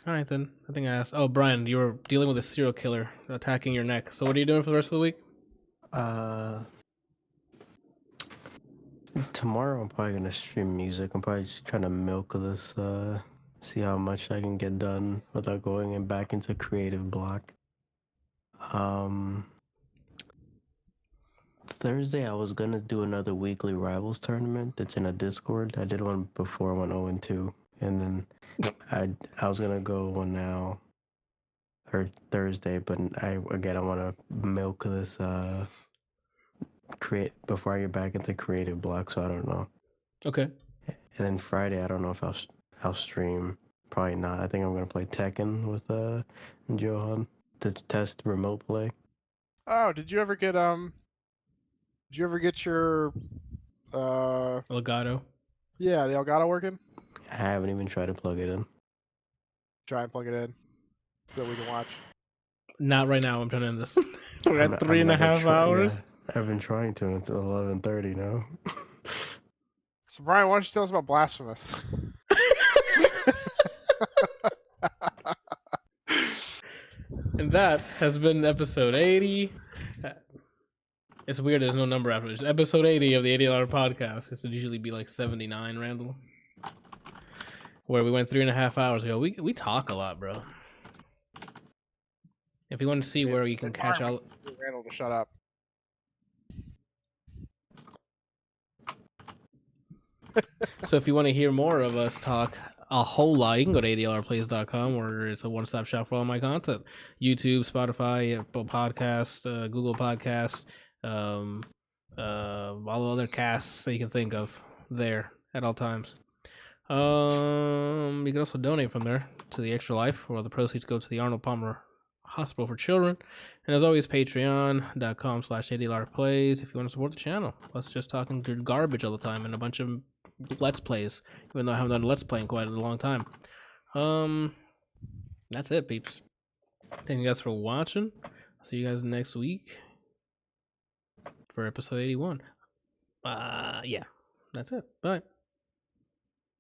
[SPEAKER 1] All right, then. I think I asked. Oh, Brian, you were dealing with a serial killer attacking your neck. So what are you doing for the rest of the week?
[SPEAKER 4] Tomorrow I'm probably gonna stream music. I'm probably just trying to milk this, see how much I can get done without going back into creative block. Thursday I was gonna do another weekly Rivals tournament. It's in a Discord. I did one before I went 0-2, and then I was gonna go one now or Thursday, but I want to milk this create before I get back into creative block, so I don't know.
[SPEAKER 1] Okay.
[SPEAKER 4] And then Friday, I don't know if I'll stream. Probably not. I think I'm gonna play Tekken with Johan to test remote play.
[SPEAKER 2] Oh, did you ever get your
[SPEAKER 1] Legato.
[SPEAKER 2] yeah, the Elgato working?
[SPEAKER 4] I haven't even tried to plug it in.
[SPEAKER 2] Try and plug it in so that we can watch.
[SPEAKER 1] Not right now. I'm trying to end this. We're
[SPEAKER 4] I'm-
[SPEAKER 1] at
[SPEAKER 4] I
[SPEAKER 1] three
[SPEAKER 4] mean,
[SPEAKER 1] and a
[SPEAKER 4] I've been
[SPEAKER 1] half hours.
[SPEAKER 4] Yeah, I've been trying to, and it's 11:30 now.
[SPEAKER 2] So Brian, why don't you tell us about Blasphemous?
[SPEAKER 1] And that has been episode 80. It's weird. There's no number after it. It's episode 80 of the ADLR Podcast. It should usually be like 79, Randall. Where we went 3.5 hours ago. We talk a lot, bro. If you want to see where you can
[SPEAKER 2] It's
[SPEAKER 1] catch
[SPEAKER 2] hard
[SPEAKER 1] all...
[SPEAKER 2] to get Randall to shut up.
[SPEAKER 1] So if you want to hear more of us talk a whole lot, you can go to ADLRplays.com, where it's a one-stop shop for all my content. YouTube, Spotify, Apple Podcast, Google Podcast, all the other casts that you can think of there at all times. You can also donate from there to the Extra Life, where the proceeds go to the Arnold Palmer Hospital for Children. And as always, patreon.com/ADLRplays if you want to support the channel. Plus just talking garbage all the time and a bunch of Let's Plays, even though I haven't done a Let's Play in quite a long time. That's it, peeps. Thank you guys for watching. I'll see you guys next week for episode 81. Yeah, that's it. Bye.